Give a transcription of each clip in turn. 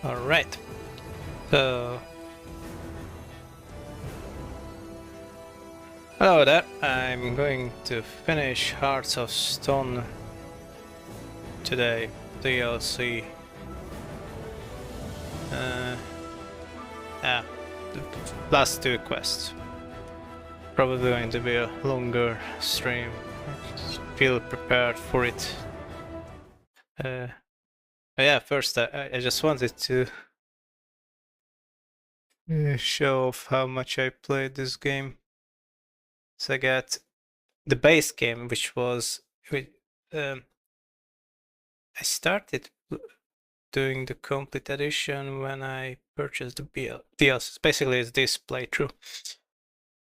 Alright, so hello there, I'm going to finish Hearts of Stone today, DLC. Yeah, the last two quests. Probably going to be a longer stream. Feel prepared for it. Yeah, first I just wanted to show off how much I played this game. So I got the base game, which was I started doing the complete edition when I purchased the DLC. Basically, it's this playthrough.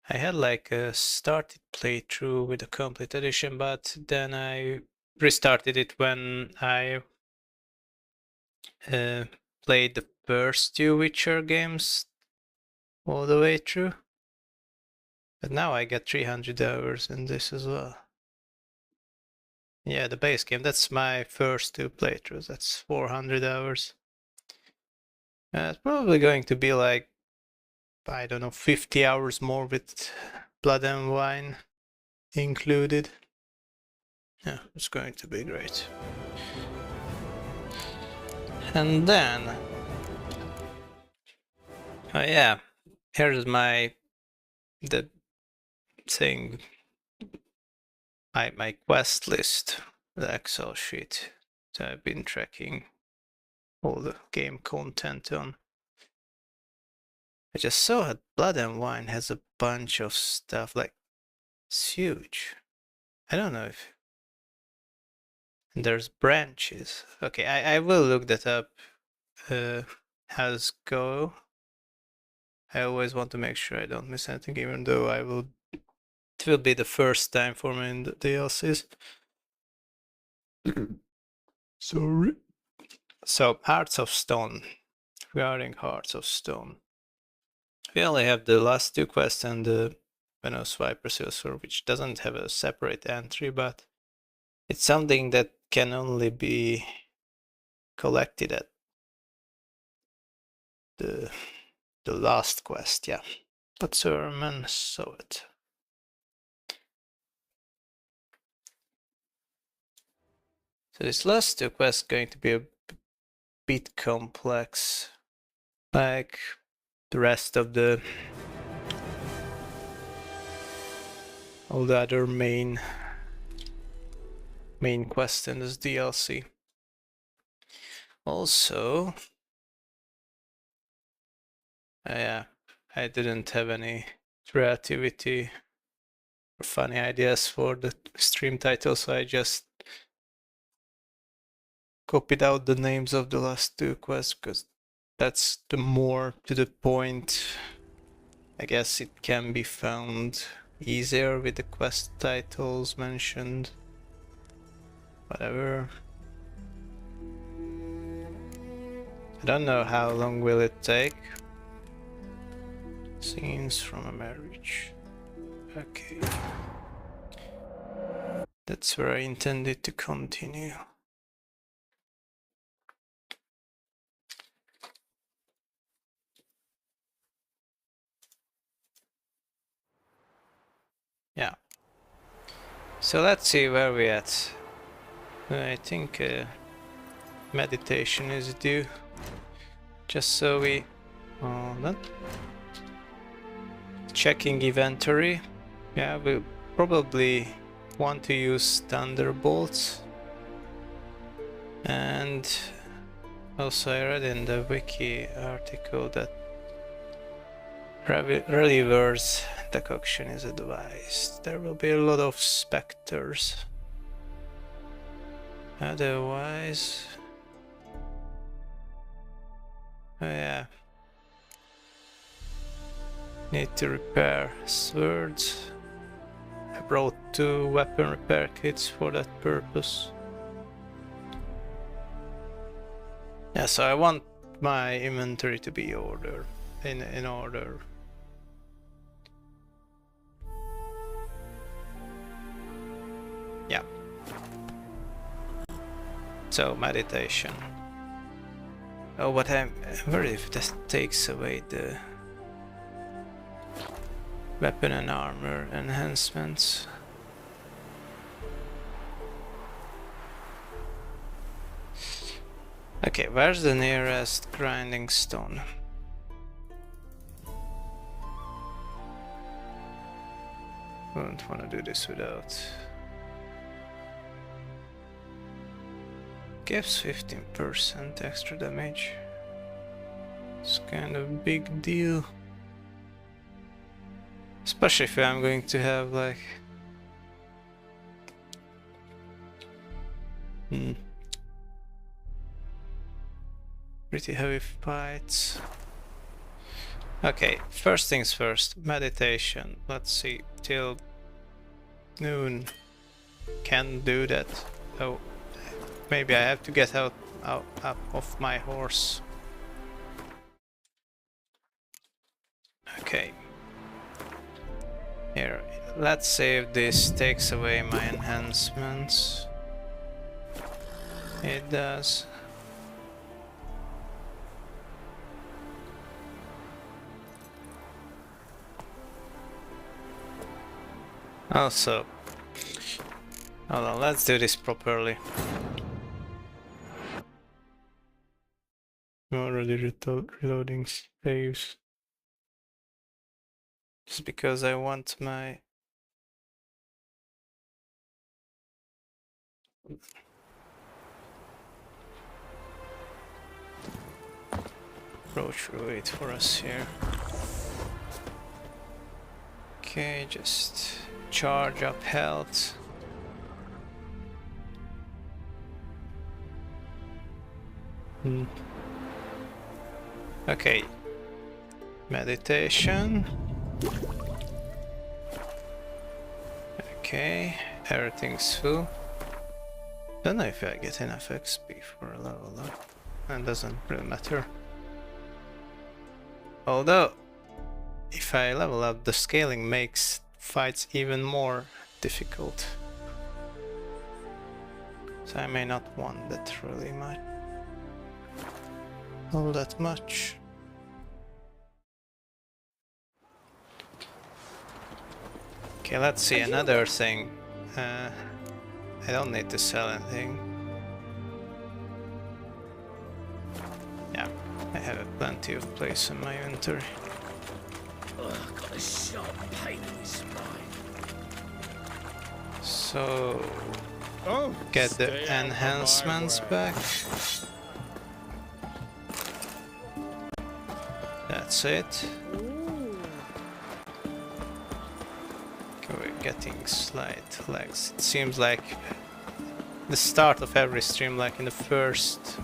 I had like a started playthrough with the complete edition, but then I restarted it when I played the first two Witcher games all the way through. But now I get 300 hours in this as well. Yeah, the base game, that's my first two playthroughs, that's 400 hours. It's probably going to be like, I don't know, 50 hours more with Blood and Wine included. Yeah, it's going to be great. And then, oh yeah, here's the thing, my quest list, the Excel sheet that I've been tracking all the game content on. I just saw that Blood and Wine has a bunch of stuff, like, it's huge. I don't know if... And there's branches. Okay, I will look that up. How's go? I always want to make sure I don't miss anything, even though it will be the first time for me in the DLCs. Sorry. So, Hearts of Stone. Regarding Hearts of Stone. We only have the last two quests and the Venus Viper Silver, which doesn't have a separate entry, but it's something that can only be collected at the last quest, yeah. But Sermon saw it. So this last two quests going to be a bit complex, like the rest of all the other main quests in this DLC. Also, yeah, I didn't have any creativity or funny ideas for the stream title, so I just copied out the names of the last two quests, because that's the more to the point. I guess it can be found easier with the quest titles mentioned. Whatever. I don't know how long will it take. Scenes from a marriage. Okay. That's where I intended to continue. Yeah. So let's see where we're at. I think meditation is due. Just so we... not checking inventory. Yeah, we probably want to use thunderbolts. And also I read in the wiki article that reliever's decoction is advised. There will be a lot of specters. Otherwise... oh yeah. Need to repair swords. I brought 2 weapon repair kits for that purpose. Yeah, so I want my inventory to be in order. Yeah. So meditation. Oh, but I'm worried if that takes away the weapon and armor enhancements. Okay, where's the nearest grinding stone? Wouldn't want to do this without. Gives 15% extra damage. It's kind of a big deal. Especially if I'm going to have like... pretty heavy fights. Okay, first things first, meditation. Let's see, till noon. Can do that. Oh, maybe I have to get out off my horse. Okay. Here, let's see if this takes away my enhancements. It does. Also, hold on, let's do this properly. I'm already reloading saves. Just because I want my... Lorethrough it for us here. Okay, just charge up health. Okay, meditation. Okay, everything's full. Don't know if I get enough XP for a level up. That doesn't really matter. Although, if I level up, the scaling makes fights even more difficult. So I may not want that really much. All that much. Okay, let's see another thing. I don't need to sell anything. Yeah, I have plenty of place in my inventory. Got a sharp pain in his spine. So, get the enhancements back. That's it. Okay, we're getting slight lags. It seems like the start of every stream, like in the first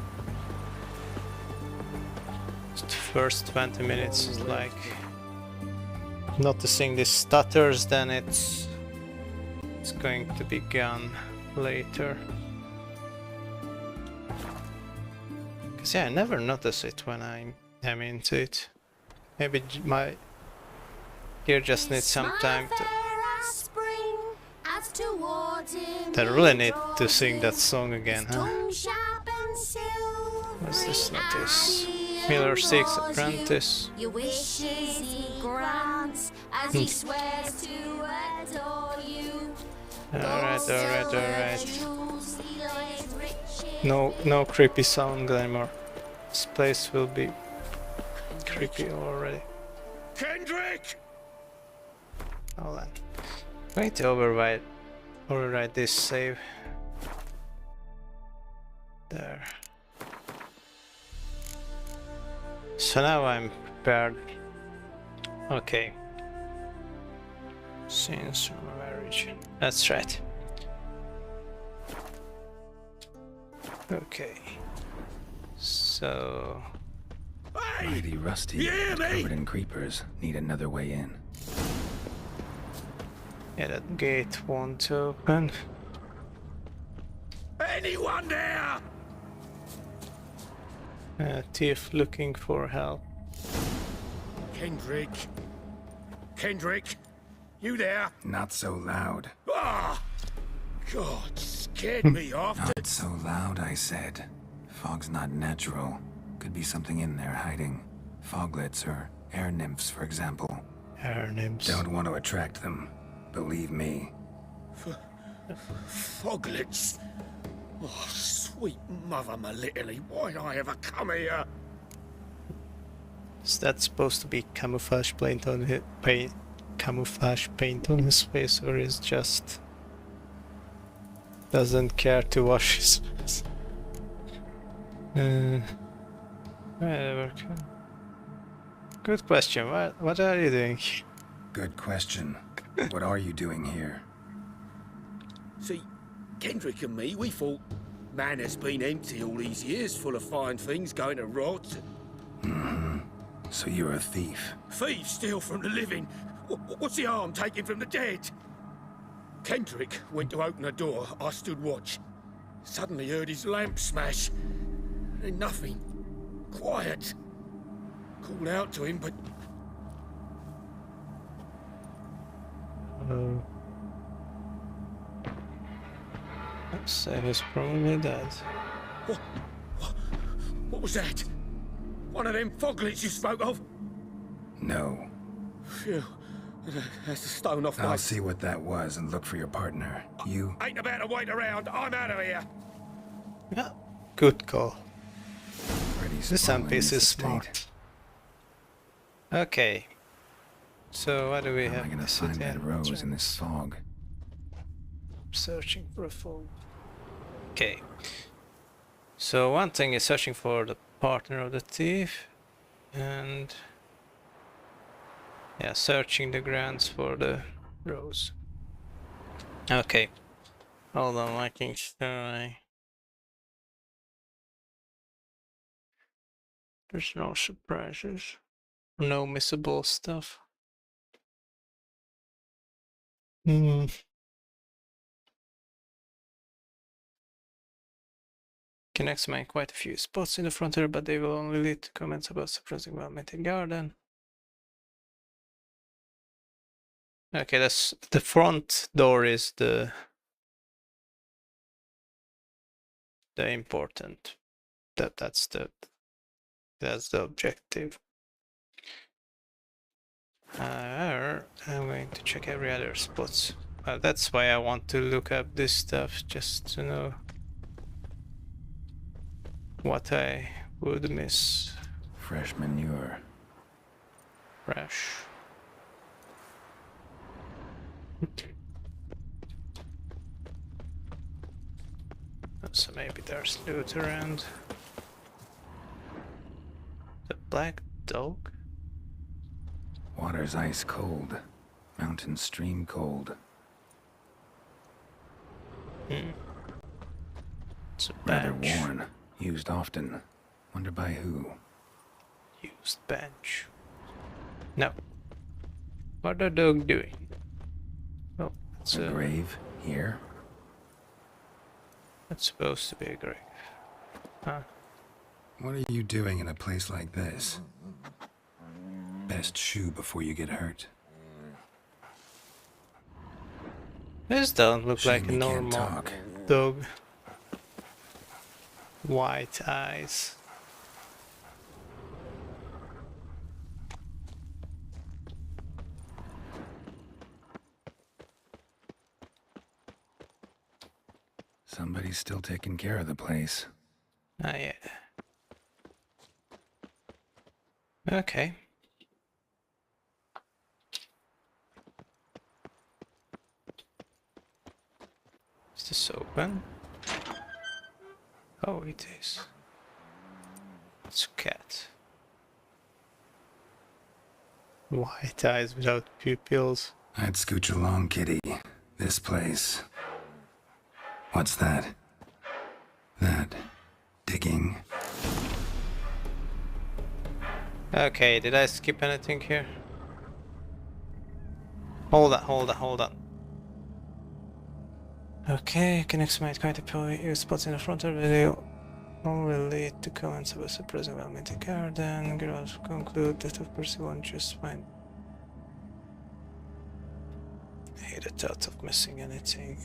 20 minutes, is like noticing these stutters, then it's going to be gone later. Cause yeah, I never notice it when I'm into it. Maybe my ear just needs some time to... I really need to sing that song again, huh? What's this notice? Miller Six Apprentice. Your wishes he grants as he swears to adore you. Alright. No creepy sound anymore. This place will be creepy already. Kendrick! Hold on. Wait to override this save. There. So now I'm prepared. Okay. Scenes from a marriage. That's right. Okay. So... Hey! Mighty rusty, You hear me? covered in creepers. Need another way in. yeah, that gate won't open. Anyone there? Thief looking for help. Kendrick? Kendrick? You there? Not so loud. Ah! God, scared me off. Not so loud, I said. Fog's not natural. Could be something in there hiding. Foglets or air nymphs, for example. Air nymphs. Don't want to attract them. Believe me. Foglets. Oh, sweet mother, my little, why'd I ever come here? Is that supposed to be camouflage paint on his camouflage paint on his face, or is just doesn't care to wash his face? Whatever. Good question. What are you doing? Good question. What are you doing here? See, Kendrick and me, we thought man has been empty all these years, full of fine things going to rot. So you're a thief. Thieves steal from the living. What's the harm taking from the dead? Kendrick went to open a door. I stood watch. Suddenly heard his lamp smash. Then nothing. Quiet. Called out to him, but Let's say he's probably dead. what was that? One of them foglets you spoke of? No. Phew. That's the stone off my... I'll see what that was and look for your partner. You... Ain't about to wait around. I'm out of here. Yeah, good call. Pretty This small in piece this is estate. smart. Okay. So what do we How am have? I gonna to find sit that in? rose in this fog? Searching for a phone. Okay. So one thing is searching for the partner of the thief, and yeah, searching the grounds for the rose. Okay. Hold on, making sure there's no surprises, no missable stuff. Hmm. Can examine quite a few spots in the frontier, but they will only lead to comments about surprising well-maintained garden. Okay, that's the front door is the important. That's the objective. I'm going to check every other spots. Well, that's why I want to look up this stuff, just to know what I would miss. Fresh manure. Fresh. So maybe there's loot around. The black dog? Water's ice cold. Mountain stream cold. It's a Rather bench. worn. Used often. Wonder by who. Used bench. No. What are the dog doing? Oh, it's A grave here. That's supposed to be a grave. Huh. What are you doing in a place like this? Best shoe before you get hurt. This doesn't look like a Shame you can't normal talk. dog. White eyes. Somebody's still taking care of the place. Ah, yeah. Okay. Is this open? Oh, it is. It's a cat. White eyes without pupils. I'd scooch along, kitty. This place. What's that? That. Digging. Okay, did I skip anything here? Hold on. Okay, can examine quite a few spots in the front of the video. Only lead to comments about surprising well-maintained garden. Girls conclude that of course you won't just find. I hate the thought of missing anything.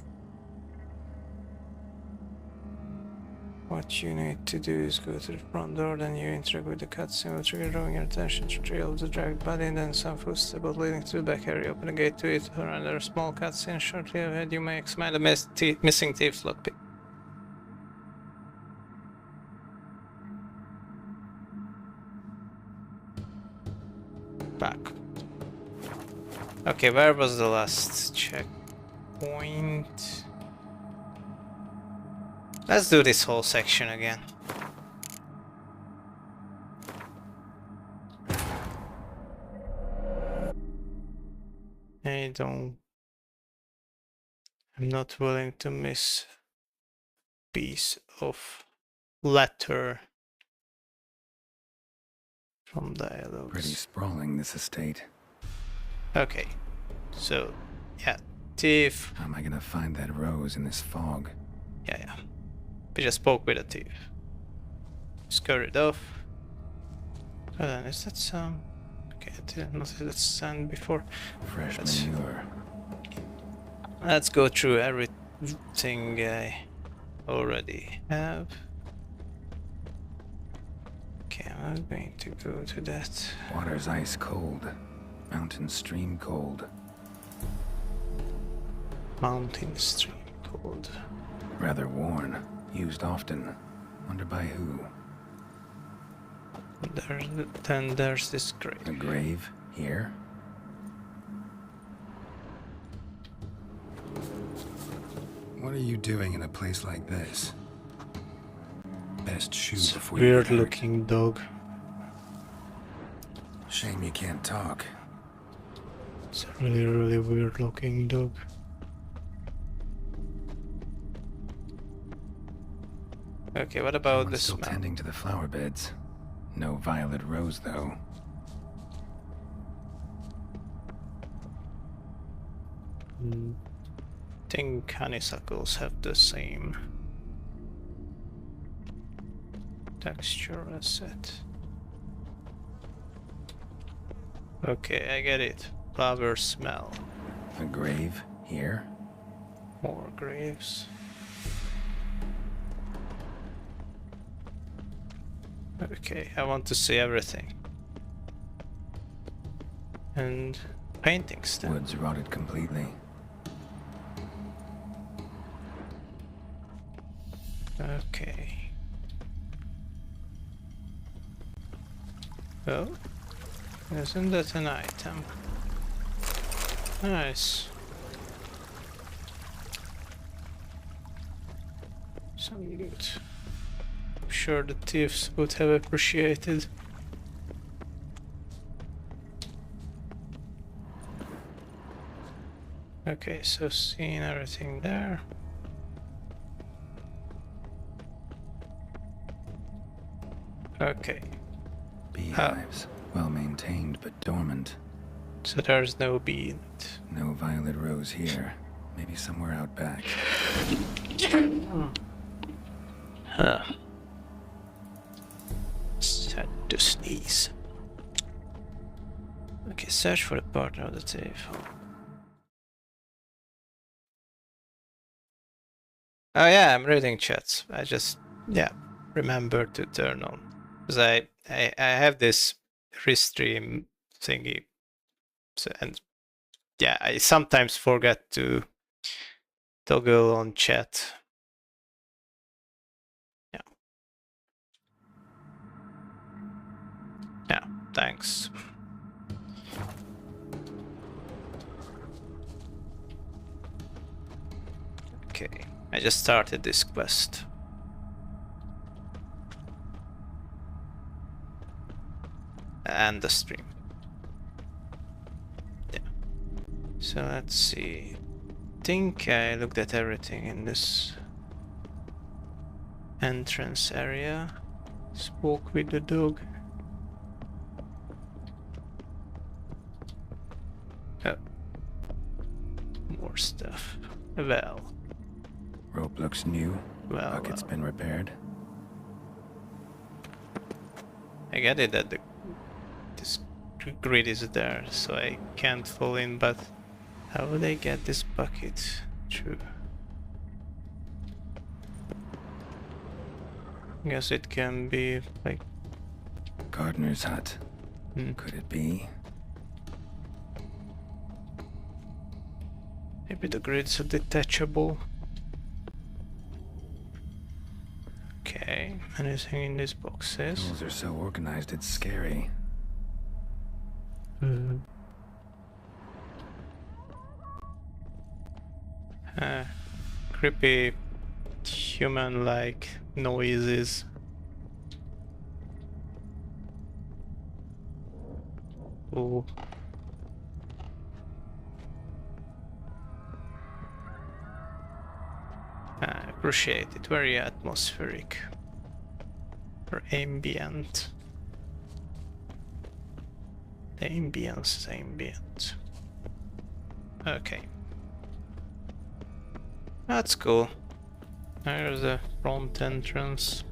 What you need to do is go to the front door, then you interact with the cutscene will trigger drawing your attention to trail of the dragged body, and then some footsteps leading to the back area. Open the gate to it, or under a small cutscene shortly ahead, you may examine the missing thief's lockpick. Back. Okay, where was the last checkpoint? Let's do this whole section again. I'm not willing to miss piece of letter from dialogues. Pretty sprawling, this estate. Okay, so yeah, thief. How am I gonna find that rose in this fog? Yeah. We just spoke with a thief. Scurried off. Hold on, is that some? Okay, I didn't notice that sand before. Fresh Let's- manure. Let's go through everything I already have. Okay, I'm not going to go to that. Water's ice cold. Mountain stream cold. Mountain stream cold. Rather worn. Used often. Wonder by who? Then there's this grave. A grave? Here? What are you doing in a place like this? Best shoe It's a before you weird get hurt. looking dog. Shame you can't talk. It's a really weird looking dog. Okay, what about Someone's the still smell? tending to the flower beds. No violet rose, though. Think honeysuckles have the same texture as it. Okay, I get it. Flower smell. A grave? Here? More graves. Okay, I want to see everything. And paintings then. Woods rotted completely. Okay. Oh, isn't that an item? Nice. Some loot. I'm sure the thieves would have appreciated. Okay, so seeing everything there. Okay, Beehives. Well maintained, but dormant. so there's no bee in it. No violet rose here. Maybe somewhere out back. Huh. Sad to sneeze. Okay, search for the partner of the thief. Oh yeah, I'm reading chats. I just, yeah, remember to turn on. Because I have this restream thingy. So, and yeah, I sometimes forget to toggle on chat. Yeah. Yeah, thanks. Okay, I just started this quest. And the stream. Yeah. So let's see. Think I looked at everything in this entrance area. Spoke with the dog. Oh. More stuff. Well. Rope looks new. Well, Bucket's been repaired. I get it that this grid is there, so I can't fall in, but how would I get this bucket through? Guess it can be like Gardener's hut. Hmm. Could it be? maybe the grids are detachable. Okay, anything in these boxes? Tools are so organized, it's scary. Creepy human-like noises. Ooh. I appreciate it. Very atmospheric. Or ambient. The ambience is ambient. Okay. That's cool. There's the front entrance.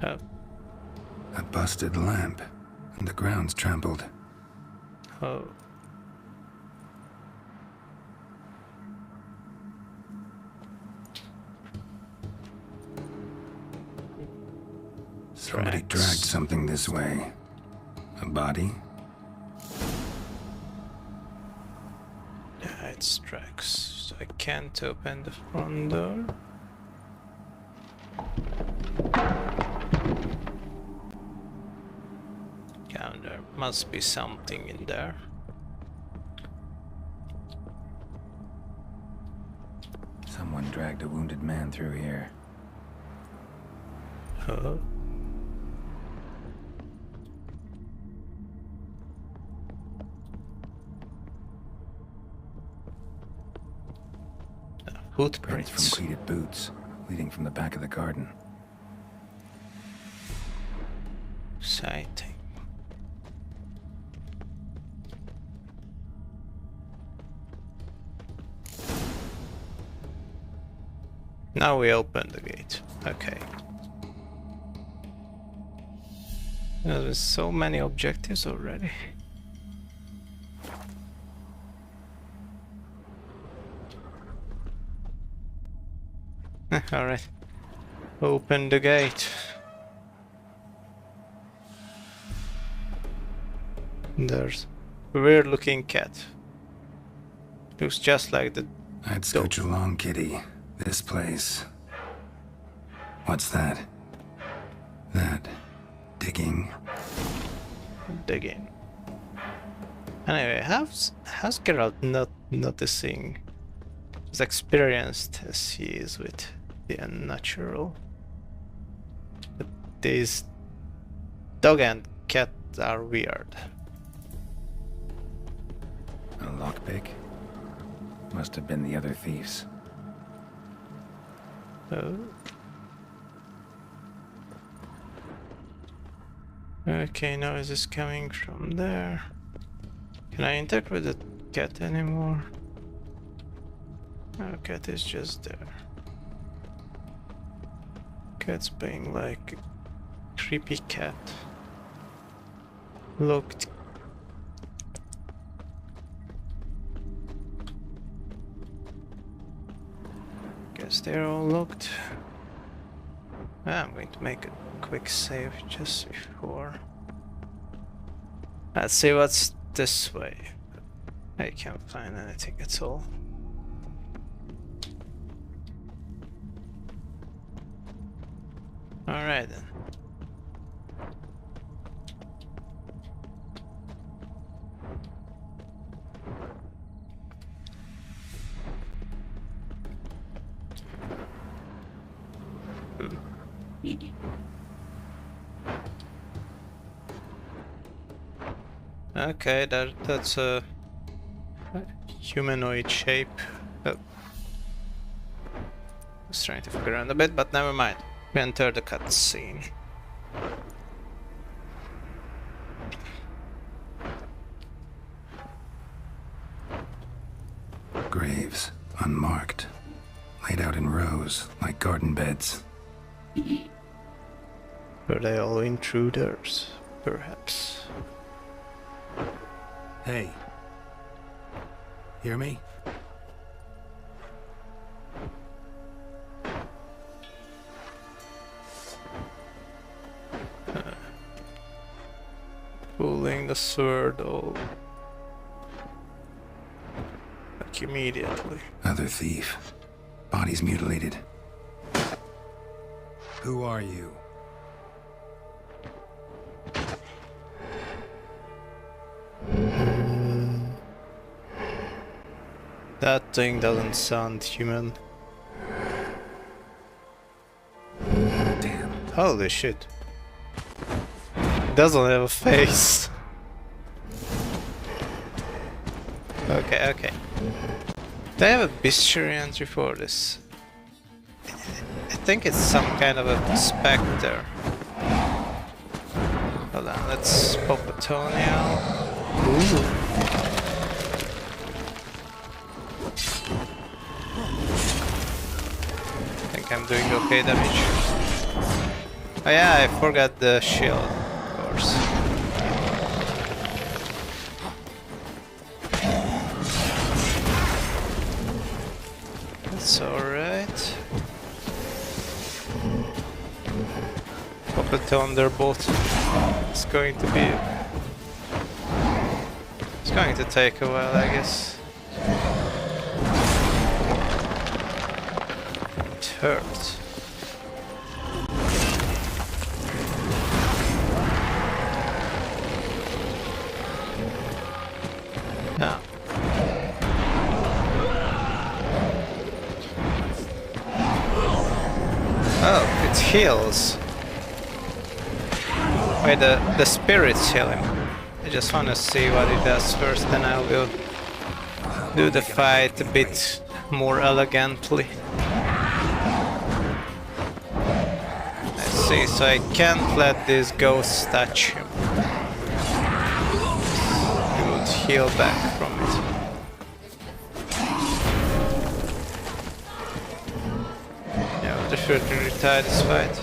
Oh, A busted lamp, and the ground's trampled. oh. Somebody Tracks. dragged something this way. A body? Yeah, it's tracks. So I can't open the front door. Yeah, there must be something in there. Someone dragged a wounded man through here. Oh. Prints Footprints. from cleated boots, leading from the back of the garden. Exciting. Now we open the gate. Okay. There's so many objectives already. Alright. Open the gate. There's a weird looking cat. Looks just like the I'd scooch along, kitty. This place. What's that? That. Digging. digging. Anyway, how's Geralt not noticing as experienced as he is with the unnatural? But these dog and cat are weird. A lockpick? Must have been the other thieves. Oh. Okay, now is this coming from there? Can I interact with the cat anymore? No, cat is just there. Cat's being like a creepy cat. Looked. Guess they're all locked. I'm going to make a quick save just before. Let's see what's this way. I can't find anything at all. Alright then. Okay, that's a humanoid shape. Oh. I was trying to figure out a bit, but never mind. We enter the cutscene. Graves, unmarked. Laid out in rows, like garden beds. Were they all intruders, perhaps? Hey. Hear me? a sword all like immediately. Other thief. Body's mutilated. Who are you? That thing doesn't sound human. Damn. Holy shit. It doesn't have a face. Okay, okay. Do I have a bestiary entry for this? I think it's some kind of a specter. Hold on, let's pop a toenail. Ooh. I think I'm doing okay damage. Oh yeah, I forgot the shield, of course. That's alright. Pop a thunderbolt. It's going to be... It's going to take a while, I guess. It hurts. Now. Oh, it heals. Wait, the spirits heal him. I just want to see what it does first, then I will do the fight a bit more elegantly. I see, so I can't let these ghosts touch him. He would heal back from it. Yeah, we should retire this fight.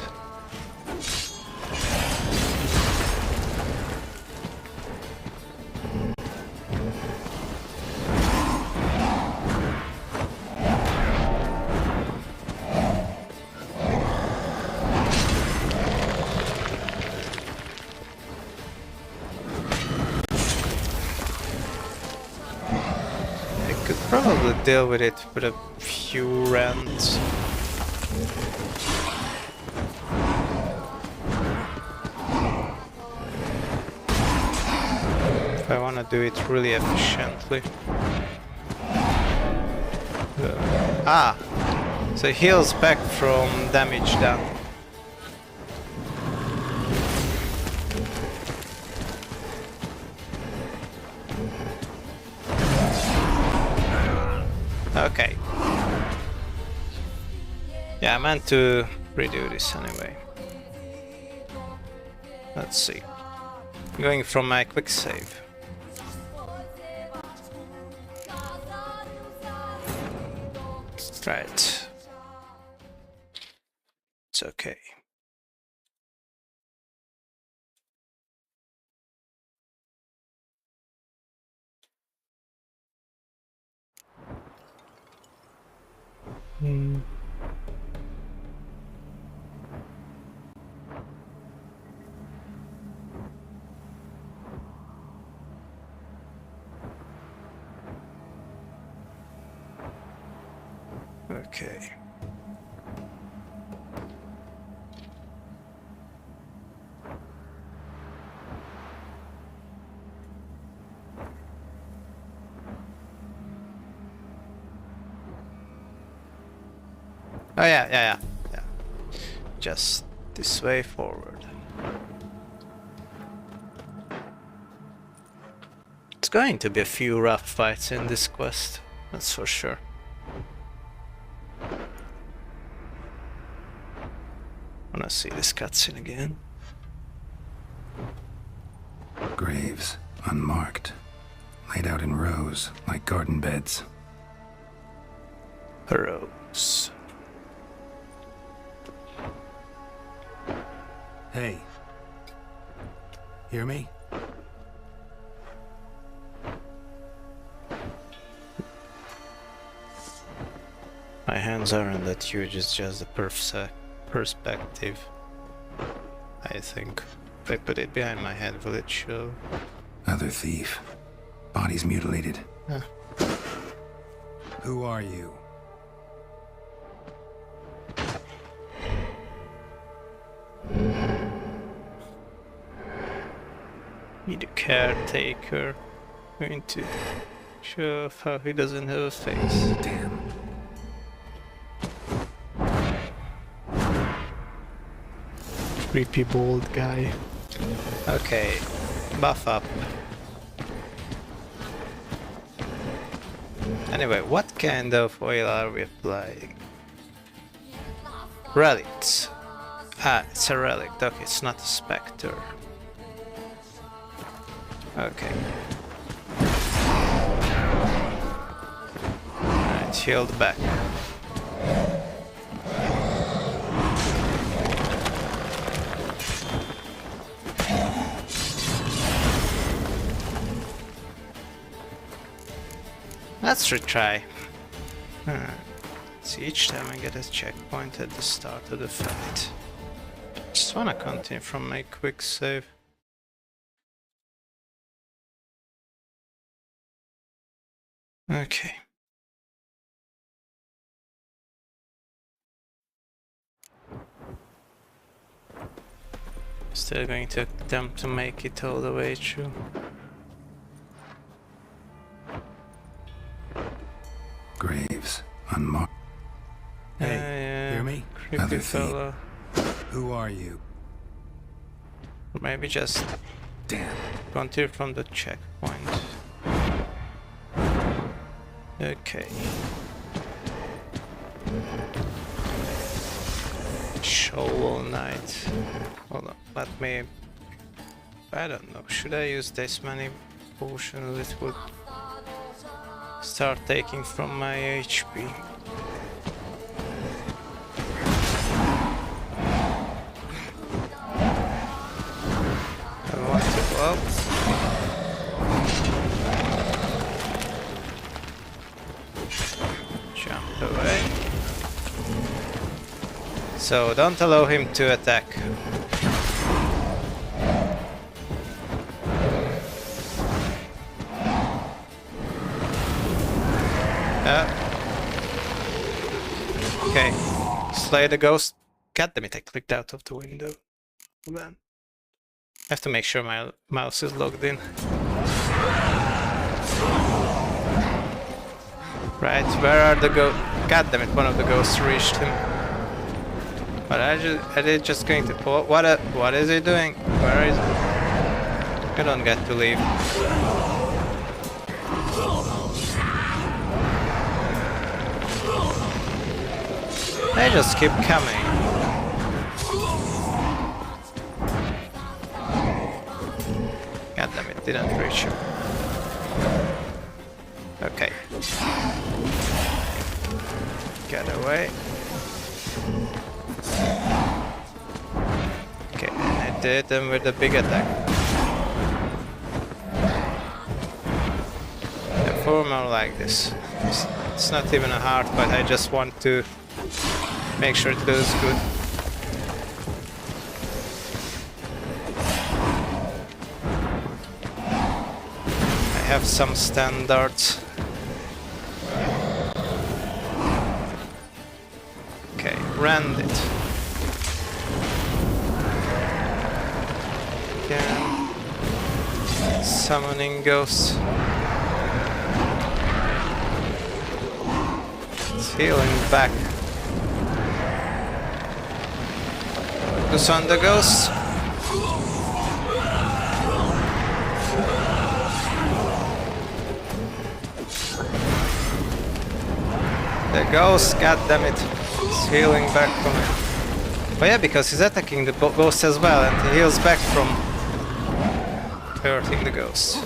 Probably deal with it with a few rounds. If I want to do it really efficiently. So it heals back from damage done. Okay. Yeah, I meant to redo this anyway. Let's see. Going from my quick save. Right. It's okay. Okay. Oh yeah. Just this way forward. It's going to be a few rough fights in this quest, that's for sure. Wanna see this cutscene again? Graves, unmarked. Laid out in rows, like garden beds. Rows. Hey. Hear me? My hands aren't that huge, it's just the perspective. I think if I put it behind my head, will it show? Other thief. Body's mutilated. Huh. Who are you? Be the caretaker. Going to show off how he doesn't have a face. Damn. Creepy bald guy. Okay, buff up. Anyway, what kind of oil are we applying? Relics. Ah, it's a relic. Okay, it's not a specter. Okay. Alright, healed back. Let's retry. See, each time I get a checkpoint at the start of the fight. Just wanna continue from my quick save. Okay. Still going to attempt to make it all the way through. Graves. Unmarked. Hey, Yeah, hear me? creepy Other thief. fella. Who are you? Or maybe just Damn. continue from the checkpoint. Okay. Shovel Knight. Hold on, let me... I don't know, should I use this many potions? It would start taking from my HP. I want to go up. Jump away. So don't allow him to attack. Okay, slay the ghost. God damn it, I clicked out of the window. Hold on. I have to make sure my mouse is logged in. Right, where are the ghosts? God damn it, one of the ghosts reached him. But are they just going to pull? What is he doing? Where is he? You don't get to leave. They just keep coming. God damn it, didn't reach him. Okay. Get away. Okay, and I did them with a big attack. I form more like this. It's not even a hard fight, I just want to make sure it goes good. I have some standards. Okay, rend it. Again. Summoning ghosts. It's healing back. Focus on the ghost. The ghost, goddammit, is healing back from it. But yeah, because he's attacking the ghost as well, and he heals back from hurting the ghost.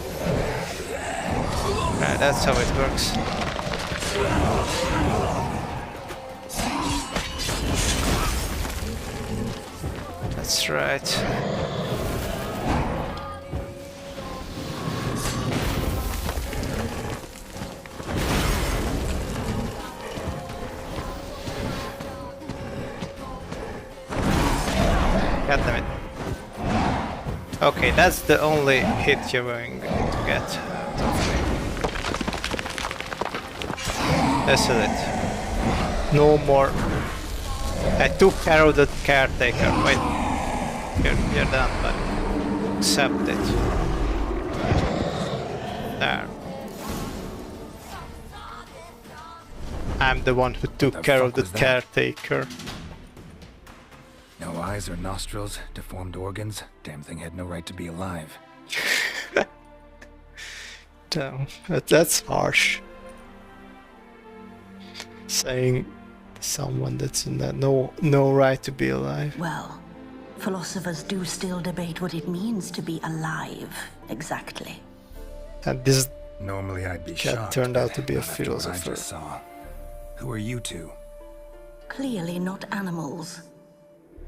Right, that's how it works. That's right. God damn it. Okay, that's the only hit you're going to get. That's it. No more. I took care of the caretaker. Wait, you're done, but accept it. There. I'm the one who took care of the caretaker. No eyes or nostrils, deformed organs. Damn thing had no right to be alive. Damn, that's harsh. Saying someone that's in that no right to be alive. Well, philosophers do still debate what it means to be alive, exactly. And this Normally I'd be cat shocked, turned out but to be a not after what I philosopher. just saw. Who are you two? Clearly not animals.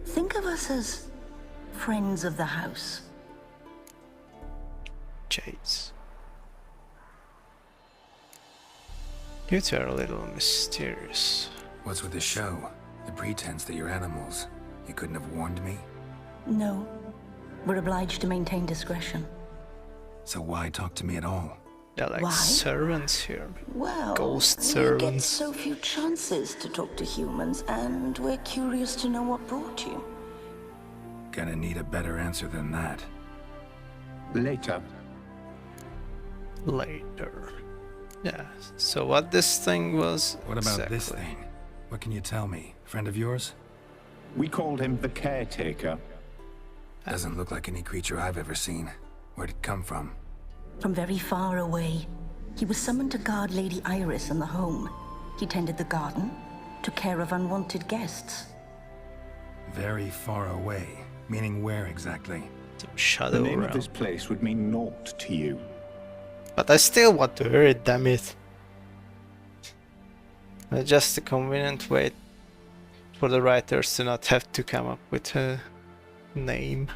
Think of us as friends of the house. Chase. You two are a little mysterious. What's with the show? The pretense that you're animals. You couldn't have warned me? No, we're obliged to maintain discretion. So why talk to me at all? They're like Why? servants here. Well, Ghost we get servants. so few chances to talk to humans, and we're curious to know what brought you. Gonna need a better answer than that. Later. Later. Yeah, so what this thing was What about exactly? this thing? What can you tell me? Friend of yours? We called him the caretaker. Doesn't look like any creature I've ever seen. Where'd it come from? From very far away, he was summoned to guard Lady Iris in the home. He tended the garden, took care of unwanted guests. Very far away. Meaning where exactly? Some The shadow name realm. of this place would mean naught to you. But I still want to hear it, damn it. Just a convenient way for the writers to not have to come up with a name.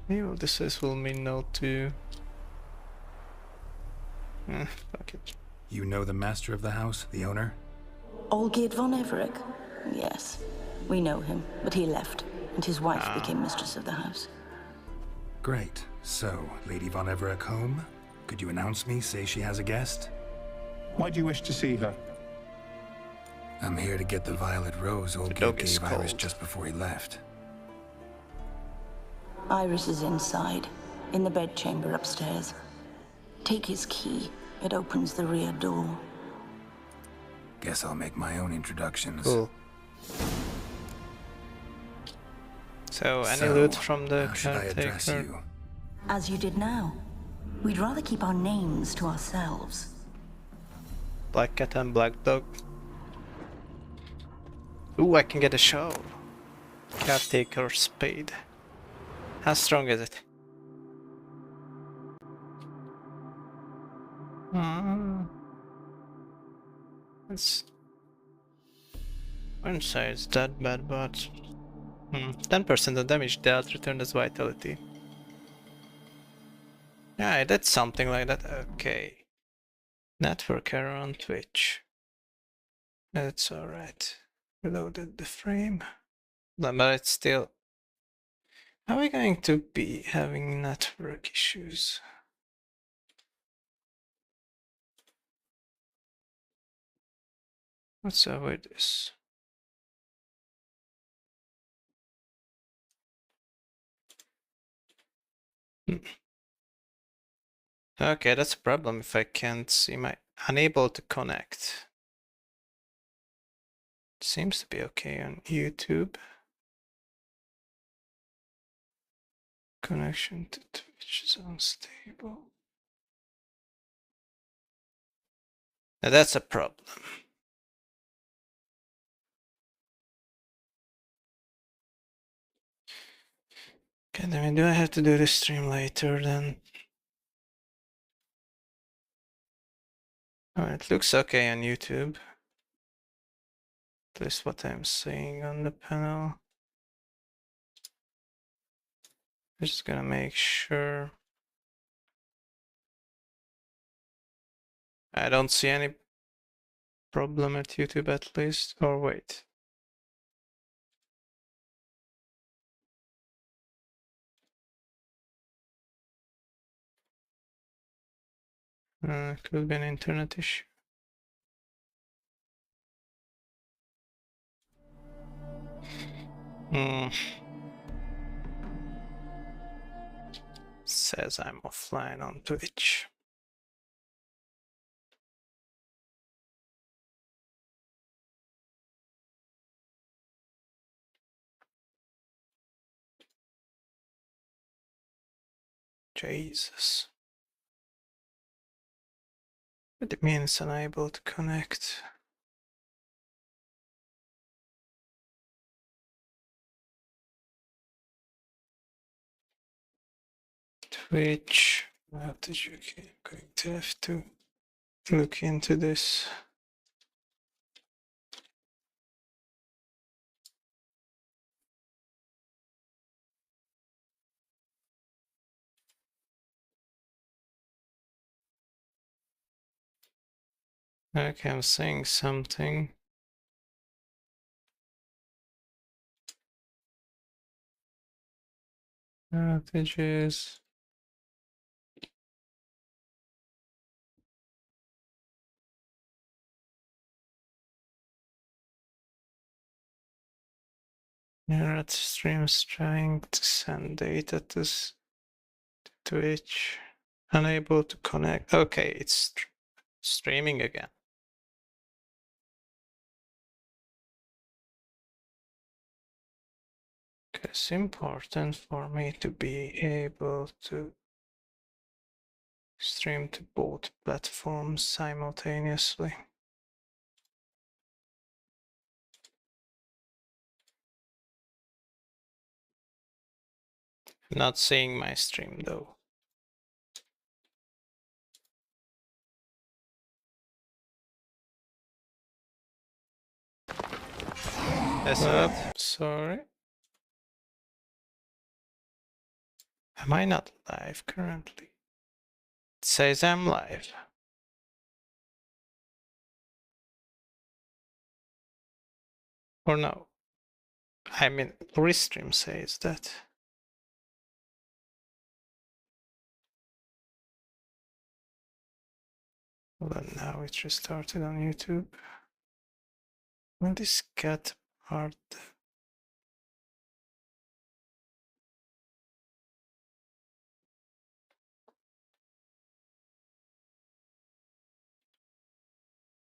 Maybe this will mean no to... fuck it. You know the master of the house, the owner? Olgierd von Everec? Yes, we know him, but he left, and his wife became mistress of the house. Great. So, Lady von Everec home? Could you announce me, say she has a guest? Why do you wish to see her? I'm here to get the violet rose dog Olgierd is gave Iris cold. just before he left. Iris is inside, in the bedchamber upstairs. Take his key. It opens the rear door. Guess I'll make my own introductions. Cool. So, any So, loot from the how should I address caretaker? you? As you did now. We'd rather keep our names to ourselves. Black cat and black dog. Ooh, I can get a shovel. Caretaker spade. How strong is it? It's... I wouldn't say it's that bad, but... 10% of damage dealt returned as vitality. Yeah, I did something like that. Okay. Network error on Twitch. That's alright. Reloaded the frame. But it's still... How are we going to be having network issues? Let's avoid this. Okay, that's a problem if I can't see my... Unable to connect. Seems to be okay on YouTube. Connection to Twitch is unstable. Now that's a problem. Okay, then do I have to do the stream later then? Oh, it looks okay on YouTube. At least what I'm seeing on the panel. I'm just gonna make sure. I don't see any problem at YouTube at least. Or wait. Could be an internet issue. Says I'm offline on Twitch. Jesus. What it means unable to connect. Twitch outage. Okay, I'm going to have to look into this. Okay, I'm saying something. Outages. Internet streams trying to send data to Twitch. Unable to connect. Okay, it's streaming again. It's important for me to be able to stream to both platforms simultaneously. Not seeing my stream though. That's it. Sorry. Am I not live currently? It says I'm live. Or no? I mean, Restream says that. Well, now it restarted on YouTube. Well, this cat part.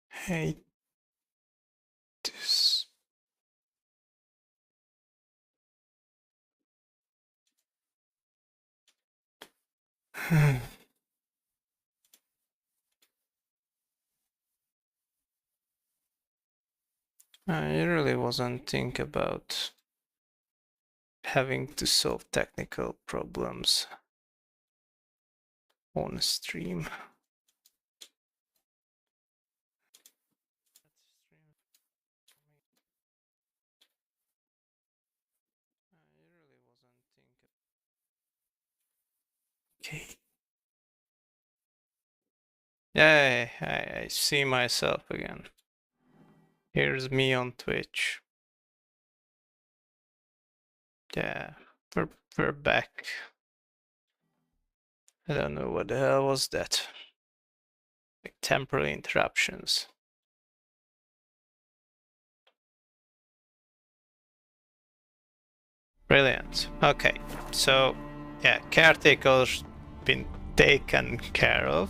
Hey, this. I really wasn't thinking about having to solve technical problems on stream. Okay. Yeah, I see myself again. Here's me on Twitch. Yeah, we're back. I don't know what the hell was that. Like temporary interruptions. Brilliant. Okay, so yeah, caretaker's been taken care of.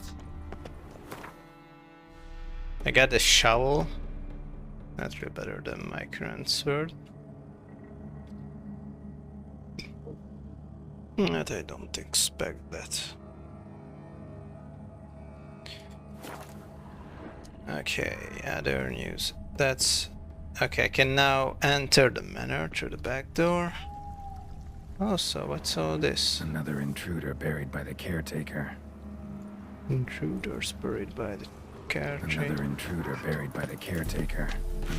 I got a shovel. That's really better than my current sword. But I don't expect that. Okay, other news. That's okay. I can now enter the manor through the back door. Oh, so what's all this? Another intruder buried by the caretaker. Intruders buried by the caretaker. Another intruder buried by the caretaker.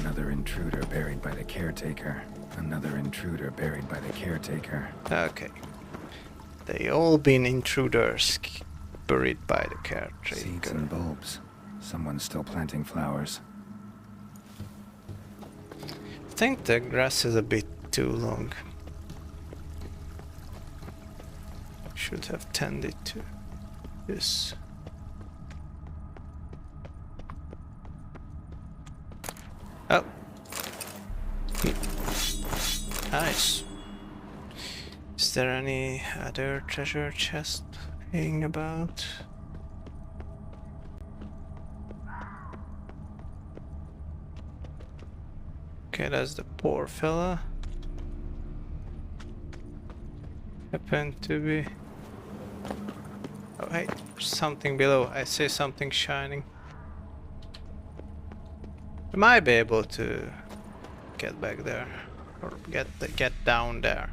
Another intruder buried by the caretaker. Another intruder buried by the caretaker. Okay. They all been intruders buried by the Seeds caretaker. and bulbs. Someone's still planting flowers. I think the grass is a bit too long. Should have tended to this. Nice. Is there any other treasure chest hanging about? Okay, that's the poor fella. Happened to be... Oh hey, something below. I see something shining. I might be able to get back there. Or get down there.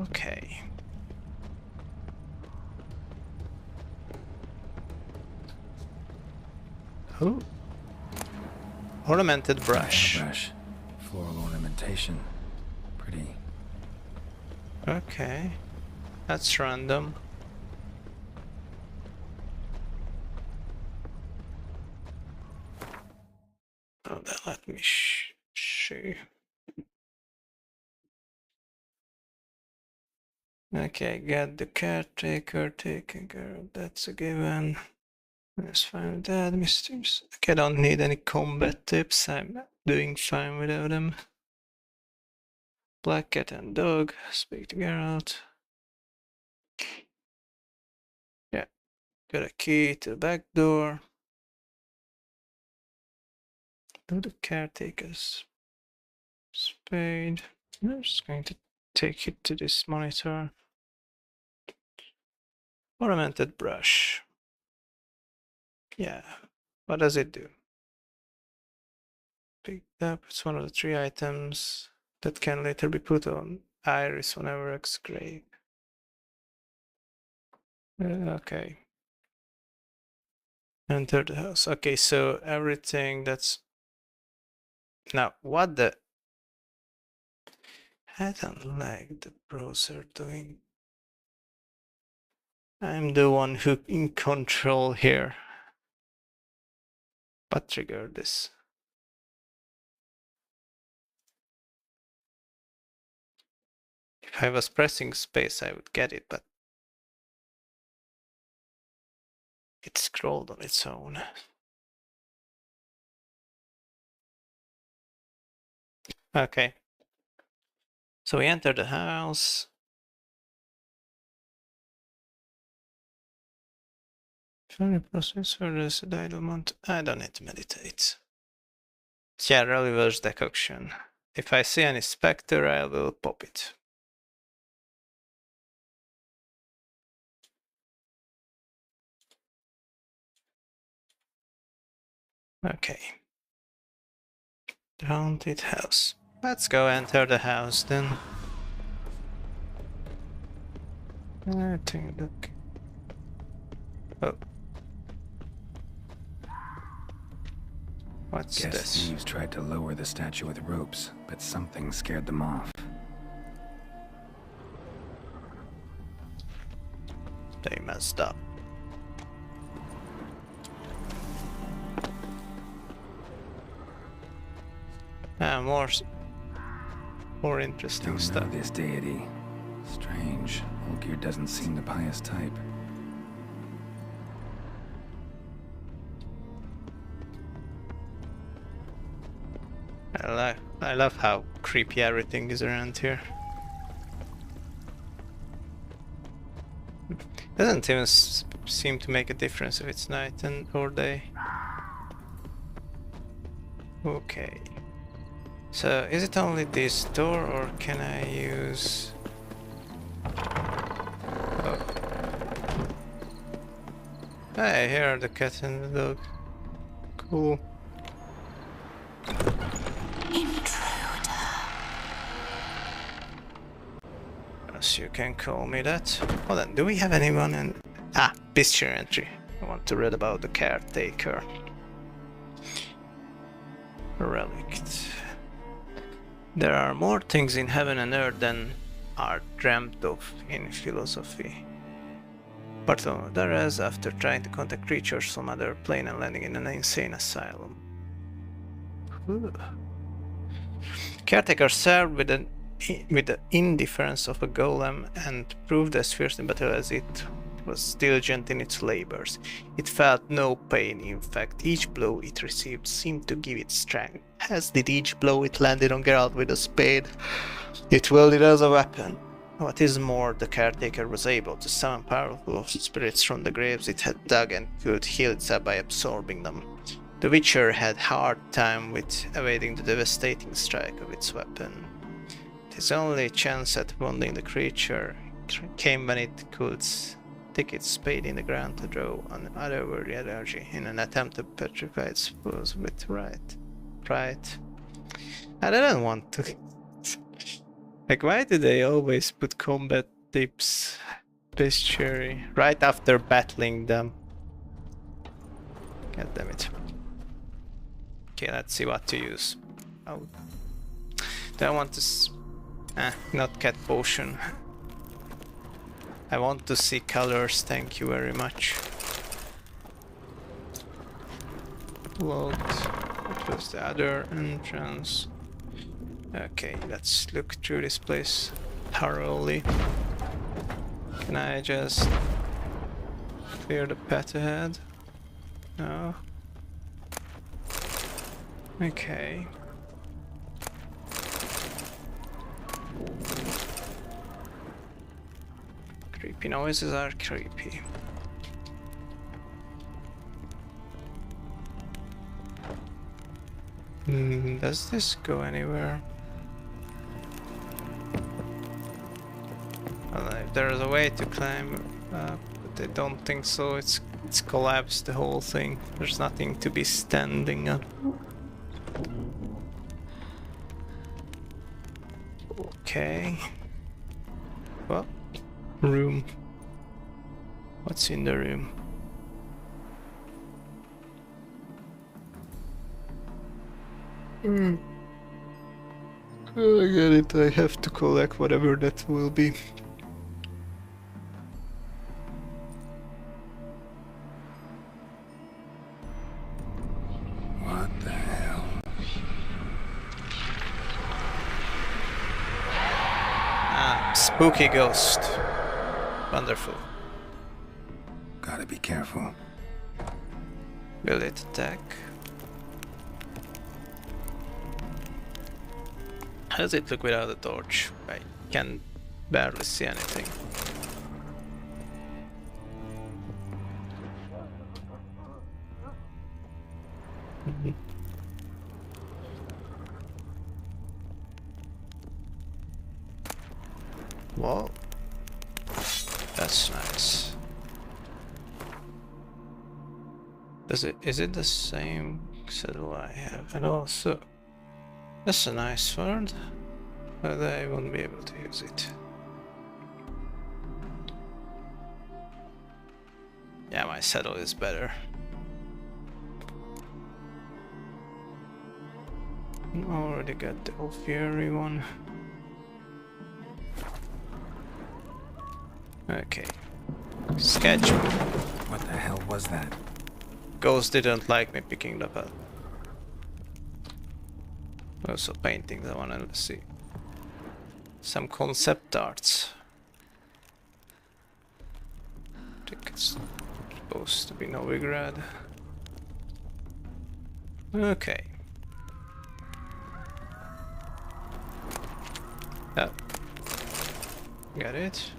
Okay. Oh. Ornamented brush. Brush. Floral ornamentation. Pretty. Okay. That's random. Oh, then let me see. Okay, get the caretaker taken care of. That's a given. Let's fine with that, misters. Okay, I don't need any combat tips. I'm doing fine without them. Black cat and dog. Speak to Geralt. Yeah, got a key to the back door. Do the caretaker's spade. I'm just going to take it to this monitor. Ornamented brush. Yeah, what does it do? Picked up, it's one of the 3 items that can later be put on Iris whenever exgrave. Okay. Enter the house. Okay, so everything that's... Now, what the... I don't like the browser doing... I'm the one who in control here. But trigger this. If I was pressing space, I would get it, but it scrolled on its own. Okay. So we enter the house. Funny processor, there's a idle mount. I don't need to meditate. Yeah, reverse decoction. If I see any specter, I will pop it. Okay. The haunted house. Let's go enter the house then. I think look. Oh. What's Guess this? thieves tried to lower the statue with ropes, but something scared them off. They messed up. Ah, more interesting Don't stuff. know this deity. Strange. Olgierd doesn't seem the pious type. I love how creepy everything is around here. Doesn't even seem to make a difference if it's night or day. Okay. So is it only this door or can I use... Oh. Hey, here are the cat and the dog. Cool. As you can call me that. Hold on, do we have anyone in... Ah, picture entry. I want to read about the caretaker. Relict. There are more things in heaven and earth than are dreamt of in philosophy. Bartholomew Darez, after trying to contact creatures from other plane and landing in an insane asylum. Ooh. Caretaker served with the indifference of a golem and proved as fierce in battle as it was diligent in its labors. It felt no pain, in fact, each blow it received seemed to give it strength, as did each blow it landed on Geralt with a spade. It wielded as a weapon. What is more, the caretaker was able to summon powerful spirits from the graves it had dug and could heal itself by absorbing them. The Witcher had hard time with evading the devastating strike of its weapon. His only chance at wounding the creature came when it could stick its spade in the ground to draw on otherworldly energy in an attempt to petrify its foes with right. I didn't want to. Like, why do they always put combat tips, cherry, right after battling them? God damn it. Okay, let's see what to use. Oh, do I want to not cat potion. I want to see colors, thank you very much. Load. What was the other entrance? Okay, let's look through this place thoroughly. Can I just clear the path ahead? No. Okay. Creepy noises are creepy. Does this go anywhere? Well, if there's a way to climb up, but I don't think so. It's collapsed, the whole thing. There's nothing to be standing on. Okay. Well, room. What's in the room? I get it, I have to collect whatever that will be. What the hell? Ah, spooky ghost. Wonderful. Gotta be careful. Will it attack? How does it look without a torch? I can barely see anything. Whoa. That's nice. Is it the same saddle I have? And also, that's a nice sword, but I won't be able to use it. Yeah, my saddle is better. Already got the Fury one. Okay. Sketch. What the hell was that? Ghost didn't like me picking that up. Also paintings, I wanna see. Some concept arts. I think it's supposed to be Novigrad. Okay. Oh. Got it.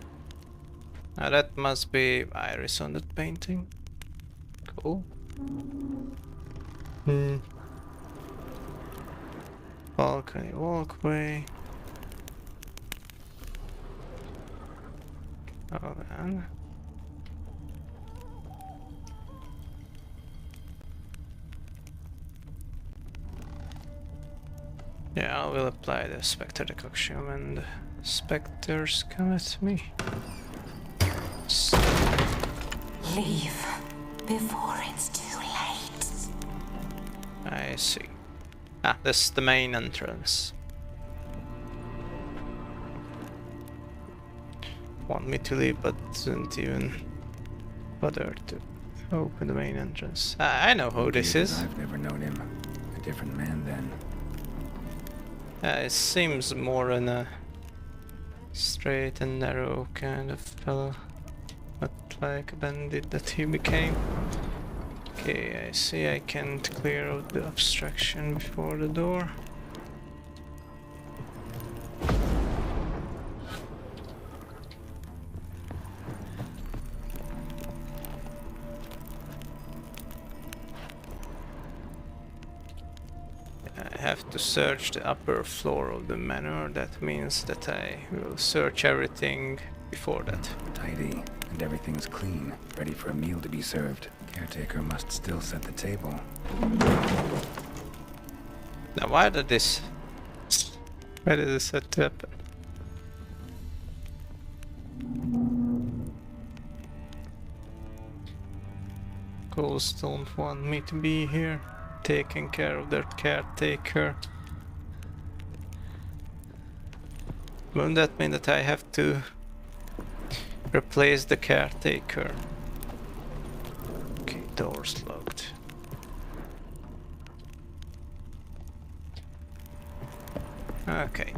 Now that must be Iris on that painting. Cool. Balcony walkway. Oh man. Yeah, I will apply the Spectre decoction and specters come at me. Leave before it's too late. I see. Ah, this is the main entrance. Want me to leave, but didn't even bother to open the main entrance. I know who this is. I've never known him. A different man then. It seems more in a straight and narrow kind of fellow. But like a bandit that he became. Okay, I see I can't clear out the obstruction before the door. I have to search the upper floor of the manor. That means that I will search everything before that. Tidy, and everything's clean, ready for a meal to be served. Caretaker must still set the table. Now why did this set happen? Ghosts don't want me to be here, taking care of their caretaker. Won't that mean that I have to replace the caretaker? Okay, door's locked. Okay.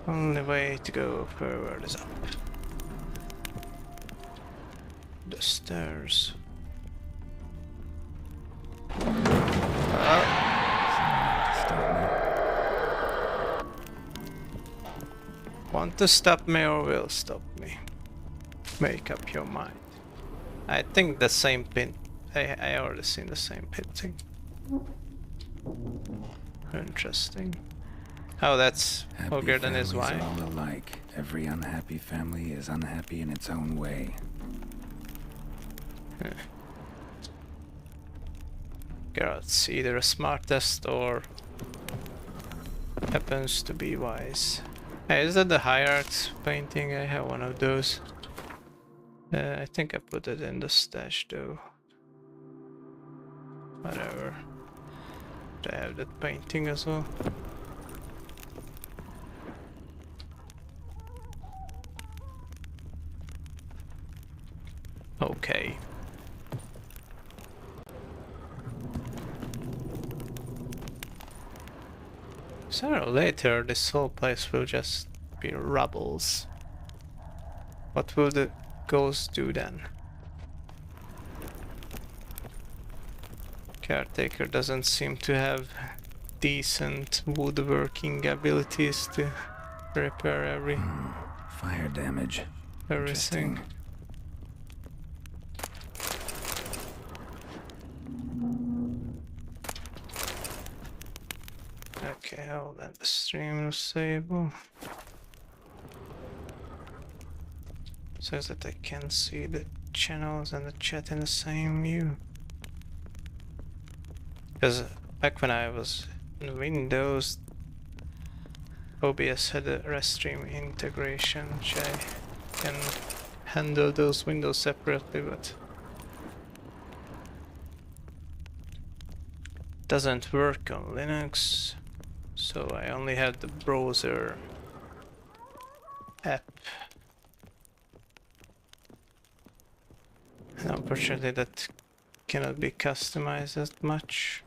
Only way to go forward is up. The stairs. Want to stop me or will stop me? Make up your mind. I think the same pin. I already seen the same pit thing. Interesting. Oh, that's Ogre than his wife. All alike. Every unhappy family is unhappy in its own way. Geralt's either a smartest or happens to be wise. Hey, is that the High Arts painting? I have one of those. I think I put it in the stash though. Whatever. I have that painting as well. Okay. So later this whole place will just be rubbles. What will the ghosts do then? Caretaker doesn't seem to have decent woodworking abilities to repair Fire damage. everything. Okay, hold on, the stream disable. Says that I can see the channels and the chat in the same view. Because back when I was in Windows, OBS had a Restream integration, which I can handle those windows separately, but doesn't work on Linux, so I only have the browser app. And unfortunately that cannot be customized as much.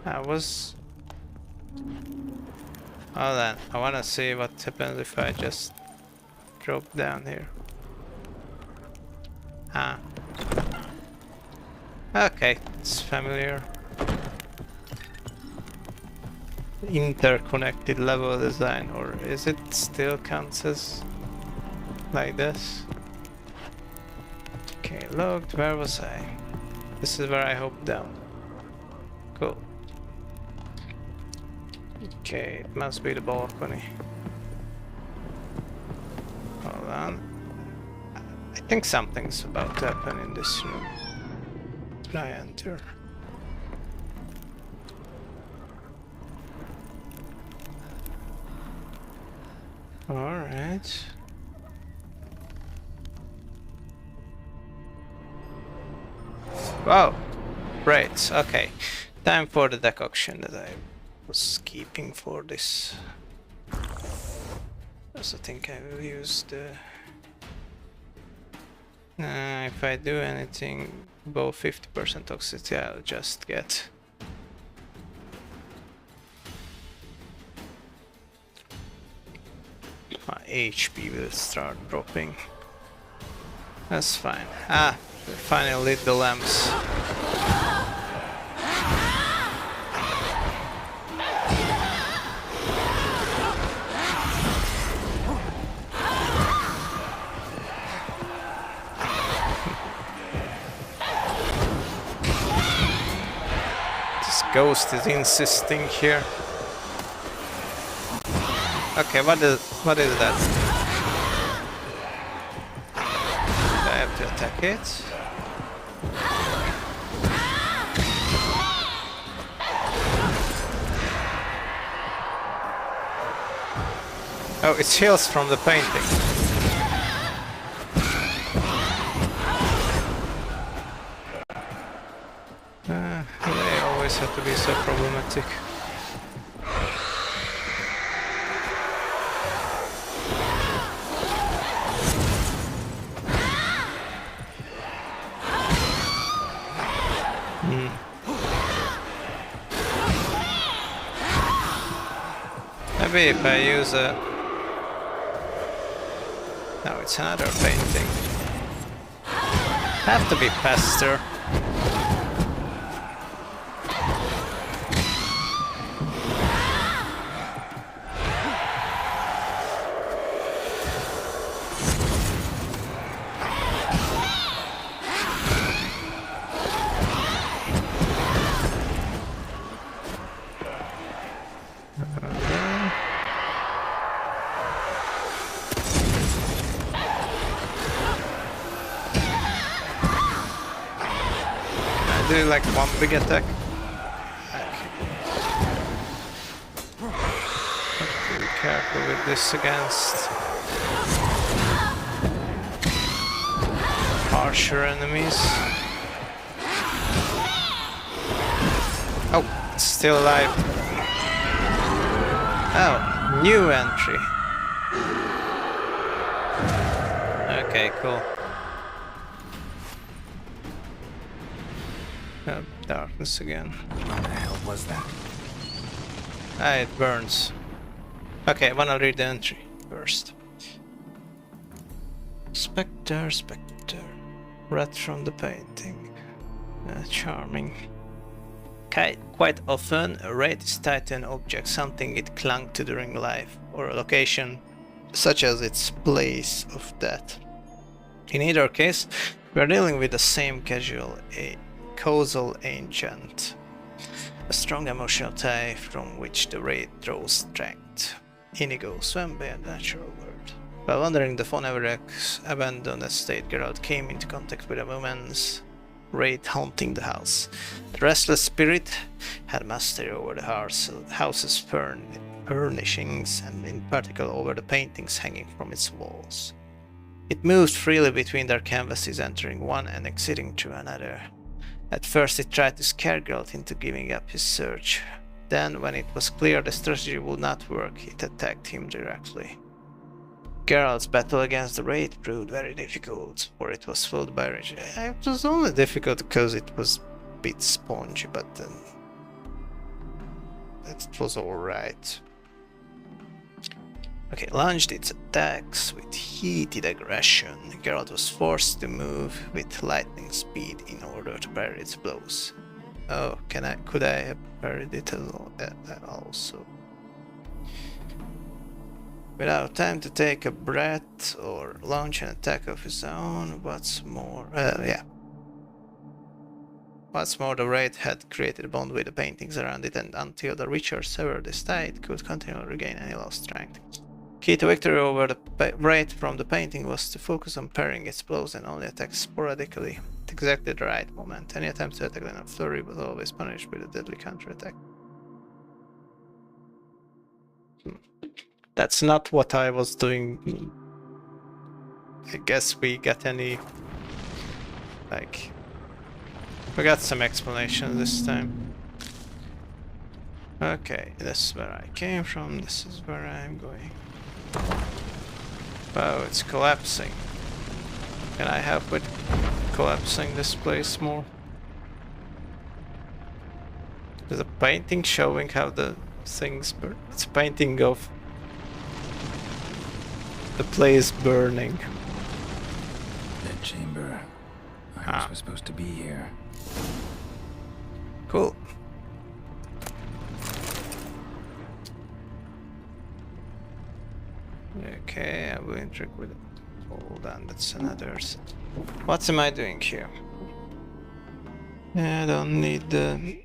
Hold on, I wanna see what happens if I just drop down here. Ah. Okay, it's familiar. Interconnected level design, or is it still counts as like this? Okay, looked, where was I? This is where I hopped down. Cool. Okay, it must be the balcony. Hold on. I think something's about to happen in this room. When I enter. Alright. Wow! Great, okay. Time for the decoction that I was keeping for this. Also think I will use the... if I do anything above 50% toxicity, I'll just get My HP will start dropping. That's fine. Ah, we finally lit the lamps. This ghost is insisting here. Okay, what is that? Do I have to attack it? Oh, it heals from the painting. They always have to be so problematic. Maybe if I use a... No, it's another painting. Have to be faster. Do like one big attack. Have to be careful with this against harsher enemies. Oh, it's still alive. Oh, new entry. Okay, cool. Darkness again. What the hell was that? Ah, it burns. Okay, I wanna read the entry first. Spectre, Spectre. Rat from the painting. Charming. Quite often, a rat is tied to an object, something it clung to during life, or a location such as its place of death. In either case, we are dealing with the same causal agent, a strong emotional tie from which the raid draws strength. Inigo swam by a natural world. While wandering the Foneverek's abandoned estate, Geralt came into contact with a woman's raid haunting the house. The restless spirit had mastery over the house's furnishings, and in particular over the paintings hanging from its walls. It moved freely between their canvases, entering one and exiting through another. At first it tried to scare Geralt into giving up his search. Then, when it was clear the strategy would not work, it attacked him directly. Geralt's battle against the raid proved very difficult, for it was followed by rage. It was only difficult because it was a bit spongy, but then it was alright. Okay, launched its attacks with heated aggression. Geralt was forced to move with lightning speed in order to parry its blows. Oh, could I have parried it also? Without time to take a breath or launch an attack of his own, what's more, the raid had created a bond with the paintings around it, and until the Witcher severed this tie, it could continue to regain any lost strength. Key to victory over the raid from the painting was to focus on parrying its blows and only attack sporadically at exactly the right moment. Any attempt to attack in a flurry was always punished with a deadly counterattack. That's not what I was doing. I guess we got any... we got some explanation this time. Okay, this is where I came from, this is where I'm going. Wow, it's collapsing. Can I help with collapsing this place more? There's a painting showing how the things burn. It's a painting of The place burning. That chamber. Iris was supposed to be here. Cool. Okay, I will interact with it. Hold on, that's another. What am I doing here? I don't need the.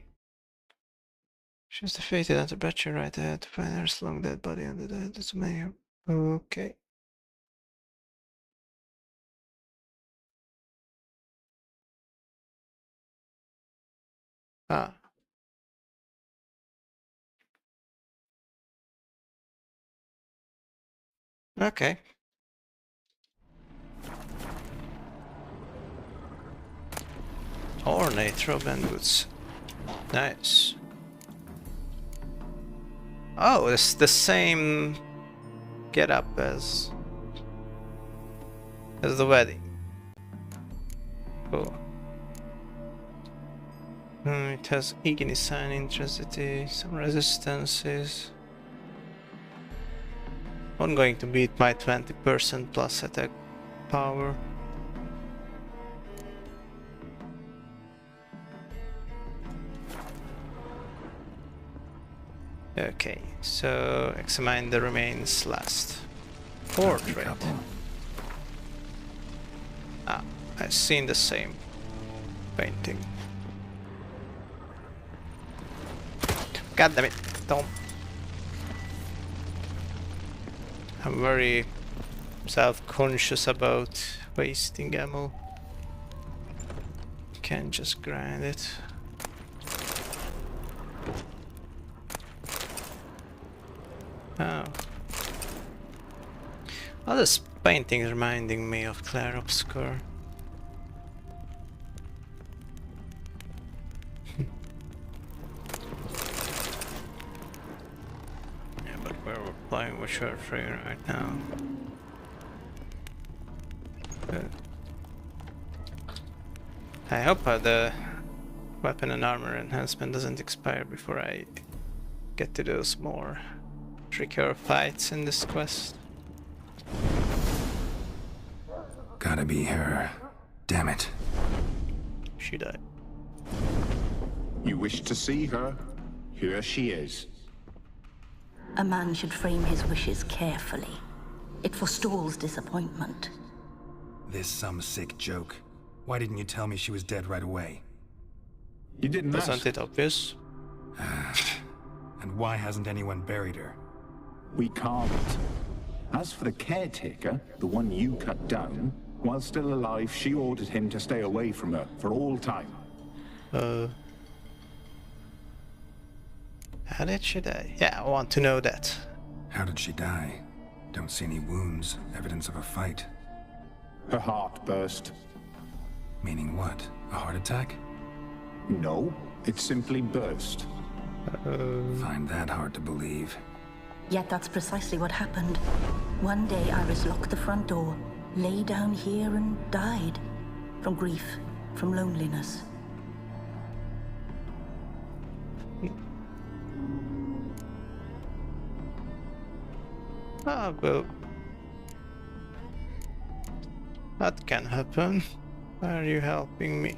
She's defeated at the battery right ahead to find her long dead body under the head. That's many. Okay. Ah. Okay. Ornate robe and boots. Nice. Oh, it's the same get up as the wedding. Cool. It has Ignis sign, intensity, some resistances. I'm going to beat my 20% plus attack power. Okay, so examine the remains last. Portrait. Ah, I've seen the same painting. God damn it, don't. I'm very self-conscious about wasting ammo. Can't just grind it. Oh. All this painting reminding me of Claire Obscure. Yeah, but we're playing with Lorethrough right now. I hope the weapon and armor enhancement doesn't expire before I get to those more trickier fights in this quest. Gotta be her. Damn it. She died. You wish to see her? Here she is. A man should frame his wishes carefully. It forestalls disappointment. This some sick joke. Why didn't you tell me she was dead right away? You didn't ask. Wasn't it obvious? And why hasn't anyone buried her? We can't. As for the caretaker, the one you cut down, while still alive, she ordered him to stay away from her for all time. How did she die? Yeah, I want to know that. How did she die? Don't see any wounds, evidence of a fight. Her heart burst. Meaning what? A heart attack? No, it simply burst. Find that hard to believe. Yet that's precisely what happened. One day Iris locked the front door, lay down here and died. From grief, from loneliness. Ah, well, that can happen. Why are you helping me?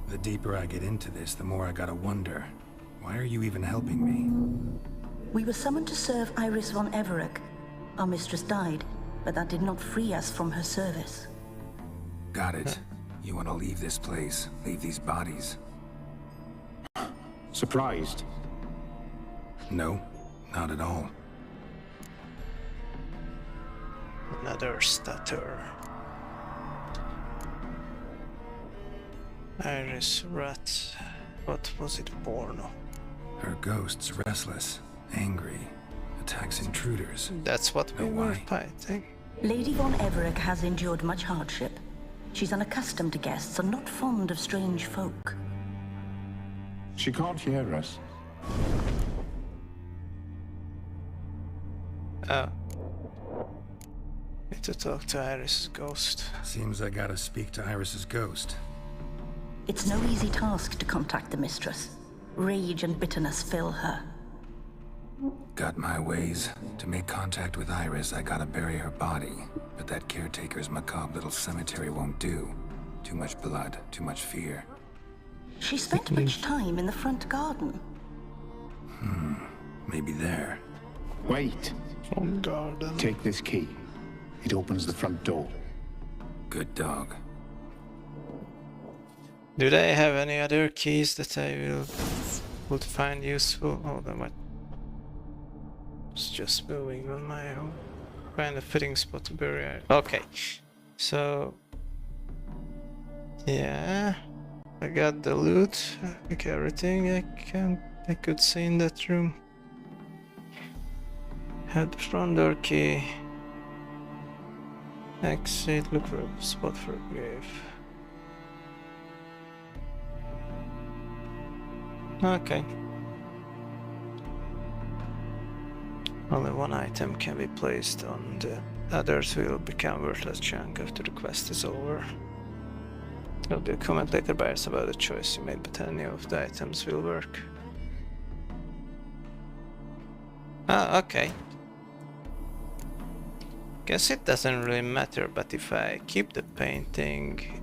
The deeper I get into this, the more I gotta wonder. Why are you even helping me? We were summoned to serve Iris von Everec. Our mistress died, but that did not free us from her service. Got it. You want to leave this place, leave these bodies? Surprised? No, not at all. Another stutter. Iris rat. What was it, porno? Her ghost's restless, angry, attacks intruders. That's what we Know were why? fighting. Lady von Everec has endured much hardship. She's unaccustomed to guests and not fond of strange folk. She can't hear us. Oh. Need to talk to Iris' ghost. Seems I gotta speak to Iris's ghost. It's no easy task to contact the mistress. Rage and bitterness fill her. Got my ways. To make contact with Iris, I gotta bury her body. But that caretaker's macabre little cemetery won't do. Too much blood, too much fear. She spent much time in the front garden. Maybe there. Wait. From garden. Take this key. It opens the front door. Good dog. Do they have any other keys that I would find useful? Oh, then what? It's just moving on my own. Find a fitting spot to bury it. Okay, so yeah, I got the loot. I got everything I could see in that room. Had the front door key. Exit. Look for a spot for a grave. Okay. Only one item can be placed on the others will become worthless junk after the quest is over. There'll be a comment later by us about the choice you made, but any of the items will work. Ah, okay. Guess it doesn't really matter, but if I keep the painting,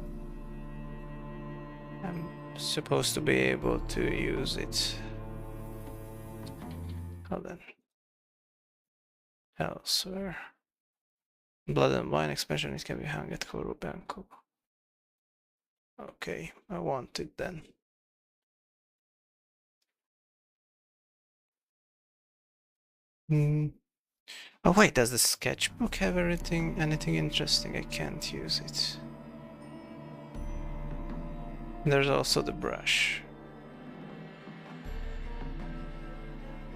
I'm supposed to be able to use it. Hold on. Elsewhere. Blood and wine expansion, it can be hung at Coro Banco. Okay, I want it then. Oh wait, does the sketchbook have anything interesting? I can't use it. There's also the brush.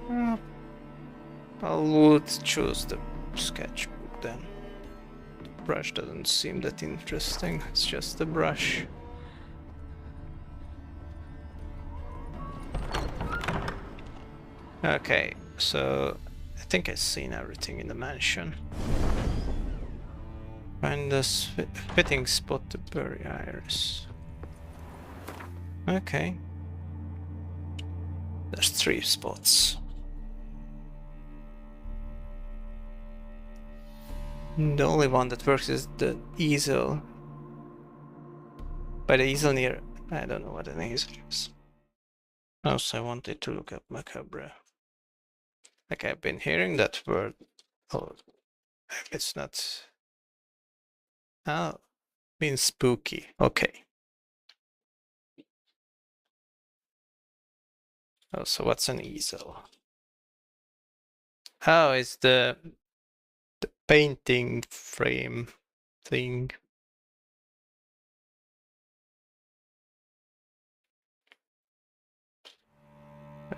I would choose the sketchbook then. The brush doesn't seem that interesting, it's just the brush. Okay, so I think I've seen everything in the mansion. Find a fitting spot to bury Iris. Okay. There's 3 spots. The only one that works is the easel. By the easel near... I don't know what an easel is. Also, I wanted to look up macabre. Like, I've been hearing that word. Oh, it's not... Oh, means spooky. Okay. Oh, so what's an easel? Oh, it's the painting frame thing.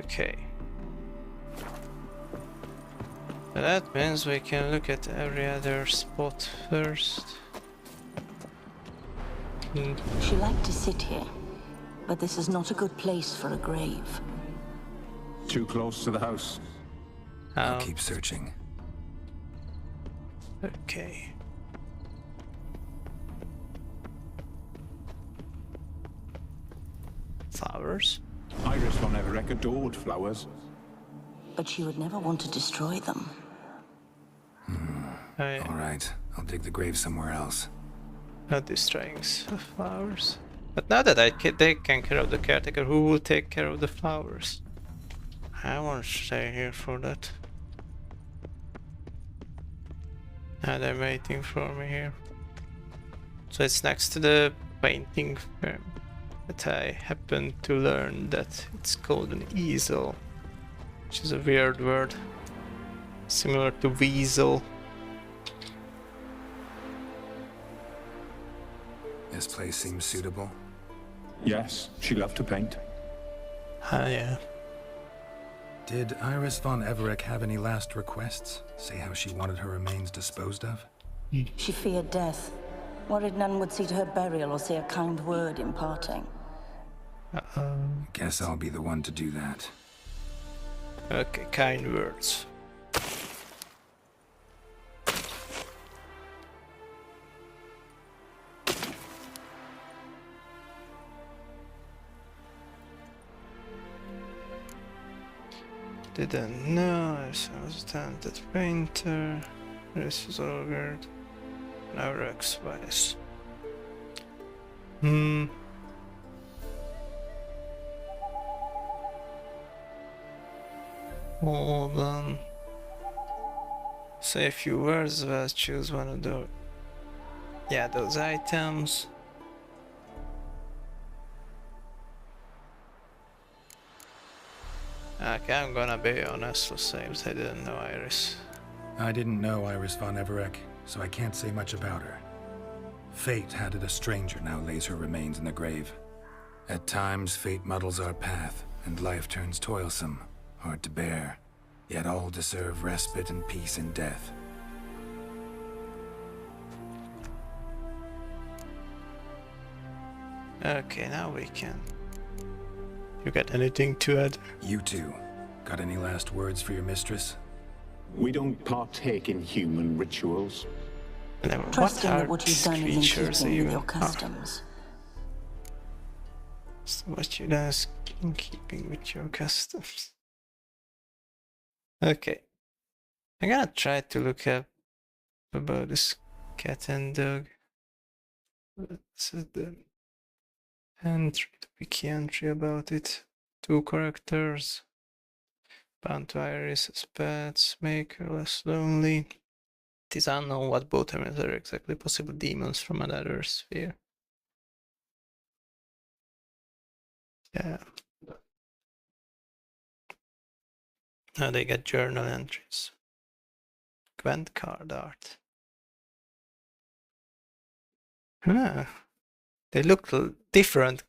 Okay. So that means we can look at every other spot first. She liked to sit here, but this is not a good place for a grave. Too close to the house. I'll keep searching. Okay. Flowers. Iris will never ever adored flowers. But she would never want to destroy them. All right, I'll dig the grave somewhere else. Not destroying flowers. But now that I take care of the caretaker, who will take care of the flowers? I won't stay here for that. Now they're waiting for me here. So it's next to the painting firm. But I happen to learn that it's called an easel, which is a weird word. Similar to weasel. This place seems suitable. Yes, she loved to paint. Ah, yeah. Did Iris von Everett have any last requests? Say how she wanted her remains disposed of? She feared death, worried none would see to her burial or say a kind word in parting. Guess I'll be the one to do that. Okay, kind words. Didn't know. I was a talented painter. This is all weird. Now Rex Wise. Hold on. Say a few words, let's choose one of those. Yeah, those items. Okay, I'm gonna be honest with Sames, I didn't know Iris. I didn't know Iris von Everec, so I can't say much about her. Fate had it a stranger now lays her remains in the grave. At times, fate muddles our path, and life turns toilsome, hard to bear. Yet all deserve respite and peace in death. Okay, now we can. You got anything to add? You two, got any last words for your mistress? We don't partake in human rituals. What Trusting are that what you've these done is in creatures keeping with even? your customs. So what you done is in keeping with your customs. Okay. I'm gonna try to look up about this cat and dog. This is the entry, the wiki entry about it. 2 characters. Bound to Iris as pets, make her less lonely. It is unknown what both elements are exactly, possible demons from another sphere. Yeah. Now they got journal entries. Gwent card art. Huh. They look different,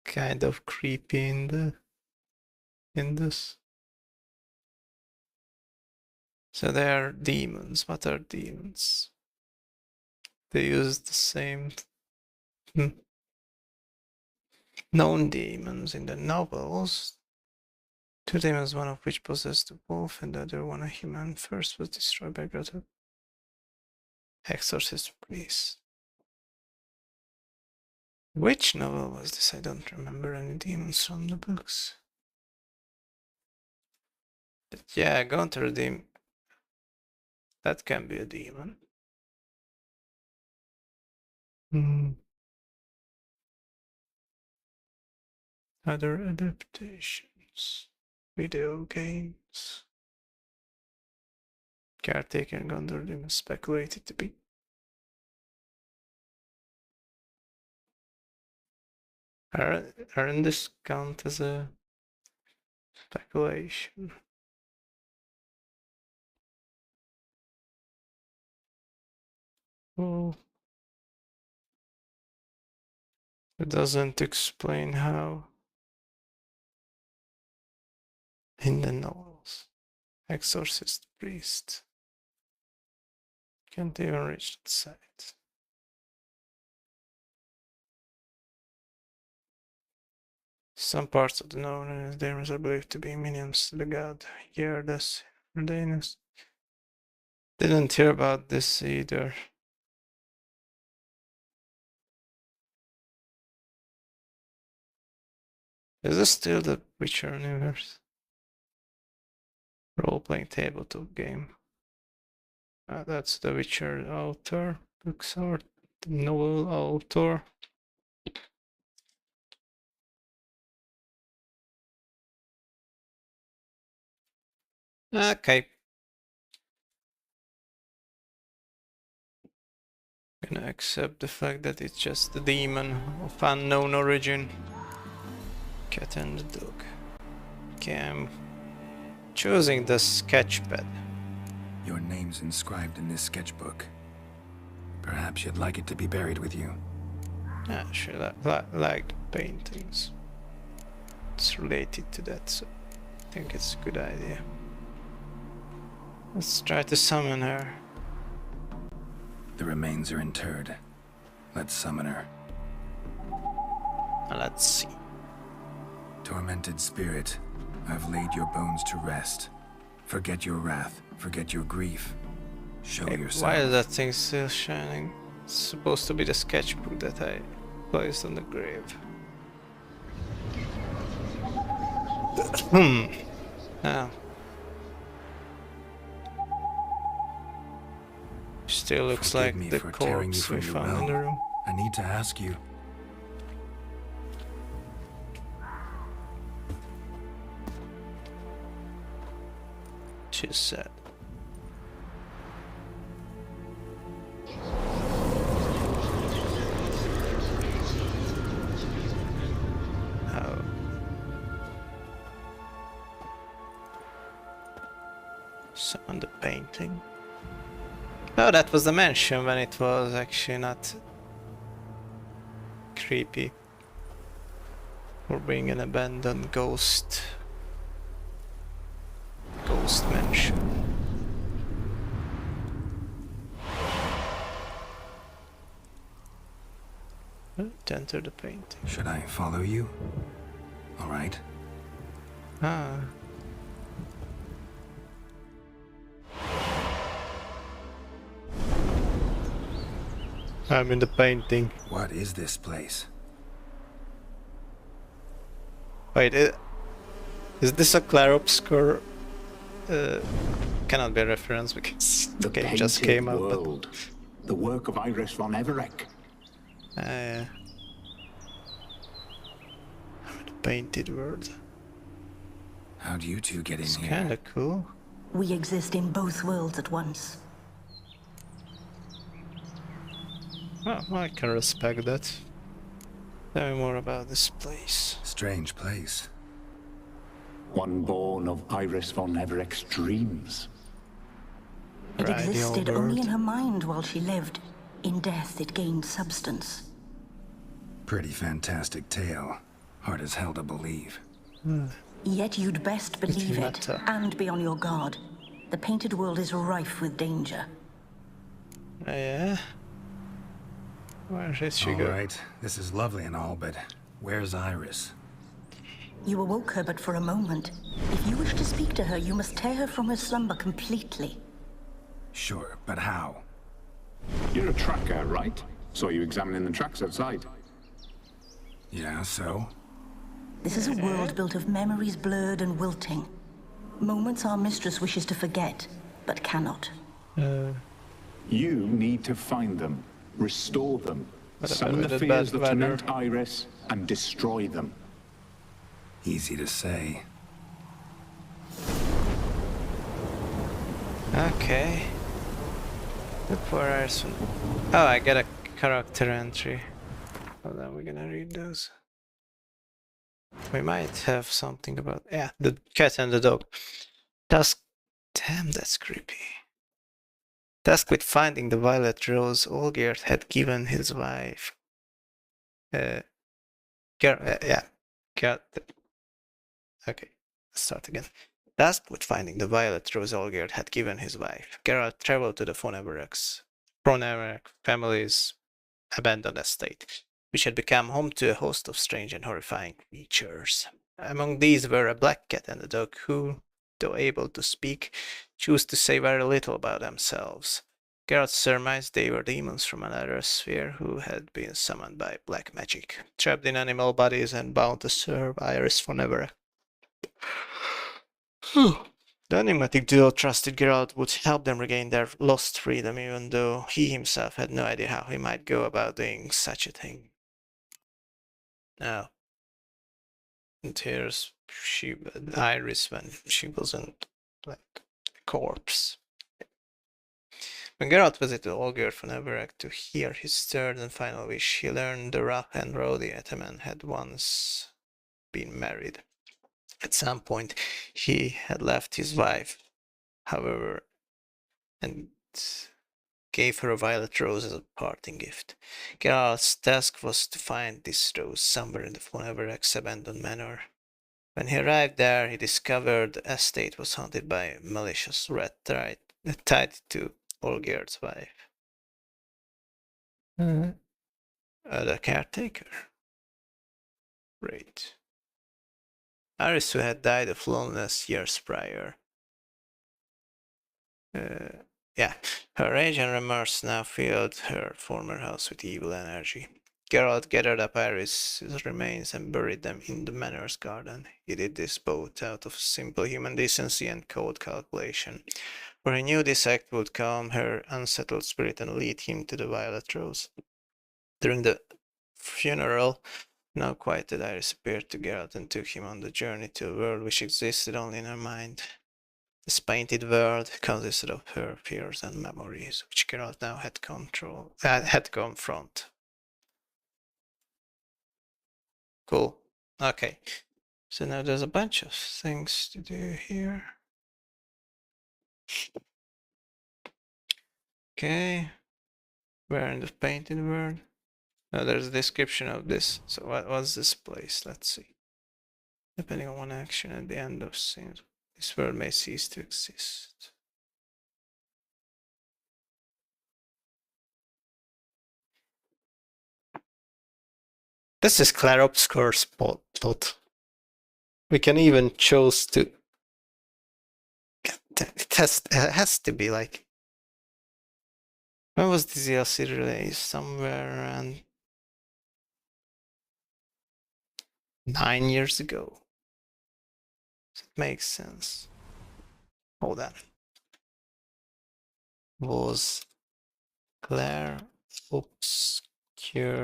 kind of creepy in this. So they are demons. What are demons? They use the same known demons in the novels. 2 demons, one of which possessed a wolf and the other one a human. First was destroyed by Grotto Exorcist Priest. Which novel was this? I don't remember any demons from the books. But yeah, Gunther Demon. That can be a demon. Other adaptations. Video games. Caretaker and Gunther Demon speculated to be. Aren't this count as a speculation? Well, it doesn't explain how in the novels. Exorcist Priest can't even reach that site. Some parts of the known demons are believed to be minions to the god Gerdas Ordanus. Didn't hear about this either. Is this still the Witcher universe? Role-playing tabletop game. That's the Witcher author, books art, the novel author. Okay. Gonna accept the fact that it's just a demon of unknown origin. Cat and the dog. Okay, I'm choosing the sketchpad. Your name's inscribed in this sketchbook. Perhaps you'd like it to be buried with you. She liked paintings. It's related to that, so I think it's a good idea. Let's try to summon her. The remains are interred. Let's summon her. Let's see. Tormented spirit, I've laid your bones to rest. Forget your wrath, forget your grief. Show yourself. Why is that thing still shining? It's supposed to be the sketchbook that I placed on the grave. Ah, Still looks Forgive like me the for tearing you corpse we from your found in the realm. room. I need to ask you. She's sad. Oh. Summon the painting. Oh, that was the mansion when it was actually not creepy. Or being an abandoned ghost mansion. To enter the painting. Should I follow you? All right. Ah. I'm in the painting. What is this place? Wait, is this a clarobscure? Cannot be a reference because the The game just painted came out. world. The work of Iris von Everec. The painted world. How'd you two get in It's here? kind of cool. We exist in both worlds at once. Oh, I can respect that. Tell me more about this place. Strange place. One born of Iris von Everec's dreams. It Right, the old existed only in world. her mind while she lived. In death, it gained substance. Pretty fantastic tale. Hard as hell to believe. Yet you'd best believe it, matter. and be on your guard. The painted world is rife with danger. Yeah. Where did she All go? right, this is lovely and all, but where's Iris? You awoke her but for a moment. If you wish to speak to her, you must tear her from her slumber completely. Sure, but how? You're a tracker, right? Saw you examining the tracks outside. Yeah, so? This is a world built of memories blurred and wilting. Moments our mistress wishes to forget, but cannot. You need to find them, restore them, What summon about the the fears bad that torment weather? Iris, and destroy them. Easy to say. Okay. The poor Arson. Oh, I got a character entry. Hold on, we're gonna read those. We might have something about... Yeah, the cat and the dog. Task... Damn, that's creepy. Tasked with finding the violet rose Olgierd had given his wife. Yeah. Okay, let's start again. Tasked with finding the violet rose Olgierd had given his wife, Geralt traveled to the von Everec family's abandoned estate, which had become home to a host of strange and horrifying creatures. Among these were a black cat and a dog who, though able to speak, chose to say very little about themselves. Geralt surmised they were demons from another sphere who had been summoned by black magic, trapped in animal bodies and bound to serve Iris von Everec. The enigmatic duo trusted Geralt would help them regain their lost freedom, even though he himself had no idea how he might go about doing such a thing. Now, and here's Iris when she wasn't like a corpse. When Geralt visited Olgierd von Everec to hear his third and final wish, he learned the rough and rowdy Ataman had once been married. At some point, he had left his wife, however, and gave her a violet rose as a parting gift. Geralt's task was to find this rose somewhere in the von Everec's abandoned manor. When he arrived there, he discovered the estate was haunted by a malicious rat tied to Olgierd's wife. The caretaker? Great. Iris, who had died of loneliness years prior. Yeah, her rage and remorse now filled her former house with evil energy. Geralt gathered up Iris' remains and buried them in the manor's garden. He did this both out of simple human decency and cold calculation, for he knew this act would calm her unsettled spirit and lead him to the Violet Rose. During the funeral, now quieted, Iris appeared to Geralt and took him on the journey to a world which existed only in her mind. This painted world consisted of her fears and memories, which Geralt now had had confront. Cool. Okay. So now there's a bunch of things to do here. Okay. We're in the painted world. Now there's a description of this. So what's this place? Let's see. Depending on one action at the end of scenes, this world may cease to exist. This is Clarobscore's plot. We can even choose to. It has to be like. When was this DLC released? Somewhere around 9 years ago. It makes sense. Hold on. Was Claire Obscure's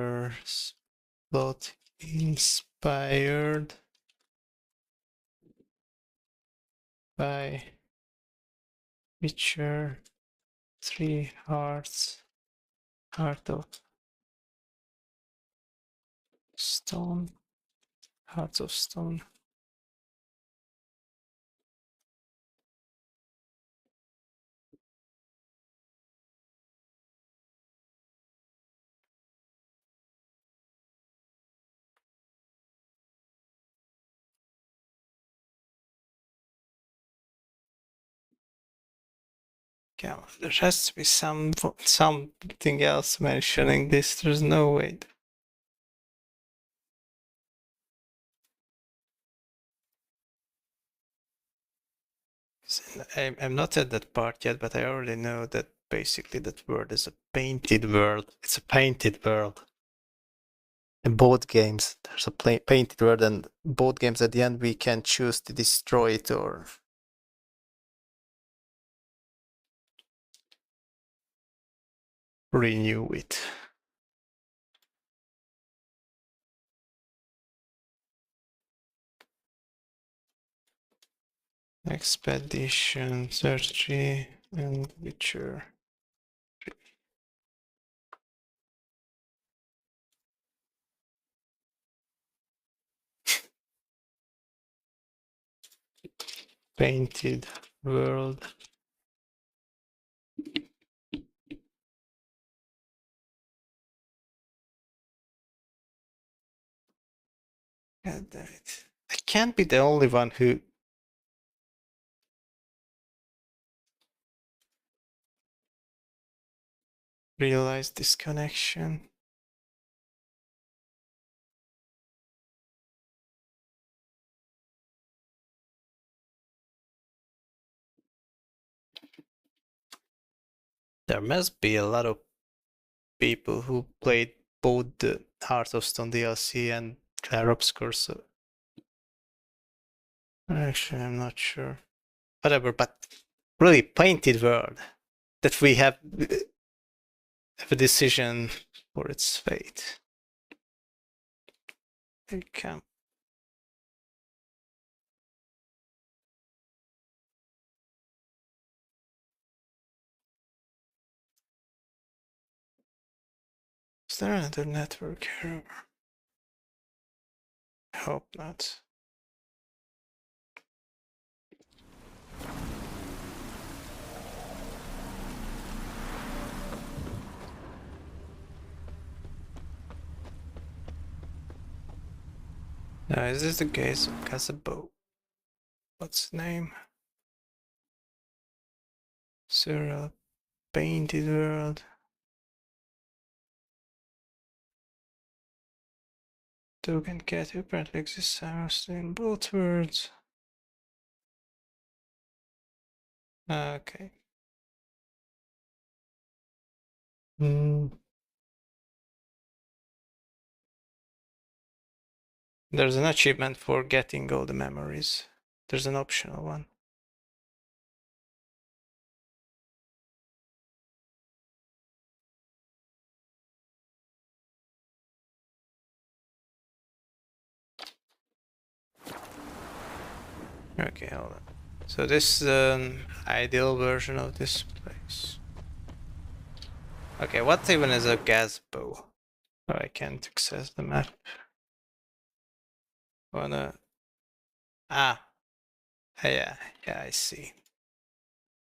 plot inspired by Witcher 3 Heart of Stone? Hearts of Stone. Yeah, there has to be something else mentioning this. There's no way. I'm not at that part yet, but I already know that basically that world is a painted world. It's a painted world. In both games, there's a painted world, and both games at the end we can choose to destroy it or renew it. Expedition 30 and Witcher 3. Painted world. God damn it. I can't be the only one who realized this connection. There must be a lot of people who played both the Heart of Stone DLC and Clair Obscur, so actually I'm not sure. Whatever, but really painted world that we have a decision for its fate. It can. Is there another network error? I hope not. Now, is this the case of Casabo? What's the name? Cyril, painted world. Token cat who apparently exists simultaneously in both worlds. Okay. There's an achievement for getting all the memories. There's an optional one. Okay, hold on. So this is an ideal version of this place. Okay, what even is a gazebo? Oh, I can't access the map. Wanna... Ah, yeah, I see.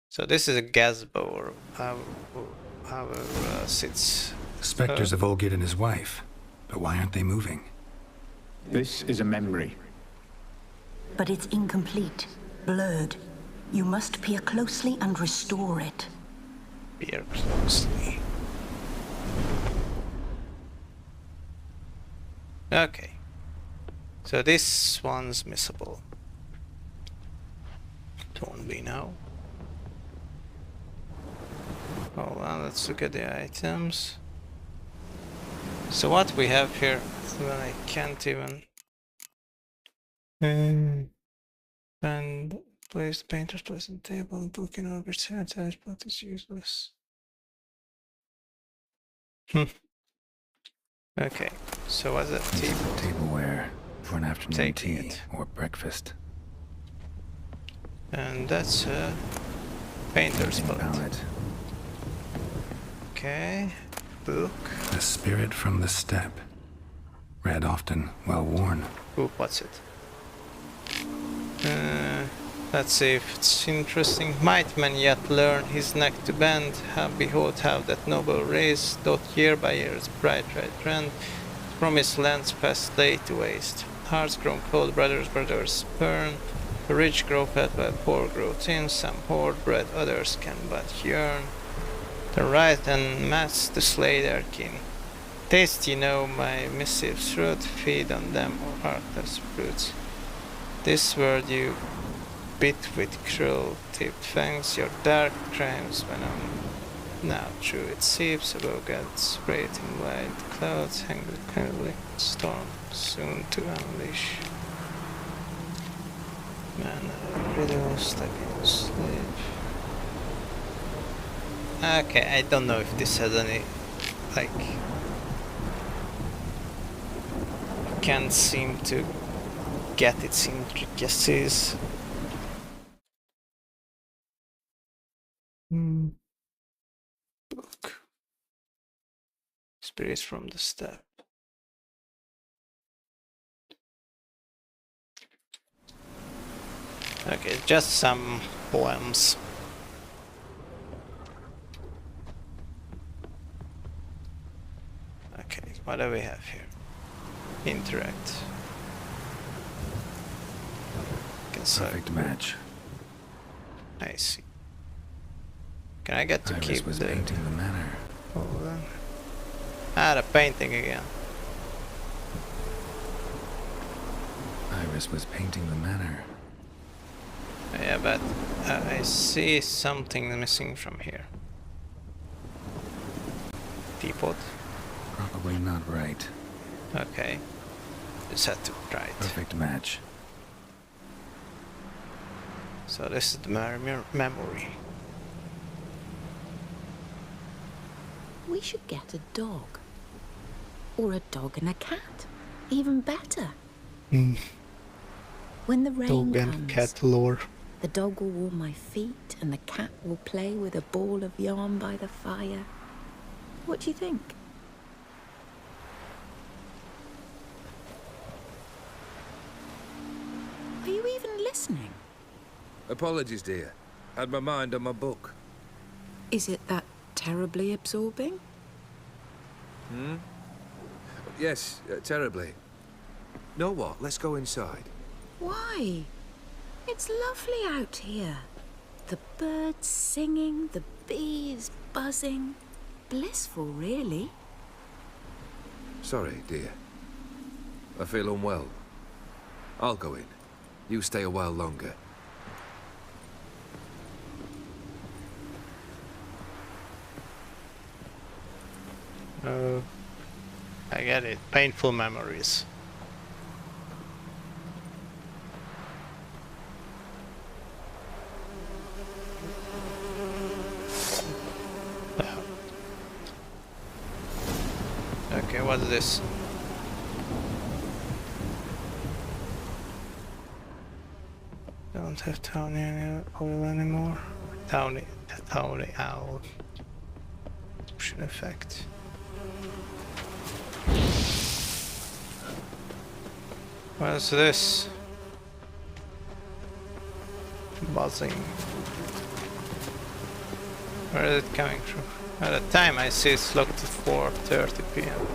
So this is a gazebo, or however sits. Spectres of Olgid and his wife. But why aren't they moving? This is a memory. But it's incomplete, blurred. You must peer closely and restore it. Peer closely. Okay. So this one's missable. Don't be now. Hold on, let's look at the items. So what we have here, well, I can't even... And place the painter's place on the table and book in orbit sanitize, but it's useless. Okay, so what's that table? Tableware for an afternoon Taking tea it. or breakfast. And that's a painter's Painting palette. palette. Okay, book. The spirit from the steppe. Read often, well worn. Ooh, what's it? Let's see if it's interesting. Might man yet learn his neck to bend? Behold how that noble race doth year by year's bright red trend from his lands past lay to waste. Hearts grown cold, brothers burn. The rich grow fat while poor grow thin. Some hoard bread, others can but yearn. The right and mass to slay their kin. Taste ye know my missives fruit, feed on them, O heartless brutes. This word you bit with cruel-tipped fangs, your dark crimes venom. Now through it seeps above God's waiting light, clouds hang the kindly storm, soon to unleash. Man, I really stuck in sleep. Okay, I don't know if this has any, like... Can't seem to get its intricacies. Book. Spirits from the steppe. Okay, just some poems. Okay, what do we have here? Interact. Perfect match. I see. Can I get to Iris keep was the... painting the manor. Hold on. Ah, the painting again. Iris was painting the manor. Yeah, but I see something missing from here. Teapot. Probably not right. Okay. Just had to try it. Perfect match. So this is the memory. We should get a dog. Or a dog and a cat. Even better. When the rain Dog and comes, cat lore. the dog will warm my feet and the cat will play with a ball of yarn by the fire. What do you think? Are you even listening? Apologies, dear. Had my mind on my book. Is it that terribly absorbing? Yes, terribly. Know what? Let's go inside. Why? It's lovely out here. The birds singing, the bees buzzing. Blissful, really. Sorry, dear. I feel unwell. I'll go in. You stay a while longer. I get it. Painful memories. what's this? Don't have Tony oil anymore. Tony owl. Option effect. What's this? Buzzing. Where is it coming from? At the time I see it's locked at 4:30 p.m.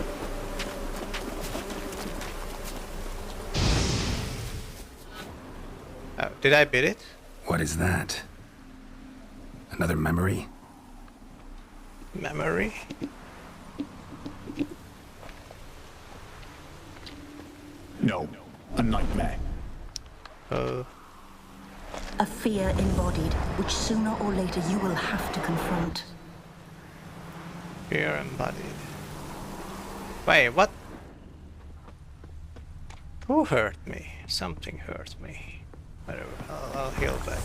Oh, did I beat it? What is that? Another memory? Memory? No, a nightmare. Oh, A fear embodied, which sooner or later you will have to confront. fear embodied. Wait, what? Who hurt me? Something hurt me. Whatever, I'll heal back.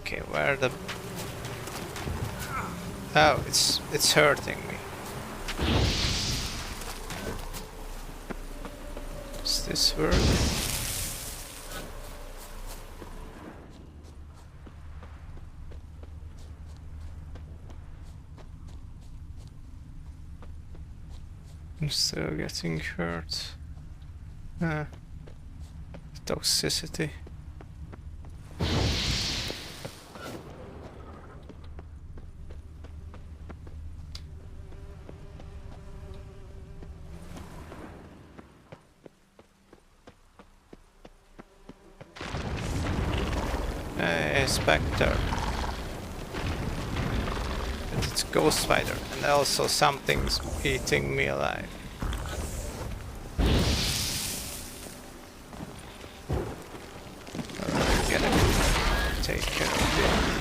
Okay, where the... Oh, it's hurting me. Is this work? I'm still getting hurt. Toxicity. Spectre. And it's Ghost Spider, and also something's eating me alive. Alright, gotta take care of it.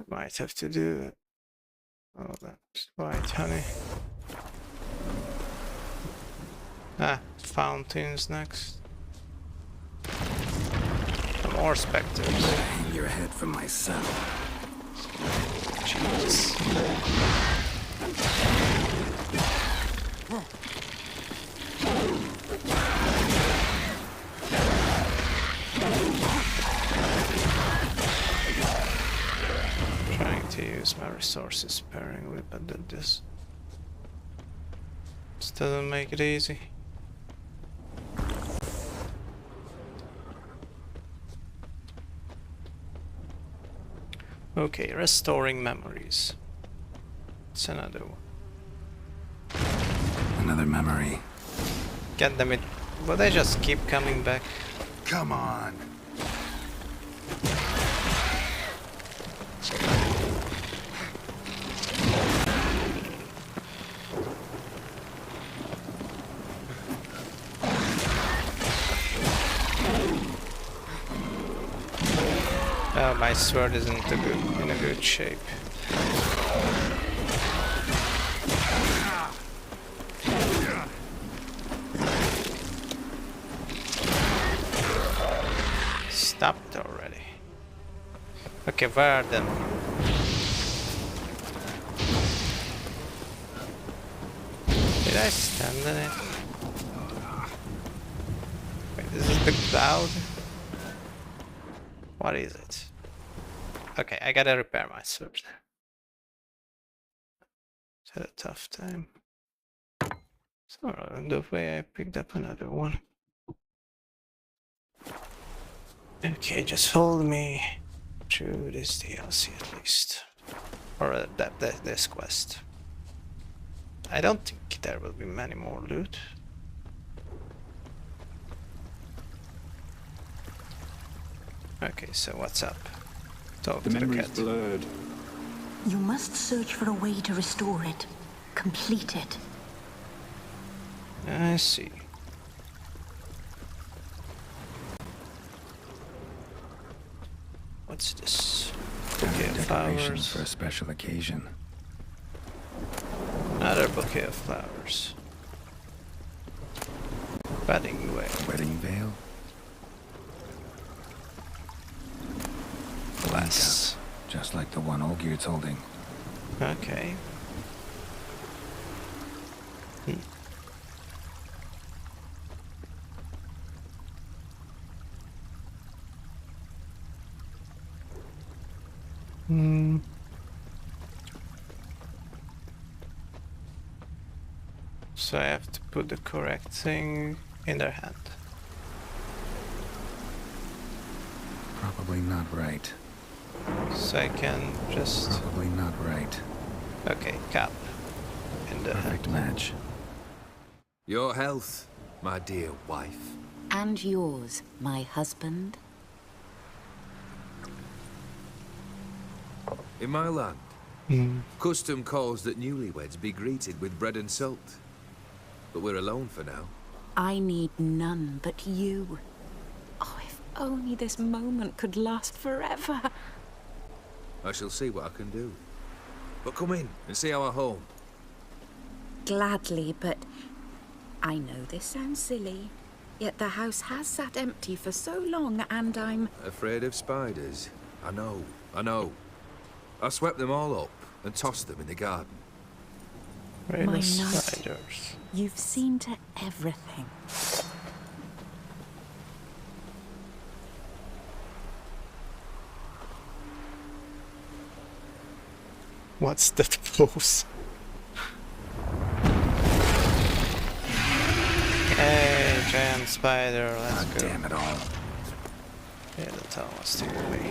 Might have to do it. Oh, that's right, honey. Ah, fountains next. Some more specters. Hang your head from my cell. Jesus. Trying to use my resources sparingly, but that just doesn't make it easy. Okay, restoring memories. It's another one. Another memory. God damn it. Will they just keep coming back? Come on. Oh, my sword isn't in a good shape. Stopped already. Okay, where are them? Did I stand in it? Wait, this is the cloud? What is it? Okay, I gotta repair my sword. It's had a tough time. So along the way I picked up another one. Okay, just hold me through this DLC at least. Or this quest. I don't think there will be many more loot. Okay, so what's up? Talk The to the memory's cat. blurred. You must search for a way to restore it. Complete it. I see. What's this? Bouquet of Decorations flowers. for a special occasion. Another bouquet of flowers. Wedding way. Wedding veil? Glass. Just like the one Olgier's holding. Okay. So I have to put the correct thing in their hand. Probably not right. So I can just... Probably not right. Okay, cap. In the Perfect hand. match. Your health, my dear wife. And yours, my husband. In my land, custom calls that newlyweds be greeted with bread and salt. But we're alone for now. I need none but you. Oh, if only this moment could last forever. I shall see what I can do. But come in and see our home. Gladly, but I know this sounds silly. Yet the house has sat empty for so long, and I'm... Afraid of spiders? I know, I know. I swept them all up and tossed them in the garden. Rain My of knight. spiders. You've seen to everything. What's that pose? Hey, giant spider, let's God go. damn it all. Yeah, that's almost too away.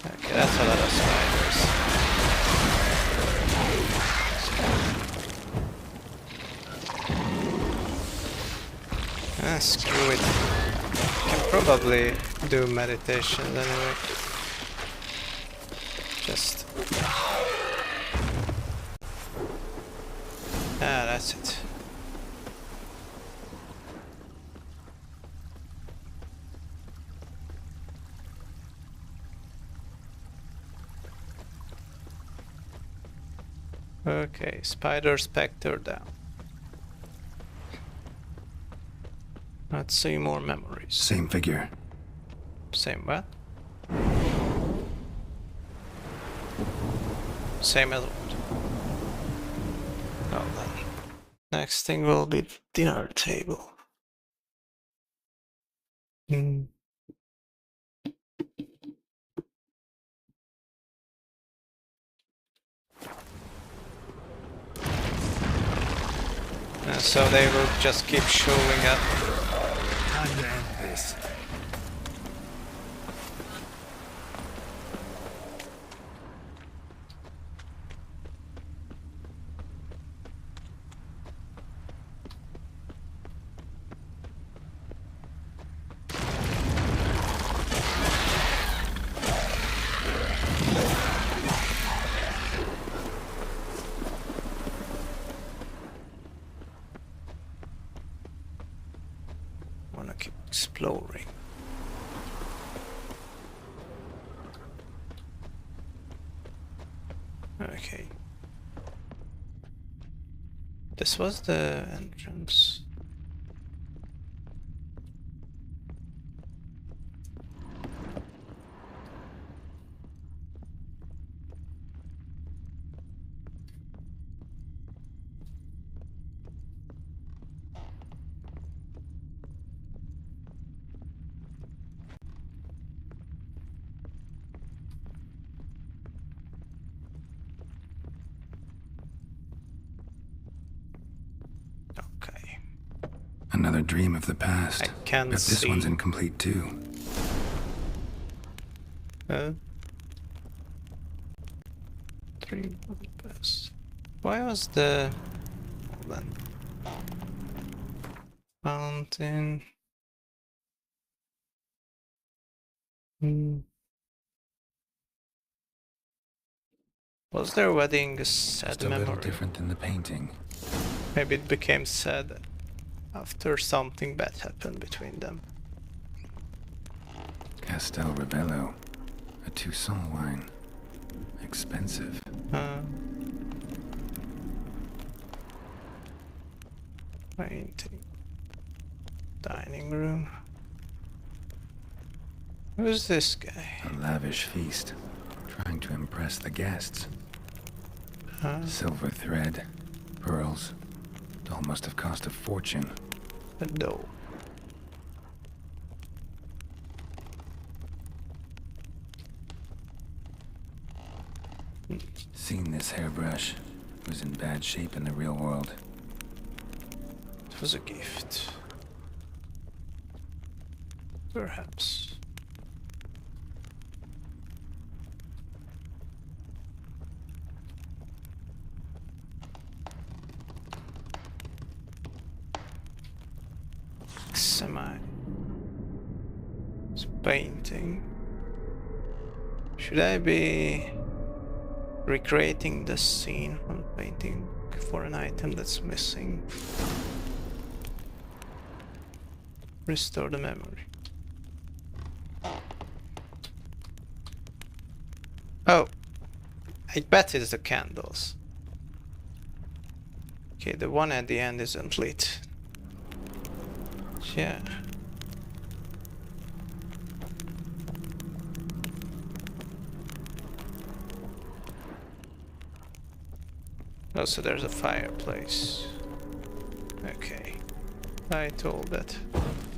Okay, that's a lot of spiders. Ah, screw it. Can probably do meditation anyway. Just... Ah, that's it. Okay, spider spectre down. Let's see more memories. Same figure. Same what? Same as what? Oh, then. Next thing will be dinner table. Hmm. So they will just keep showing up. Time to end this. Wanna keep exploring. Okay. This was the entrance. Okay. Another dream of the past. I can't But this see. one's incomplete too. Dream of the past. Why was the... Hold on. Fountain... Hmm. Was their wedding a sad Just a little memory? different than the painting. Maybe it became sad after something bad happened between them. Castel Rebello. A Toussaint wine. Expensive. Painting. Dining room. Who's this guy? A lavish feast. Trying to impress the guests. Silver thread. Pearls. Doll must have cost a fortune. A doll. Seen this hairbrush. It was in bad shape in the real world. It was a gift. Perhaps. Semi. It's painting. Should I be recreating the scene on painting for an item that's missing? Restore the memory. Oh, I bet it's the candles. Okay, the one at the end isn't lit. Yeah. Oh, so there's a fireplace. Okay. I told that.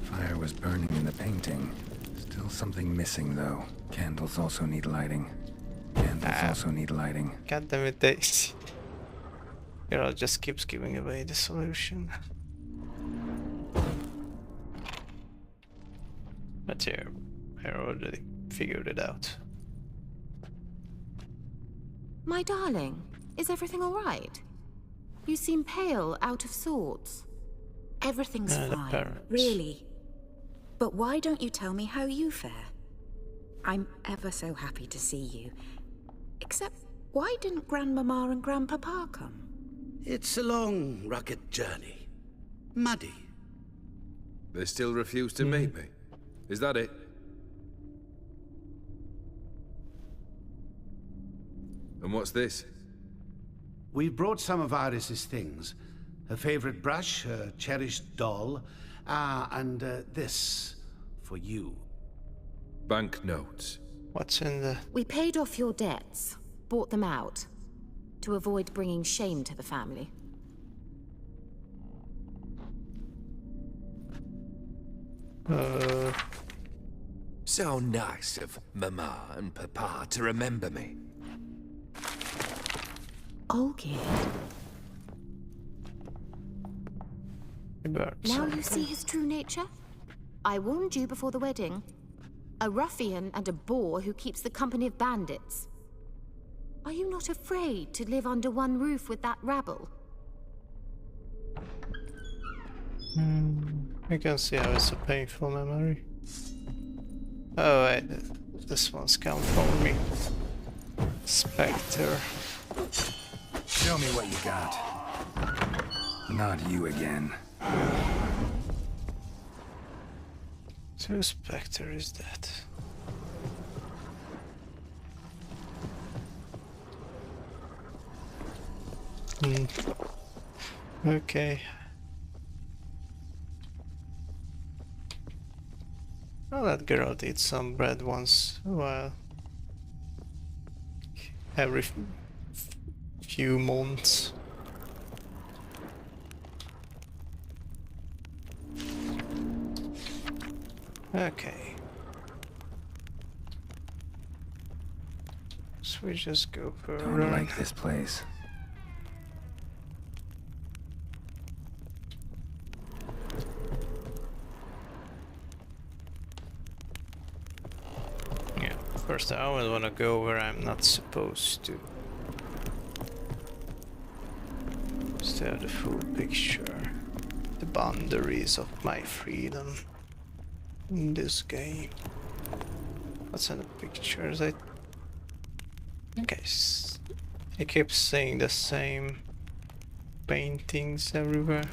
Fire was burning in the painting. Still something missing, though. Candles also need lighting. Candles also need lighting. God damn it, Daisy. Girl just keeps giving away the solution. But here, I already figured it out. My darling, is everything all right? You seem pale, out of sorts. Everything's The fine, parents. really. But why don't you tell me how you fare? I'm ever so happy to see you. Except, why didn't Grandmama and Grandpapa come? It's a long, rugged journey. Muddy. They still refuse to meet me. Is that it? And what's this? We brought some of Iris's things. Her favorite brush, her cherished doll, and this for you. Banknotes. What's in the... We paid off your debts, bought them out, to avoid bringing shame to the family. So nice of Mama and Papa to remember me. Olgerd, now you see his true nature? I warned you before the wedding. A ruffian and a boor who keeps the company of bandits. Are you not afraid to live under one roof with that rabble? I can see how it's a painful memory. Oh wait, this one's come from me. Spectre. Show me what you got. Not you again. So Spectre is that? Okay. I'll let Geralt eat some bread once in a while. Every few months. Okay. So we just go for a Don't run. like this place. Yeah, first I always want to go where I'm not supposed to. Just have the full picture. The boundaries of my freedom in this game. What's in the pictures? I think I keep seeing the same paintings everywhere.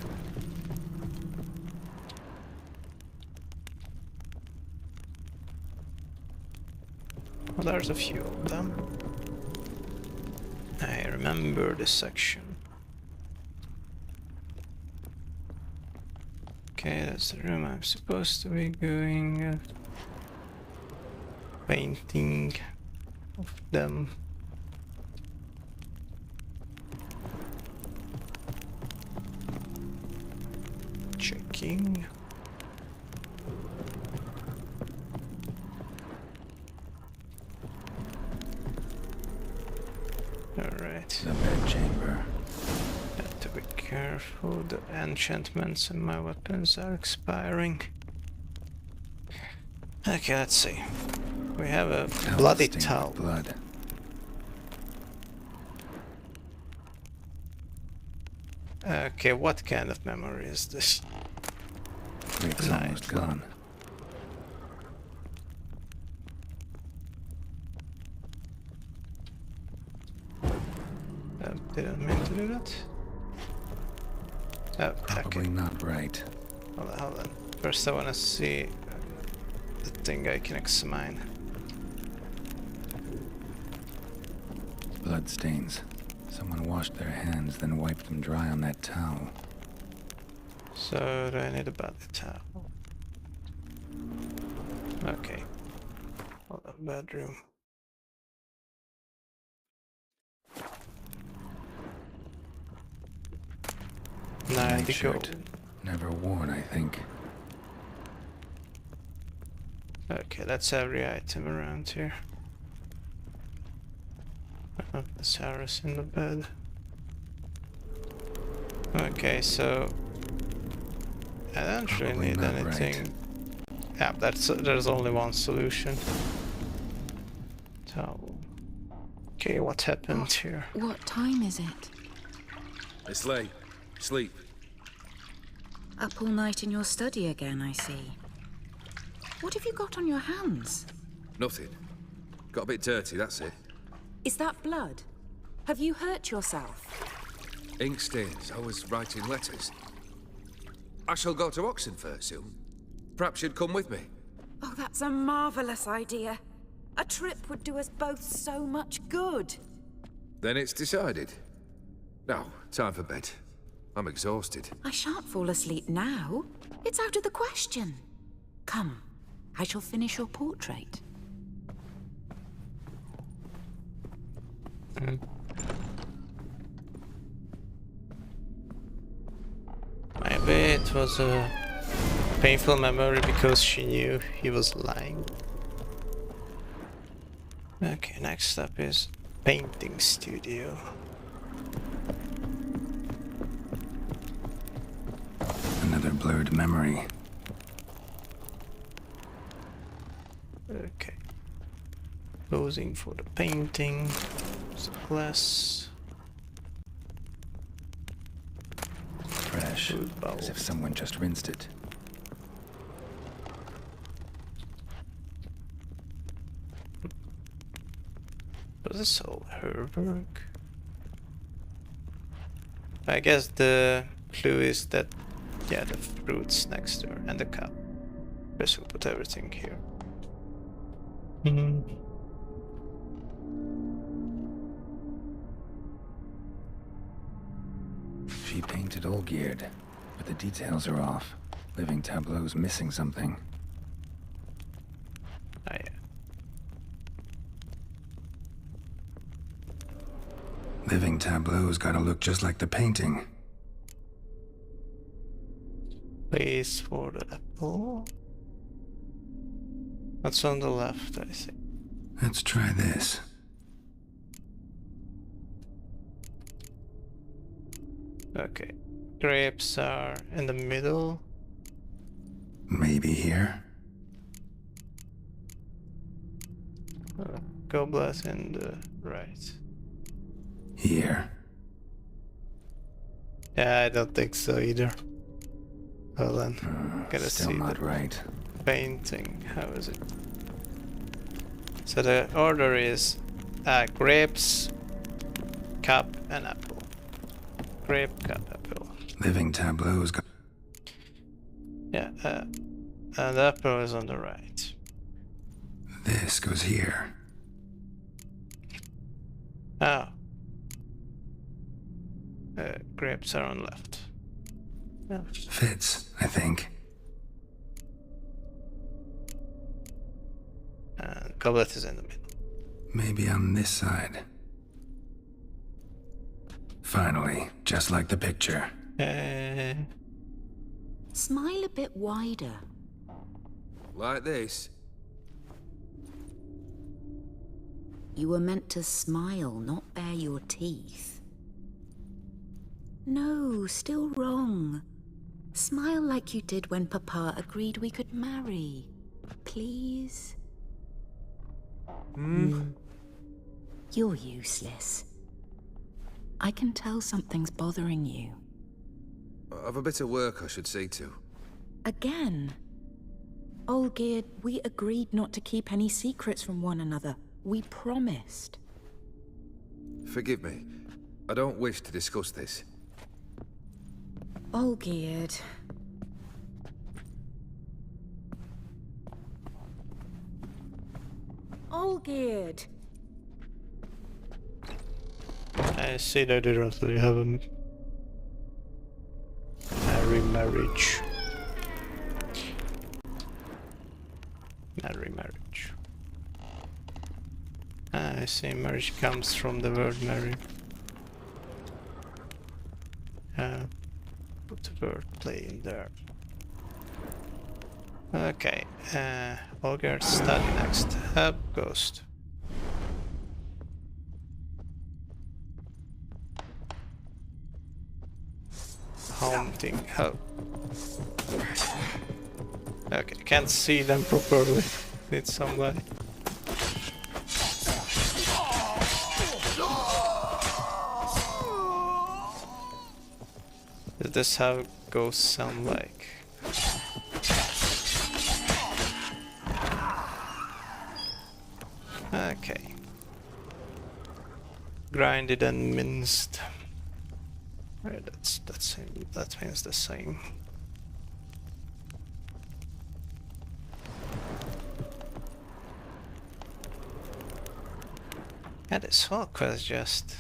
Well, there's a few of them. I remember this section. Okay, that's the room I'm supposed to be going. Painting of them. Checking. Alright. The bed chamber. Have to be careful. The enchantments in my weapons are expiring. Okay, let's see. We have a bloody towel. Blood. Okay, what kind of memory is this? Rick's almost gone. Didn't mean to do that. Oh, Probably okay. not right. Hold on. First I wanna see the thing I can examine. Blood stains. Someone washed their hands, then wiped them dry on that towel. So do I need a body towel? Okay. Hold on, bedroom. Nightshirt. Never worn, I think. Okay, that's every item around here. Oh, there's Harris in the bed. Okay, so I don't really Probably need not anything. right. Yeah, there's only one solution. Towel. Okay, what happened here? What time is it? It's late. Sleep. Up all night in your study again, I see. What have you got on your hands? Nothing. Got a bit dirty, that's it. Is that blood? Have you hurt yourself? Ink stains. I was writing letters. I shall go to Oxenfurt soon. Perhaps you'd come with me. Oh, that's a marvelous idea. A trip would do us both so much good. Then it's decided. Now, time for bed. I'm exhausted. I shan't fall asleep now. It's out of the question. Come, I shall finish your portrait. Maybe it was a painful memory because she knew he was lying. Okay, next up is painting studio. Another blurred memory. Okay. Posing for the painting. There's a glass. Fresh, Food bowl. as if someone just rinsed it. Was this all her work? I guess the clue is that, yeah, the fruits next to her and the cup. Guess we'll put everything here. She painted all geared, but the details are off. Living tableau's missing something. Ah, yeah. Living tableau's gotta look just like the painting. Place for the apple. That's on the left, I think. Let's try this. Okay. Grapes are in the middle. Maybe here? Goblet in the right. Here. Yeah, I don't think so either. Hold on. Gotta Still see not the right. painting. How is it? So the order is grapes, cup, and apple. Grape, cup, apple. Living tableaus. Yeah, and apple is on the right. This goes here. Oh. Grapes are on left. Yeah. Fits, I think. Goblet is in the middle. Maybe on this side. Finally, just like the picture. Smile a bit wider. Like this? You were meant to smile, not bare your teeth. No, still wrong. Smile like you did when Papa agreed we could marry. Please? You're useless. I can tell something's bothering you. I've a bit of work I should see to. Again? Olgierd, we agreed not to keep any secrets from one another. We promised. Forgive me. I don't wish to discuss this. Olgierd. Olgierd. I see that they don't really have a marriage. Marriage. I see marriage comes from the word marry. Put the word play in there. Okay, Olgierd study next. Ghost. Haunting. Oh. Okay, can't see them properly. Need some light. Is this how ghosts sound like? Okay. Grinded and minced. Right, that means the same. Yeah, this whole quest just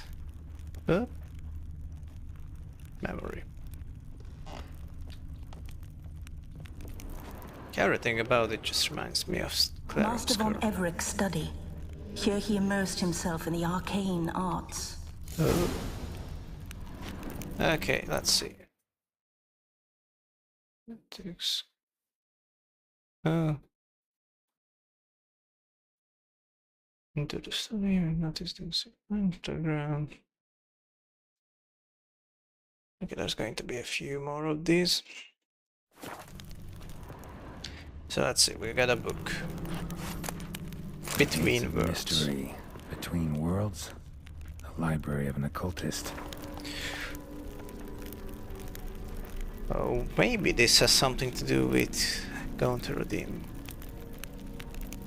memory. Everything about it just reminds me of Master von Evereck's study. Here he immersed himself in the arcane arts. Oh. Okay, let's see. Oh. Into the study, notice things underground. Okay, there's going to be a few more of these. So let's see, we got a book. Between Worlds. Mystery. Between Worlds? The library of an occultist. Oh, maybe this has something to do with going to redeem.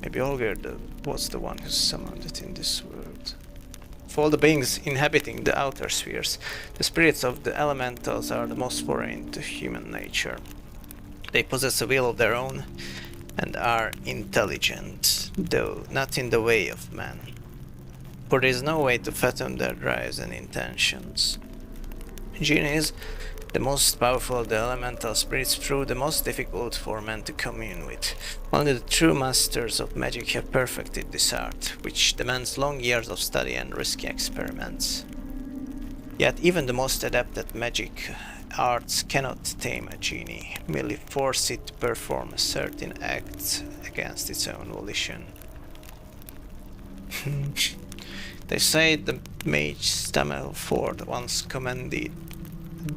Maybe Olgierd was the one who summoned it in this world. Of all the beings inhabiting the outer spheres, the spirits of the elementals are the most foreign to human nature. They possess a will of their own and are intelligent, though not in the way of man. For there is no way to fathom their drives and intentions. Genies, the most powerful of the elemental spirits, prove the most difficult for men to commune with. Only the true masters of magic have perfected this art, which demands long years of study and risky experiments. Yet even the most adept at magic arts cannot tame a genie, merely force it to perform a certain act against its own volition. They say the mage Stammelford once commanded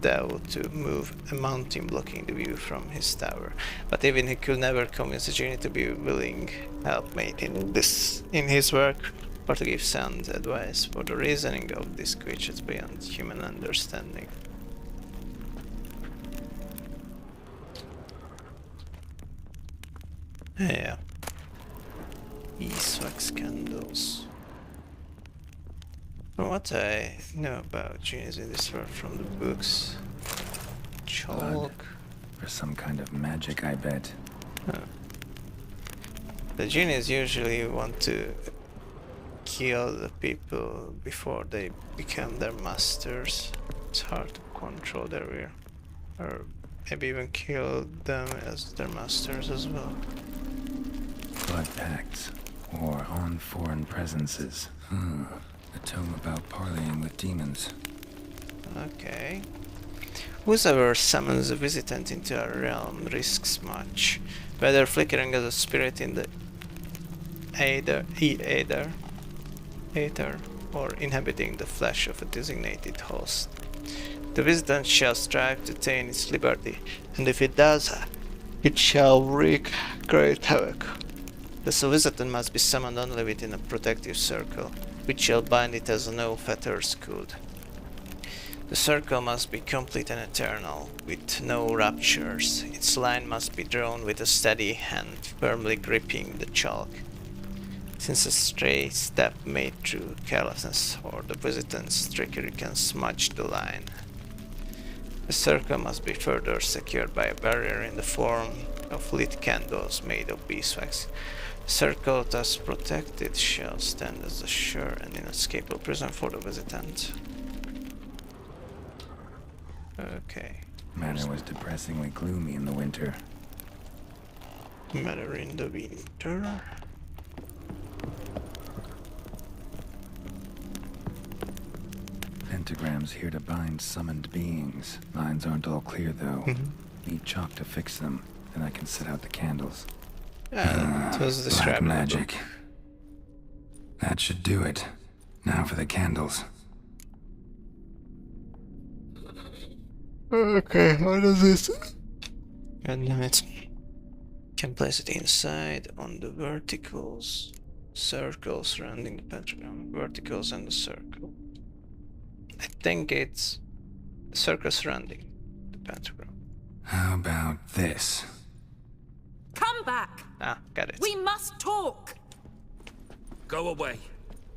Thou to move a mountain blocking the view from his tower, but even he could never convince a genie to be a willing helpmate in his work, or to give sound advice, for the reasoning of this creature is beyond human understanding. Yeah. beeswax candles. From what I know about genies in this world from the books, chalk. For some kind of magic, I bet. The genies usually want to kill the people before they become their masters. It's hard to control their will, or maybe even kill them as their masters as well. Blood pacts, or on foreign presences. A tome about parleying with demons. Okay. Whosoever summons a visitant into our realm risks much, whether flickering as a spirit in the aether, or inhabiting the flesh of a designated host. The visitant shall strive to attain its liberty, and if it does, it shall wreak great havoc. The visitant must be summoned only within a protective circle, which shall bind it as no fetters could. The circle must be complete and eternal, with no ruptures. Its line must be drawn with a steady hand, firmly gripping the chalk. Since a stray step made through carelessness or the visitant's trickery can smudge the line, the circle must be further secured by a barrier in the form of lit candles made of beeswax. The circle thus protected shall stand as a sure and inescapable prison for the visitant. Okay. Manor was depressingly gloomy in the winter. Matter in the winter. Pentagrams here to bind summoned beings. Lines aren't all clear though. Need chalk to fix them, then I can set out the candles. It was described in the magic. book. That should do it. Now for the candles. Okay, how does this? God damn it. Can place it inside on the verticals, circles surrounding the pentagram, verticals and the circle. I think it's the circle surrounding the pentagram. How about this? Come back! Ah, got it. We must talk! Go away.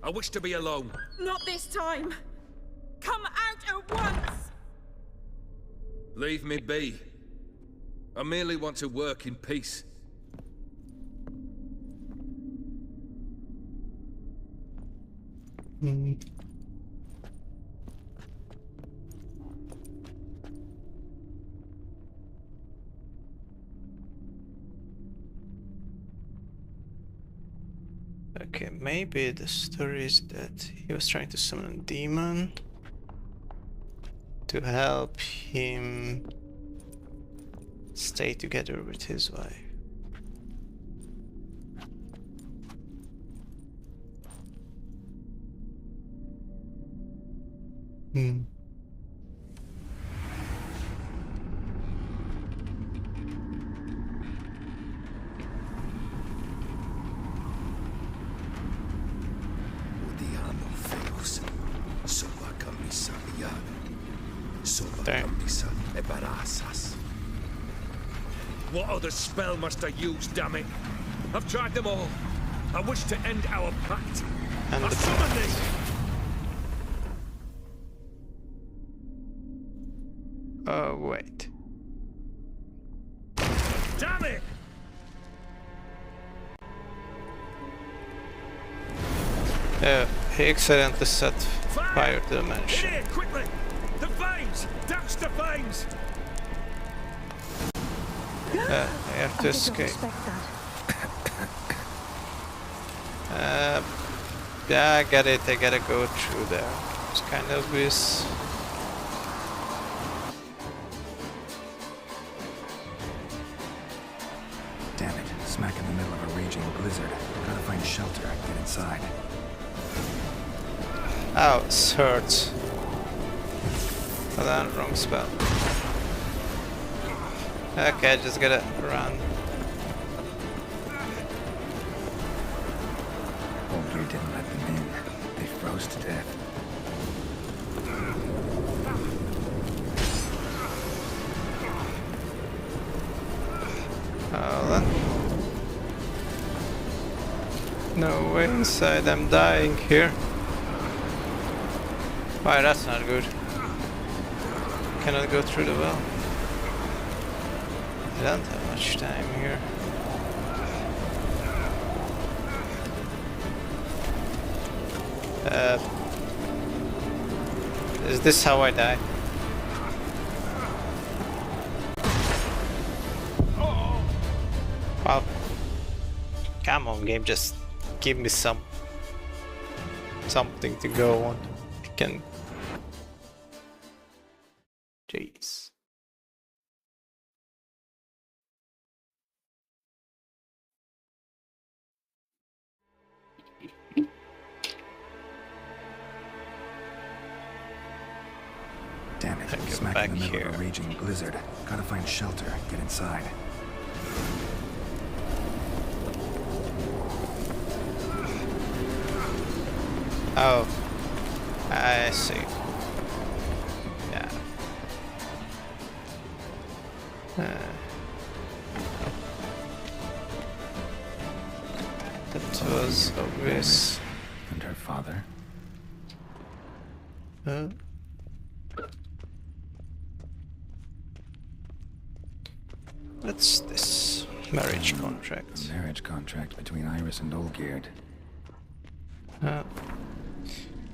I wish to be alone. Not this time! Come out at once! Leave me be. I merely want to work in peace. Okay, maybe the story is that he was trying to summon a demon to help him stay together with his wife. Odiano feos, soba camisalia, soba Damn. camisa e barasas. What other spell must I use, damn it? I've tried them all. I wish to end our pact. And I the summon thee! Oh, wait. Damn it! He accidentally set fire to the In mansion. here, quickly! The flames! Douse the flames! I have to I escape. didn't expect that. Yeah, I got it. I gotta go through there. It's kind of this. Damn it, smack in the middle of a raging blizzard. Gotta find shelter, get inside. Ow, this hurts. Hold on, wrong spell. Okay, I just gotta run. Older didn't let them in. They froze to death. Hold on. No way inside, I'm dying here. Why, that's not good. Cannot go through the well. I don't have much time here. Is this how I die? Wow. Come on, game, just give me something to go on. I can. Jeez. Damn it, smack in the middle of a raging blizzard. Gotta find shelter, get inside. Oh, I see. Yeah. That was obvious. And her father? What's this? Marriage contract. A marriage contract between Iris and Olgierd.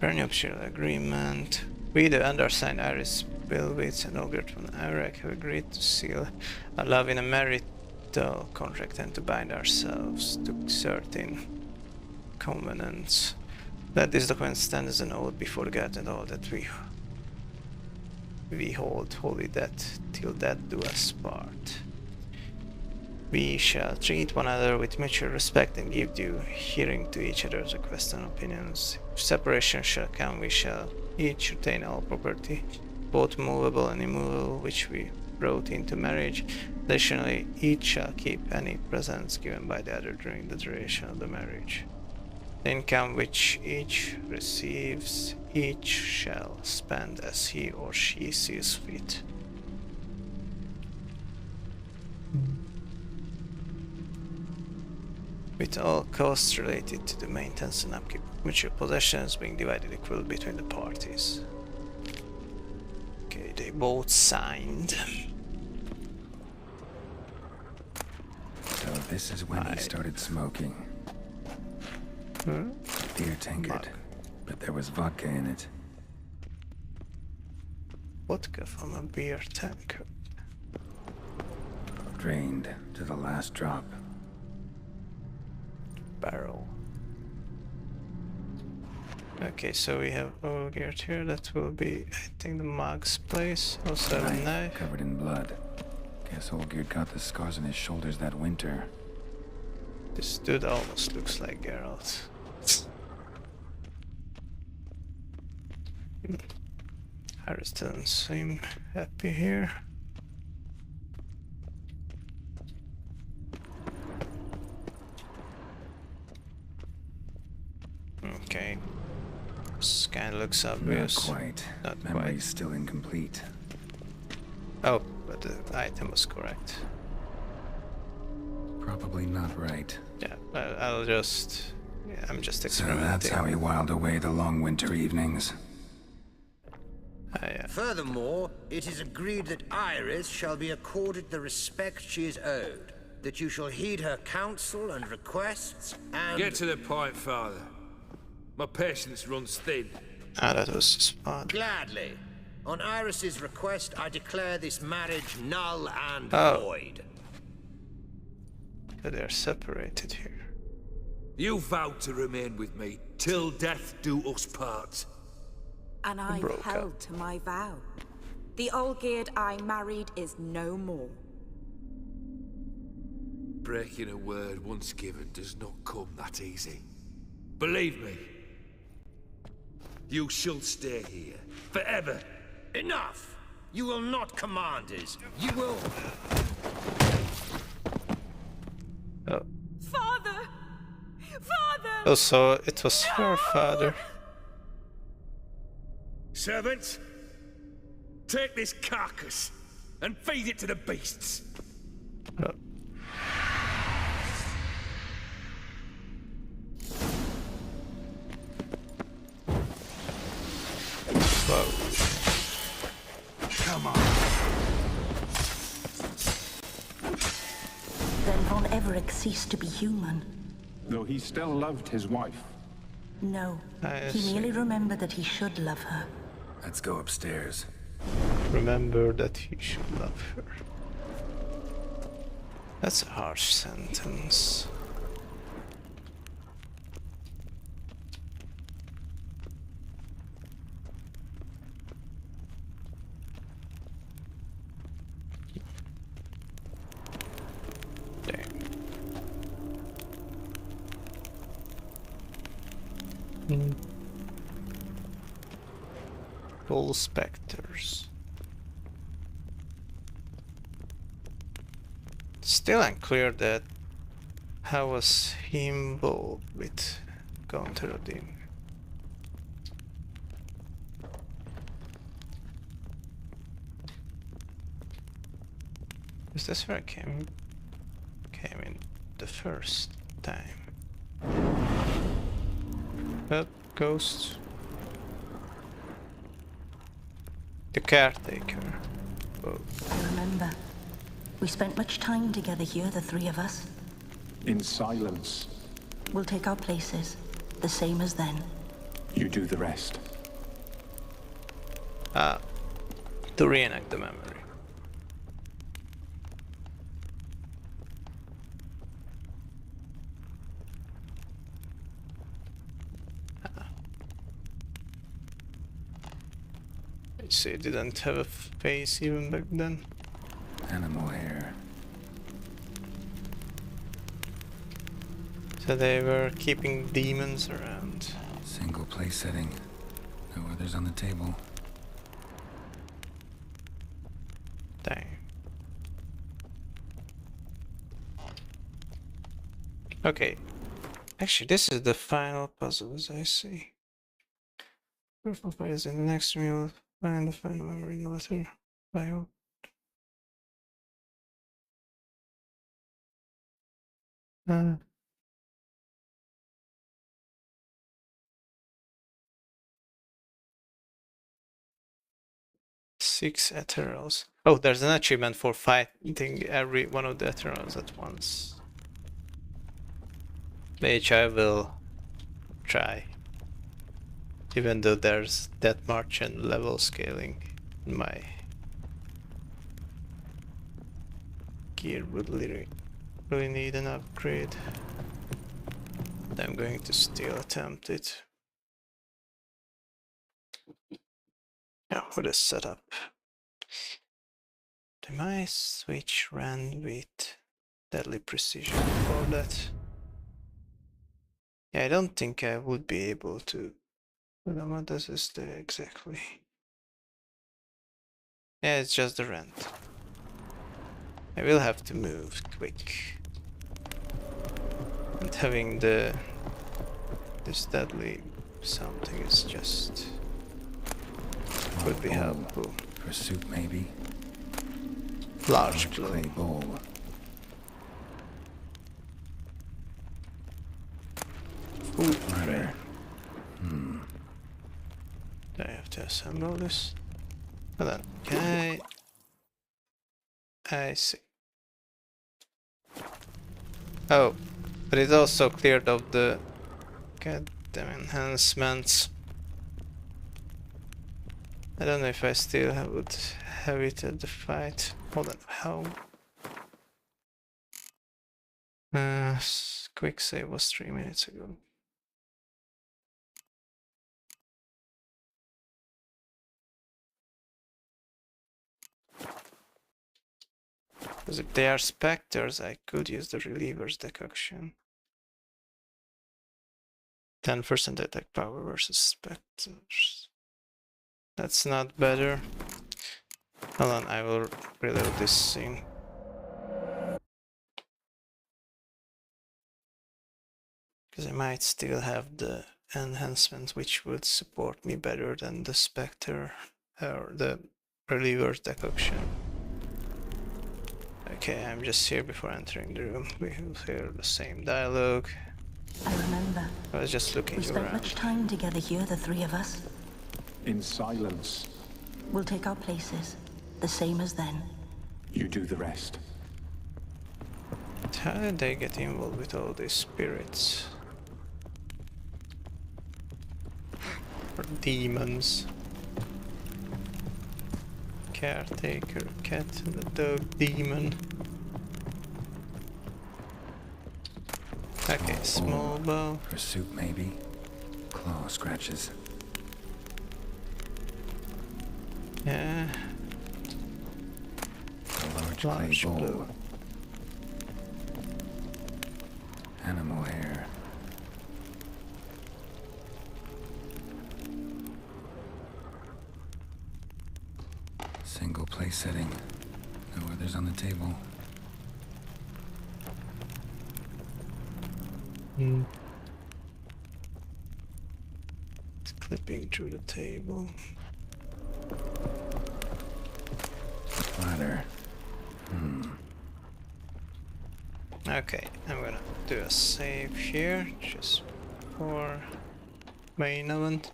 Prenuptial agreement. We, the undersigned Iris Bilwitz and Olgierd von Irek, have agreed to seal our love in a marital contract and to bind ourselves to certain covenants. Let this document stand as an oath before God and all that we hold holy, that till death do us part. We shall treat one another with mutual respect and give due hearing to each other's requests and opinions. If separation shall come, we shall each retain all property, both movable and immovable, which we brought into marriage. Additionally, each shall keep any presents given by the other during the duration of the marriage. The income which each receives, each shall spend as he or she sees fit. With all costs related to the maintenance and upkeep of mutual possessions being divided equally between the parties. Okay, they both signed. So this is when he started smoking. Beer tankard, but there was vodka in it. Vodka from a beer tankard. Drained to the last drop. Barrel. Okay, so we have Olgierd here. That will be, I think, the Mog's place. Also a knife. Covered in blood. Guess Olgierd got the scars on his shoulders that winter. This dude almost looks like Geralt. Iris doesn't seem happy here. Okay. This kind of looks obvious. Not quite. Not Memory's quite. still incomplete. Oh, but the item was correct. Probably not right. Yeah, I'll just... Yeah, I'm just So experimenting. that's how he whiled away the long winter evenings. Furthermore, it is agreed that Iris shall be accorded the respect she is owed, that you shall heed her counsel and requests, and... Get to the point, Father. My patience runs thin. Ah, that was smart. Gladly. On Iris's request, I declare this marriage null and void. But they're separated here. You vowed to remain with me till death do us part. And I've held to my vow. The Olgierd I married is no more. Breaking a word once given does not come that easy. Believe me. You shall stay here. Forever. Enough! You will not command us. You will... Oh. Father! Father! Oh, so it was her father. Servants, take this carcass and feed it to the beasts. Whoa. Come on. Then Von Everett ceased to be human. Though he still loved his wife. No, I he see. merely remembered that he should love her. Let's go upstairs. Remember that he should love her. That's a harsh sentence. Full specters. Still unclear that how was he involved with Counter-Odin. Is this where I came in the first time? Up, ghost. The caretaker. Whoa. I remember. We spent much time together here, the three of us. In silence. We'll take our places, the same as then. You do the rest. To reenact the memory. So it didn't have a face even back then. Animal hair. So they were keeping demons around. Single place setting. No others on the table. Dang. Okay. Actually, this is the final puzzle, as I see. Proof of is in the next meal. Find the final memory in the letter. Bio. Six Ethereals. Oh, there's an achievement for fighting every one of the Ethereals at once. Which I will try. Even though there's that much and level scaling, my gear would really need an upgrade. I'm going to still attempt it. Now for the setup. My switch ran with deadly precision for that. Yeah, I don't think I would be able to. What does this do exactly? Yeah, it's just the rent. I will have to move quick. And having this deadly something is just would be helpful. Pursuit maybe. Large clay bowl. Food tray. Do I have to assemble this? Hold on. Can I see. Oh, but it also cleared of the goddamn enhancements. I don't know if I still would have it at the fight. Hold on, how? Quick save was 3 minutes ago. Because if they are specters, I could use the reliever's decoction. 10% attack power versus specters. That's not better. Hold on, I will reload this scene. Because I might still have the enhancement which would support me better than the specter or the reliever's decoction. Okay, I'm just here before entering the room. We will hear the same dialogue. I remember. I was just looking We spent around. much time together here, the three of us. in silence. We'll take our places, the same as then. You do the rest. How did they get involved with all these spirits? Or demons? Caretaker, cat, and the dog demon. Okay, small bow. Pursuit, maybe. Claw scratches. Yeah. A Large clay bowl. blue. Animal hair. Single place setting. No others on the table. It's clipping through the table. Ladder. Okay, I'm gonna do a save here, just for main event.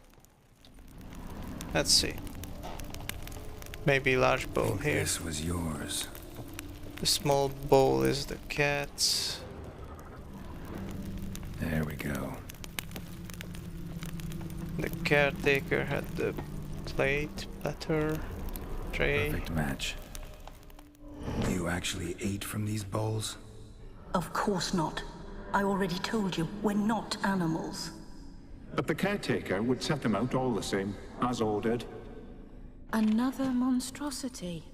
Let's see. Maybe large bowl Think here. this was yours. The small bowl is the cat's. There we go. The caretaker had the plate, platter, tray. Perfect match. You actually ate from these bowls? Of course not. I already told you, we're not animals. But the caretaker would set them out all the same, as ordered. Another monstrosity.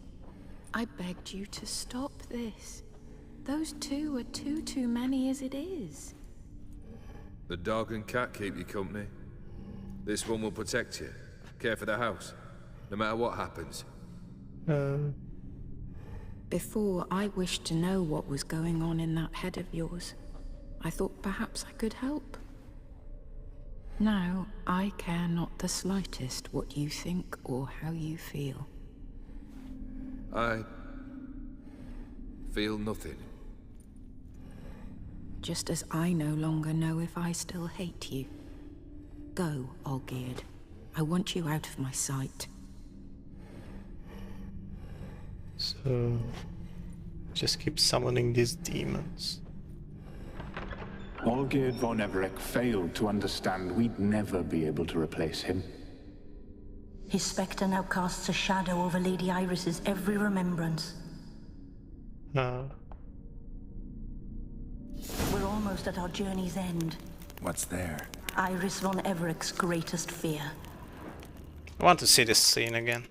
I begged you to stop this. Those two are too many as it is. The dog and cat keep you company. This one will protect you, care for the house, no matter what happens. Before, I wished to know what was going on in that head of yours. I thought perhaps I could help. Now, I care not the slightest what you think or how you feel. I feel nothing. Just as I no longer know if I still hate you. Go, Olgierd. I want you out of my sight. So, just keep summoning these demons. Olgierd von Everec failed to understand we'd never be able to replace him. His spectre now casts a shadow over Lady Iris's every remembrance. Uh, We're almost at our journey's end. What's there? Iris von Everec's greatest fear. I want to see this scene again.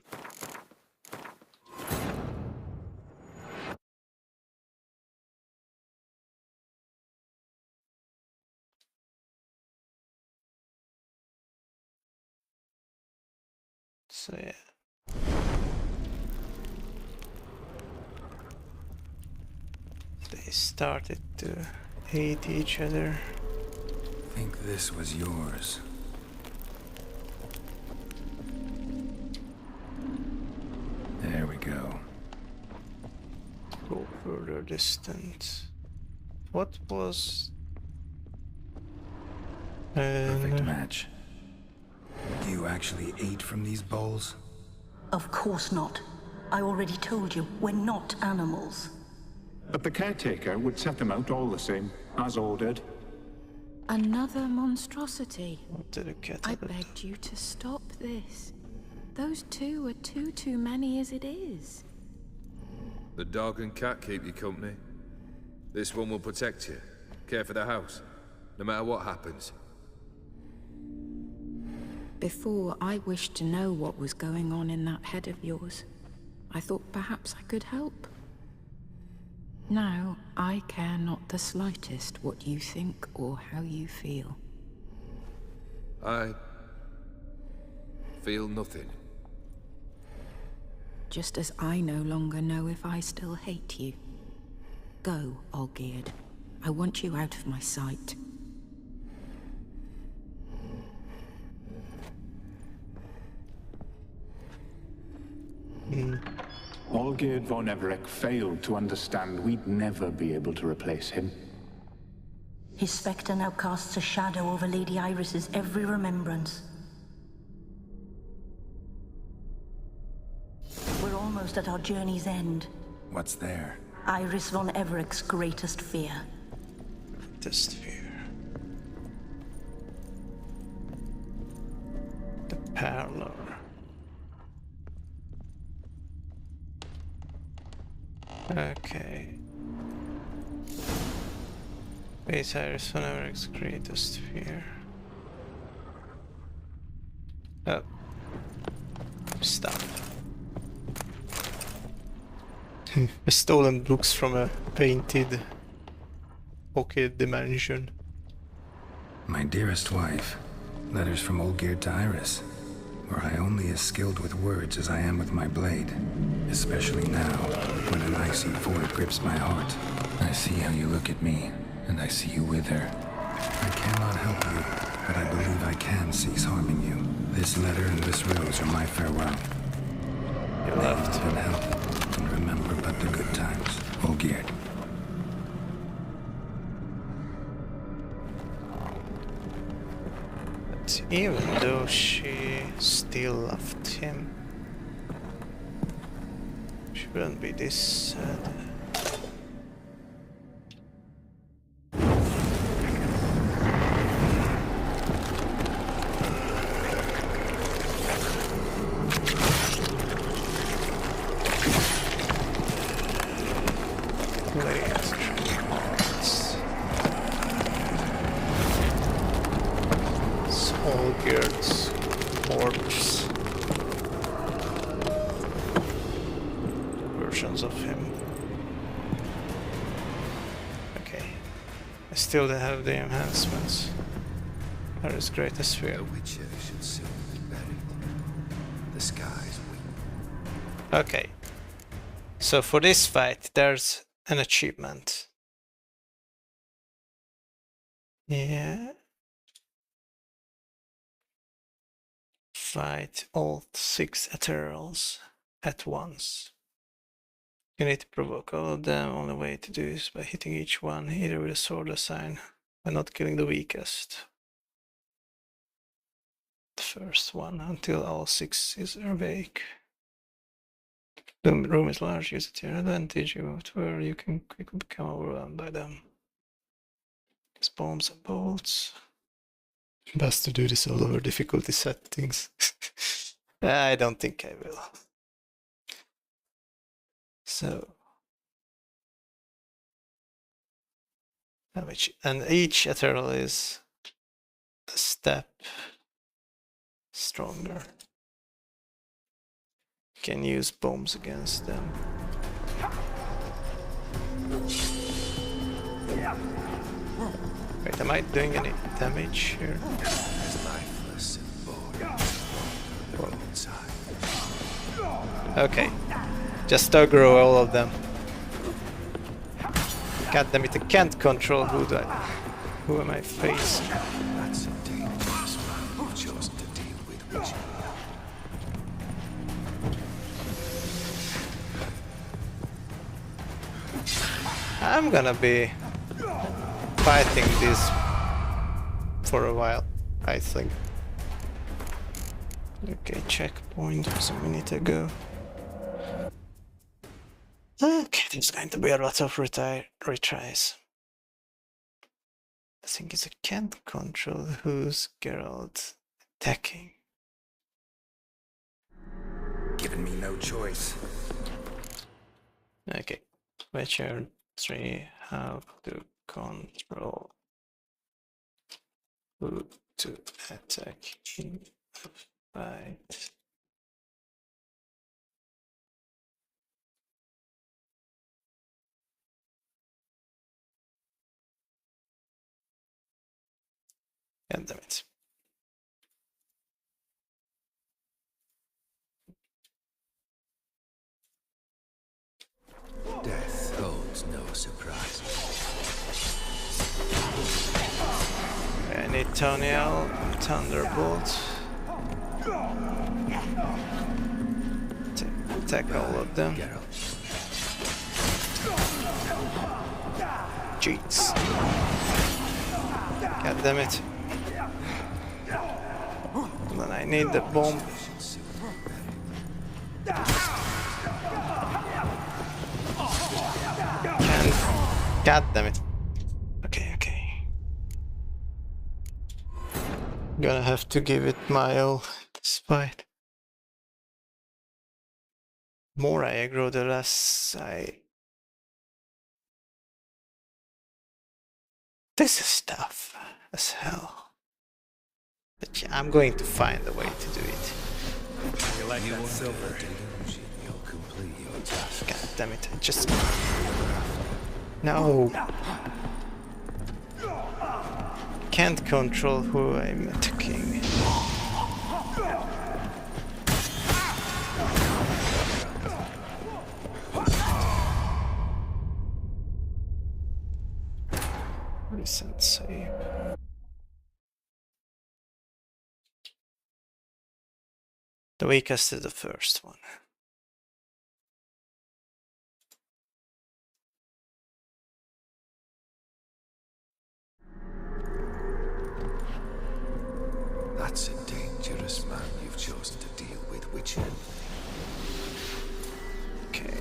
So yeah. They started to hate each other. Think this was yours. There we go. Go further distance. What was... Perfect match. You actually ate from these bowls? Of course not. I already told you, we're not animals. But the caretaker would set them out all the same, as ordered. Another monstrosity. What did the cat I have it? begged you to stop this. Those two are too many as it is. The dog and cat keep you company. This one will protect you, care for the house, no matter what happens. Before, I wished to know what was going on in that head of yours. I thought perhaps I could help. Now, I care not the slightest what you think or how you feel. I feel nothing. Just as I no longer know if I still hate you. Go, Olgierd. I want you out of my sight. Olgierd von Everec failed to understand we'd never be able to replace him. His spectre now casts a shadow over Lady Iris's every remembrance. almost at our journey's end. What's there? Iris von Evereck's greatest fear. Greatest fear. The parlor. Okay. Face Iris von Evereck's greatest fear. Oh. Stop. A stolen books from a painted pocket dimension. My dearest wife. Letters from Olgierd to Iris. Were I only as skilled with words as I am with my blade. Especially now, when an icy void grips my heart. I see how you look at me, and I see you with her. I cannot help you, but I believe I can cease harming you. This letter and this rose are my farewell. You left. And help, and remember but the good times. Olgierd. But even though she still loved him, she wouldn't be this sad. Olgierd's corpse. Versions of him. Okay. I still don't have the enhancements. That is greatest fear. The Witcher should soon be buried. The skies weep. Okay. So for this fight, there's an achievement. Yeah. Fight all 6 Ethereals at once. You need to provoke all of them. Only way to do is by hitting each one, either with a sword or sign, by not killing the weakest. The first one, until all 6 is awake. The room is large, use it to your advantage. You move to where you can quickly become overwhelmed by them. Use bombs and bolts. Best to do this on lower difficulty settings. I don't think I will. So. Damage. And each Ethereal is a step stronger. Can use bombs against them. Wait, am I doing any damage here? As lifeless and bored inside. Okay. Just aggro all of them. God damn it, I can't control who am I facing? That's a dangerous man you've chosen to deal with, Witcher. I'm gonna be fighting this for a while, I think. Okay, checkpoint was a minute ago. Okay, there's going to be a lot of retries. I think it's a can't control who's Geralt attacking. Given me no choice. Okay, Witcher 3, how to control who to attack in a fight. God damn it. Death holds no surprises. I need Toniel, Thunderbolt. Attack all of them. Jeez. God damn it. Then I need the bomb. God damn it. Okay, okay. Gonna have to give it my all, despite. More I aggro, the less I... This is tough as hell. But yeah, I'm going to find a way to do it. You like that silver? You'll complete your task. God damn it, I just... No! Can't control who I'm attacking. Recent save. The weakest is the first one. That's a dangerous man you've chosen to deal with, Witcher. Okay.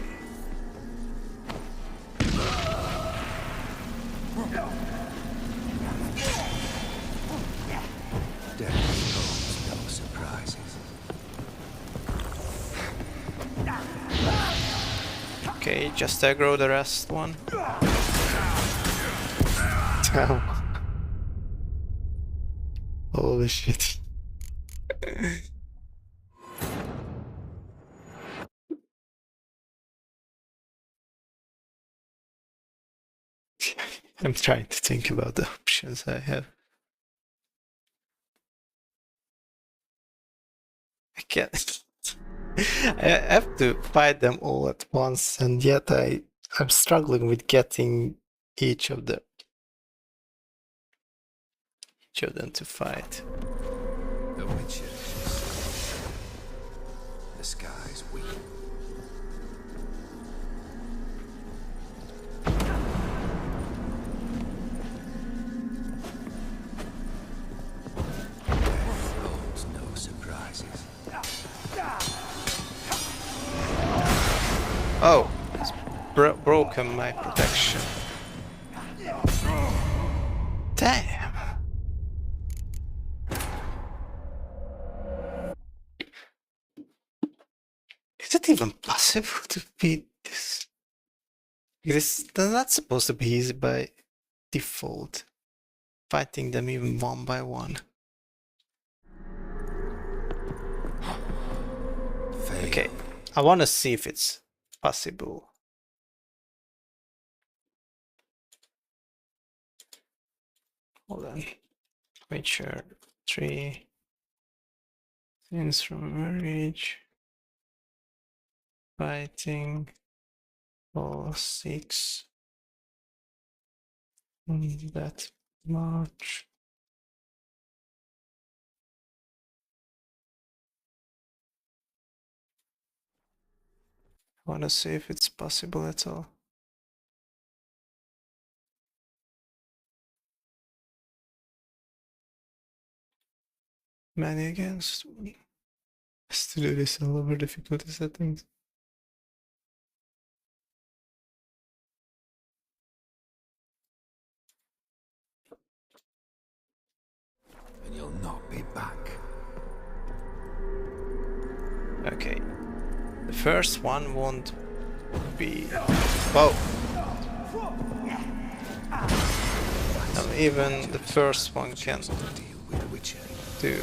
Death holds no surprises. Okay, just aggro the rest one. Damn. Holy shit. I'm trying to think about the options I have. I can't. I have to fight them all at once, and yet I'm struggling with getting each of them to fight. The Witcher shall slay. The skies weep. Death holds no surprises. Oh, it's broken my protection. Damn. Is it even possible to beat this? It's not supposed to be easy by default. Fighting them even one by one. Okay, I want to see if it's possible. Hold on. Witcher 3. Scenes from marriage. Fighting. All 6. That March. I want to see if it's possible at all. Many against one. Has to do this all over difficulty settings. And you'll not be back. Okay. The first one won't be... Whoa! Now even the first one can do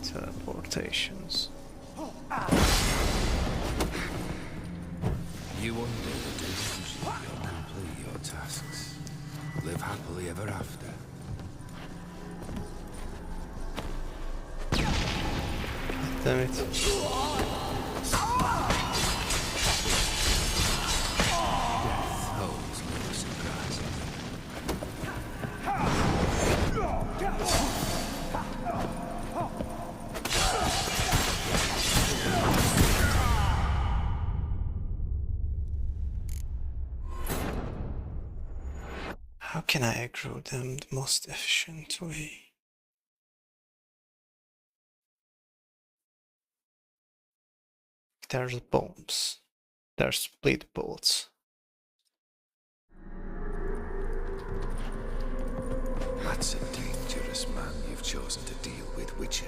teleportations. You undo the delusion, you'll complete your tasks. Live happily ever after. Damn it. Death holds no surprises. How can I aggro them the most efficient way? There's bombs. They're split bolts. That's a dangerous man you've chosen to deal with, Witcher.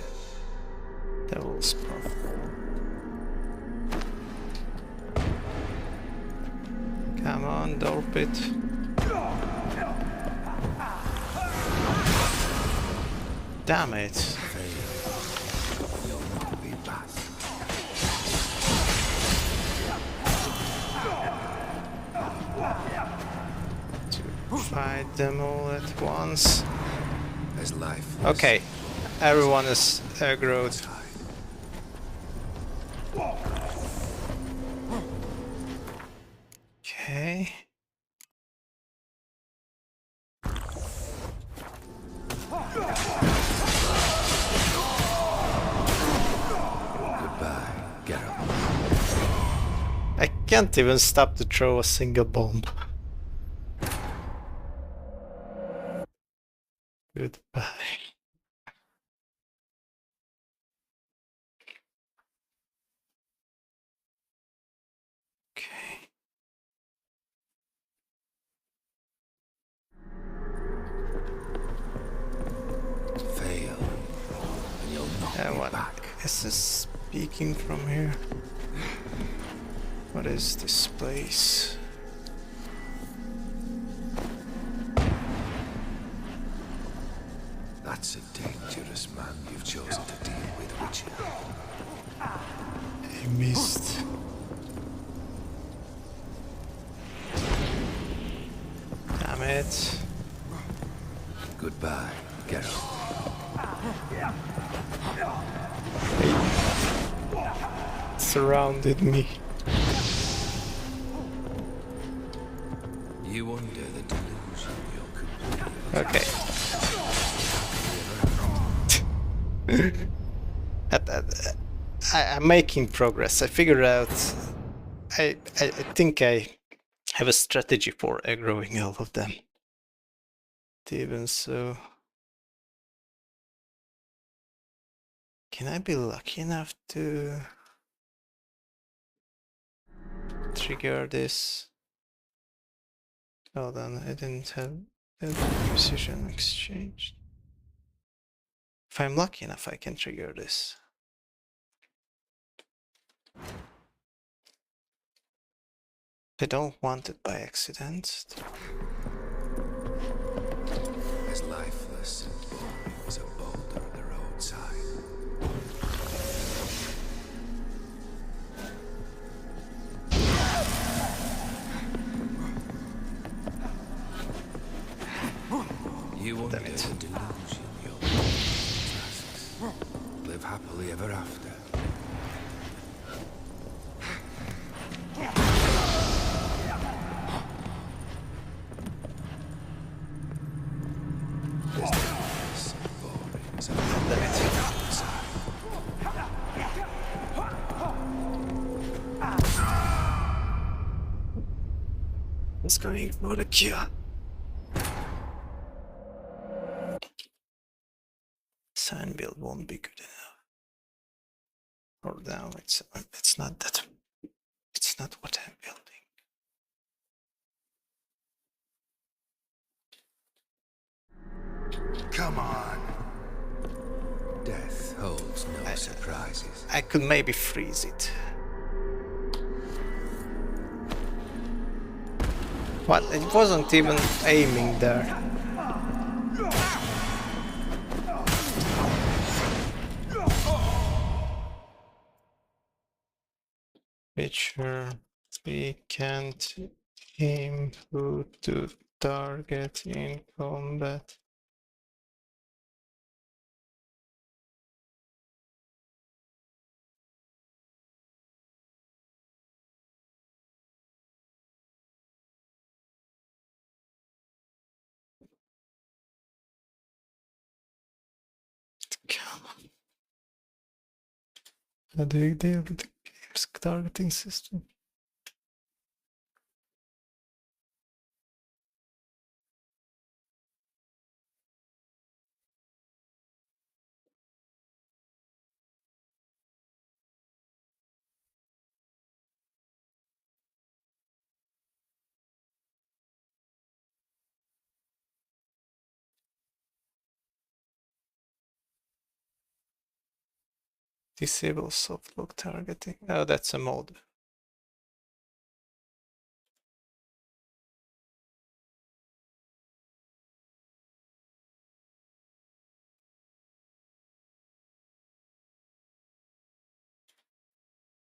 Devil's Path. Come on, dorp it. Damn it. To fight them all at once. As life. Okay, everyone is aggroed. Okay. Goodbye, Geralt. I can't even stop to throw a single bomb. Goodbye. Okay. Fail. And you'll not What be back. is this speaking from here? What is this place? That's a dangerous man you've chosen to deal with, Witcher. I missed. Damn it. Goodbye, Geralt. They surrounded me. You under the delusion you're completely. Okay. I'm making progress. I figured out. I think I have a strategy for aggroing all of them. Even so, can I be lucky enough to trigger this? Hold on, I didn't have the precision exchanged. If I'm lucky enough, I can trigger this. I don't want it by accident. As lifeless and boring as a boulder at the roadside. You under the delusion you're tasks. Live happily ever after. As lifeless and boring as a boulder at the roadside. It's going for the kill. Sign build won't be good enough. Or now it's not that. It's not what I'm building. Come on. Death holds no surprises. I could maybe freeze it. What? It wasn't even aiming there. Feature. We can't aim who to target in combat. Come on. How do you deal with the game's targeting system? Disable soft lock targeting. Oh, that's a mod.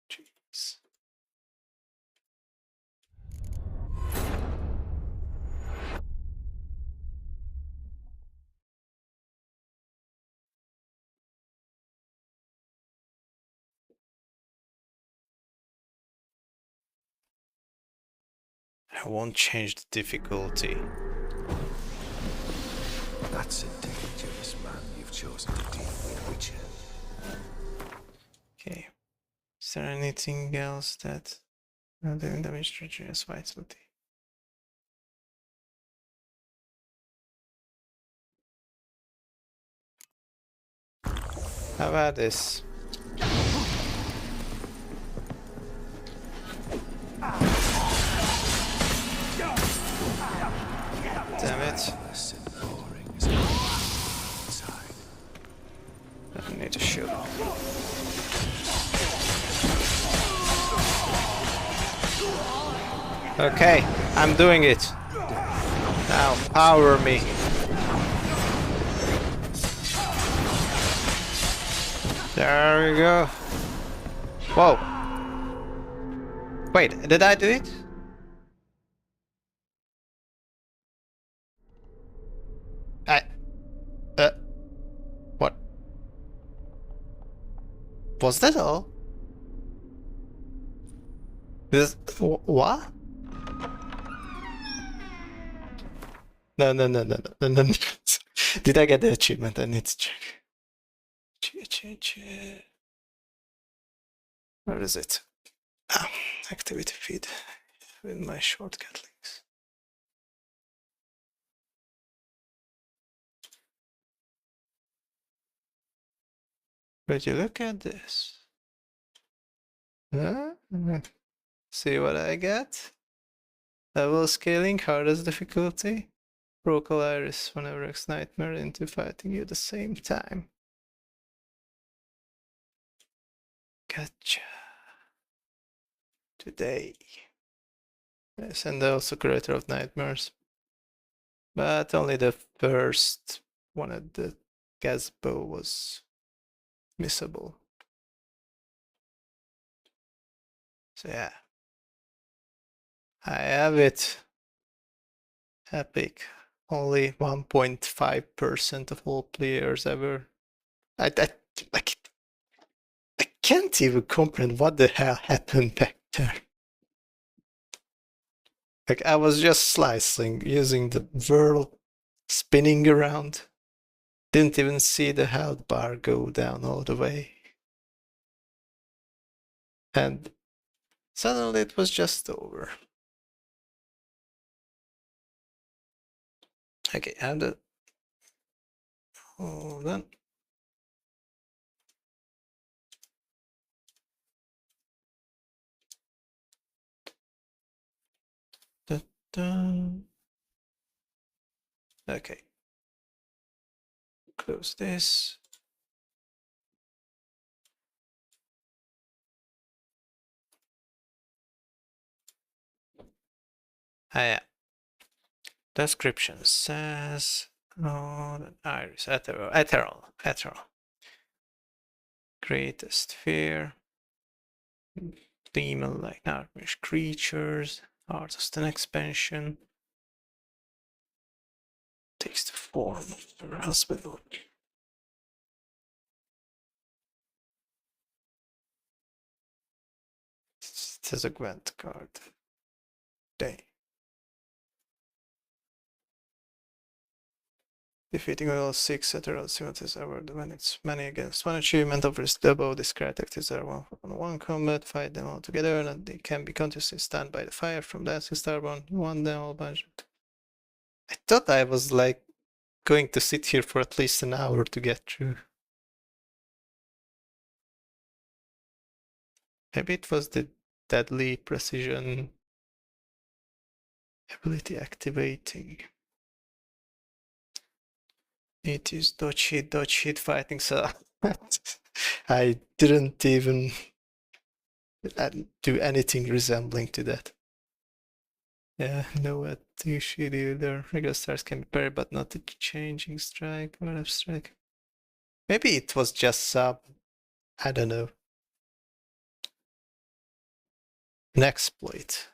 Jeez. I won't change the difficulty. That's a dangerous man you've chosen to deal with, Witcher. Okay. Is there anything else that doing damage to reduce vitality? How about this? Damn it. I need to shoot. Okay, I'm doing it. Now, power me. There we go. Whoa. Wait, did I do it? What? Was that all? This what? No. Did I get the achievement? I need to check. Where is it? Ah, activity feed with my shortcut links. But you look at this. Huh? See what I get? Level scaling, hardest difficulty. Vocal Iris whenever X Nightmare into fighting you at the same time. Gotcha. Today. Yes, and also creator of nightmares. But only the first one at the Gazbo was missable. So yeah. I have it. Epic. Only 1.5% of all players ever. I can't even comprehend what the hell happened back there. Like, I was just slicing using the whirl, spinning around. Didn't even see the health bar go down all the way. And suddenly it was just over. Okay, and hold on. Okay. Close this. Yeah. Description says, oh, the iris, ethereal. Create a sphere. Demon-like nightmarish creatures. Artist and expansion. Takes the form of the hospital. It has a Gwent card. Dang. Defeating all 6 ethereal symmetries ever when it's many against one achievement of risk double. Discard tactics are one combat, fight them all together, and they can be continuously stunned by the fire from Dancing Starborn. You want them all bunch. I thought I was like going to sit here for at least an hour to get through. Maybe it was the deadly precision ability activating. It is dodge hit fighting, so I didn't even do anything resembling to that. Yeah, no what you should do there. Regular stars can be parried, but not a changing strike or left strike. Maybe it was just sub. I don't know. An exploit.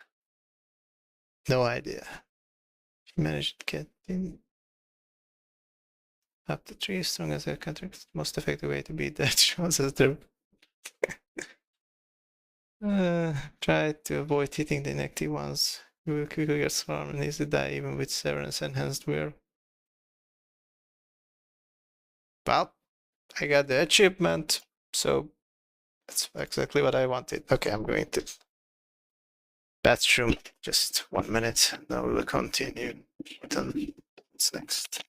No idea. If you managed to get in up to 3 strong as a counter, most effective way to beat that shows as the try to avoid hitting the inactive ones. You will quickly get swarmed and easily die even with Severance Enhanced Wear. Well, I got the achievement, so that's exactly what I wanted. Okay, I'm going to bathroom. Just 1 minute, then we will continue. What's next?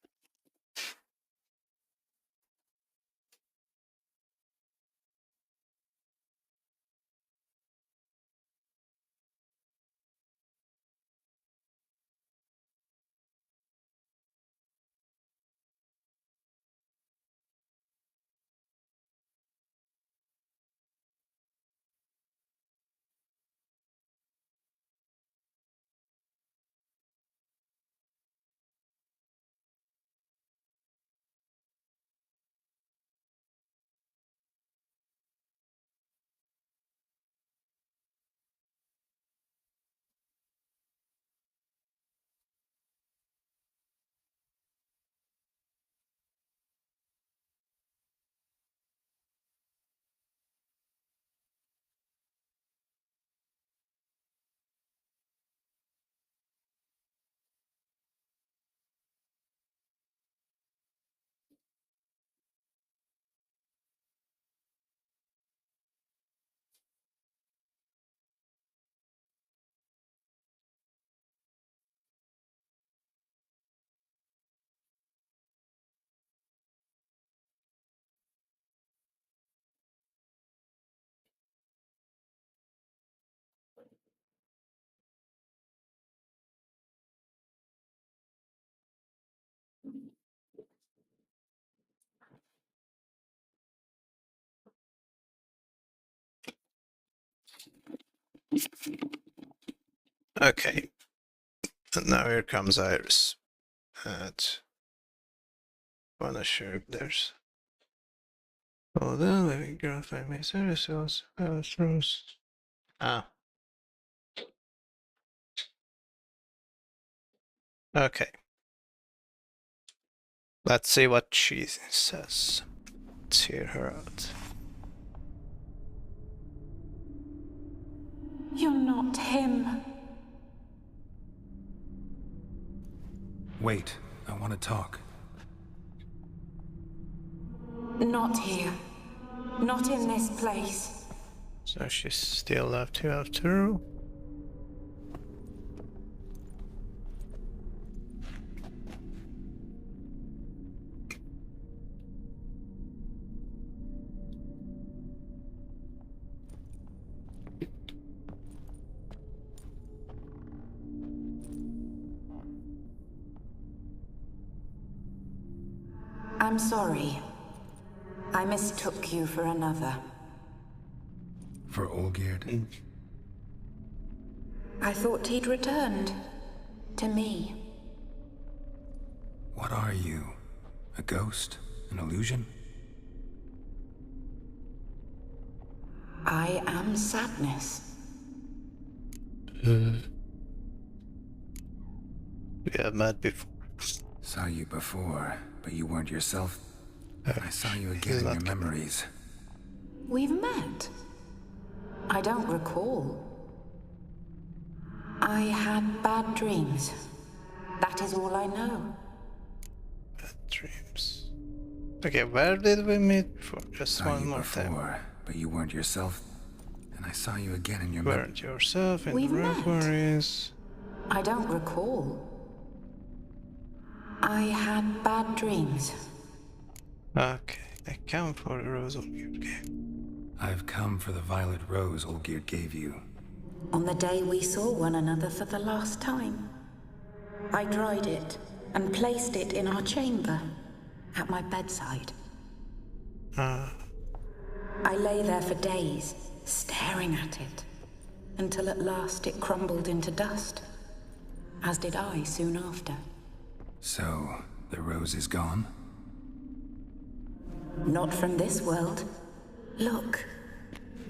Okay, and now here comes Iris. Wanna sure there's. Oh, the living girl find me services. Lorethrough. Ah. Okay. Let's see what she says. Let's hear her out. You're not him. Wait, I want to talk. Not here. Not in this place. So she's still left here after all. I'm sorry. I mistook you for another. For Olgierd? I thought he'd returned. To me. What are you? A ghost? An illusion? I am sadness. We have met before. Saw you before, but you weren't yourself. I saw you again in your memories. We've met. I don't recall. I had bad dreams. That is all I know. Bad dreams. Okay, where did we meet before? Just Saw one you more before, time. but you weren't yourself. And I saw you again in your Weren't yourself in We've the met. referees. I don't recall. I had bad dreams. Okay, I come for the rose of your game. I've come for the violet rose Olgierd gave you. On the day we saw one another for the last time, I dried it and placed it in our chamber, at my bedside. I lay there for days, staring at it, until at last it crumbled into dust, as did I soon after. So, the rose is gone? Not from this world. Look,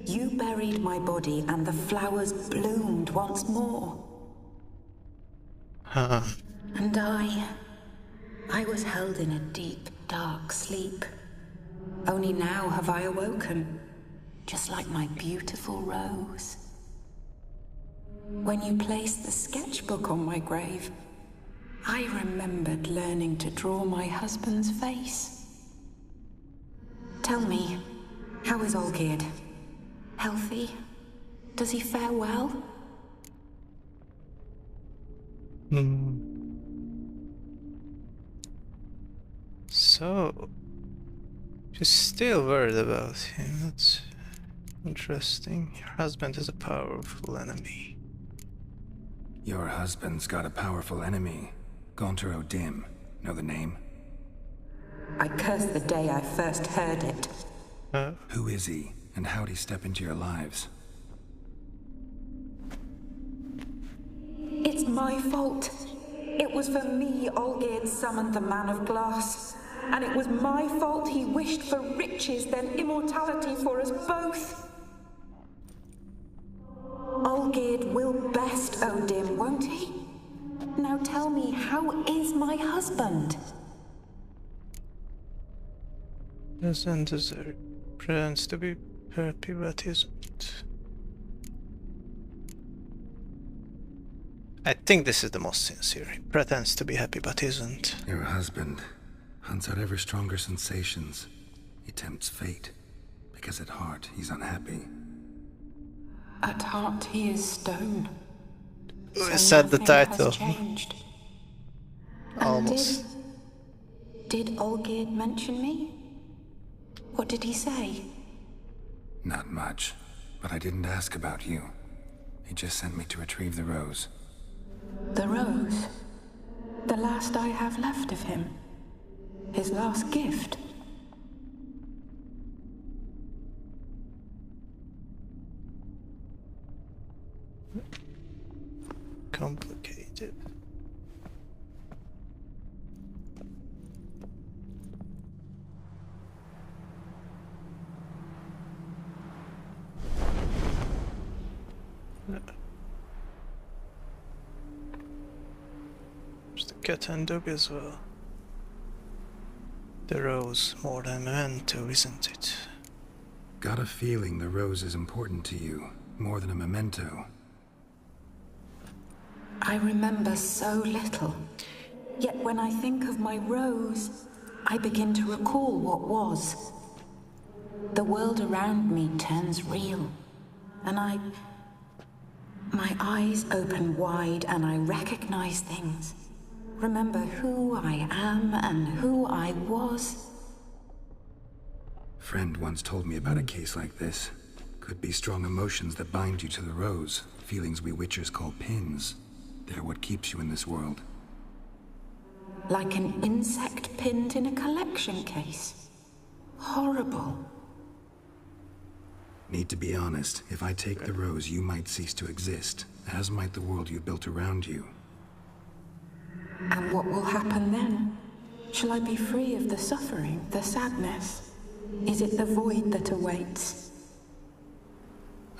you buried my body and the flowers bloomed once more. And I was held in a deep, dark sleep. Only now have I awoken, just like my beautiful rose. When you placed the sketchbook on my grave, I remembered learning to draw my husband's face. Tell me, how is Olgierd? Healthy? Does he fare well? So, she's still worried about him. That's interesting. Your husband is a powerful enemy. Your husband's got a powerful enemy. Gaunter O'Dim. Know the name? I curse the day I first heard it. Who is he, and how'd he step into your lives? It's my fault. It was for me Olgierd summoned the Man of Glass. And it was my fault he wished for riches, then immortality for us both. Olgierd will best O'Dim, won't he? Now tell me, how is my husband? Doesn't deserve. Pretends to be happy, but isn't. I think this is the most sincere. He pretends to be happy, but isn't. Your husband hunts out ever stronger sensations. He tempts fate, because at heart he's unhappy. At heart he is stone. I said the title. Has changed. Almost. Did Olgierd mention me? What did he say? Not much, but I didn't ask about you. He just sent me to retrieve the rose. The rose? The last I have left of him? His last gift? Complicated. There's the cat and dog as well. The rose, more than memento, isn't it? Got a feeling the rose is important to you, more than a memento. I remember so little. Yet when I think of my rose, I begin to recall what was. The world around me turns real, and my eyes open wide and I recognize things. Remember who I am and who I was. Friend once told me about a case like this. Could be strong emotions that bind you to the rose, feelings we witchers call pins. They're what keeps you in this world. Like an insect pinned in a collection case. Horrible. Need to be honest, if I take the rose, you might cease to exist, as might the world you built around you. And what will happen then? Shall I be free of the suffering, the sadness? Is it the void that awaits?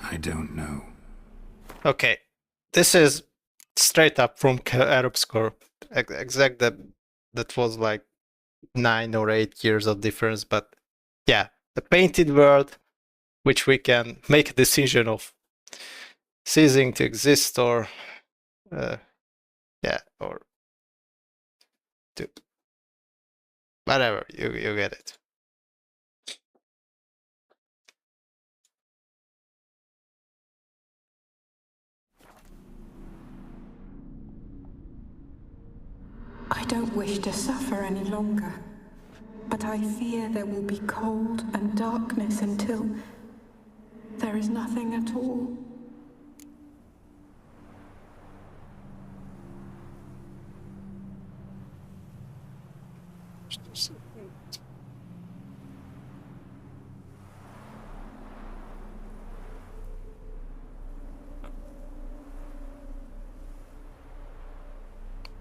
I don't know. Okay, this is straight up from Arab score. Exact that was like 9 or 8 years of difference, but yeah, the painted world, which we can make a decision of ceasing to exist or yeah, or to whatever, you get it. I don't wish to suffer any longer, but I fear there will be cold and darkness until there is nothing at all.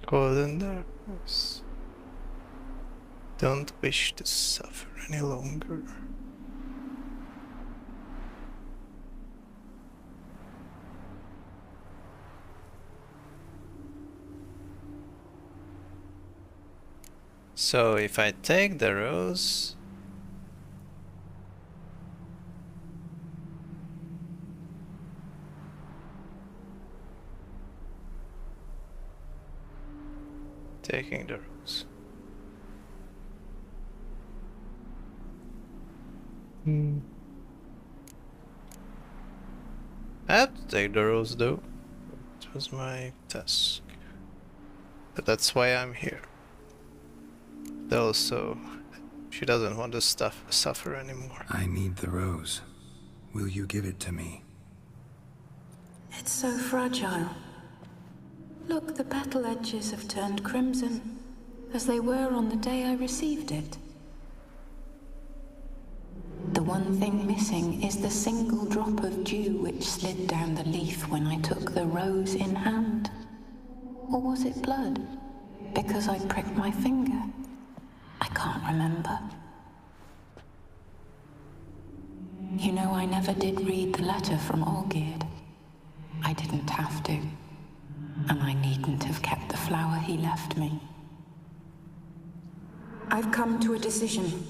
Golden darkness. Don't wish to suffer any longer. So if I take the rose, taking the rose. I have to take the rose though. It was my task. But that's why I'm here. Also, she doesn't want to suffer anymore. I need the rose. Will you give it to me? It's so fragile. Look, the petal edges have turned crimson, as they were on the day I received it. The one thing missing is the single drop of dew which slid down the leaf when I took the rose in hand. Or was it blood? Because I pricked my finger. I can't remember. You know, I never did read the letter from Olgierd. I didn't have to. And I needn't have kept the flower he left me. I've come to a decision.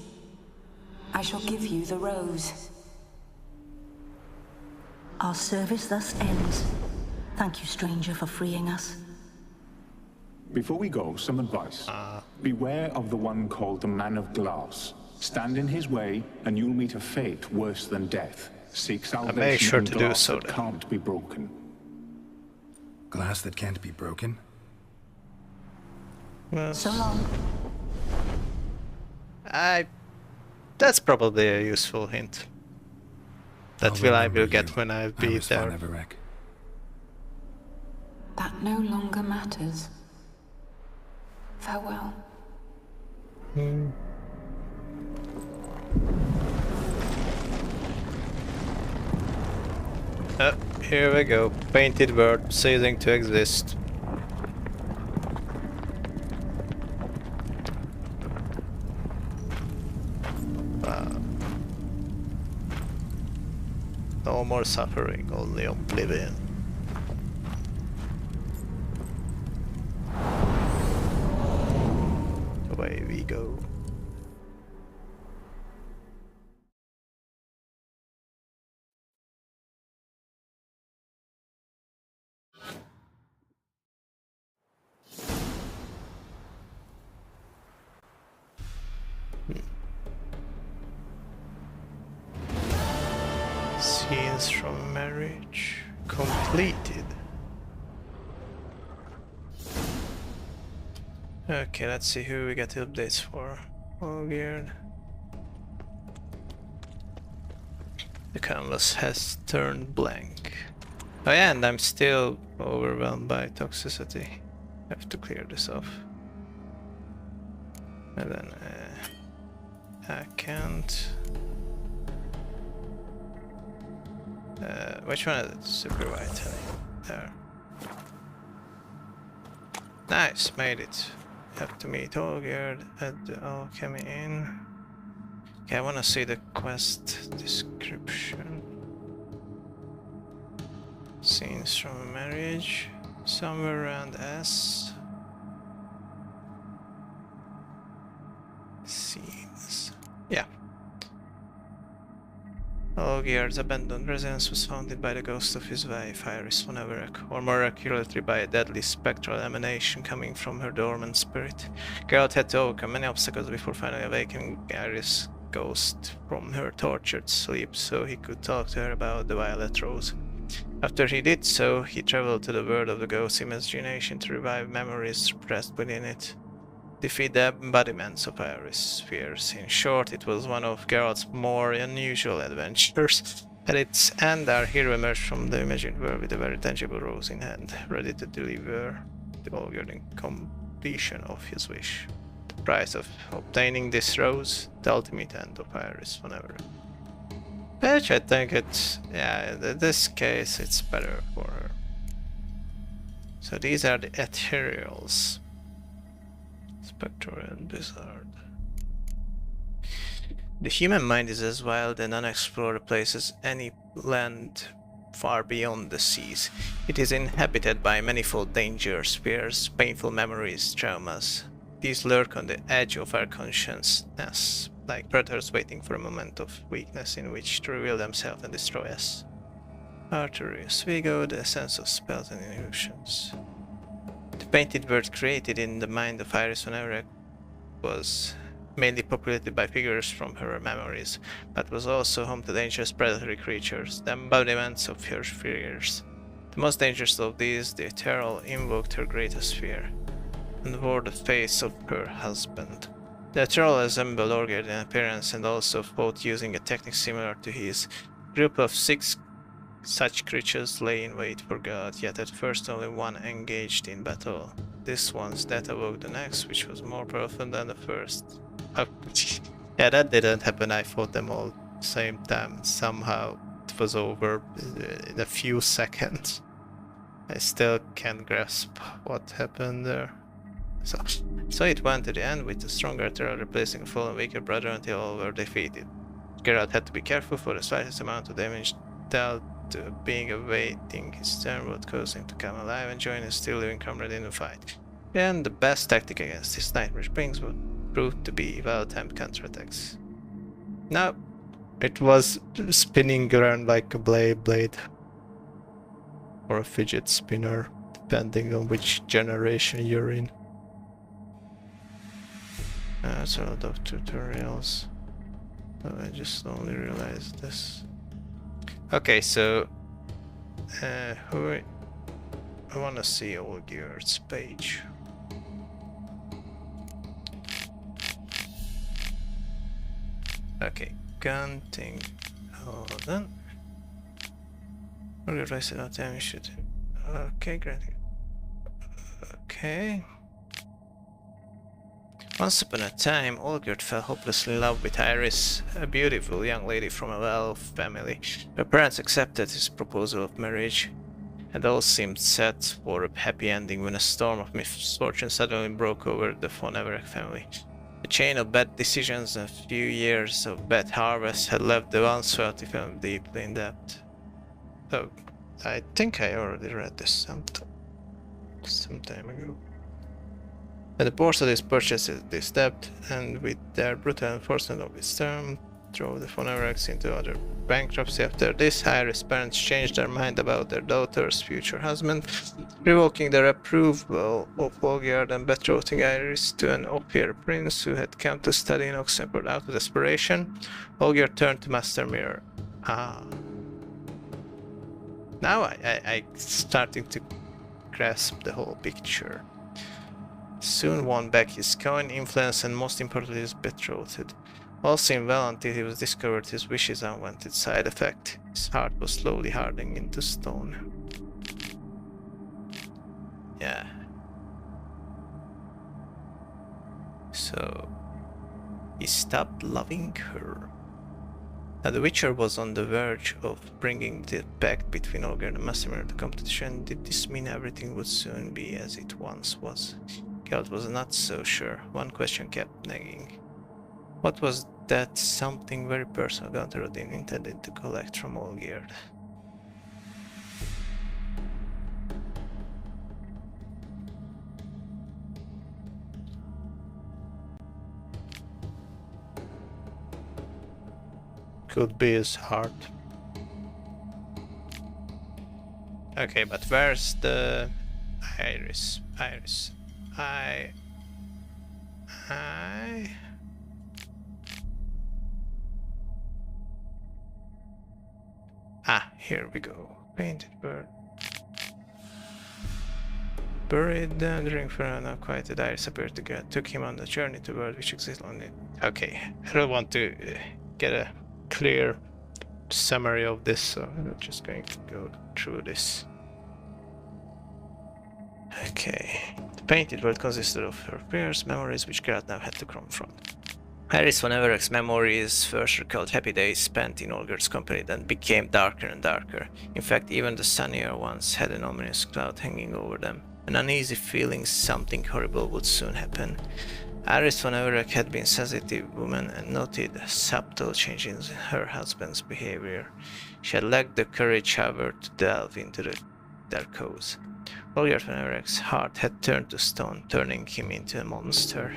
I shall give you the rose. Our service thus ends. Thank you, stranger, for freeing us. Before we go, some advice. Beware of the one called the Man of Glass. Stand in his way, and you'll meet a fate worse than death. Seek salvation make sure in to do glass so that then. can't be broken. Glass that can't be broken? Well, So long. that's probably a useful hint. That I'll will remember get you. when I I be was fond there. of Erek. That no longer matters. Farewell. Here we go. Painted word ceasing to exist. No more suffering, only oblivion. Away we go. Scenes from marriage completed. Okay, let's see who we get updates for. Olgierd. The canvas has turned blank. Oh yeah, and I'm still overwhelmed by toxicity. Have to clear this off. And then I can't. Which one is it? Super white, honey. There. Nice, made it. Have to meet Olgierd at the Alchemy Inn. Okay, I wanna see the quest description. Scenes from a marriage. Somewhere around S. Scenes. Yeah. Olgierd's abandoned residence was haunted by the ghost of his wife, Iris von Everec, or more accurately by a deadly spectral emanation coming from her dormant spirit. Geralt had to overcome many obstacles before finally awakening Iris' ghost from her tortured sleep so he could talk to her about the Violet Rose. After he did so, he traveled to the world of the ghost's imagination to revive memories suppressed within it. Defeat the embodiments of Iris' fears. In short, it was one of Geralt's more unusual adventures. At its end, our hero emerged from the imagined world with a very tangible rose in hand, ready to deliver the Olgierd in completion of his wish. The price of obtaining this rose, the ultimate end of Iris von Everec. Which I think it's, yeah, in this case it's better for her. So these are the ethereals. spectral and bizarre. The human mind is as wild and unexplored a place as any land far beyond the seas. It is inhabited by manifold dangers, fears, painful memories, traumas. These lurk on the edge of our consciousness, like predators waiting for a moment of weakness in which to reveal themselves and destroy us. Artorius Vigo, the sense of spells and illusions. The painted world created in the mind of Iris von Everett was mainly populated by figures from her memories, but was also home to dangerous predatory creatures, the embodiments of her fears. The most dangerous of these, the Ethereal, invoked her greatest fear, and wore the face of her husband. The Ethereal resembled Olgierd in appearance and also fought using a technique similar to his. A group of 6 such creatures lay in wait for God, yet at first only one engaged in battle. This one's death awoke the next, which was more powerful than the first. Oh, yeah, that didn't happen. I fought them all at the same time. Somehow it was over in a few seconds. I still can't grasp what happened there. So it went to the end with the stronger Ethereal replacing a fallen weaker brother until all were defeated. Geralt had to be careful, for the slightest amount of damage dealt to a being awaiting his turn would cause him to come alive and join his still living comrade in the fight. And the best tactic against his nightmare brings would prove to be well-timed counterattacks. No, it was spinning around like a blade or a fidget spinner, depending on which generation you're in. That's a lot of tutorials. Oh, I just only realized this. Okay, so I wanna see Olgierd's page. Okay, gunting. Hold on. Olgierd out damage should. Okay, great. Okay. Once upon a time, Olgierd fell hopelessly in love with Iris, a beautiful young lady from a well-off family. Her parents accepted his proposal of marriage, and all seemed set for a happy ending when a storm of misfortune suddenly broke over the von Everett family. A chain of bad decisions and a few years of bad harvests had left the once wealthy family deeply in debt. Oh, I think I already read this some time ago. And the Porcelains purchased this debt, and with their brutal enforcement of its term, drove the von Everetts into utter bankruptcy. After this, Iris' parents changed their mind about their daughter's future husband, revoking their approval of Olgierd and betrothing Iris to an off-year prince who had come to study in Oxenford out of desperation. Olgierd turned to Master Mirror. Now I starting to grasp the whole picture. Soon won back his coin, influence, and most importantly his betrothed. All seemed well until he was discovered his wishes' unwanted side effect. His heart was slowly hardening into stone. Yeah. So he stopped loving her. Now the Witcher was on the verge of bringing the pact between Olgierd and Masimir to competition. Did this mean everything would soon be as it once was? Geralt was not so sure. One question kept nagging. What was that something very personal Gunther Odin intended to collect from Olgierd? Could be his heart. Okay, but where's the Iris? Here we go. Painted bird. Buried during for now quieted, Iris appeared to took him on the journey to a world which exists only. Okay, I don't want to get a clear summary of this, so I'm just going to go through this. Okay, the painted world consisted of her fears, memories which Geralt now had to confront. Iris von Everett's memories first recalled happy days spent in Olgierd's company, then became darker and darker. In fact, even the sunnier ones had an ominous cloud hanging over them. An uneasy feeling something horrible would soon happen. Iris von Everett had been a sensitive woman and noted subtle changes in her husband's behavior. She had lacked the courage, however, to delve into their cause. Olga von Everett's heart had turned to stone, turning him into a monster.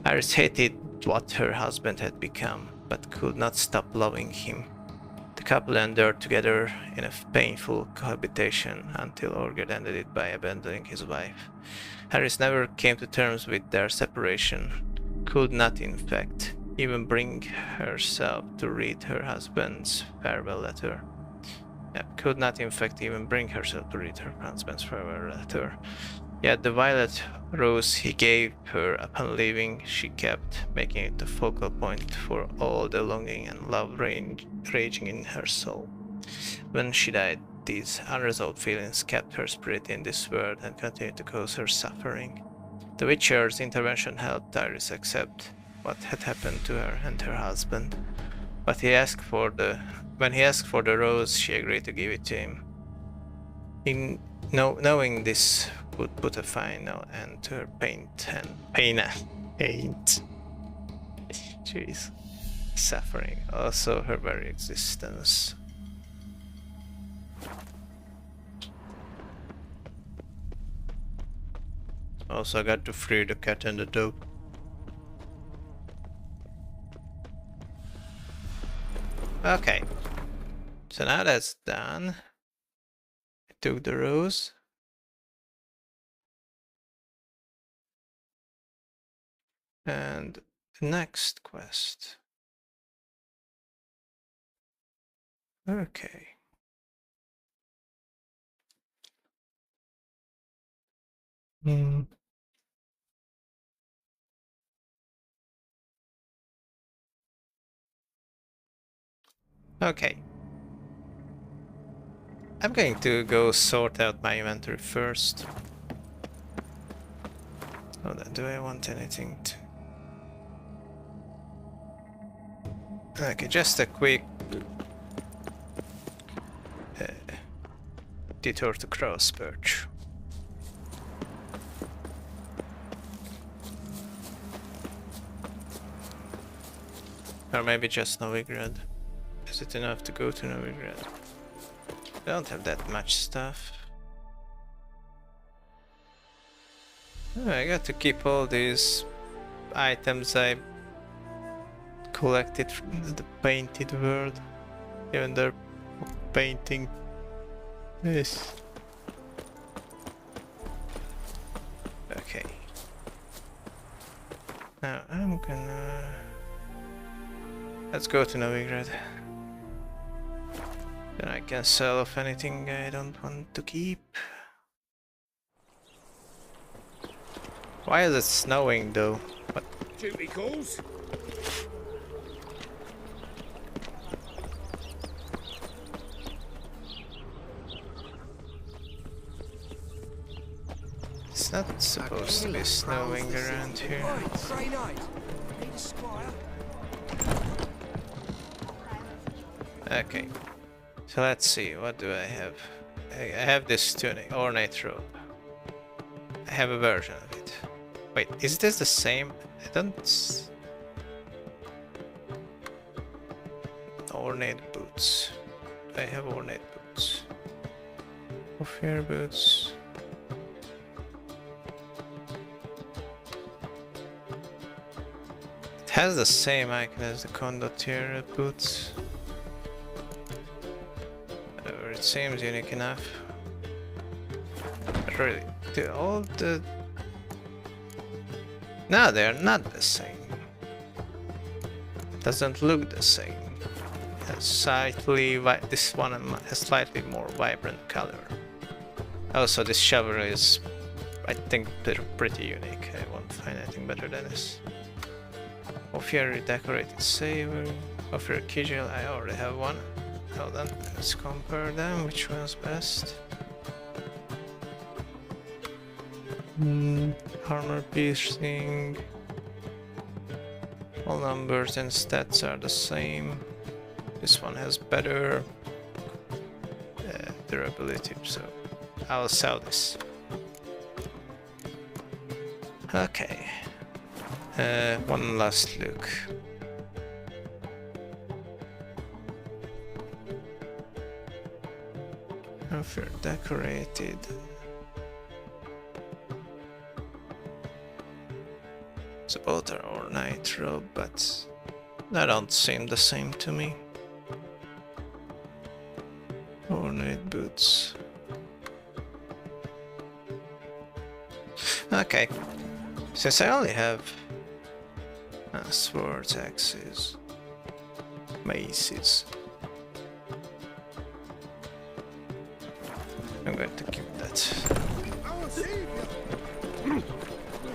Iris hated what her husband had become, but could not stop loving him. The couple endured together in a painful cohabitation until Olga ended it by abandoning his wife. Iris never came to terms with their separation, could not in fact even bring herself to read her husband's farewell letter. Could not in fact even bring herself to read her husband's farewell letter. Yet the violet rose he gave her upon leaving she kept, making it the focal point for all the longing and love raging in her soul. When she died, these unresolved feelings kept her spirit in this world and continued to cause her suffering. The Witcher's intervention helped Iris accept what had happened to her and her husband. When he asked for the rose, she agreed to give it to him. Knowing this would put a final end to her pain. Jeez. Suffering, also her very existence. Also, I got to free the cat and the dog. Okay. So now that's done. I took the rose. And the next quest. Okay. Okay. I'm going to go sort out my inventory first. Hold on, do I want anything to... Okay, just a quick detour to Crossperch. Or maybe just Novigrad. Is it enough to go to Novigrad? I don't have that much stuff. Oh, I got to keep all these items I collected from the painted world. Even they're painting this. Okay. Now I'm gonna... Let's go to Novigrad. Then I can sell off anything I don't want to keep. Why is it snowing though? What? Duty calls. It's not supposed to be snowing around here. Okay. So let's see, what do I have? I have this tunic, ornate robe. I have a version of it. Wait, is this the same? I don't... Ornate boots. Do I have ornate boots? Off-air boots. It has the same icon as the condottiere boots. It seems unique enough. But really, all the... No, they're not the same. Doesn't look the same. Slightly, this one has slightly more vibrant color. Also, this shovel is, I think, pretty unique. I won't find anything better than this. Off-air decorated saber. Off-air casual, I already have one. Hold on, let's compare them. Which one's best? Armor piercing. All numbers and stats are the same. This one has better durability, so I'll sell this. Okay. One last look. If you're decorated. It's about an ornate robe, but that don't seem the same to me. Ornate boots. Okay. Since I only have swords, axes, maces, I'm going to keep that.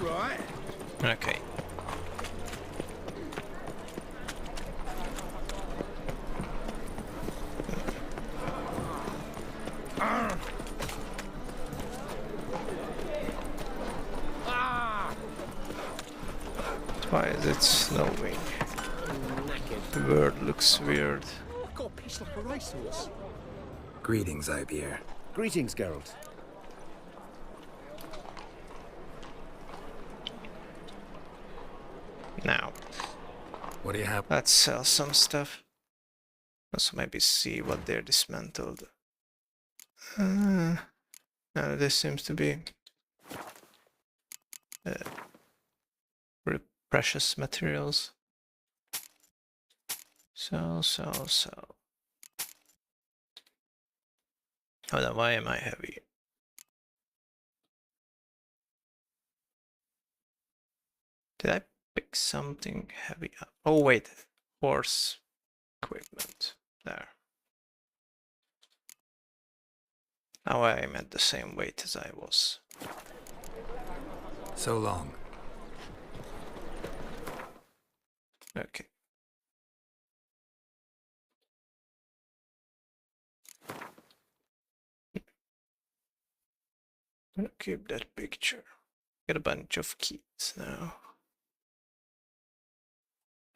Right. Okay. Why is it snowing? The world looks weird. I've got a piece like a racehorse. Greetings, Ibeer. Greetings, Geralt. Now, What do you have? let's sell some stuff. Also, maybe see what they're dismantled. No, this seems to be precious materials. So. Oh, then why am I heavy? Did I pick something heavy up? Oh wait, horse equipment. There. Now I am at the same weight as I was. So long. Okay. I'm gonna keep that picture. Get a bunch of keys now.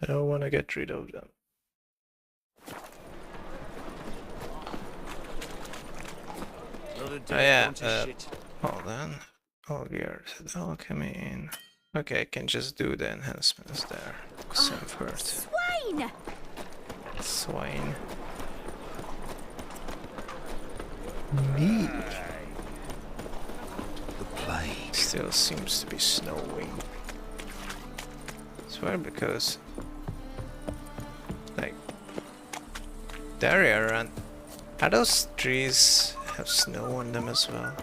I don't want to get rid of them. Oh yeah, hold on. All gears, alchemy in. Okay, I can just do the enhancements there. Save hurt. Swine! Swine. Me. The plague. Still seems to be snowing. Swear because like the area around, are those trees have snow on them as well?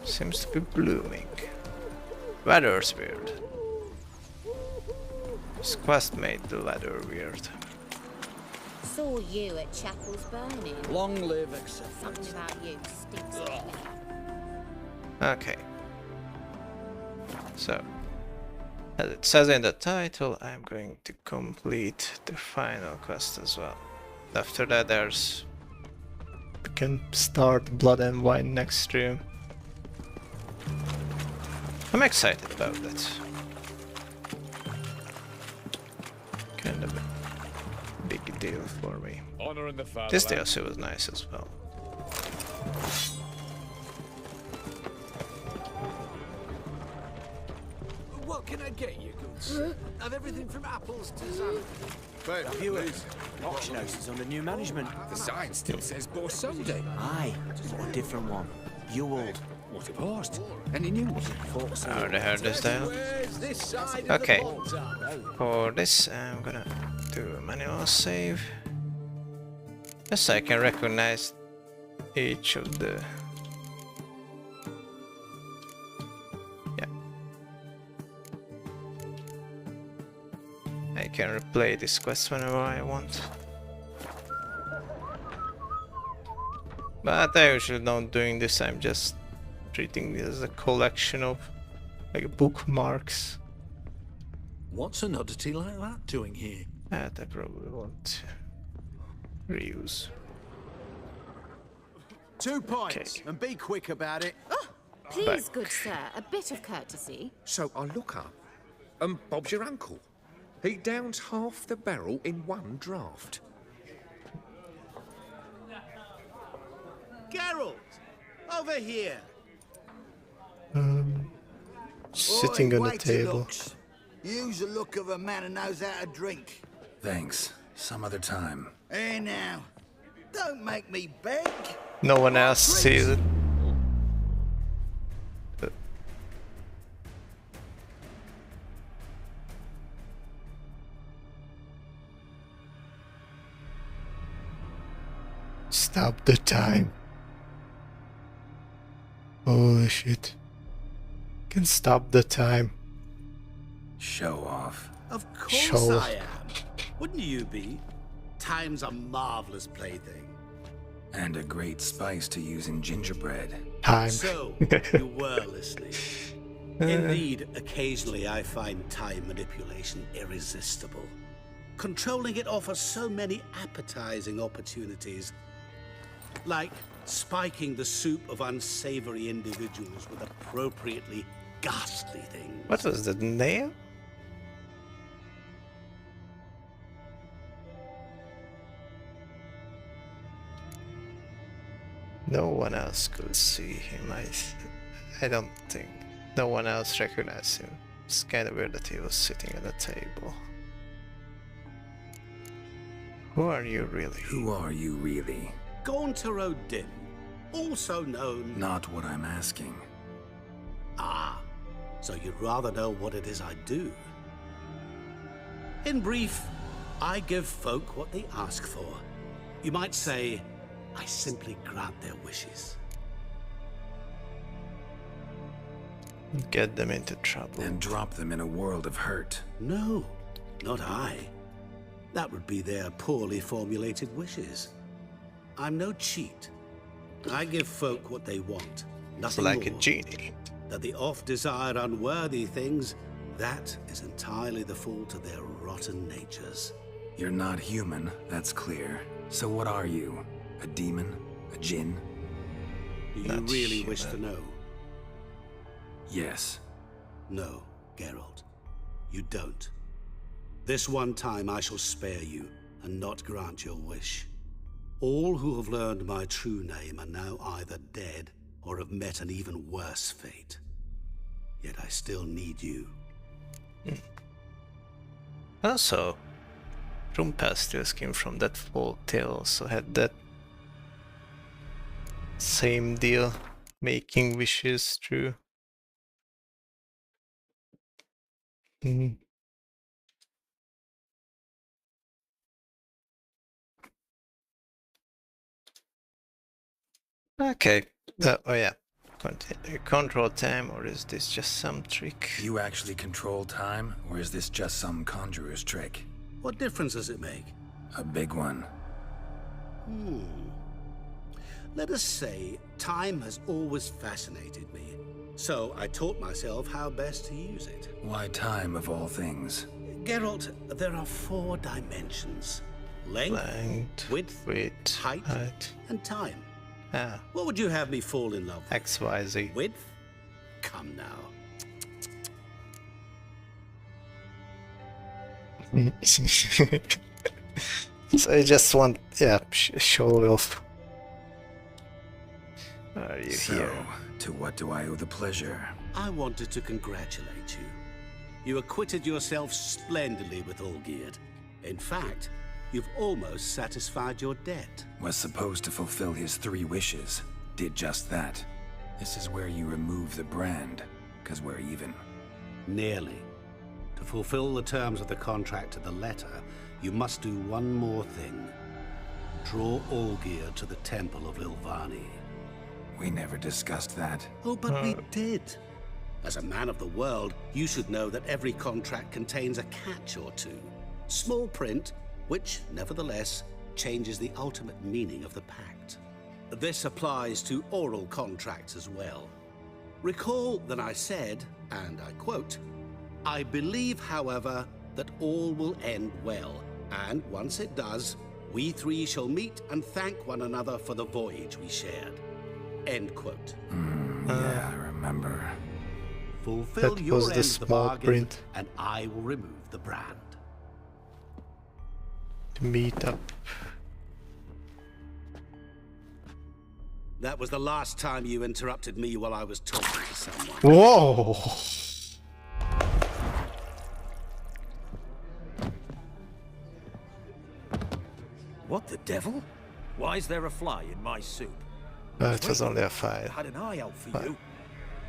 Seems to be blooming. Weather's weird. This quest made the weather weird. Saw you at Chapel's Burning. Long live Something about you stinks of me. Okay. So, as it says in the title, I'm going to complete the final quest as well. After that, there's... we can start Blood and Wine next stream. I'm excited about that. Kind of a big deal for me. This DLC was nice as well. What can I get you, goods? Have everything from apples to salad. Viewers, auction house is under new management. The sign still says Borsode. Aye, but a different one. You old. What a post. Any news? I already heard this dialogue. Okay, for this I'm gonna do a manual save. Just so I can recognize each of the... yeah. I can replay this quest whenever I want. But I usually don't doing this, I'm just treating this as a collection of like bookmarks. What's an oddity like that doing here? That I probably won't reuse. 2 points, and be quick about it. Oh, please, good sir, a bit of courtesy. So I look up, and Bob's your uncle. He downs half the barrel in one draft. Geralt, over here. Sitting on the wait your table. looks. Use the look of a man who knows how to drink. Thanks. Some other time. Hey now, don't make me beg. No one else sees it. Stop the time. Holy shit. Can stop the time. Show off. Of course Show. I am. Wouldn't you be? Time's a marvelous plaything. And a great spice to use in gingerbread. Time. So, you were listening. Indeed, occasionally I find time manipulation irresistible. Controlling it offers so many appetizing opportunities. Like spiking the soup of unsavory individuals with appropriately ghastly things. What was that, nail? No one else could see him. I don't think. No one else recognized him. It's kind of weird that he was sitting at a table. Who are you really? Who are you really? Gaunter O'Dim, also known... Not what I'm asking. Ah, so you'd rather know what it is I do. In brief, I give folk what they ask for. You might say, I simply grant their wishes. Get them into trouble. And drop them in a world of hurt. No, not I. That would be their poorly formulated wishes. I'm no cheat. I give folk what they want, nothing like more. a genie. That the oft-desired unworthy things, that is entirely the fault of their rotten natures. You're not human, that's clear. So what are you? A demon? A djinn? Do you Not really wish to know? Yes. No, Geralt. You don't. This one time I shall spare you and not grant your wish. All who have learned my true name are now either dead or have met an even worse fate. Yet I still need you. Also, Rumpelstiltskin from that folk tale also had that same deal, making wishes true. Okay. Oh yeah. Continue. Control time, or is this just some trick? You actually control time, or is this just some conjurer's trick? What difference does it make? A big one. Let us say time has always fascinated me. So I taught myself how best to use it. Why time of all things? Geralt, there are 4 dimensions. Length, width, height, and time. Ah. What would you have me fall in love with? XYZ. Width? Come now. So I just want, yeah, show off. Are you here? To what do I owe the pleasure? I wanted to congratulate you. You acquitted yourself splendidly with Olgierd. In fact, you've almost satisfied your debt. Was supposed to fulfill his 3 wishes. Did just that. This is where you remove the brand, 'cause we're even. Nearly. To fulfill the terms of the contract to the letter, you must do one more thing. Draw Olgierd to the Temple of Lilvani. We never discussed that. Oh, but we did. As a man of the world, you should know that every contract contains a catch or two. Small print, which, nevertheless, changes the ultimate meaning of the pact. This applies to oral contracts as well. Recall that I said, and I quote, "I believe, however, that all will end well, and once it does, we 3 shall meet and thank one another for the voyage we shared." End quote. Yeah, I remember. Fulfill That your was the end of the small bargain, print. and I will remove the brand. To meet up. That was the last time you interrupted me while I was talking to someone. Whoa! devil? Why is there a fly in my soup? Oh, it was only a file. I had an eye out for you.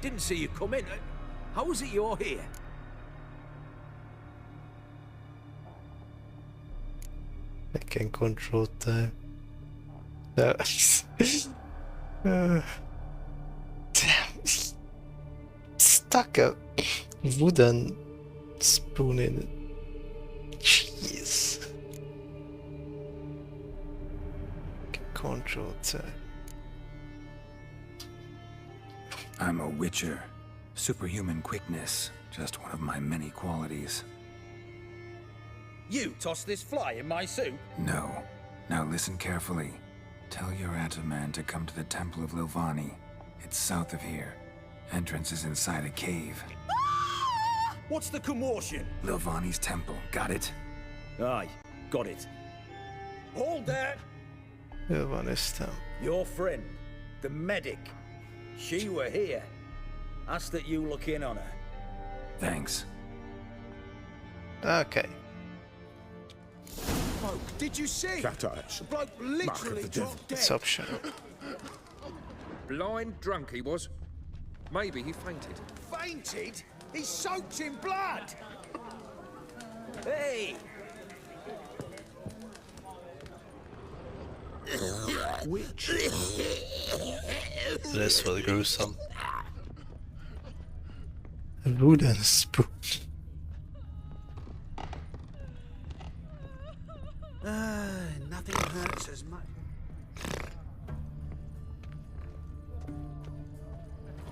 Didn't see you come in. How is it you're here? I can control time. No. Damn. Stuck a wooden spoon in it. Jeez. Can control time. I'm a witcher. Superhuman quickness, just one of my many qualities. You tossed this fly in my soup? No. Now listen carefully. Tell your Ataman to come to the Temple of Lilvani. It's south of here. Entrance is inside a cave. What's the commotion? Lilvani's temple, got it? Aye, got it. Hold there! Lilvani's temple. Your friend, the medic. She were here. Ask that you look in on her. Thanks. Okay. Bloke, did you see? Cat eyes. The bloke literally dropped dead. It's optional. Blind drunk he was. Maybe he fainted. Fainted? He's soaked in blood! Hey! Which? This was gruesome. A wooden spoon. Nothing hurts as much.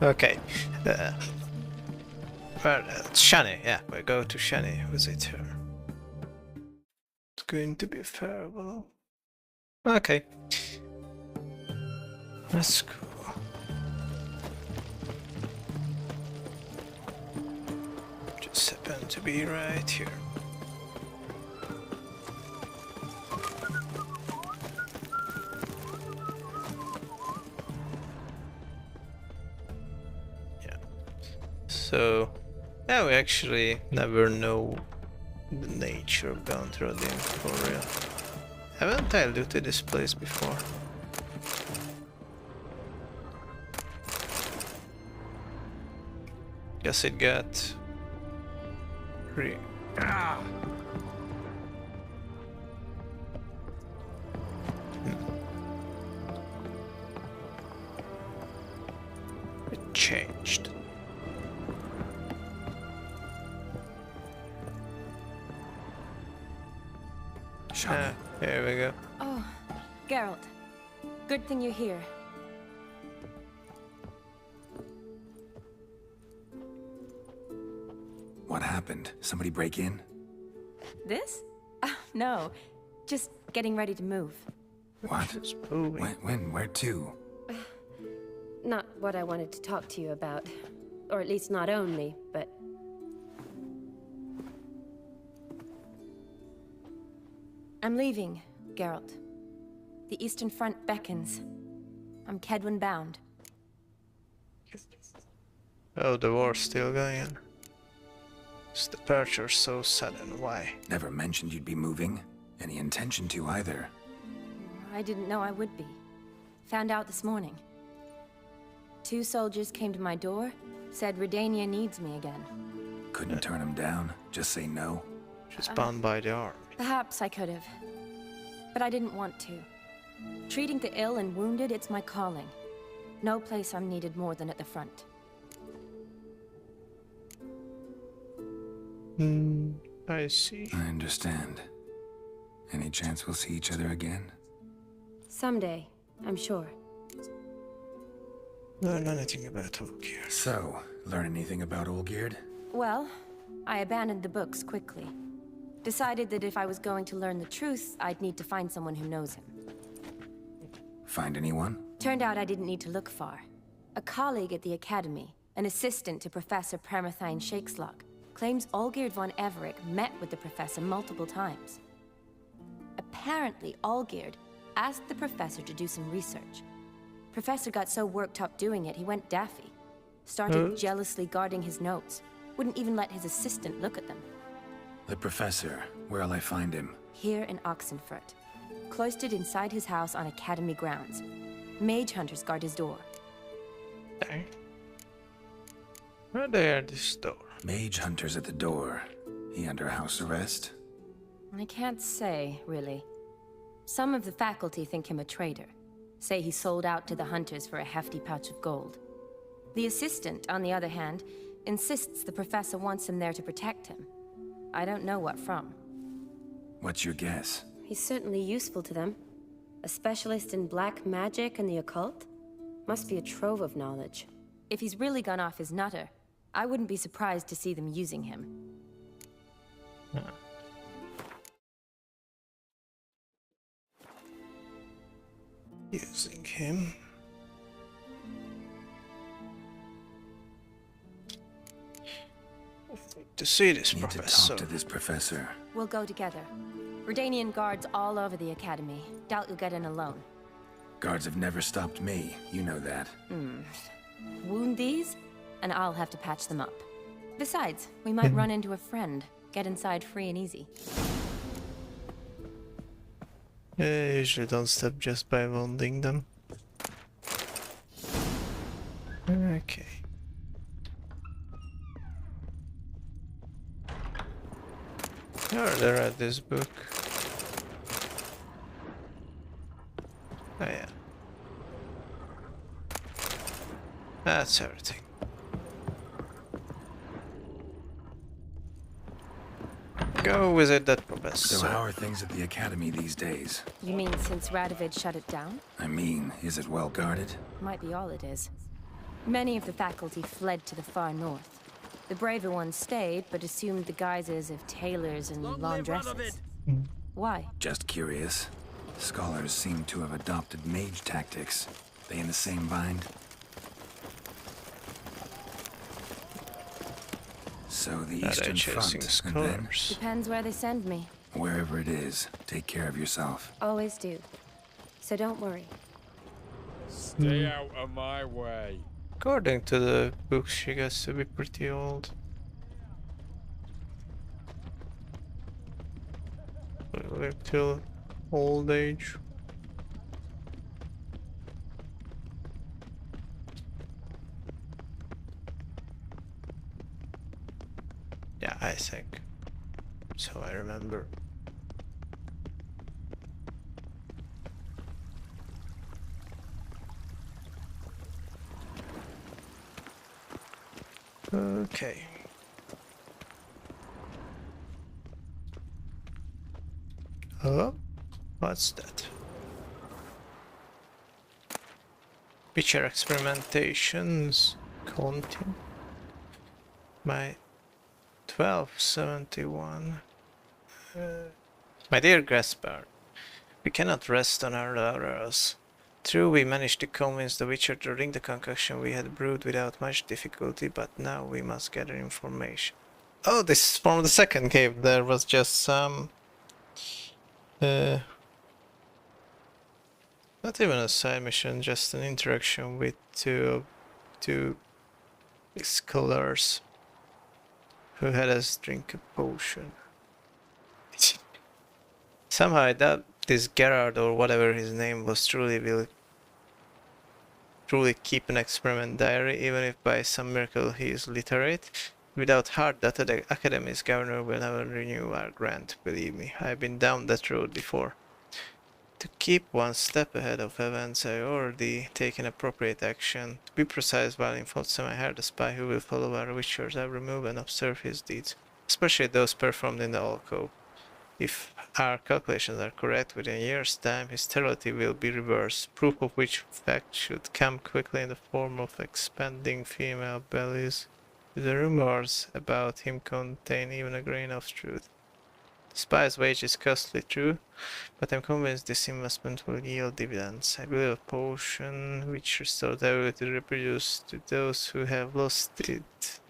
Okay. Shani, yeah, we go to Shani, visit her. It's going to be farewell. Okay. Let's go. Just happen to be right here. So, yeah, we actually never know the nature of Downtrodden for real. Haven't I looted this place before? Guess it got... It changed. Here we go. Oh, Geralt. Good thing you're here. What happened? Somebody break in? This? No. Just getting ready to move. What? When? Where to? Not what I wanted to talk to you about. Or at least not only, but... I'm leaving, Geralt. The Eastern Front beckons. I'm Kedwin bound. Oh, the war's still going on. This departure so sudden, why? Never mentioned you'd be moving. Any intention to either. I didn't know I would be. Found out this morning. 2 soldiers came to my door, said Redania needs me again. Couldn't turn him down? Just say no? She's bound by the army. Perhaps I could have. But I didn't want to. Treating the ill and wounded, it's my calling. No place I'm needed more than at the front. I see. I understand. Any chance we'll see each other again? Someday, I'm sure. Learn anything about Olgierd. So, learn anything about Olgierd? Well, I abandoned the books quickly. Decided that if I was going to learn the truth, I'd need to find someone who knows him. Find anyone? Turned out I didn't need to look far. A colleague at the Academy, an assistant to Professor Permathine Shakeslog, claims Olgierd von Everec met with the professor multiple times. Apparently, Olgierd asked the professor to do some research. Professor got so worked up doing it, he went daffy. Started jealously guarding his notes. Wouldn't even let his assistant look at them. The professor. Where'll I find him? Here in Oxenfurt. cloistered inside his house on Academy grounds. Mage hunters guard his door. Okay. Right there, this door. Mage hunters at the door. He under house arrest? I can't say, really. Some of the faculty think him a traitor. Say he sold out to the hunters for a hefty pouch of gold. The assistant, on the other hand, insists the professor wants him there to protect him. I don't know what from. What's your guess? He's certainly useful to them. A specialist in black magic and the occult? Must be a trove of knowledge. If he's really gone off his nutter, I wouldn't be surprised to see them using him. Using him. To see this Need professor. to talk to this professor. We'll go together. Redanian guards all over the Academy. Doubt you'll get in alone. Guards have never stopped me. You know that. Wound these, and I'll have to patch them up. Besides, we might run into a friend. Get inside free and easy. I usually don't stop just by wounding them. Okay. Oh, they read this book. Oh yeah. That's everything. Go visit that professor. So how are things at the Academy these days? You mean since Radovid shut it down? I mean, is it well guarded? Might be all it is. Many of the faculty fled to the far north. The braver ones stayed, but assumed the guises of tailors and laundresses. Why? Just curious. Scholars seem to have adopted mage tactics. They in the same bind? So the Eastern Front, and then Depends where they send me. wherever it is, take care of yourself. Always do. So don't worry. Stay out of my way. According to the book, she gets to be pretty old. Live till old age. Yeah, I think. So I remember. Okay. Oh, what's that? Picture experimentations continue by 1271. My dear Gaspard, we cannot rest on our laurels. True, we managed to convince the Witcher to drink the concoction we had brewed without much difficulty, but now we must gather information. Oh, this is from the second cave. There was just some... not even a side mission, just an interaction with two scholars who had us drink a potion. Somehow I doubt this Gerard or whatever his name was will truly keep an experiment diary, even if by some miracle he is literate. Without hard data, the Academy's governor will never renew our grant, believe me. I've been down that road before. To keep one step ahead of events, I already taken appropriate action. To be precise, while in Fotsam I hired a spy who will follow our Witcher's every move and observe his deeds, especially those performed in the alcove. If our calculations are correct, within a year's time his sterility will be reversed, proof of which fact should come quickly in the form of expanding female bellies. The rumors about him contain even a grain of truth. The spy's wage is costly, true, but I'm convinced this investment will yield dividends. I believe a potion which restores the ability to reproduce to those who have lost it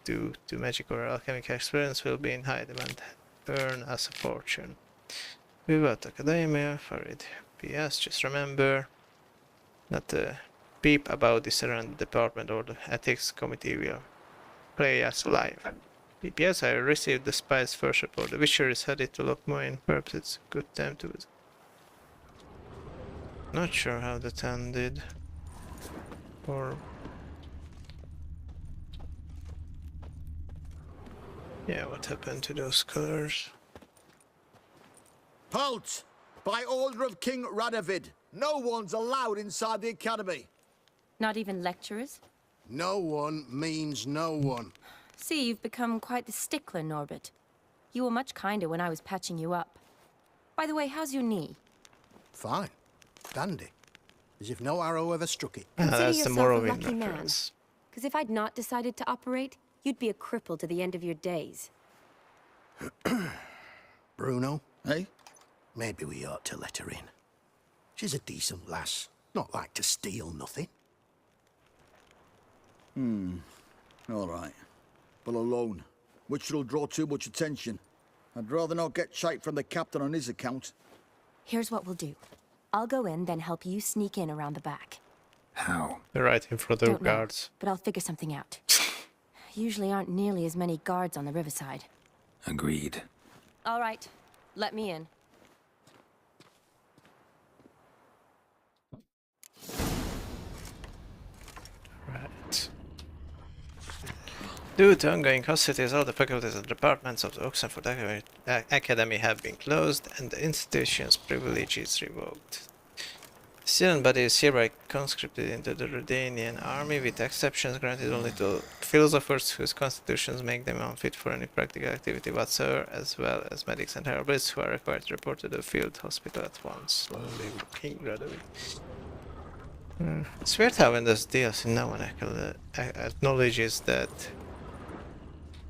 due to magic or alchemic experience will be in high demand. Earn us a fortune. Without Academia, Farid. P.S. Just remember, not a peep about this around the department or the ethics committee will play us alive. P.S. I received the spy's first report. The Witcher is headed to Lockmoyne. Perhaps it's a good time to visit. Not sure how that ended. Or... yeah, what happened to those colors? Halt! By order of King Radovid, no one's allowed inside the academy. Not even lecturers? No one means no one. See, you've become quite the stickler, Norbert. You were much kinder when I was patching you up. By the way, how's your knee? Fine. Dandy. As if no arrow ever struck it. Consider that's the yourself moral a lucky man. reference. Because if I'd not decided to operate, you'd be a cripple to the end of your days. Bruno? Eh? Maybe we ought to let her in. She's a decent lass. Not like to steal nothing. All right. But alone, which will draw too much attention. I'd rather not get shite from the captain on his account. Here's what we'll do. I'll go in, then help you sneak in around the back. How? Right in front of Don't the know, guards. but I'll figure something out. Usually aren't nearly as many guards on the riverside. Agreed. All right, let me in. Right. Due to ongoing hostilities, all the faculties and departments of the Oxenford Academy have been closed and the institution's privileges revoked. Student body is hereby conscripted into the Redanian army, with exceptions granted only to philosophers whose constitutions make them unfit for any practical activity whatsoever, as well as medics and herbalds who are required to report to the field hospital at once. King Radovid. It's weird how in this DLC no one acknowledges that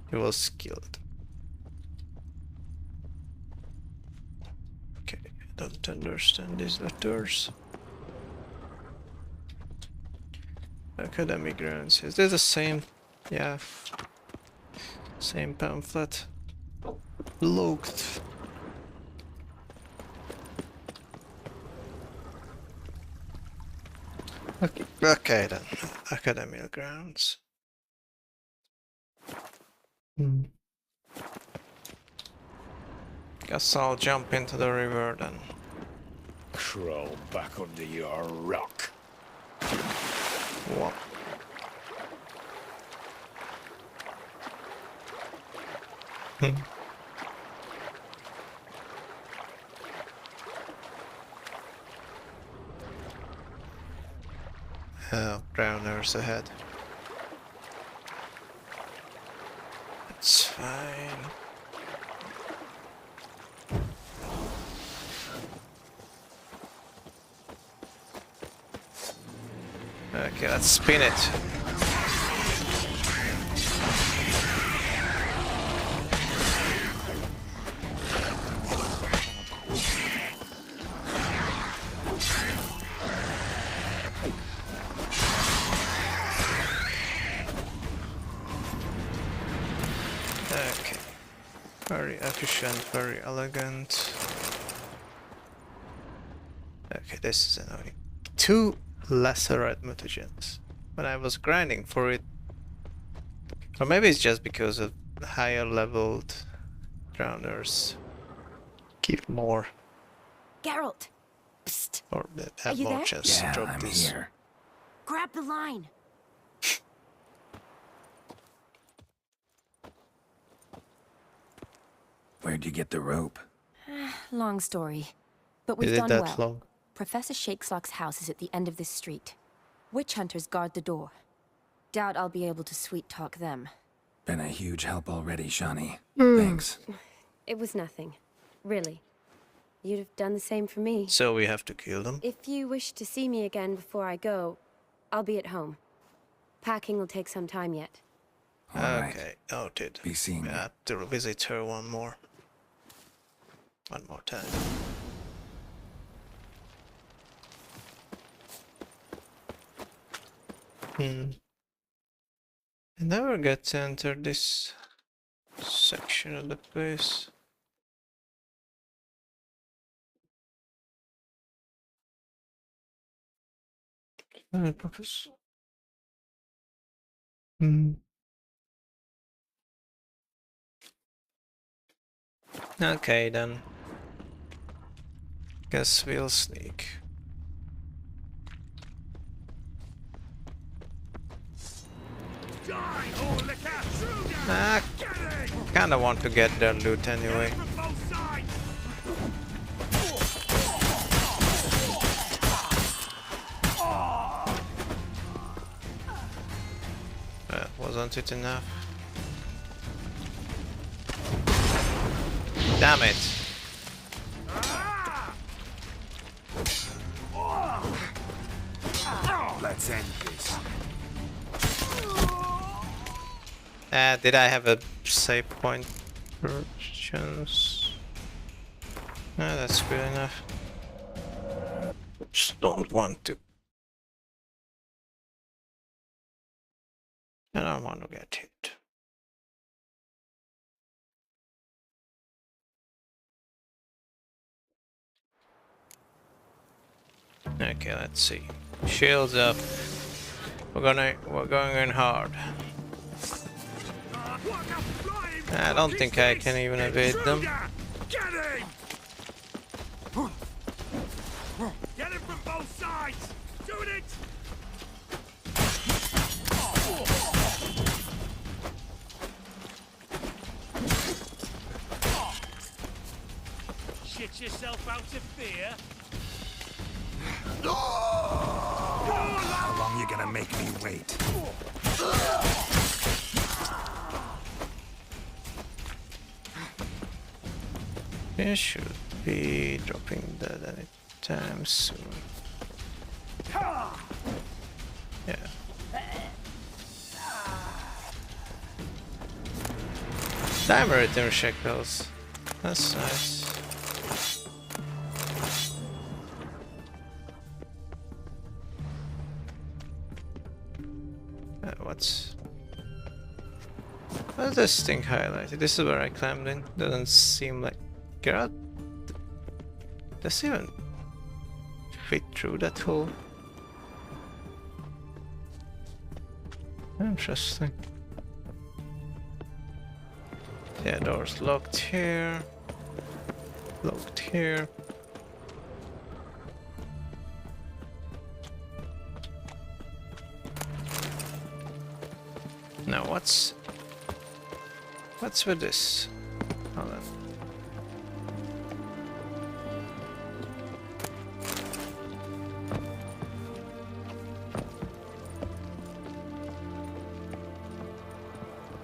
he was killed. Okay, I don't understand these letters. Academy grounds. Is this the same? Yeah. Same pamphlet. Looked. Okay then. Academy grounds. Guess I'll jump into the river then. Crawl back under your rock. What? Oh, drowners ahead. It's fine. Okay, let's spin it. Okay. Very efficient, very elegant. Okay, this is annoying. Two lesser mutagens. When I was grinding for it, or maybe it's just because of higher leveled drowners give more, Geralt! Psst! or that Are have you more there? chance to Yeah, drop I'm this. here. Grab the line! Where'd you get the rope? Long story. But we've Is it done that well. long? Professor Shakeslock's house is at the end of this street. Witch hunters guard the door. Doubt I'll be able to sweet-talk them. Been a huge help already, Shani. Thanks. It was nothing. Really. You'd have done the same for me. So we have to kill them? If you wish to see me again before I go, I'll be at home. Packing will take some time yet. Okay, noted. Be seeing we have to visit her one more time. I never get to enter this section of the place. Purpose. Okay then. Guess we'll sneak. I kinda want to get their loot anyway. Wasn't it enough? Damn it! Let's end this. Did I have a save point purchase? No, that's good enough. Just don't want to. I don't want to get hit. Okay, let's see. Shields up. We're going in hard. I don't think I can even evade them. Get him! Get him from both sides! Doing it! Shit yourself out of fear? How long you gonna make me wait? It should be dropping dead anytime soon. Yeah. Diamond return shekels. That's nice. What's this thing highlighted? This is where I climbed in. Doesn't seem like God. Does it even fit through that hole? Interesting. Yeah, door's locked here. Locked here. Now what's with this? Hold on.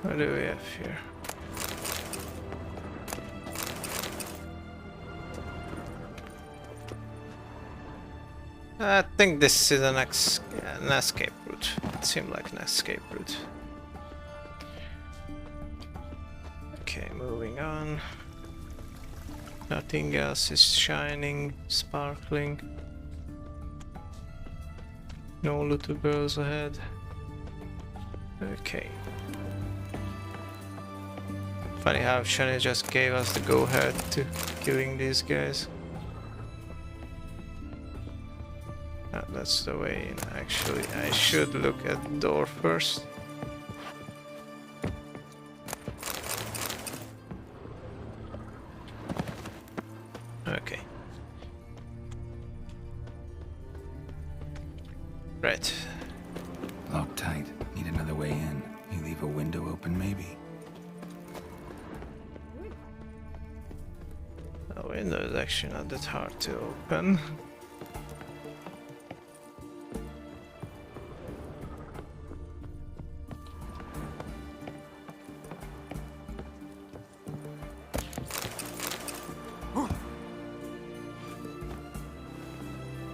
What do we have here? I think this is an escape route. It seemed like an escape route. Okay, moving on. Nothing else is shining, sparkling. No little girls ahead. Okay. Funny how Shani just gave us the go-ahead to killing these guys. That's the way in. Actually, I should look at the door first. Okay. Right. Locked tight. Need another way in. You leave a window open, maybe? The window is actually not that hard to open.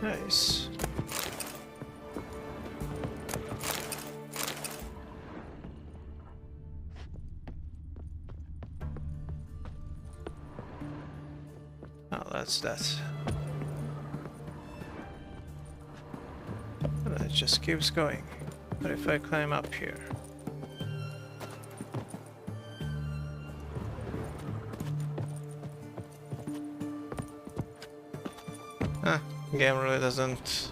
Nice. Oh, that's that. But it just keeps going. What if I climb up here? Ah, game really doesn't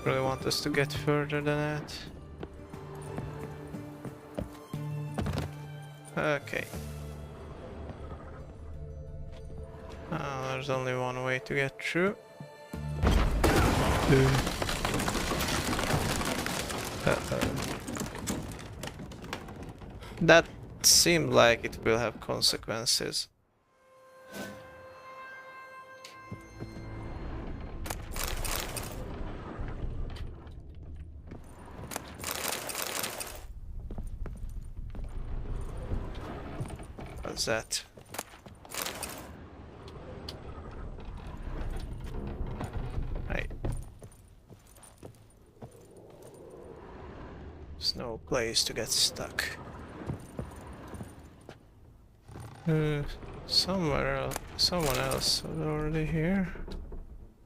really want us to get further than that. Okay. There's only one way to get through. Uh-oh. That seemed like it will have consequences. What's that? Right. There's no place to get stuck. Someone else was already here.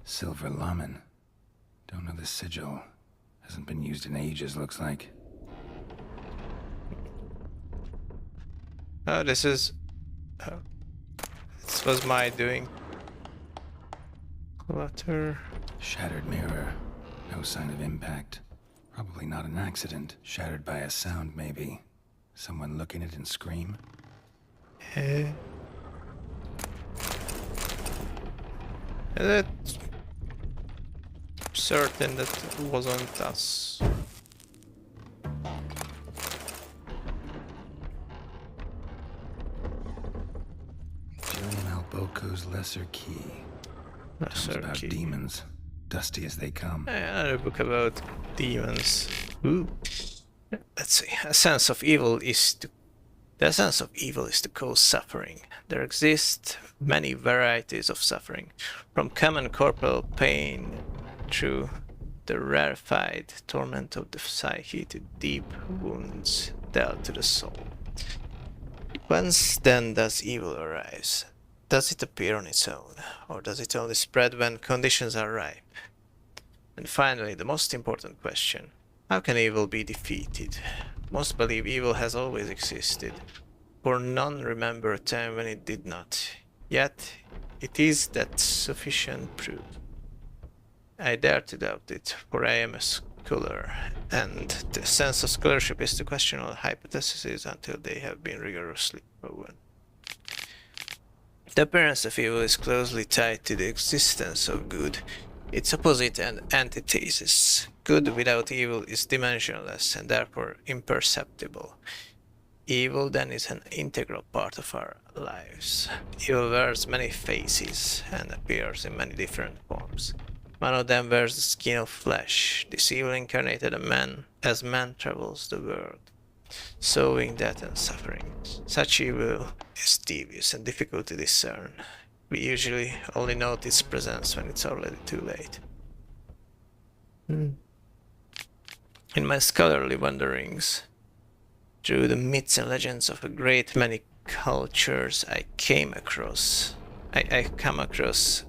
Silver Lamen. Don't know the sigil. Hasn't been used in ages, looks like. Oh, this is... Oh. This was my doing. Clutter. Shattered mirror. No sign of impact. Probably not an accident. Shattered by a sound, maybe. Someone look in it and scream? Is it certain that it wasn't us? Julian Alboco's Lesser Key. Lesser about Key. demons. Dusty as they come. Another book about demons. Ooh. Let's see. The essence of evil is to cause suffering. There exist many varieties of suffering, from common corporal pain through the rarefied torment of the psyche to deep wounds dealt to the soul. Whence then does evil arise? Does it appear on its own, or does it only spread when conditions are ripe? And finally, the most important question: how can evil be defeated? Most believe evil has always existed, for none remember a time when it did not. Yet, it is that sufficient proof. I dare to doubt it, for I am a scholar, and the sense of scholarship is to question all hypotheses until they have been rigorously proven. The appearance of evil is closely tied to the existence of good, its opposite and antithesis. Good without evil is dimensionless and therefore imperceptible. Evil then is an integral part of our lives. Evil wears many faces and appears in many different forms. One of them wears the skin of flesh. This evil incarnated a man as man travels the world, sowing death and suffering. Such evil is devious and difficult to discern. We usually only note its presence when it's already too late. In my scholarly wanderings through the myths and legends of a great many cultures, I come across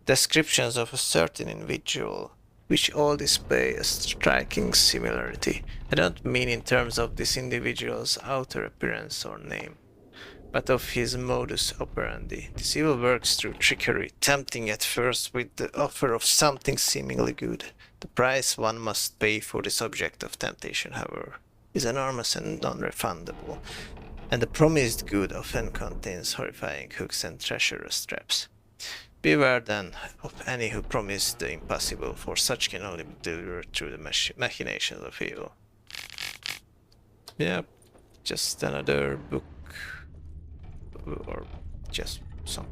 descriptions of a certain individual, which all display a striking similarity. I don't mean in terms of this individual's outer appearance or name, but of his modus operandi. This evil works through trickery, tempting at first with the offer of something seemingly good. The price one must pay for this object of temptation, however, is enormous and non-refundable, and the promised good often contains horrifying hooks and treacherous traps. Beware then of any who promise the impossible, for such can only be delivered through the machinations of evil. Yep, just another book, or just some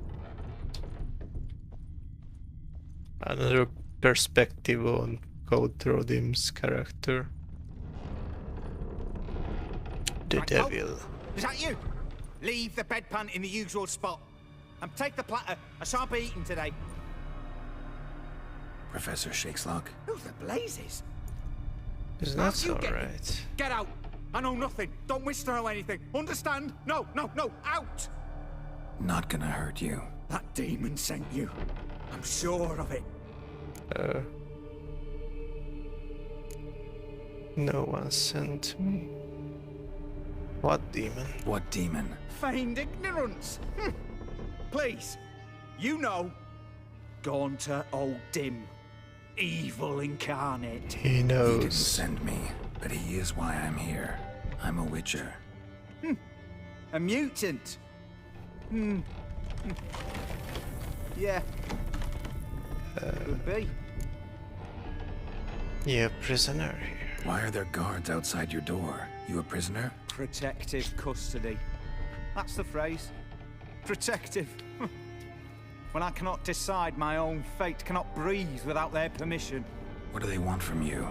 another perspective on Coldrodim's character. The devil. Is that you? Leave the bedpan in the usual spot. And take the platter. I shan't be eating today. Professor Shakeslock? Who the blazes? Is that alright? Get out. I know nothing. Don't wish to know anything. Understand? No, no, no. Out! Not gonna hurt you. That demon sent you. I'm sure of it. No one sent me. What demon? What demon? Feigned ignorance. Please, you know. Gaunter Old Dim. Evil incarnate. He knows. He didn't send me, but he is why I'm here. I'm a witcher. A mutant. Yeah. Could be. You're a prisoner here. Why are there guards outside your door? You a prisoner? Protective custody. That's the phrase. Protective. When I cannot decide my own fate, cannot breathe without their permission. What do they want from you?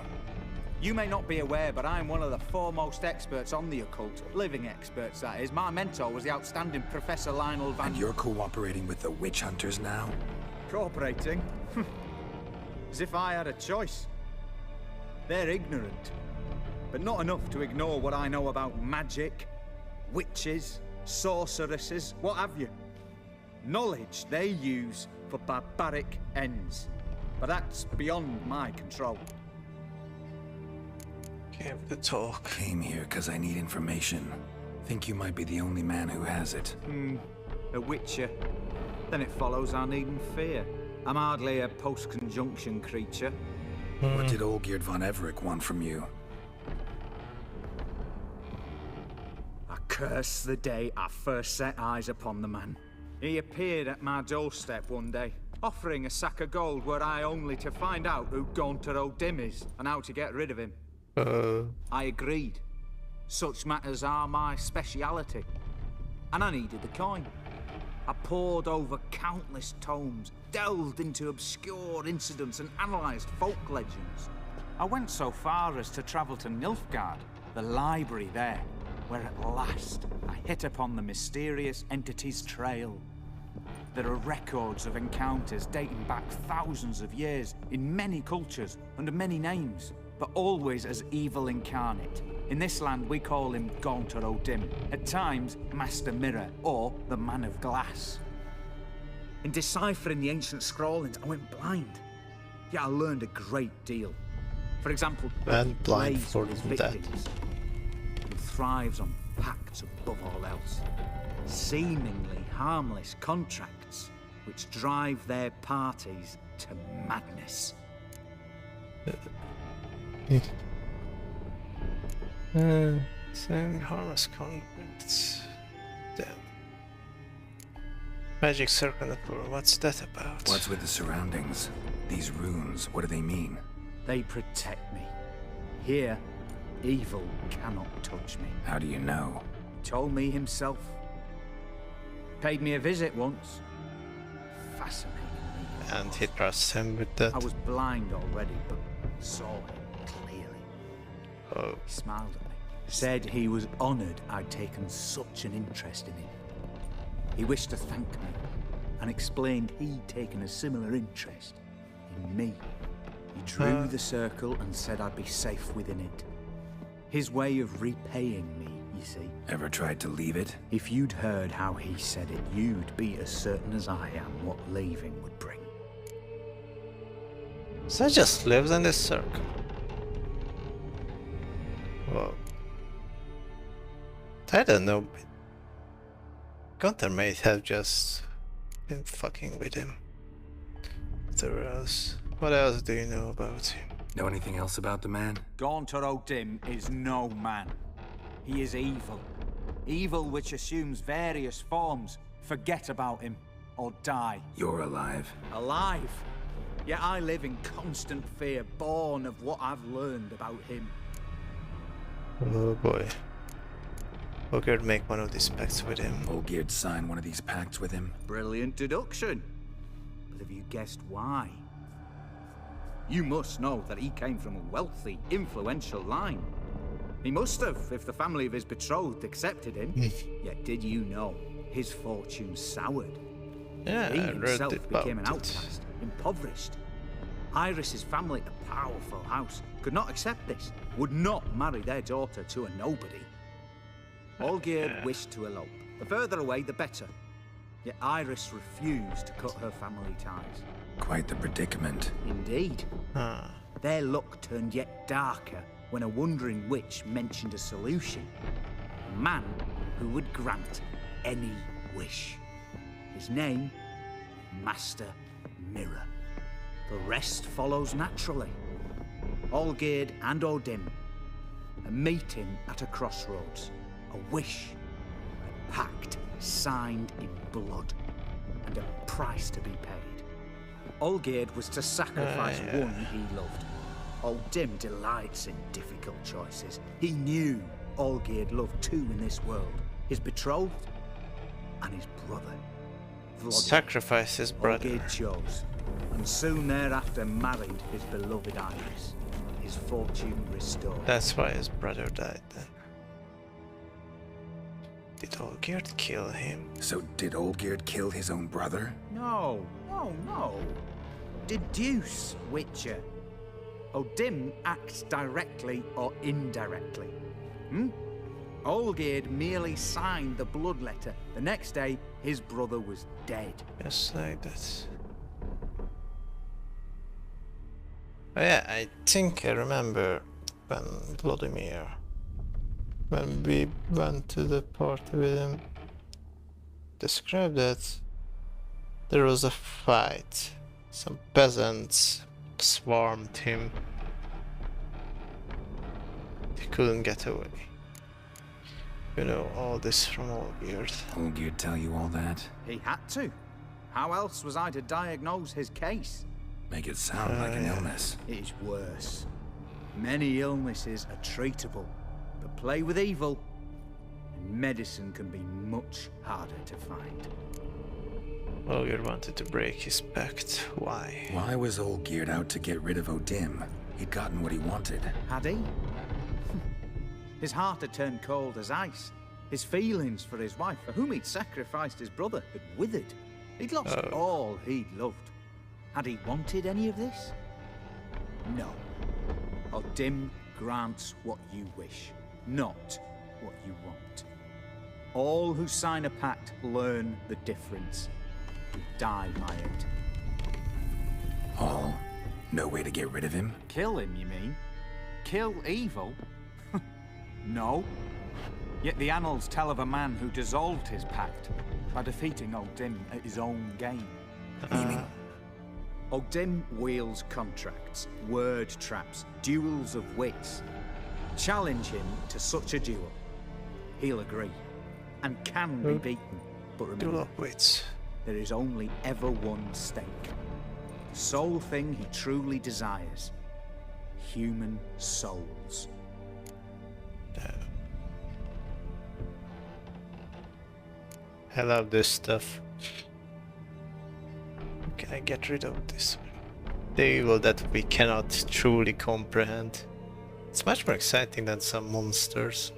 You may not be aware, but I am one of the foremost experts on the occult. Living experts, that is. My mentor was the outstanding Professor Lionel Van... And you're cooperating with the witch hunters now? Cooperating? As if I had a choice. They're ignorant, but not enough to ignore what I know about magic, witches, sorceresses, what have you. Knowledge they use for barbaric ends. But that's beyond my control. Came to talk. Came here because I need information. Think you might be the only man who has it. A witcher. Then it follows I needn't fear. I'm hardly a post-conjunction creature. What did Olgierd von Everec want from you? I curse the day I first set eyes upon the man. He appeared at my doorstep one day, offering a sack of gold were I only to find out who Gaunter O'Dim is and how to get rid of him. I agreed. Such matters are my speciality. And I needed the coin. I pored over countless tomes, delved into obscure incidents and analysed folk legends. I went so far as to travel to Nilfgaard, the library there, where at last I hit upon the mysterious entity's trail. There are records of encounters dating back thousands of years in many cultures, under many names, but always as evil incarnate. In this land, we call him Gaunter O'Dim, at times Master Mirror, or the Man of Glass. In deciphering the ancient scrawlings, I went blind. Yet I learned a great deal. For example, and blind for that. He thrives on pacts above all else. Seemingly harmless contracts which drive their parties to madness. Same harmless contracts. Damn. Magic circle the floor. What's that about? What's with the surroundings? These runes, what do they mean? They protect me. Here, evil cannot touch me. How do you know? He told me himself. Paid me a visit once. Fascinating me. And he trusts him with that. I was blind already, but saw him clearly. Oh. He smiled at me. Said he was honoured I'd taken such an interest in him. He wished to thank me, and explained he'd taken a similar interest in me. He drew the circle and said I'd be safe within it. His way of repaying me, you see. Ever tried to leave it? If you'd heard how he said it, you'd be as certain as I am what leaving would bring. So I just lives in this circle. Whoa. I don't know. Gaunter may have just been fucking with him. What else do you know about him? Know anything else about the man? Gaunter O'Dim is no man. He is evil. Evil which assumes various forms. Forget about him, or die. You're alive. Alive? Yet I live in constant fear, born of what I've learned about him. Oh boy. Olgierd make one of these pacts with him. Olgierd sign one of these pacts with him? Brilliant deduction. But have you guessed why? You must know that he came from a wealthy, influential line. He must have, if the family of his betrothed accepted him. Yet did you know his fortune soured? Yeah, he I read himself about became an outcast, impoverished. Iris's family, a powerful house, could not accept this, would not marry their daughter to a nobody. Olgierd wished to elope. The further away, the better. Yet Iris refused to cut her family ties. Quite the predicament. Indeed. Their luck turned yet darker when a wandering witch mentioned a solution. A man who would grant any wish. His name, Master Mirror. The rest follows naturally. Olgierd and O'Dim, a meeting at a crossroads, a wish, a pact signed in blood, and a price to be paid. Olgierd was to sacrifice one he loved. O'Dim delights in difficult choices. He knew Olgierd loved two in this world. His betrothed and his brother. Vladimir. Sacrifice his brother. Olgierd chose, and soon thereafter married his beloved Iris. His fortune restored. That's why his brother died then. Did Olgierd kill him? So did Olgierd kill his own brother? No. Deduce, Witcher. Odin acts directly or indirectly. Olgierd merely signed the blood letter. The next day, his brother was dead. Just like that. Oh yeah, I think I remember when Vladimir, when we went to the party with him, described that there was a fight. Some peasants swarmed him. He couldn't get away. You know all this from Olgierd. Olgierd tell you all that? He had to. How else was I to diagnose his case? Make it sound like an illness. It is worse. Many illnesses are treatable, but play with evil, and medicine can be much harder to find. Olgierd wanted to break his pact. Why? Why was Olgierd out to get rid of Odim? He'd gotten what he wanted. Had he? His heart had turned cold as ice. His feelings for his wife, for whom he'd sacrificed his brother, had withered. He'd lost all he'd loved. Had he wanted any of this? No. Odim grants what you wish, not what you want. All who sign a pact learn the difference. We die by it. All? No way to get rid of him? Kill him, you mean? Kill evil? No. Yet the annals tell of a man who dissolved his pact by defeating Odim at his own game. Meaning? Odim wields contracts, word traps, duels of wits. Challenge him to such a duel. He'll agree, and can be beaten. But remember, Duel of wits. There is only ever one stake. The sole thing he truly desires. Human souls. I love this stuff. Can I get rid of this? The evil that we cannot truly comprehend. It's much more exciting than some monsters.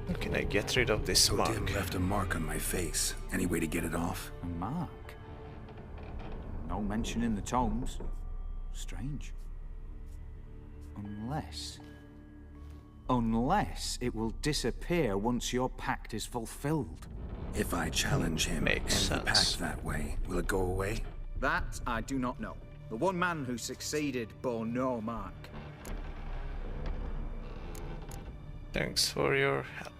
How can I get rid of this mark? Odim left a mark on my face. Any way to get it off? A mark? No mention in the tomes. Strange. Unless it will disappear once your pact is fulfilled. If I challenge him and the pact that way, will it go away? That I do not know. The one man who succeeded bore no mark. Thanks for your help.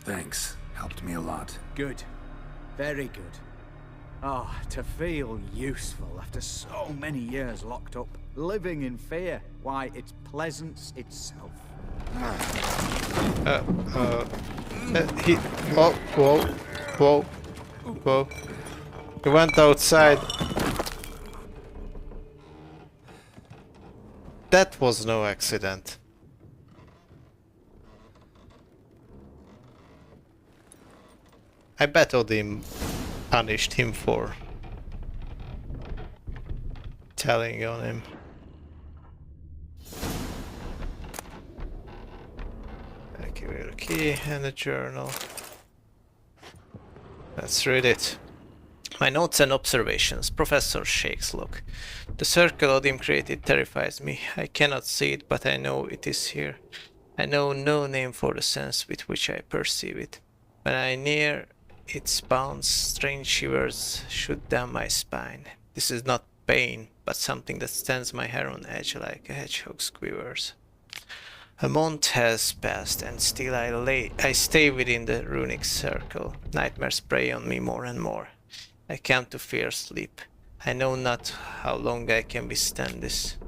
Thanks. Helped me a lot. Good. Very good. Oh, to feel useful after so many years locked up, living in fear. Why, it's pleasance itself. Whoa. He went outside. That was no accident. I bet Odin punished him for telling on him. Okay, and a journal. Let's read it. My notes and observations. Professor shakes look. The circle Odin created terrifies me. I cannot see it, but I know it is here. I know no name for the sense with which I perceive it. When I near its bounds, strange shivers shoot down my spine. This is not pain, but something that stands my hair on edge like a hedgehog's quivers. A month has passed, and still I stay within the runic circle. Nightmares prey on me more and more. I come to fear sleep. I know not how long I can withstand this.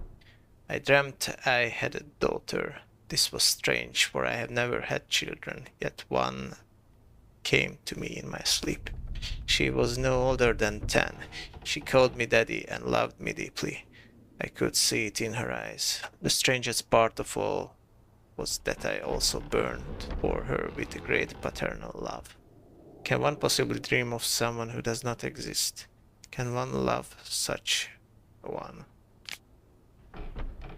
I dreamt I had a daughter. This was strange, for I have never had children, yet one came to me in my sleep. She was no older than 10. She called me daddy and loved me deeply. I could see it in her eyes. The strangest part of all was that I also burned for her with a great paternal love. Can one possibly dream of someone who does not exist? Can one love such a one?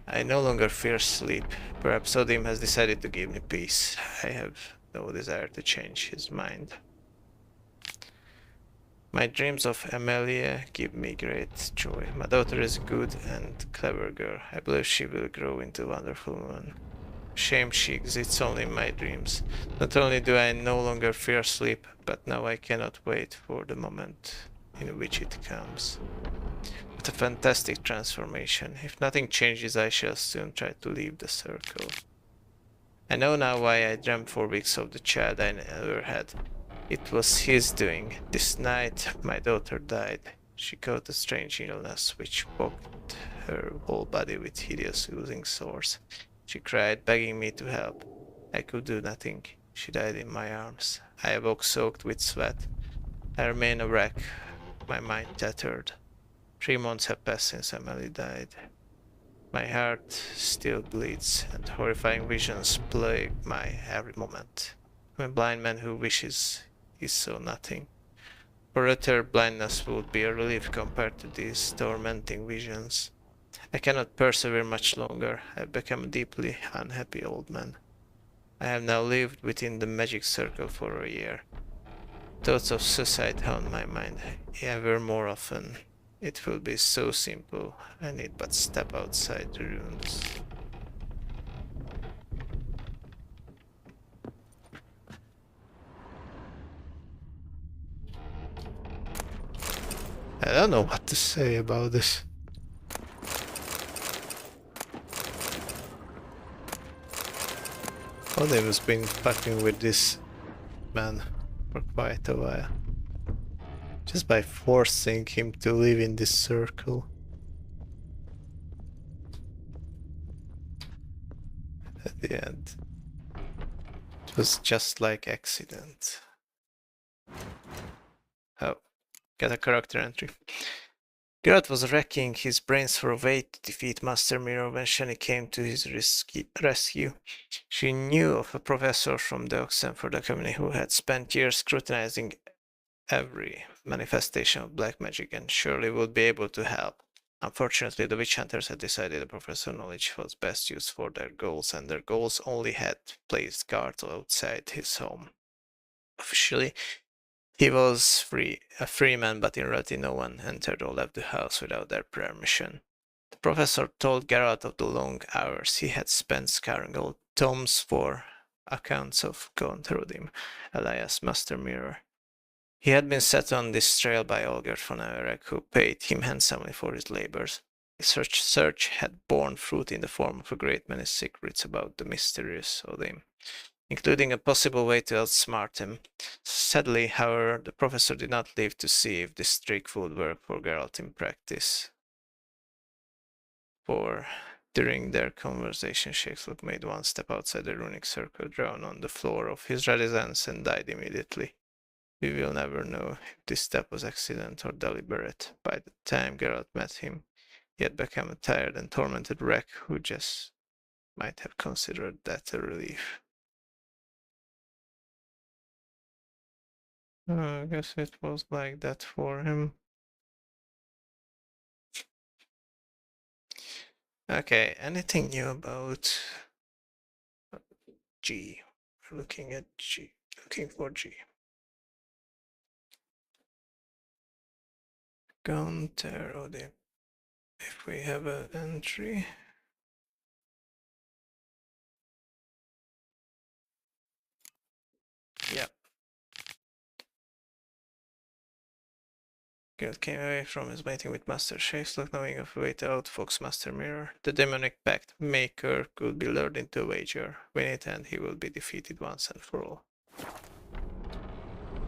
I no longer fear sleep. Perhaps Odim has decided to give me peace. I have no desire to change his mind. My dreams of Amelia give me great joy. My daughter is a good and clever girl. I believe she will grow into a wonderful woman. Shame she exists only in my dreams. Not only do I no longer fear sleep, but now I cannot wait for the moment in which it comes. What a fantastic transformation. If nothing changes, I shall soon try to leave the circle. I know now why I dreamt for weeks of the child I never had. It was his doing. This night my daughter died. She caught a strange illness which poked her whole body with hideous oozing sores. She cried, begging me to help. I could do nothing. She died in my arms. I awoke soaked with sweat. I remain a wreck, my mind tattered. 3 months have passed since Emily died. My heart still bleeds, and horrifying visions plague my every moment. I'm a blind man who wishes he saw nothing. For utter blindness would be a relief compared to these tormenting visions. I cannot persevere much longer. I have become a deeply unhappy old man. I have now lived within the magic circle for a year. Thoughts of suicide haunt my mind ever more often. It will be so simple. I need but step outside the ruins. I don't know what to say about this. Odim has been fucking with this man for quite a while. Just by forcing him to live in this circle. At the end, it was just like accident. Oh, got a character entry. Geralt was racking his brains for a way to defeat Master Mirror when Shani came to his rescue. She knew of a professor from the Oxenford Academy who had spent years scrutinizing every manifestation of black magic and surely would be able to help. Unfortunately, the witch hunters had decided the professor's knowledge was best used for their goals, and their goals only had placed guards outside his home. Officially, he was a free man, but in reality no one entered or left the house without their permission. The professor told Geralt of the long hours he had spent scouring old tomes for accounts of Count Rudim, alias Master Mirror. He had been set on this trail by Olgerd von Everec, who paid him handsomely for his labors. His search had borne fruit in the form of a great many secrets about the mysterious Odim, including a possible way to outsmart him. Sadly, however, the professor did not live to see if this trick would work for Geralt in practice. For during their conversation, Shakespeare made one step outside the runic circle drawn on the floor of his residence and died immediately. We will never know if this step was accident or deliberate. By the time Geralt met him, he had become a tired and tormented wreck who just might have considered that a relief. I guess it was like that for him. Okay, anything new about G? We're looking at G. Looking for G. Counter Odin. If we have an entry. Yeah. Geralt came away from his meeting with Master Shakespeare, knowing of a way to outfox Master Mirror. The demonic pact maker could be lured into a wager. Win it and he will be defeated once and for all.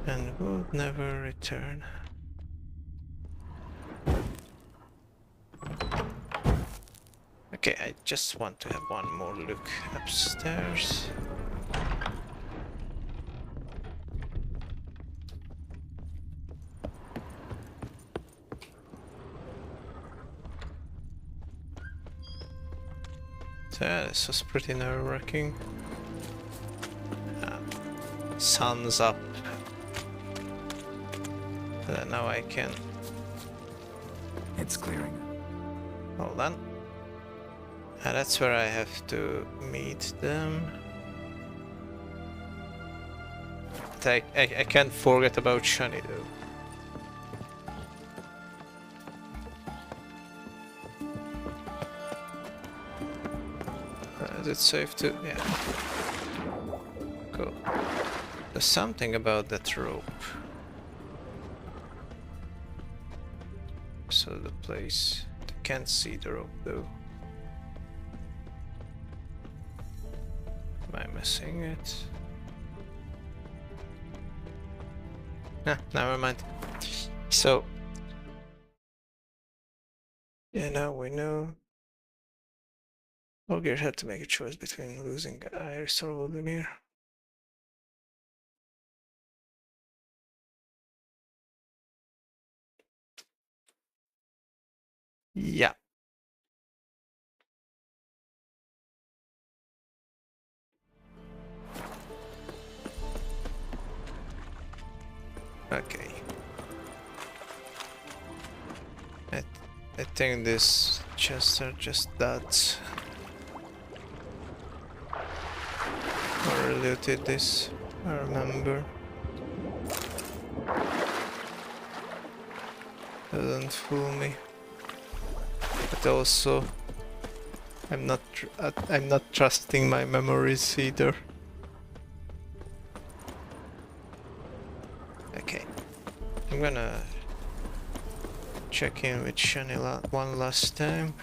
And would never return. Okay, I just want to have one more look upstairs. Yeah, this was pretty nerve-wracking. Sun's up. And then now I can... It's clearing. Hold on. And that's where I have to meet them. But I can't forget about Shani though. Is it safe to... yeah. Cool. There's something about that rope. So the place... I can't see the rope though. Am I missing it? Nah, never mind. So... yeah, now we know. Olgir had to make a choice between losing Iris or Vladimir. Yeah. Okay. I think this chests are just that. Or looted this, I remember. Doesn't fool me. But also, I'm not trusting my memories either. Okay, I'm gonna check in with Shani one last time,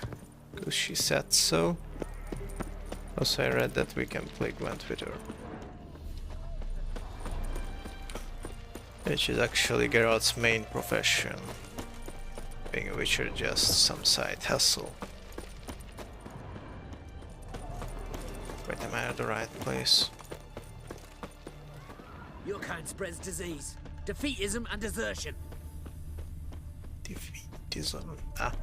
because she said so. Also, I read that we can play Gwent with her. Which is actually Geralt's main profession. Being a witcher, just some side hustle. Wait, am I at the right place? Your kind spreads disease, defeatism and desertion. Defeatism. Ah,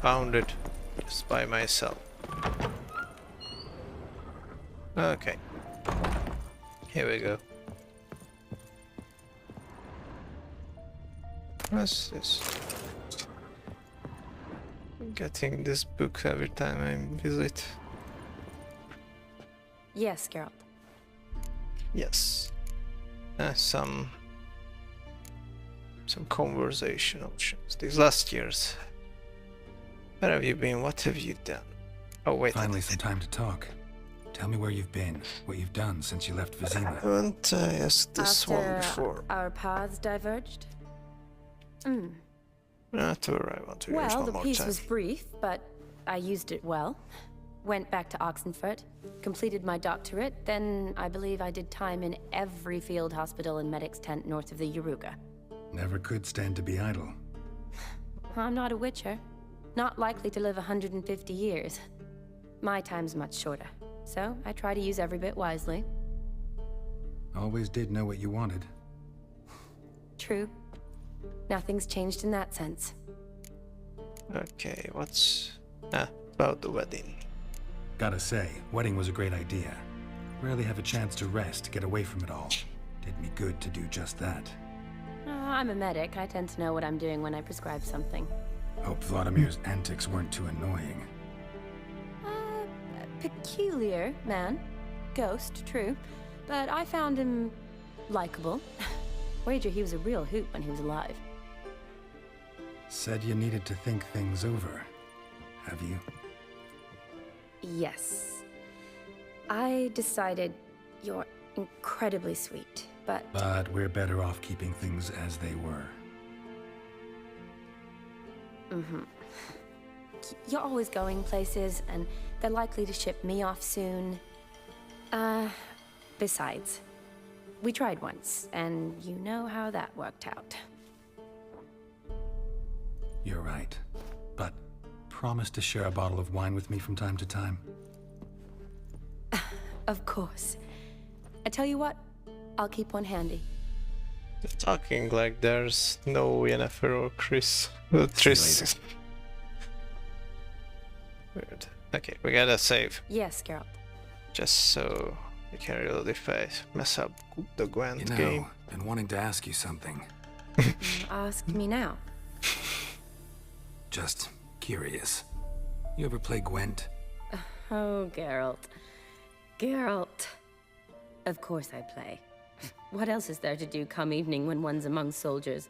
found it. Just by myself. Okay. Here we go. What's this? Getting this book every time I visit. Yes, Geralt. Yes. Some conversation options. These last years. Where have you been? What have you done? Oh wait. Finally some time to talk. Tell me where you've been, what you've done since you left Vizima. Haven't I asked this one before? Our paths diverged? Not where I want to use Well, one the more peace time. was brief, but I used it well. Went back to Oxenfurt, completed my doctorate, then I believe I did time in every field hospital and medic's tent north of the Yaruga. Never could stand to be idle. I'm not a witcher. Not likely to live 150 years. My time's much shorter, so I try to use every bit wisely. Always did know what you wanted. True. Nothing's changed in that sense. Okay, what's... about the wedding. Gotta say, wedding was a great idea. Rarely have a chance to rest, get away from it all. Did me good to do just that. I'm a medic. I tend to know what I'm doing when I prescribe something. Hope Vladimir's antics weren't too annoying. Peculiar man. Ghost, true. But I found him likable. Wager he was a real hoot when he was alive. Said you needed to think things over. Have you? Yes. I decided you're incredibly sweet, but... But we're better off keeping things as they were. You're always going places, and they're likely to ship me off soon. Besides, we tried once, and you know how that worked out. You're right. But promise to share a bottle of wine with me from time to time? Of course. I tell you what, I'll keep one handy. They're talking like there's no Yennefer or Triss. Weird. Okay, we gotta save. Yes, Geralt. Just so we can really mess up the Gwent You know, game. been wanting to ask you something. Ask me now. Just curious. You ever play Gwent? Oh, Geralt. Geralt. Of course I play. What else is there to do come evening when one's among soldiers?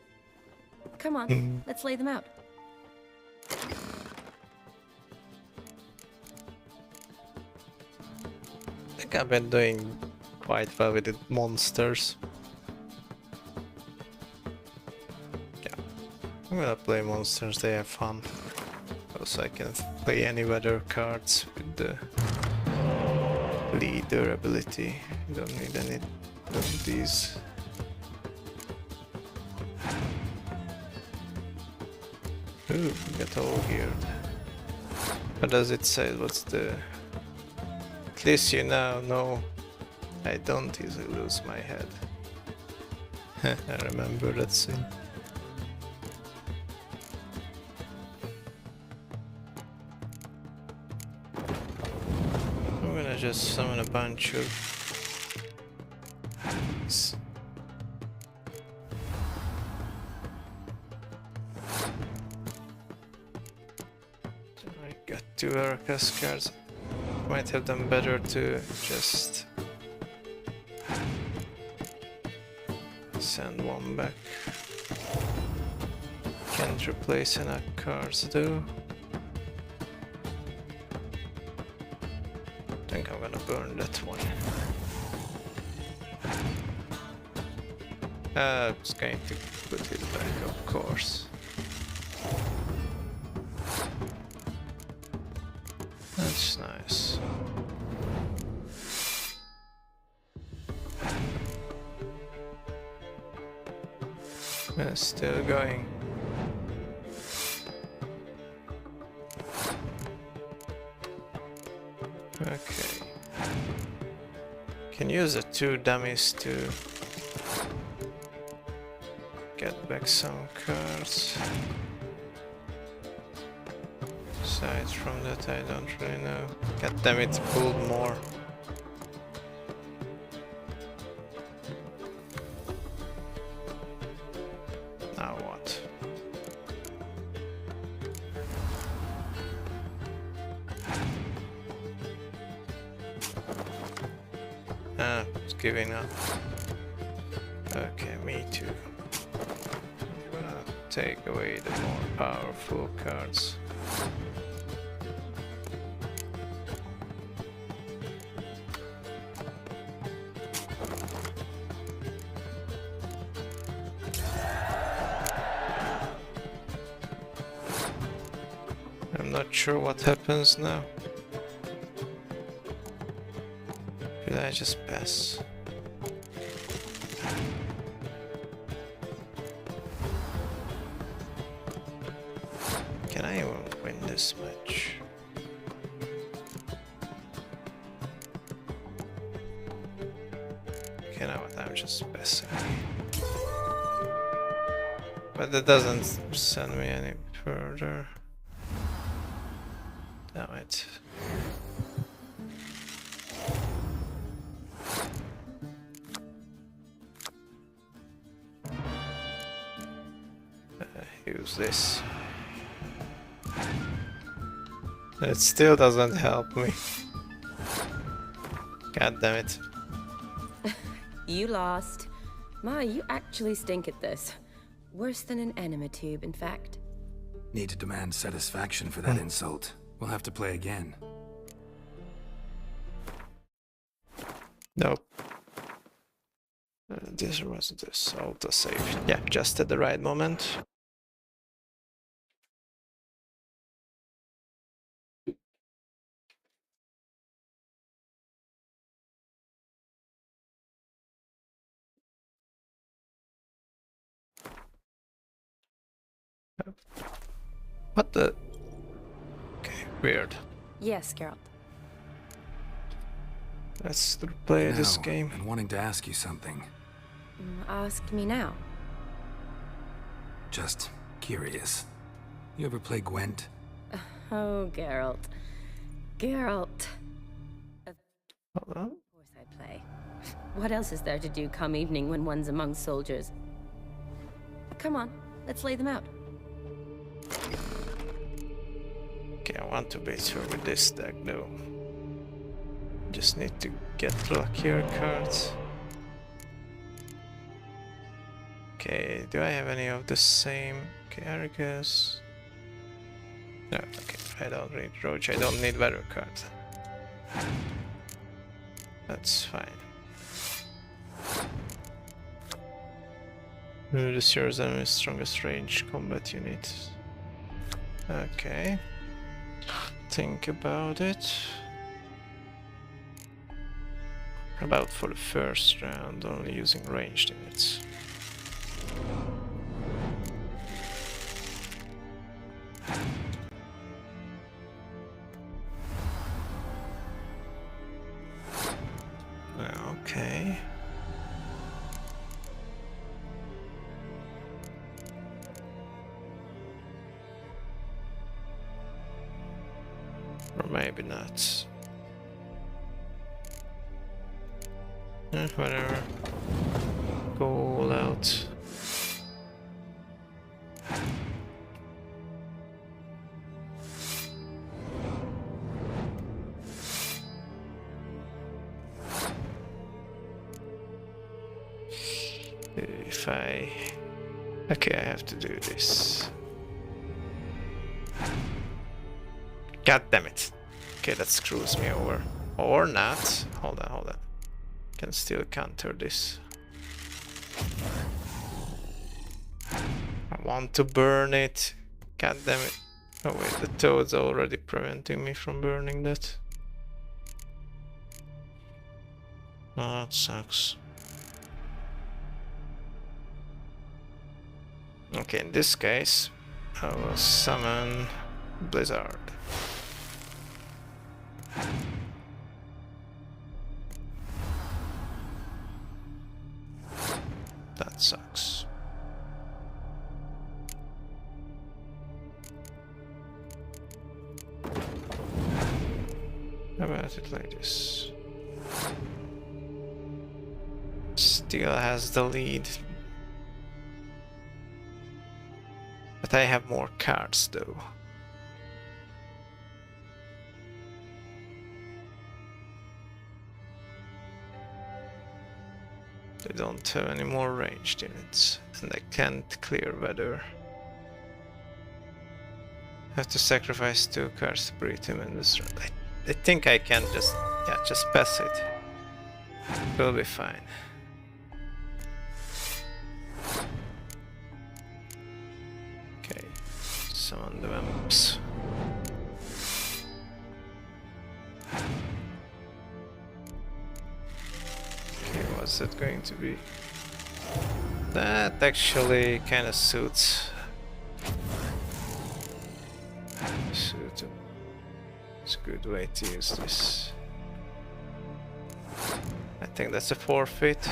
Come on, let's lay them out. I think I've been doing quite well with the monsters. Yeah, I'm gonna play monsters, they have fun. Also I can play any weather cards with the leader ability. You don't need any of these. Ooh, get all geared. What does it say? What's the... At least you now know I don't easily lose my head. I remember that scene. I'm gonna just summon a bunch of... I got 2 Arcas cards. Might have done better to just send one back. Can't replace enough cards though. Think I'm gonna burn that one. I was going to put it back, of course. That's nice. Still going. Okay. Can use the 2 dummies to get back some cards. Aside from that, I don't really know. God damn it, pulled more. Now what? Ah, it's giving up. Okay, me too. I'm gonna take away the more powerful cards. I'm not sure what happens now. Should I just pass? Can I even win this match? Okay, now what? I'm just passing. But that doesn't send me any further. Damn it. Use this. It still doesn't help me. God damn it. You lost. Ma, you actually stink at this. Worse than an enema tube, in fact. Need to demand satisfaction for that insult. We'll have to play again. Nope. This was this autosave. Yeah, just at the right moment. What the? Okay, weird. Yes, Geralt. Let's play this No, game. Been wanting to ask you something. Ask me now. Just curious. You ever play Gwent? Oh, Geralt. Geralt. Hold on. Of course I play. What else is there to do come evening when one's among soldiers? Come on, let's lay them out. Okay, I want to be sure with this deck though. Just need to get luckier cards. Okay, do I have any of the same? Okay, Ericus. No, okay, I don't read Roach, I don't need weather cards. That's fine. This year's enemy's strongest range combat unit. Okay. Think about it. About for the first round, only using ranged units. Okay. Or maybe not. Whatever. Go all out. If I... Okay, I have to do this. God damn it. Okay, that screws me over. Or not. Hold on, hold on. Can still counter this. I want to burn it. God damn it. Oh wait, the toad's already preventing me from burning that. Oh, that sucks. Okay, in this case, I will summon Blizzard. That sucks. How about it like this? Still has the lead. But I have more cards though. They don't have any more ranged units, and I can't clear weather. Have to sacrifice 2 cards to beat him in this round. I think I can just pass it. We'll be fine. Okay, summon the vamps. What's it going to be? That actually kind of suits. It's a good way to use this. I think that's a forfeit.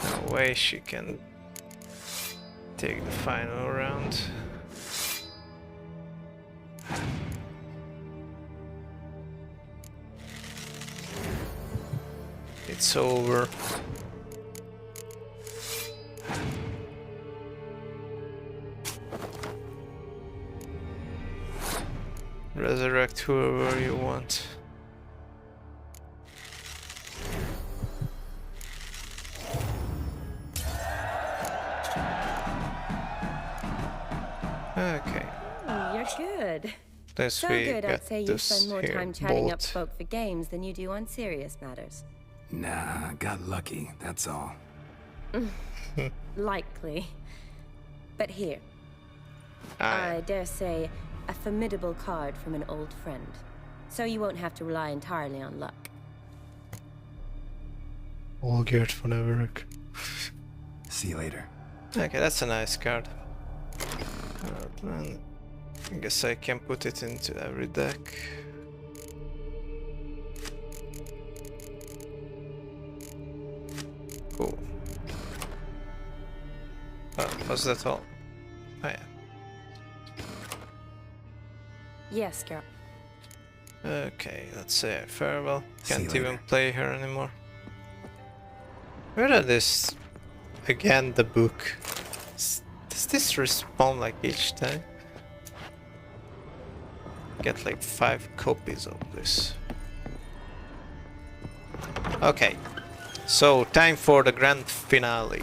No way she can take the final round. It's over. Resurrect whoever you want. Okay. You're good. This So we good, I'd got say you this spend more here time chatting up bolt. folk for games than you do on serious matters. Nah, got lucky, that's all. Likely. But here. Aye. I dare say, a formidable card from an old friend. So you won't have to rely entirely on luck. All geared for Neverick. See you later. Okay, that's a nice card. Then I guess I can put it into every deck. Cool. Oh, was that all? Oh yeah. Yes, girl. Okay, let's say farewell. See you Can't later. even play her anymore. Where are this? Again, the book. Does this respawn like each time? Get like 5 copies of this. Okay, so time for the grand finale.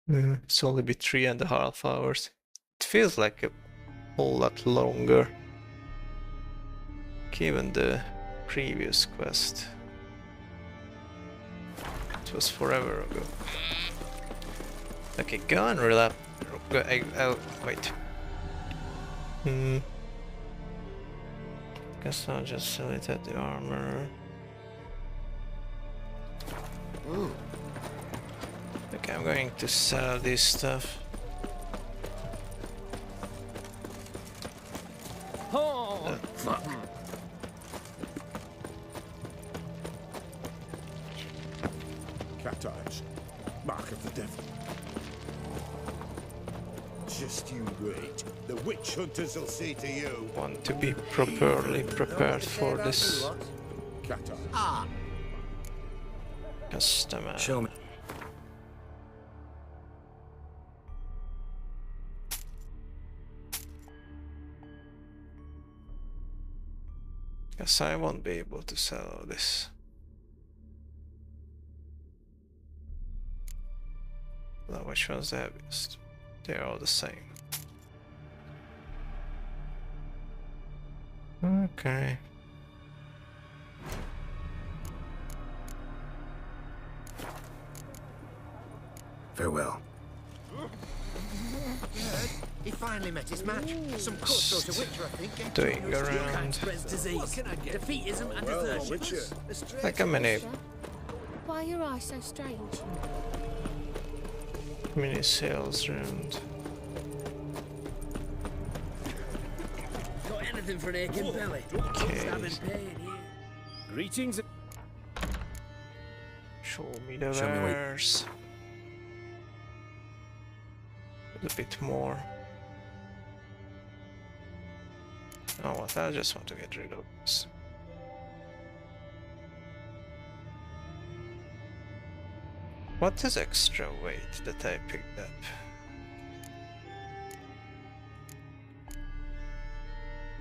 It's only been 3.5 hours. It feels like a whole lot longer, given the previous quest. It was forever ago. Okay, go and relap. I'll wait. Guess I'll just select the armor. Okay, I'm going to sell this stuff. Oh, fuck. Cat eyes. Mark of the devil. Just you wait. The witch hunters will see to you. Want to be properly prepared for this. Cat eyes. Ah. Customer. Show me. Guess I won't be able to sell all this. Now, which one's the heaviest? They're all the same. Okay. Farewell. He finally met his match. Some cutthroat of Witcher, I think. Doing around. Spreads disease, defeatism, and desertion. Like a mini Why are your eyes so strange? sales round. Got anything for an aching belly? Okay. Stabbing pain here. Greetings. Show me the Show me what- wares. A bit more. Oh, what? I just want to get rid of this. What is extra weight that I picked up?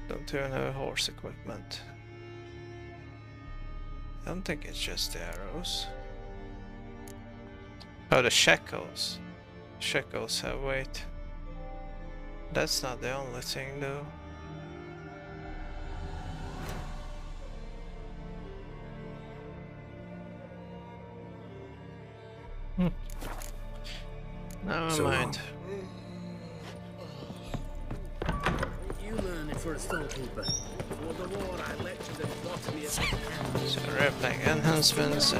Don't even have horse equipment. I don't think it's just the arrows. Oh, the shackles. Shackles have weight. That's not the only thing though. Never So mind. You learn it for a storekeeper. For the war, I lectured at botany at So we're playing enhancements.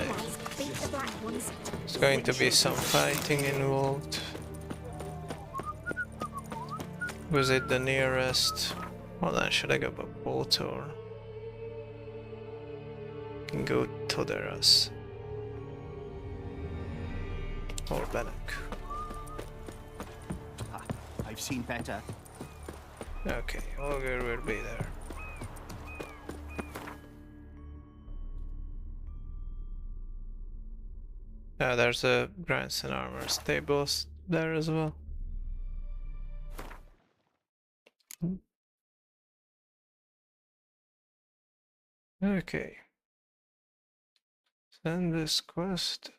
Beat the black ones. There's going to be some fighting involved. Visit the nearest. Well, then should I go by boat or can go to Toderas or Bannock? I've seen better. Okay, Augur will be there. There's a grants and armor stables there as well. Okay. Send this quest.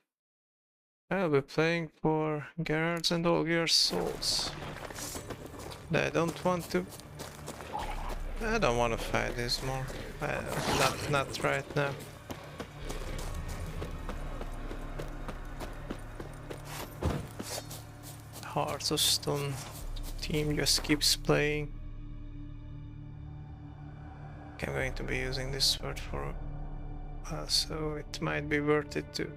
I'll be playing for Gerard's and Olgir's souls. I don't want to. I don't want to fight this more. Not right now. Hearts of Stone team just keeps playing. I'm going to be using this sword for so it might be worth it to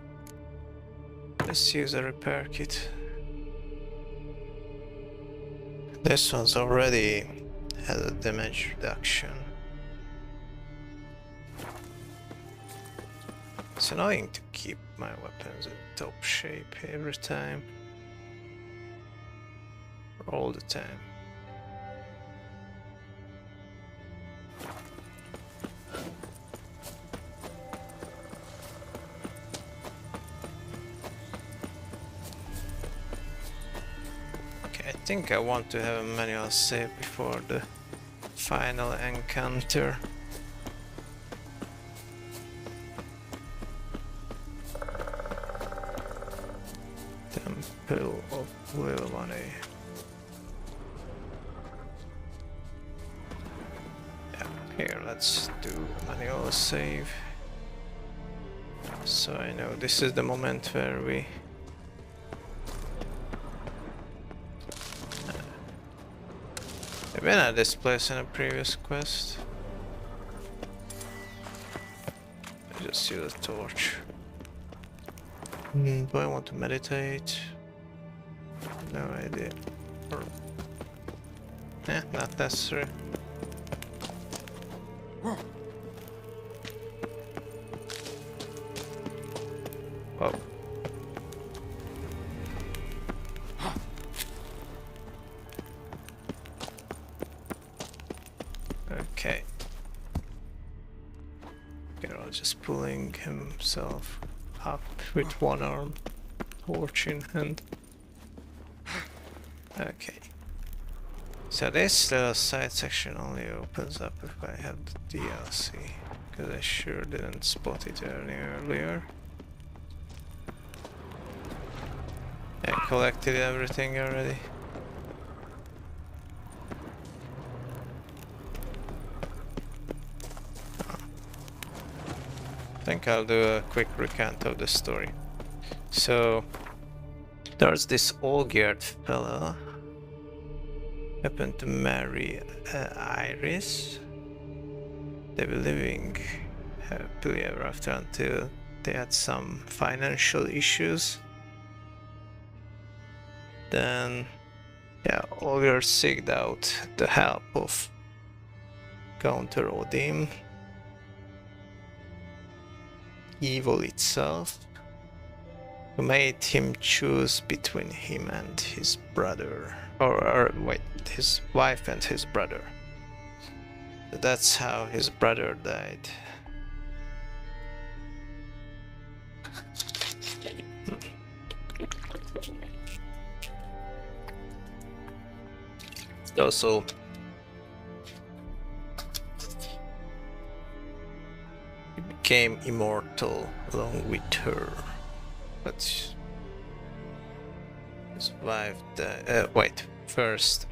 just use a repair kit. This one's already has a damage reduction. It's annoying to keep my weapons in top shape every time. All the time. think I want to have a manual save before the final encounter. Temple of Little Money. Yeah, here, let's do manual save. So I know this is the moment where we I've been at this place in a previous quest. I just use a torch. Do I want to meditate? No idea. Or... not necessary. Whoa. Okay. Geralt just pulling himself up with one arm, torch in hand. Okay. So this little side section only opens up if I have the DLC, because I sure didn't spot it any earlier. I collected everything already. I think I'll do a quick recount of the story. So there's this Olgierd fella happened to marry Iris. They were living happily ever after until they had some financial issues. Then, yeah, Olgierd sought out the help of Counter Odim, evil itself, who made him choose between him and his brother, or wait, his wife and his brother. So that's how his brother died. Also, he became immortal along with her, but his wife died. Wait, first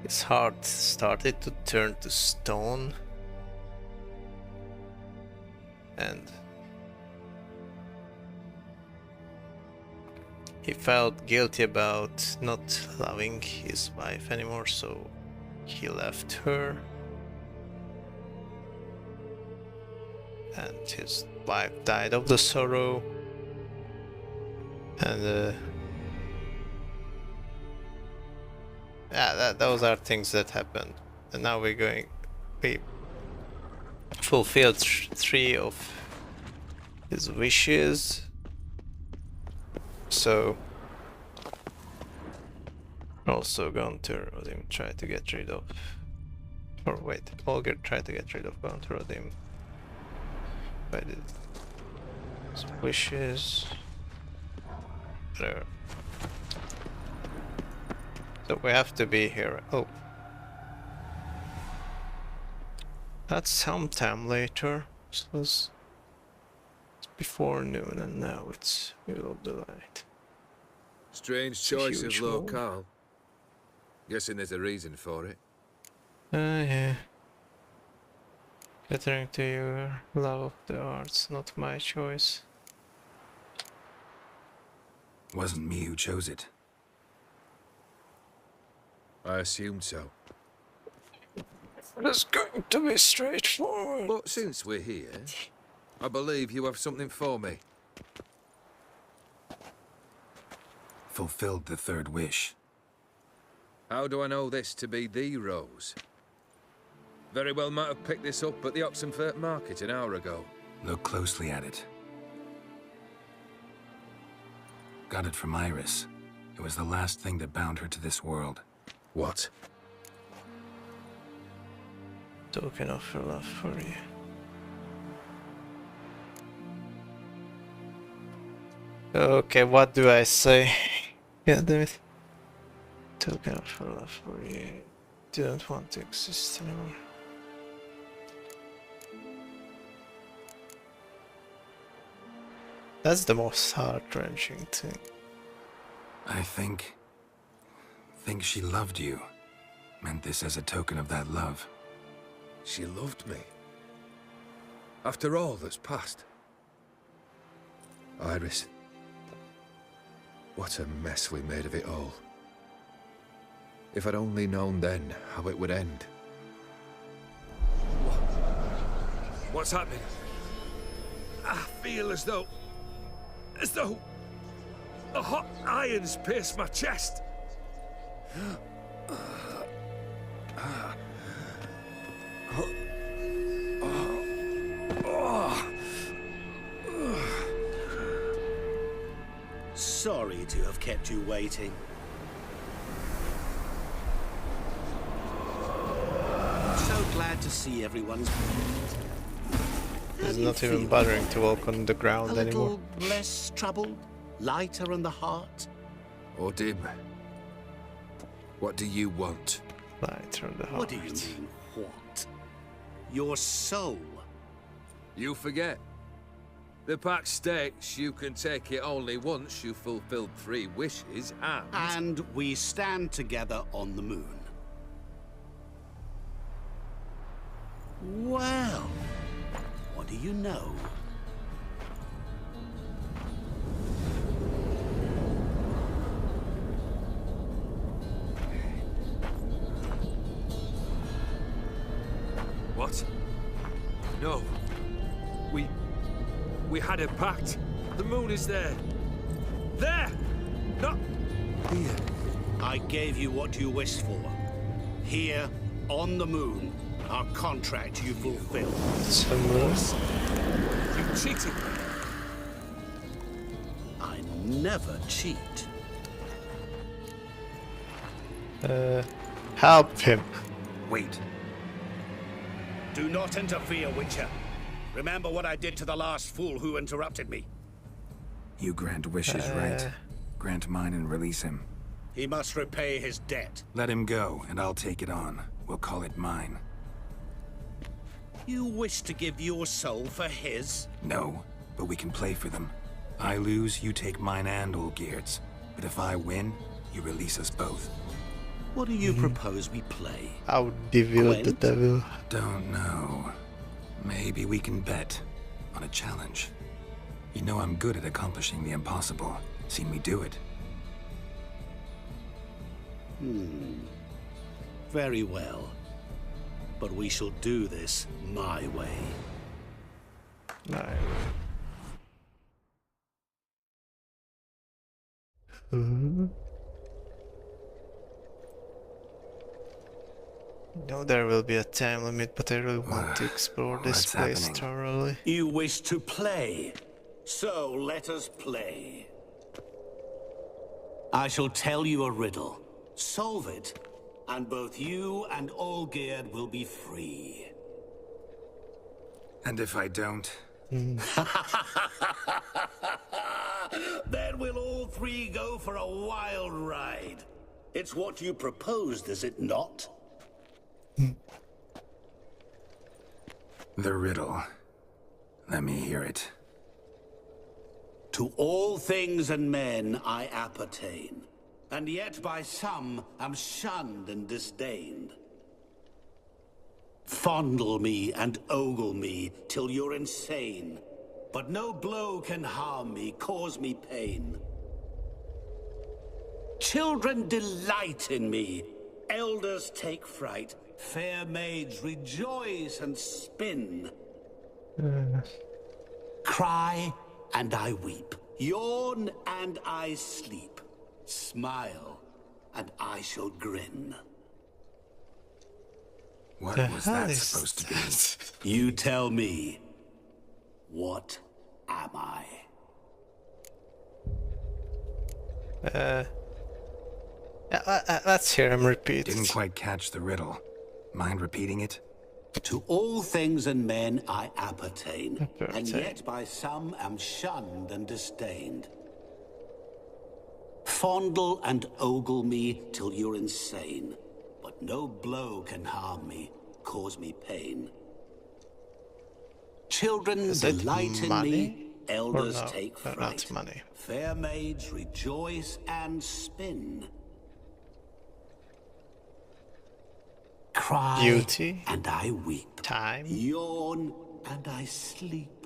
his heart started to turn to stone, and he felt guilty about not loving his wife anymore, so he left her. And his wife died of the sorrow. And yeah, those are things that happened. And now we fulfilled 3 of his wishes. So also Gunter Odim tried to get rid of, or wait, Olgierd tried to get rid of Gunter Odim by his wishes. There. So we have to be here. Oh, that's sometime later. This was before noon, and now it's middle of the night. Strange choice of locale. Guessing there's a reason for it. Yeah. Catering to your love of the arts, not my choice. Wasn't me who chose it. I assumed so. It's going to be straightforward. But since we're here, I believe you have something for me. Fulfilled the 3rd wish. How do I know this to be the rose? Very well might have picked this up at the Oxenfurt market an hour ago. Look closely at it. Got it from Iris. It was the last thing that bound her to this world. What? Token of her love for you. Okay, what do I say? God damn it. Token of love for you. Didn't want to exist anymore. That's the most heart-wrenching thing. I think she loved you. Meant this as a token of that love. She loved me. After all that's passed. Iris. What a mess we made of it all. If I'd only known then how it would end. What's happening? I feel as though the hot irons pierce my chest. Sorry to have kept you waiting. So glad to see everyone's He's not even bothering to walk on the ground a anymore. little less troubled, lighter on the heart. Odim, what do you want? Lighter on the heart. What do you mean, what? Your soul. You forget. The pact states you can take it only once you've fulfilled 3 wishes And we stand together on the moon. Well, what do you know? What? No. We had a pact. The moon is there. There! Not here. I gave you what you wished for. Here, on the moon, our contract you fulfilled. You cheated. I never cheat. Help him. Wait. Do not interfere, Witcher. Remember what I did to the last fool who interrupted me. You grant wishes, right? Grant mine and release him. He must repay his debt. Let him go, and I'll take it on. We'll call it mine. You wish to give your soul for his? No, but we can play for them. I lose, you take mine and Olgierd's. But if I win, you release us both. What do you propose we play? How devil the devil. Don't know. Maybe we can bet on a challenge. You know I'm good at accomplishing the impossible. Seen me do it. Very well. But we shall do this my way. No, there will be a time limit, but I really want to explore this place thoroughly. You wish to play, so let us play. I shall tell you a riddle. Solve it, and both you and Olgierd will be free. And if I don't? Then we'll all 3 go for a wild ride. It's what you proposed, is it not? The riddle. Let me hear it. To all things and men I appertain, and yet by some am shunned and disdained. Fondle me and ogle me till you're insane, but no blow can harm me, cause me pain. Children delight in me, elders take fright, fair maids rejoice and spin. Cry and I weep, yawn and I sleep, smile and I shall grin. What was that supposed to be? You tell me, what am I? Let's hear him repeat. Didn't quite catch the riddle. Mind repeating it? To all things and men I appertain, and yet by some am shunned and disdained. Fondle and ogle me till you're insane, but no blow can harm me, cause me pain. Children Is it delight in money? me, elders Or no, take fright. not money. Fair maids rejoice and spin. Cry Beauty, and I weep. time, Yawn and I sleep.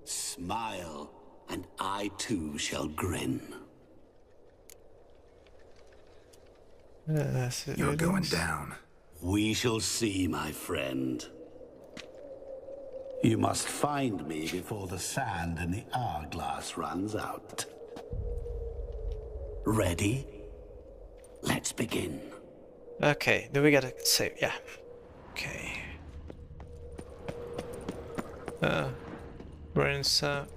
Smile and I too shall grin. You're going down. We shall see, my friend. You must find me before the sand in the hourglass runs out. Ready? Let's begin. Okay, do we gotta save? Yeah. Okay. We're in some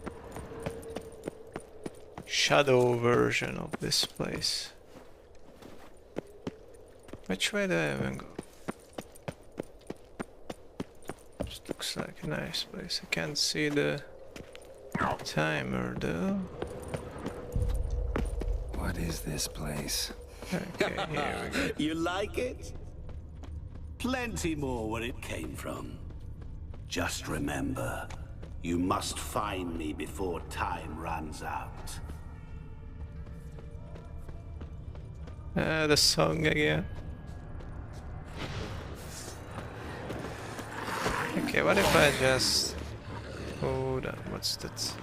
shadow version of this place. Which way do I even go? This looks like a nice place. I can't see the timer though. What is this place? Okay, here we go. You like it? Plenty more where it came from. Just remember, you must find me before time runs out. The song again. Okay, what if I just... Hold on, what's that?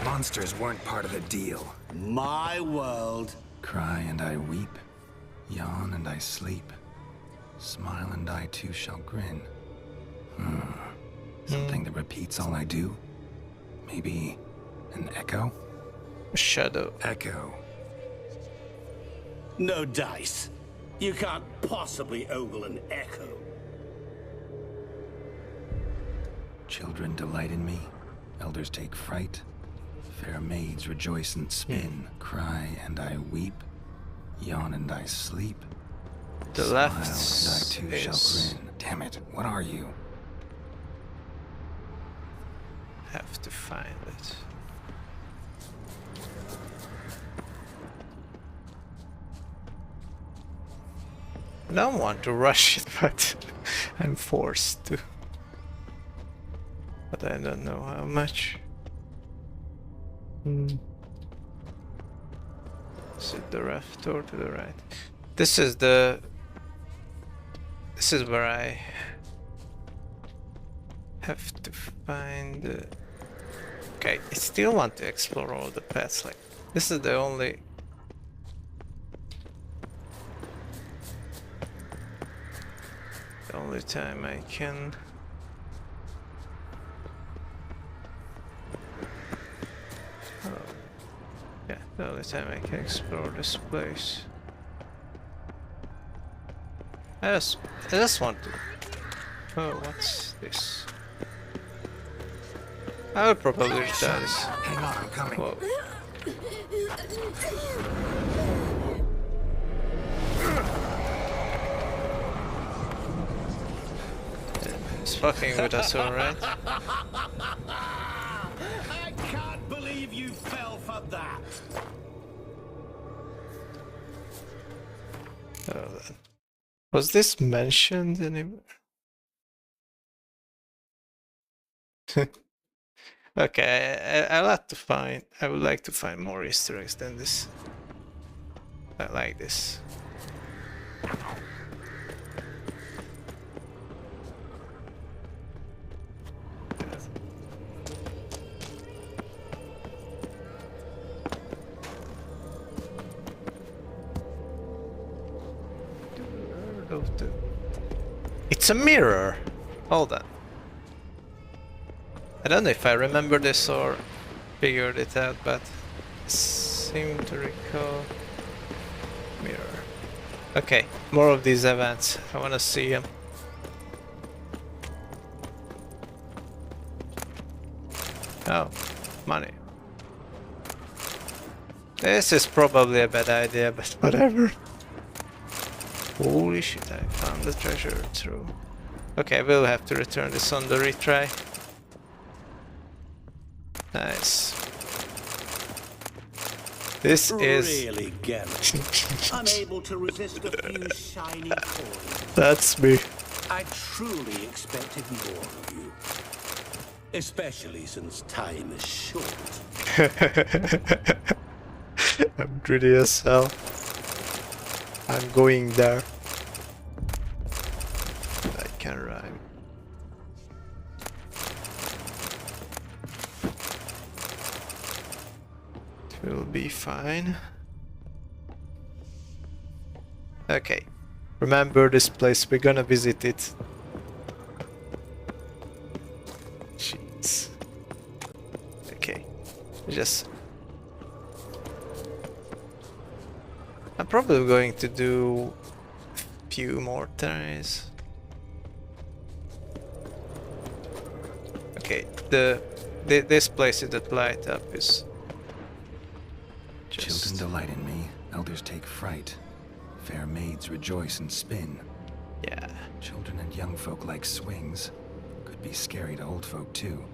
Monsters weren't part of the deal. My world. Cry and I weep. Yawn and I sleep. Smile and I too shall grin. Something that repeats all I do? Maybe an echo? Shadow. Echo. No dice. You can't possibly ogle an echo. Children delight in me. Elders take fright. Fair maids rejoice and spin. Cry and I weep. Yawn and I sleep. The Smile left and I too is... shall grin. Damn it, what are you? Have to find it. I don't want to rush it, but I'm forced to. But I don't know how much. Is it the left or to the right? This is the... This is where I have to find the... Okay, I still want to explore all the paths. Like, this is the only... The only time I can... Oh. Yeah, the only time I can explore this place. I just want to... Oh, what's this? I would probably die this. Hang on, I'm coming. Whoa. He's fucking with us, alright? I can't believe you fell for that. Oh, then. Was this mentioned anywhere? Okay, I like to find. I would like to find more Easter eggs than this. I like this. It's a mirror! Hold on. I don't know if I remember this or figured it out, but I seem to recall... Mirror. Okay, more of these events. I wanna see them. Oh, money. This is probably a bad idea, but whatever. Holy shit, I found the treasure through. Okay, we'll have to return this on the retry. Nice. This is really Geralt. Unable to resist a few shiny coins. That's me. I truly expected more of you. Especially since time is short. I'm greedy as hell. I'm going there. I can rhyme. It will be fine. Okay. Remember this place, we're gonna visit it. Jeez. Okay. Just... I'm probably going to do a few more tries. Okay, this place that light up is just... Children delight in me, elders take fright. Fair maids rejoice and spin. Yeah. Children and young folk like swings. Could be scary to old folk too.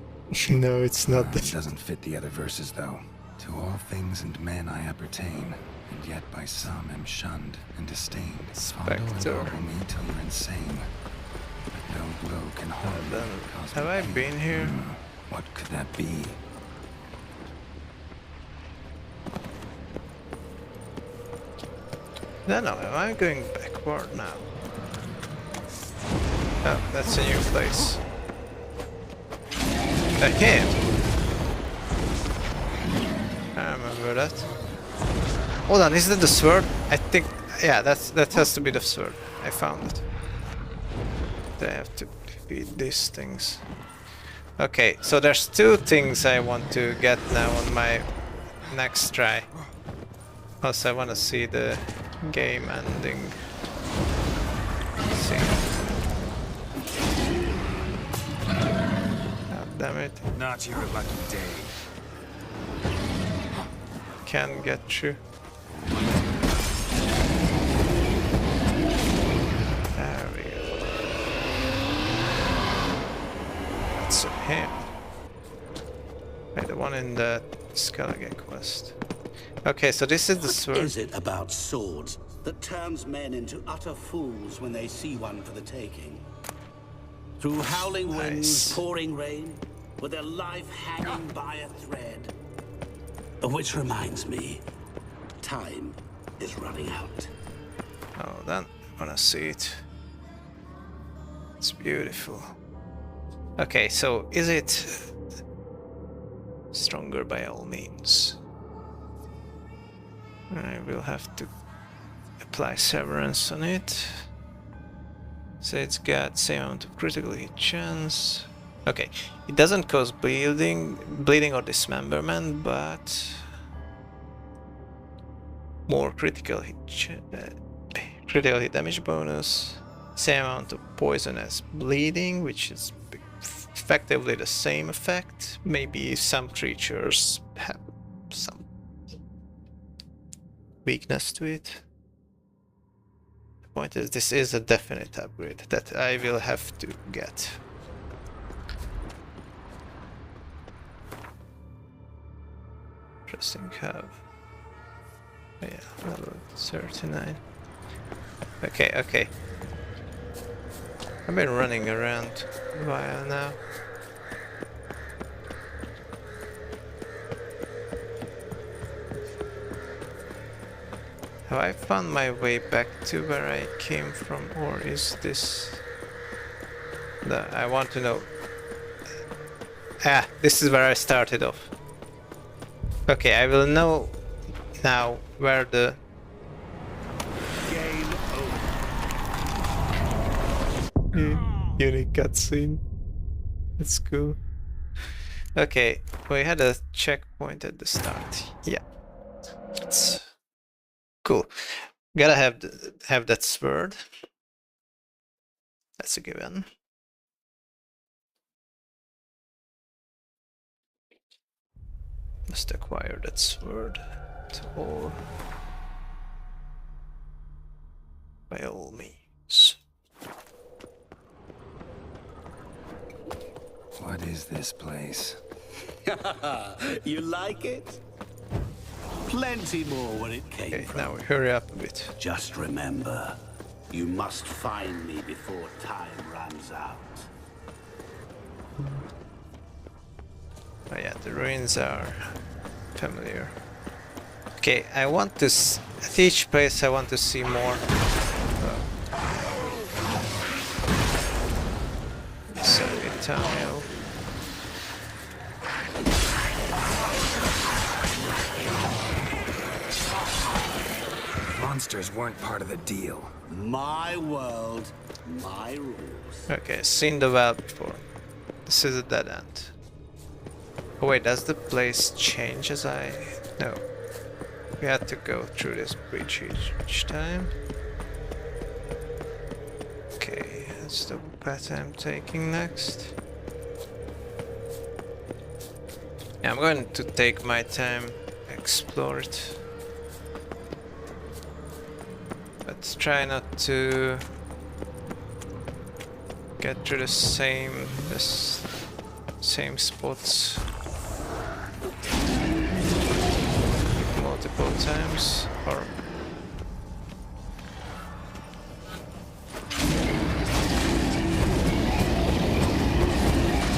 No, it's not. It doesn't fit the other verses though. To all things and men I appertain, and yet by some am shunned and disdained. Fondle and ogle me till you're insane. But no blow can harm me. Have I been here? What could that be? No, am I going backward now? Oh, that's a new place. A him! I remember that. Hold on, is that the sword? I think... yeah, that has to be the sword. I found it. They have to be these things. Okay, so there's two things I want to get now on my next try. Also, I want to see the game ending. See. Oh, damn it. Not your lucky day. Can't get through. There we go. That's him. Wait, the one in the Skellige quest. Okay, so this is the sword. What is it about swords that turns men into utter fools when they see one for the taking? Through howling winds, pouring rain, with their life hanging by a thread. Which reminds me, time is running out. Oh, then I wanna see it. It's beautiful. Okay, so is it stronger by all means? I will have to apply severance on it. So it's got same amount of critical hit chance. Okay, it doesn't cause bleeding or dismemberment, but more critical hit damage bonus. Same amount of poison as bleeding, which is effectively the same effect. Maybe some creatures have some weakness to it. The point is, this is a definite upgrade that I will have to get. Interesting curve. Oh yeah, level 39. Okay. I've been running around a while now. Have I found my way back to where I came from, or is this... I want to know. Ah, this is where I started off. Okay, I will know now where the... Unique cutscene. That's cool. Okay, we had a checkpoint at the start. Yeah. It's cool. Gotta have that sword. That's a given. Must acquire that sword by all means. What is this place? You like it? Plenty more where it came from. Now hurry up a bit. Just remember, you must find me before time runs out. Oh yeah, the ruins are familiar. Okay, I want to at each place I want to see more. Sorry, tunnel. Monsters weren't part of the deal. My world, my rules. Okay, seen the well before. This is a dead end. Oh wait, does the place change as I... No. We had to go through this bridge each time. Okay, that's the path I'm taking next. Yeah, I'm going to take my time, explore it. But try not to get through the same spots multiple times, or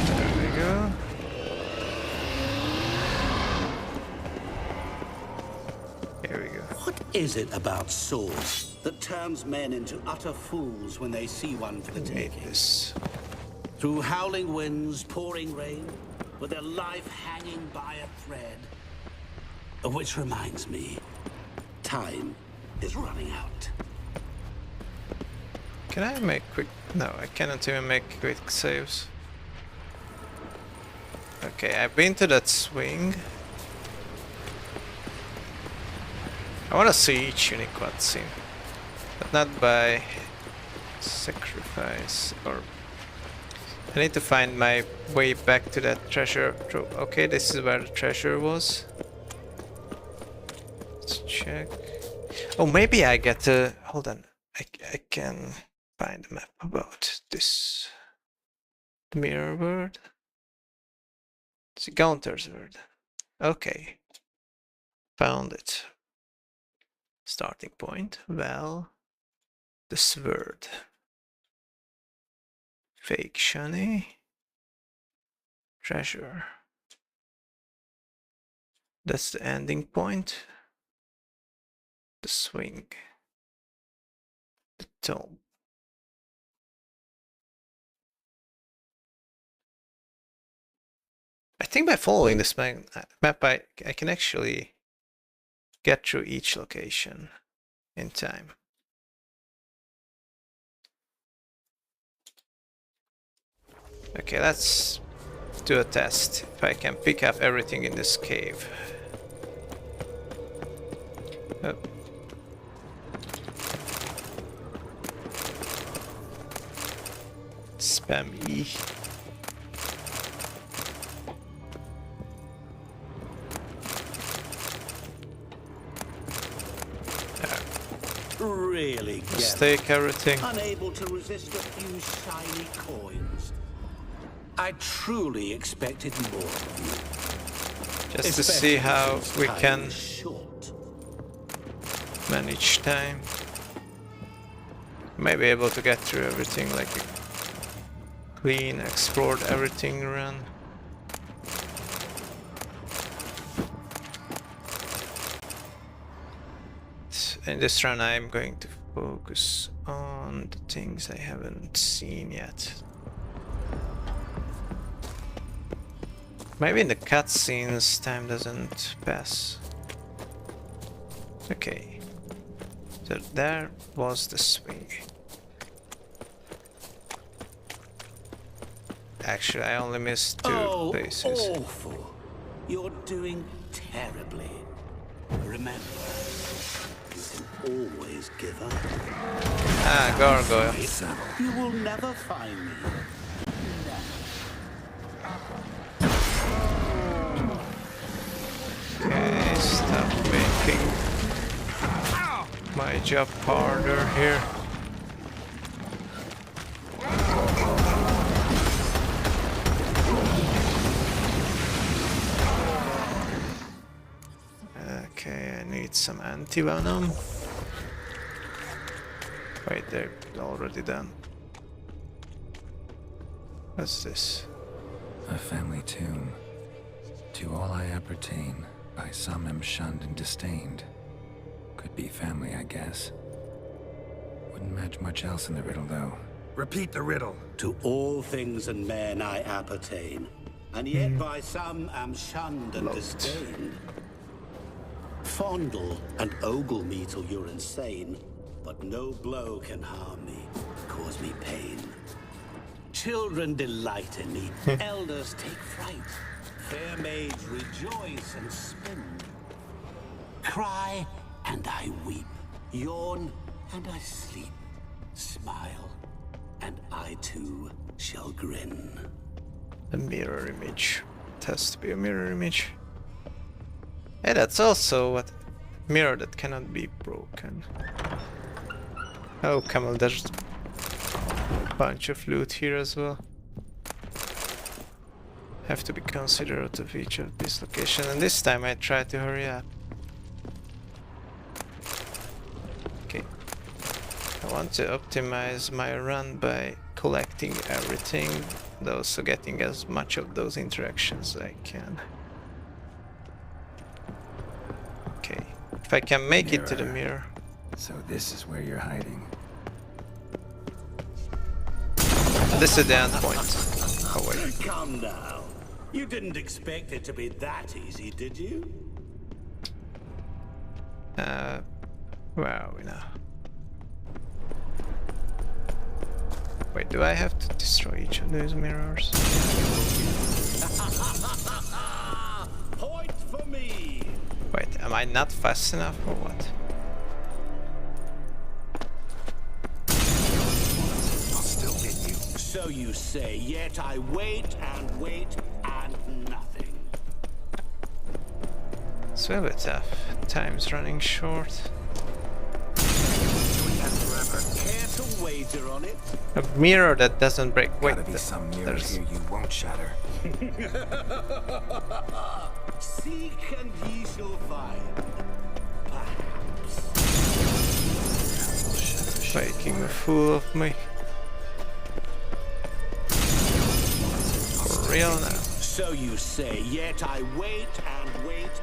there we go. Here we go. What is it about swords that turns men into utter fools when they see one for the taking? Through howling winds, pouring rain, with their life hanging by a thread. Which reminds me, time is running out. Can I make quick... No, I cannot even make quick saves. Okay, I've been to that swing. I want to see each unique cutscene, but not by sacrifice, or... I need to find my way back to that treasure trove. Okay, this is where the treasure was. Let's check. Oh, maybe I get to... Hold on. I can find a map about this. The mirror world. It's Gaunter's world. Okay. Found it. Starting point. Well, the sword. Fake shiny. Treasure. That's the ending point. The swing. The tomb. I think by following this map I can actually get through each location in time. Okay, let's do a test. If I can pick up everything in this cave. Oh. Spam E. Really get Let's take everything. Unable to resist a few shiny coins. I truly expected more of you. Just to see how we can manage time. Maybe able to get through everything like a clean, explored everything run. In this run I'm going to focus on the things I haven't seen yet. Maybe in the cutscenes time doesn't pass. Okay. So there was the swing. Actually, I only missed two places. Awful. You're doing terribly. Remember, you can always give up. Ah, gargoyle. You will never find me. Okay, stop making my job harder here. Okay, I need some anti-venom. Wait, they're already done. What's this? A family tomb. To all I appertain, by some am shunned and disdained. Could be family, I guess. Wouldn't match much else in the riddle, though. Repeat the riddle. To all things and men I appertain, and yet by some am shunned and disdained. Fondle and ogle me till you're insane, but no blow can harm me, cause me pain. Children delight in me, elders take fright. Fair maids rejoice and spin. Cry and I weep, yawn and I sleep. Smile and I too shall grin. A mirror image. It has to be a mirror image. Hey, that's also what mirror that cannot be broken. Oh, come on, there's a bunch of loot here as well. Have to be considerate of each of these locations, and this time I try to hurry up. Okay. I want to optimize my run by collecting everything, and also getting as much of those interactions as I can. Okay. If I can make it to the mirror. So this is where you're hiding. This is the end point. Oh wait. Come now. You didn't expect it to be that easy, did you? Where are we now? Wait, do I have to destroy each of those mirrors? Point for me. Wait, am I not fast enough or what? I'll still get you. So you say, yet I wait and wait and nothing. It's a bit tough. Time's running short. Care to wager on it? A mirror that doesn't break. Wait, Gotta be some mirror here you won't shatter. Seek and ye shall find. Making a fool of me. For real now. So you say, yet I wait and wait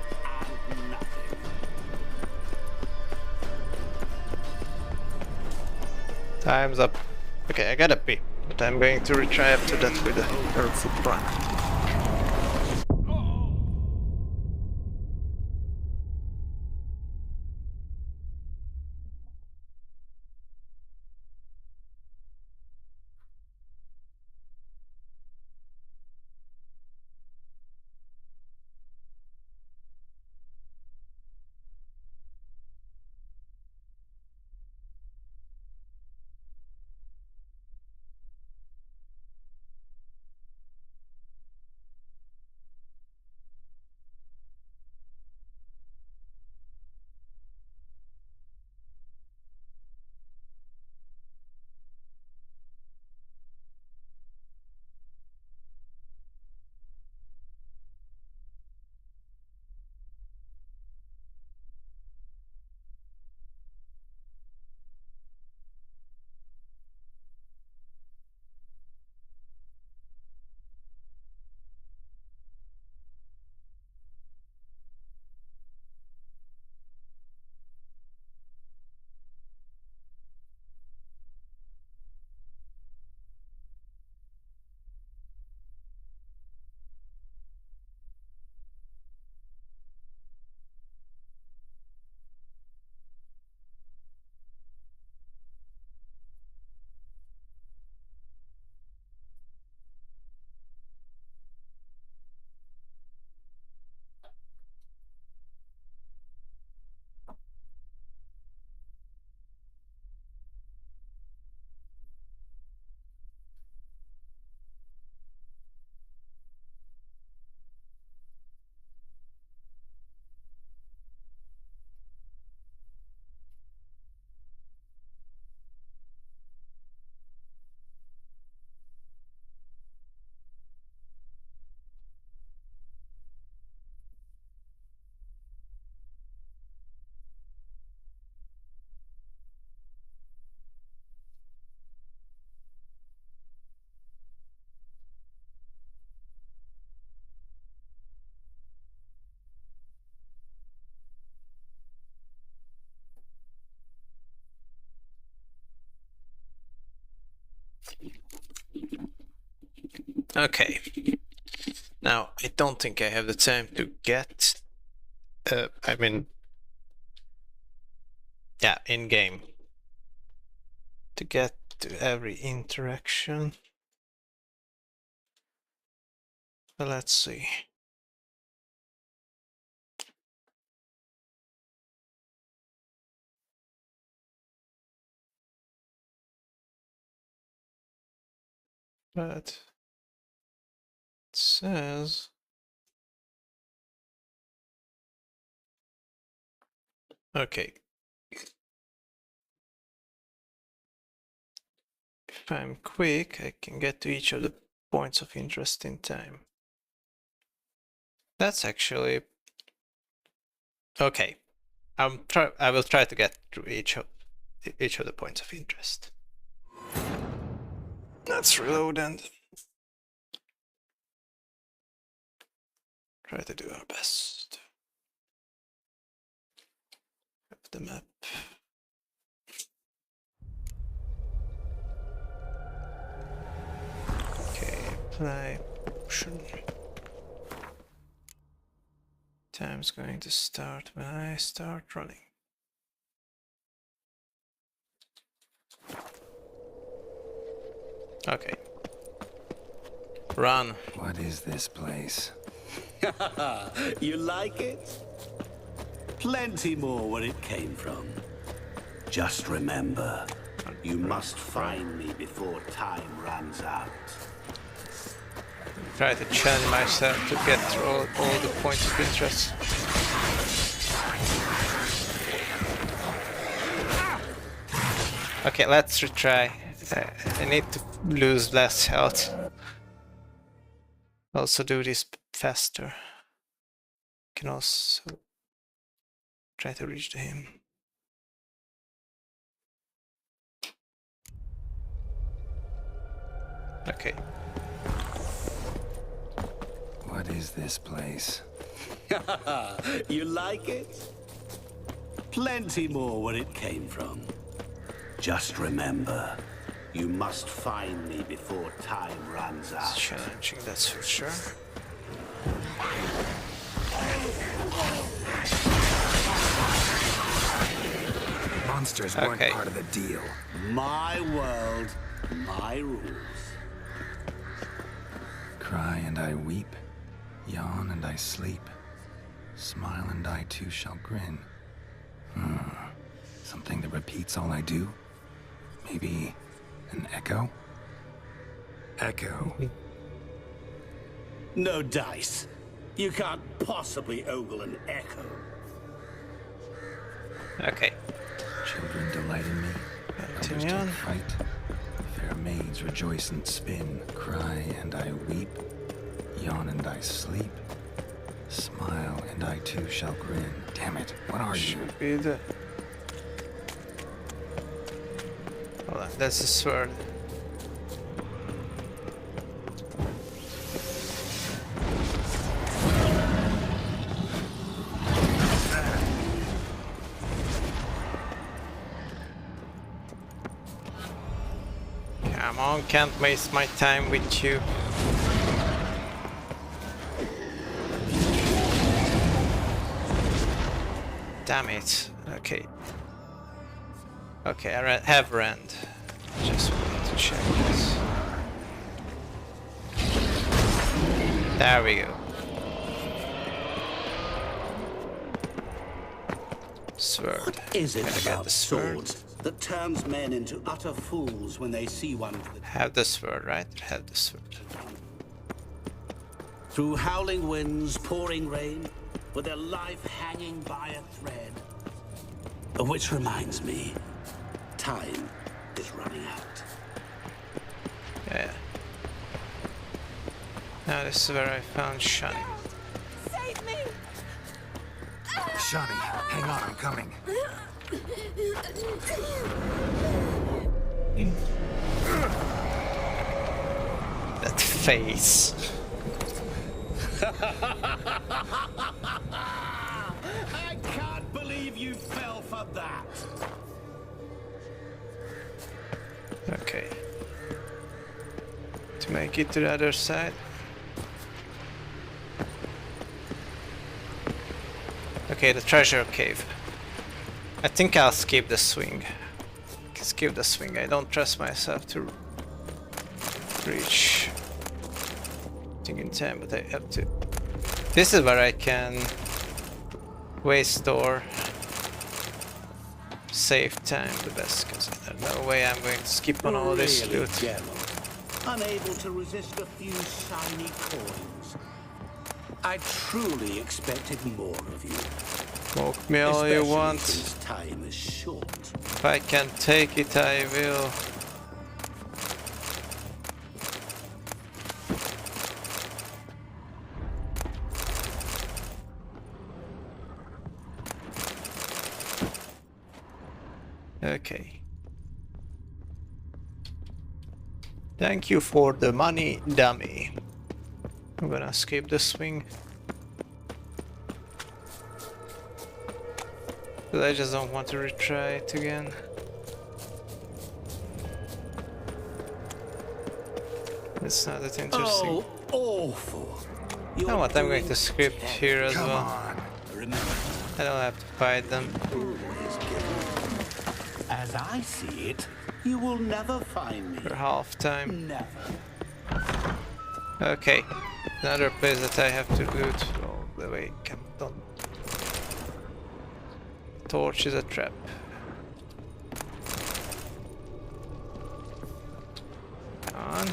and nothing. Time's up. Okay, I gotta pee, but I'm going to retry after that with a hurtful run. Okay. Now, I don't think I have the time to get... I mean... Yeah, in-game. To get to every interaction. But let's see. But... it says... Okay. If I'm quick, I can get to each of the points of interest in time. That's actually... Okay. I will try to get through each of the points of interest. Let's reload and try to do our best. Have the map. Okay, apply option. Time's going to start when I start running. Okay. Run. What is this place? You like it? Plenty more where it came from. Just remember, you must find me before time runs out. Try to challenge myself to get through all the points of interest. Okay, let's retry. I need to lose less health. Also do this faster. Can also try to reach him. Okay. What is this place? You like it? Plenty more where it came from. Just remember, you must find me before time runs out. It's challenging, that's for sure. Monsters weren't part of the deal. My world, my rules. Cry and I weep, yawn and I sleep, smile and I too shall grin. Something that repeats all I do? Maybe an echo? Echo. No dice. You can't possibly ogle an echo. Okay. Children delight in me. Others take fright. Fair maids rejoice and spin. Cry and I weep. Yawn and I sleep. Smile and I too shall grin. Damn it, what are you? Should be the... Hold on, that's a sword. Come on, can't waste my time with you. Damn it. Okay. Okay, I have rend. Just wanted to check this. There we go. Sword. What is it about swords that turns men into utter fools when they see one for the... Have the sword, right? Have the sword. Through howling winds, pouring rain, with their life hanging by a thread. Which reminds me, time is running out. Yeah. Now this is where I found Shani. Save me! Shani, hang on, I'm coming. That face. I can't believe you fell for that. Okay. make it to the other side. Okay, the treasure cave. I think I'll skip the swing. Skip the swing. I don't trust myself to reach thing in time, but I have to. This is where I can waste or save time the best, because there's no way I'm going to skip on all this Really, loot. Geralt, unable to resist a few shiny coins. I truly expected more of you. Smoke me all you Especially want. since time is short. If I can take it, I will. Okay. Thank you for the money, dummy. I'm gonna skip the swing. But I just don't want to retry it again. It's not that interesting. Oh, awful. You know what, I'm going to script here as well. I don't have to fight them. As I see it, you will never find me. For half time. Never. Okay. Another place that I have to loot. Oh, the way, come on. Torch is a trap. Come on.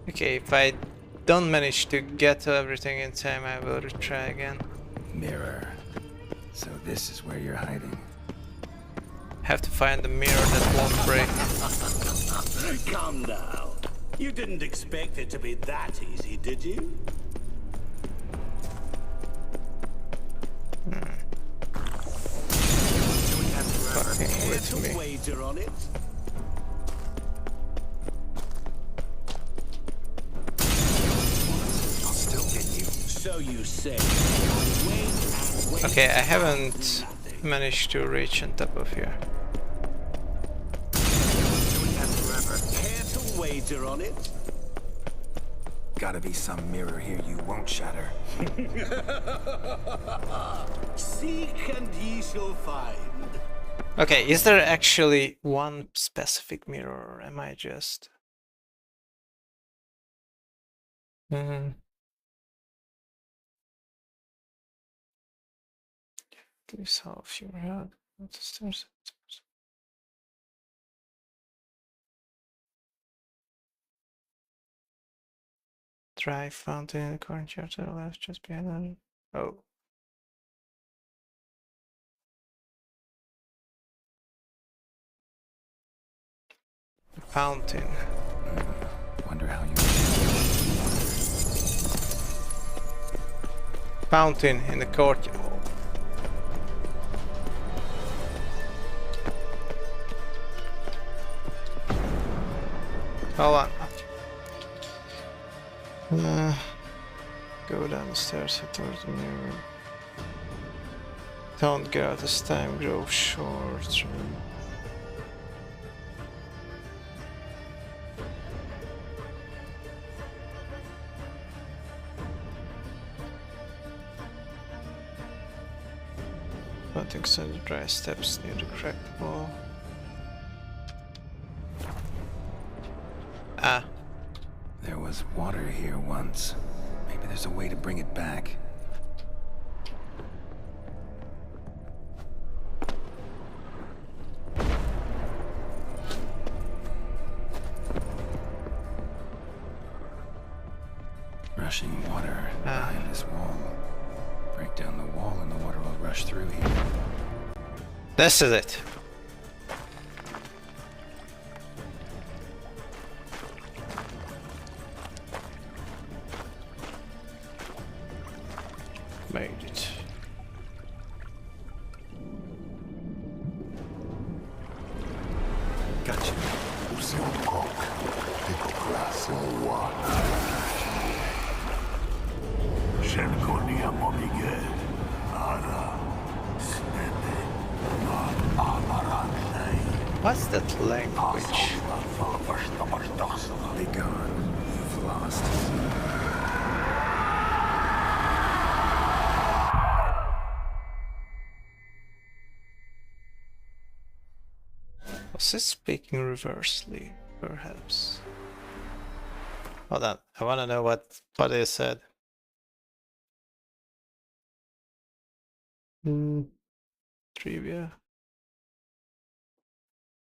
Okay, if I don't manage to get to everything in time, I will retry again. Mirror. So this is where you're hiding. Have to find the mirror that won't break. Come now. You didn't expect it to be that easy, did you? Fucking with me. Wager on it? I'll still get you. So you say. Okay, I haven't managed to reach on top of here. Care to wager on it? Gotta be some mirror here you won't shatter. Seek and ye shall find. Okay, is there actually one specific mirror, or am I just... Please half your head. Dry fountain in the courtyard to the left, just behind them. Oh. The fountain. Wonder how you... Fountain in the courtyard. Hold on. Go down the stairs, head towards the mirror. Don't get out as time grows short. Don't extend the dry steps near the cracked wall. Ah. There was water here once. Maybe there's a way to bring it back. Rushing water behind this wall. Break down the wall and the water will rush through here. This is it. Made it. Gotcha. Scelgo di amore, Ara, snede, What's that language? Be gone. You've lost. Was he speaking reversely, perhaps? Hold on, I want to know what he said. Trivia.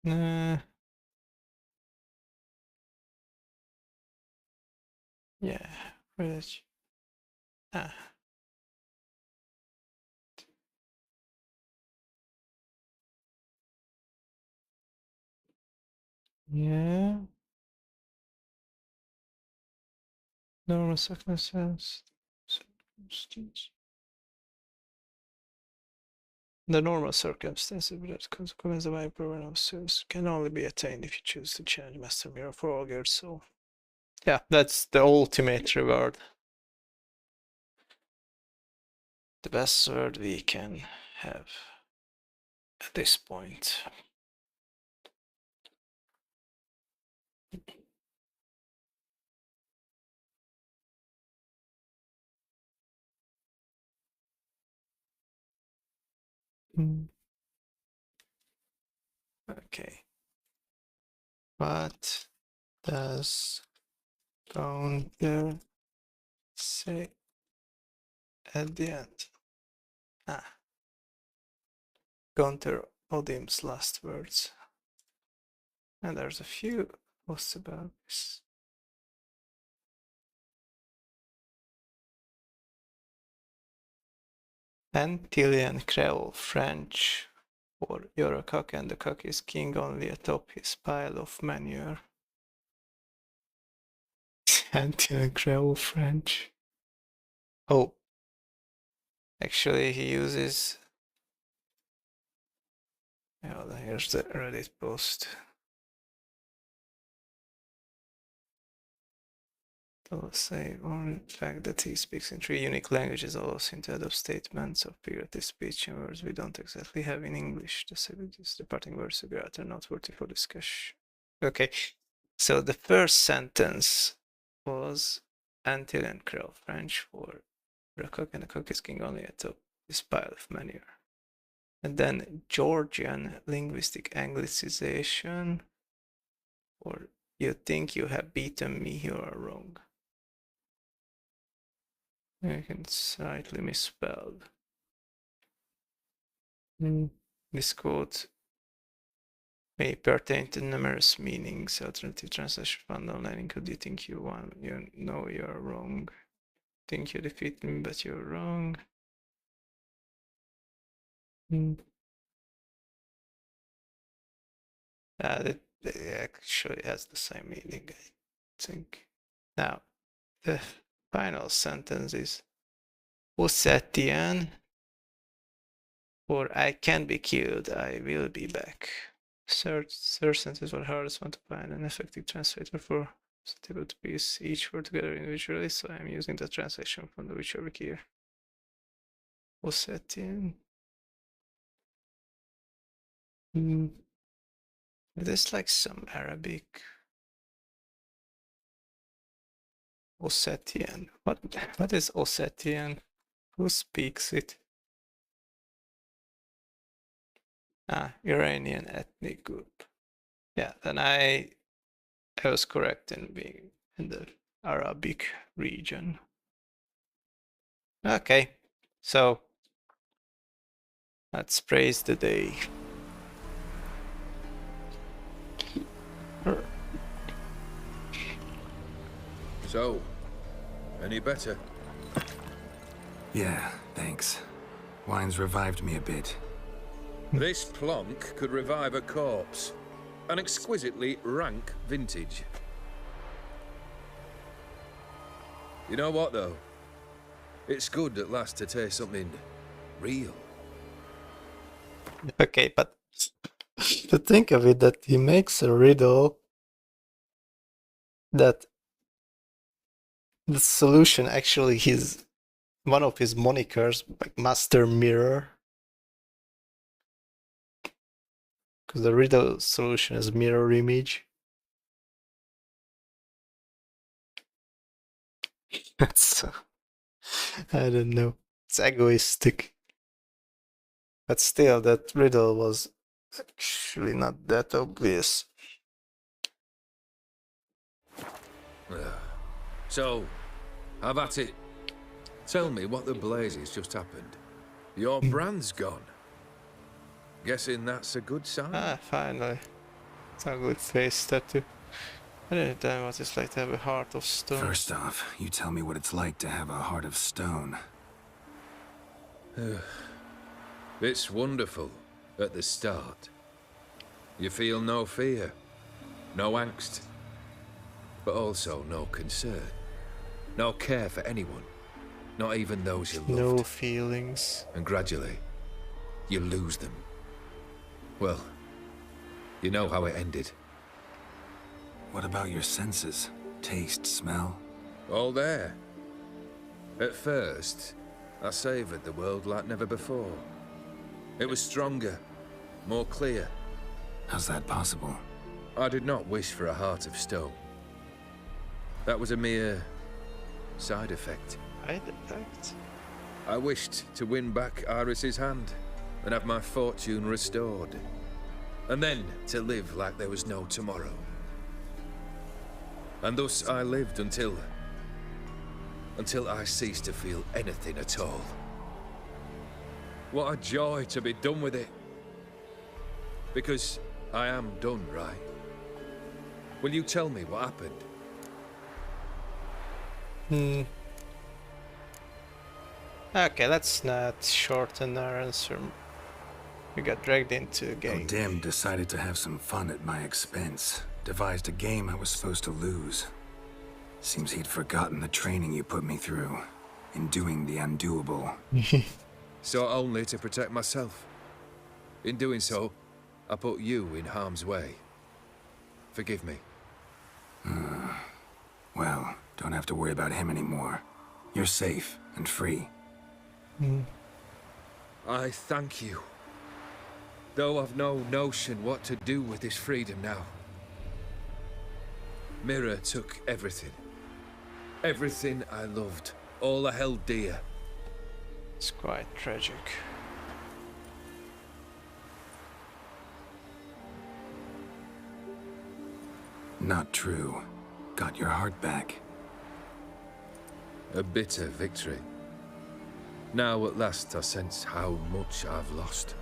Nah. Yeah, where is she? Ah. Yeah. Normal circumstances. The normal circumstances without consequence of my program of service can only be attained if you choose to change Master Mirror for all your soul. Yeah, that's the ultimate reward. The best sword we can have at this point. Okay. What does Gunther say at the end? Gunther Odim's last words. And there's a few posts about this. Antillean Creole French for you're a cock and the cock is king only atop his pile of manure. Antillean Creole French. Oh, actually he uses... Oh, here's the Reddit post. I'll say one fact that he speaks in 3 unique languages allows him to adopt statements of figurative speech and words we don't exactly have in English. The departing words are noteworthy for discussion. Okay, so the first sentence was Antillean Creole French for the cook and the cook is king only atop this pile of manure. And then Georgian linguistic anglicization, or you think you have beaten me, you are wrong. I can slightly misspelled. This quote may pertain to numerous meanings. Alternative translation found online include you think you won, you know you're wrong. Think you defeat me, but you're wrong. That actually has the same meaning, I think. Now, the final sentence is Ossetian, or I can be killed, I will be back. Third sentence was the hardest one to find an effective translator for able to piece each word together individually, so I'm using the translation from the Witcher wiki here. Ossetian. It is like some Arabic. Ossetian. What is Ossetian? Who speaks it? Iranian ethnic group. Yeah, then I was correct in being in the Arabic region. Okay, so let's praise the day. So, any better? Yeah, thanks. Wine's revived me a bit. This plonk could revive a corpse. An exquisitely rank vintage. You know what, though? It's good at last to taste something real. Okay, but to think of it, that he makes a riddle that the solution actually is one of his monikers, like Master Mirror. Because the riddle solution is mirror image. That's I don't know. It's egoistic. But still, that riddle was actually not that obvious. So, have at it. Tell me what the blazes just happened. Your brand's gone. Guessing that's a good sign? Ah, finally. It's a good face tattoo. I didn't know what it's like to have a heart of stone. First off, you tell me what it's like to have a heart of stone. It's wonderful at the start. You feel no fear, no angst, but also no concern, no care for anyone, not even those you loved. No feelings. And gradually, you lose them. Well, you know how it ended. What about your senses? Taste, smell? All there. At first, I savoured the world like never before. It was stronger, more clear. How's that possible? I did not wish for a heart of stone. That was a mere side effect. Side effect? I wished to win back Iris's hand and have my fortune restored. And then to live like there was no tomorrow. And thus I lived until I ceased to feel anything at all. What a joy to be done with it. Because I am done, right? Will you tell me what happened? Okay, let's not shorten our answer. We got dragged into a game. Dim decided to have some fun at my expense. Devised a game I was supposed to lose. Seems he'd forgotten the training you put me through in doing the undoable. So only to protect myself. In doing so, I put you in harm's way. Forgive me. Well, don't have to worry about him anymore. You're safe and free. I thank you. Though I've no notion what to do with this freedom now. Mira took everything. Everything I loved. All I held dear. It's quite tragic. Not true. Got your heart back. A bitter victory. Now at last I sense how much I've lost.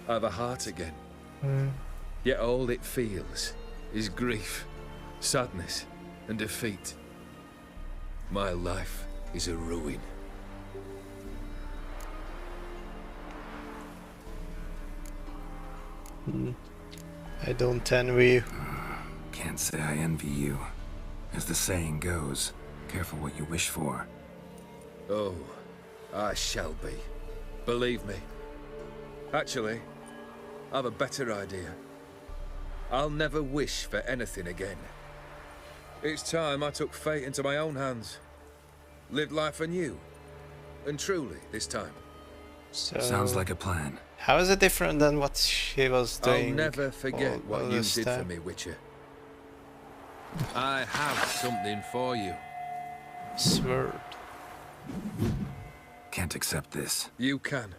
I've a heart again. Yet all it feels is grief, sadness, and defeat. My life is a ruin. I don't envy you. Can't say I envy you. As the saying goes, careful what you wish for. Oh, I shall be. Believe me. Actually, I've a better idea. I'll never wish for anything again. It's time I took fate into my own hands. Lived life anew. And truly, this time. So, sounds like a plan. How is it different than what she was doing? I'll never forget what you did for me, Witcher. I have something for you. Sword. Can't accept this. You can.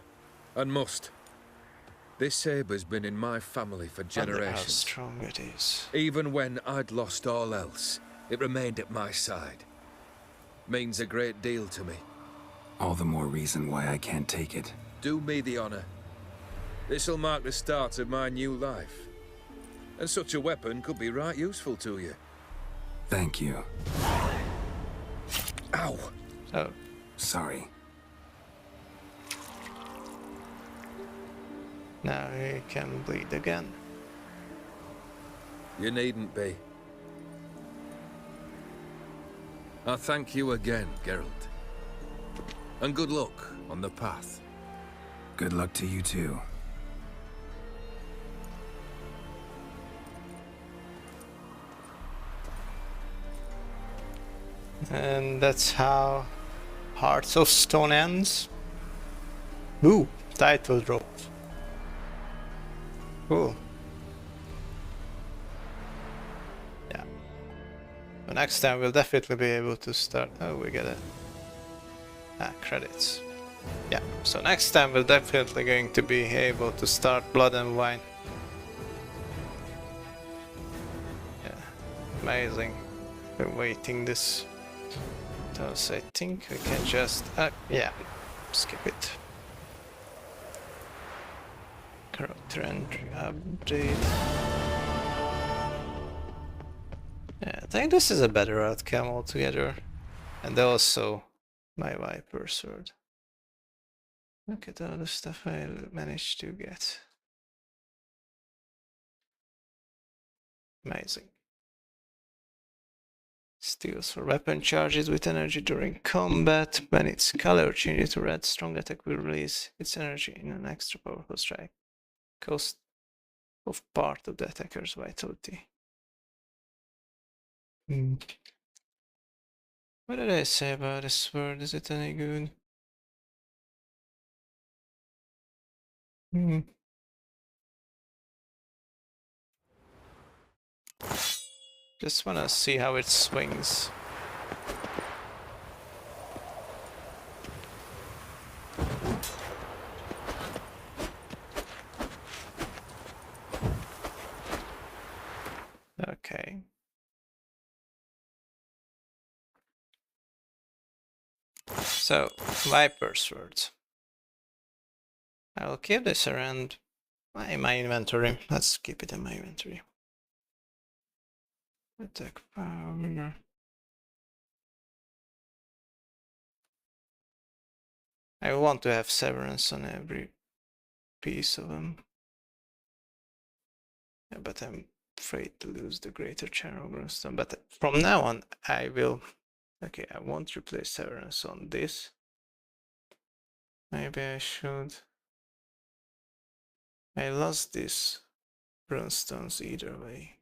And must. This sabre's been in my family for generations. Wonder how strong it is. Even when I'd lost all else, it remained at my side. Means a great deal to me. All the more reason why I can't take it. Do me the honor. This'll mark the start of my new life. And such a weapon could be right useful to you. Thank you. Ow! Oh. Sorry. Now he can bleed again. You needn't be. I thank you again, Geralt. And good luck on the path. Good luck to you too. And that's how Hearts of Stone ends. Ooh, title drop. Cool. Yeah. But next time we'll definitely be able to start. Oh, we get it. Credits. Yeah, so next time we're definitely going to be able to start Blood and Wine. Yeah, amazing. Been waiting this. So I think we can just, yeah, skip it. Character entry update. Yeah, I think this is a better outcome altogether. And also my Viper sword. Look at all the stuff I managed to get. Amazing. Steals for weapon charges with energy during combat. When its color changes to red, strong attack will release its energy in an extra powerful strike. Cost of part of the attacker's vitality. What did I say about this sword? Is it any good? Just wanna see how it swings. Okay. So, Viper swords. I will keep this around my inventory. Let's keep it in my inventory. Attack power. I want to have severance on every piece of them. Yeah, but I'm afraid to lose the greater channel grunstone. But from now on, I will. Okay, I won't replace severance on this. Maybe I should. I lost these runestones either way.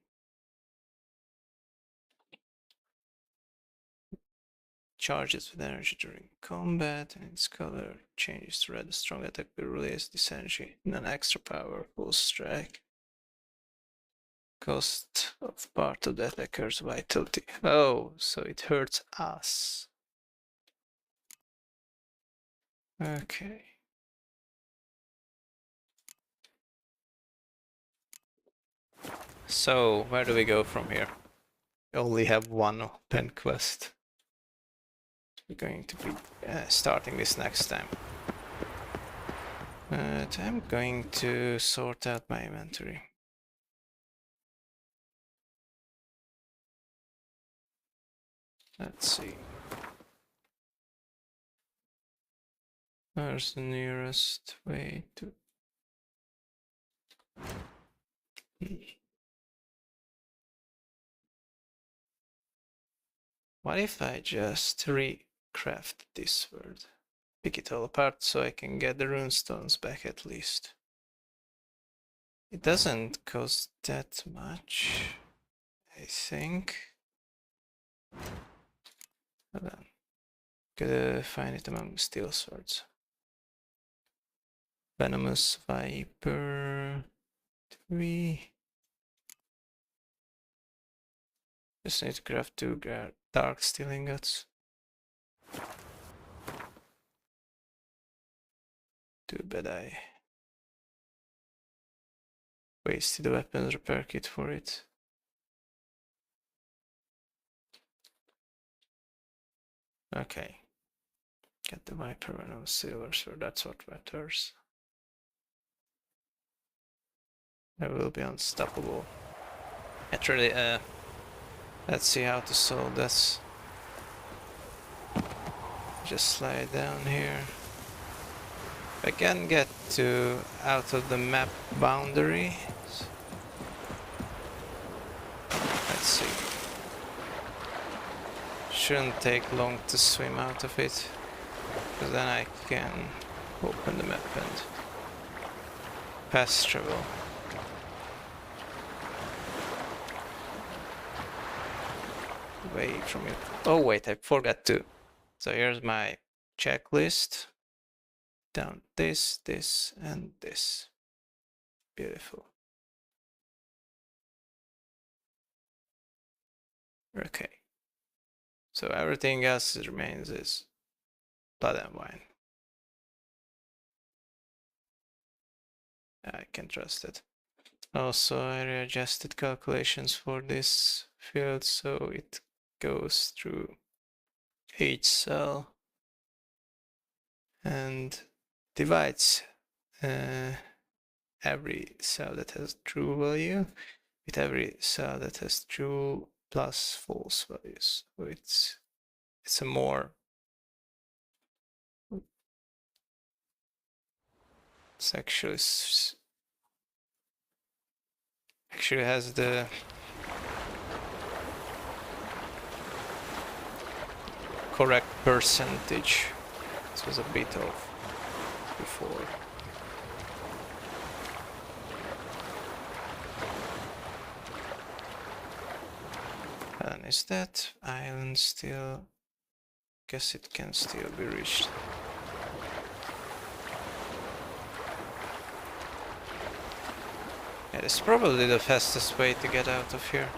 Charges with energy during combat, and its color changes to red. A strong attack will release this energy in an extra powerful strike. Cost of part of the attacker's vitality. Oh, so it hurts us. Okay. So, where do we go from here? We only have one open quest. We're going to be starting this next time. But I'm going to sort out my inventory. Let's see. Where's the nearest way to... What if I just recraft this word? Pick it all apart so I can get the runestones back at least. It doesn't cost that much, I think. Hold on. Gotta find it among steel swords. Venomous Viper 3. Just need to craft 2 dark steel ingots. Too bad I wasted the weapons repair kit for it. Okay. Get the Viper Venom Silver Sword, that's what matters. I will be unstoppable. Actually, let's see how to solve this. Just slide down here. I can get to out of the map boundary. Let's see. Shouldn't take long to swim out of it, because then I can open the map and fast travel. Away from it. Oh wait, I forgot to. So here's my checklist. Down this, this, and this. Beautiful. Okay. So everything else remains is blood and wine. I can trust it. Also, I readjusted calculations for this field so it goes through each cell and divides every cell that has true value with every cell that has true plus false values. So it's a more it's actually has the correct percentage. This was a bit off before. And is that island still? Guess it can still be reached. Yeah, it's probably the fastest way to get out of here.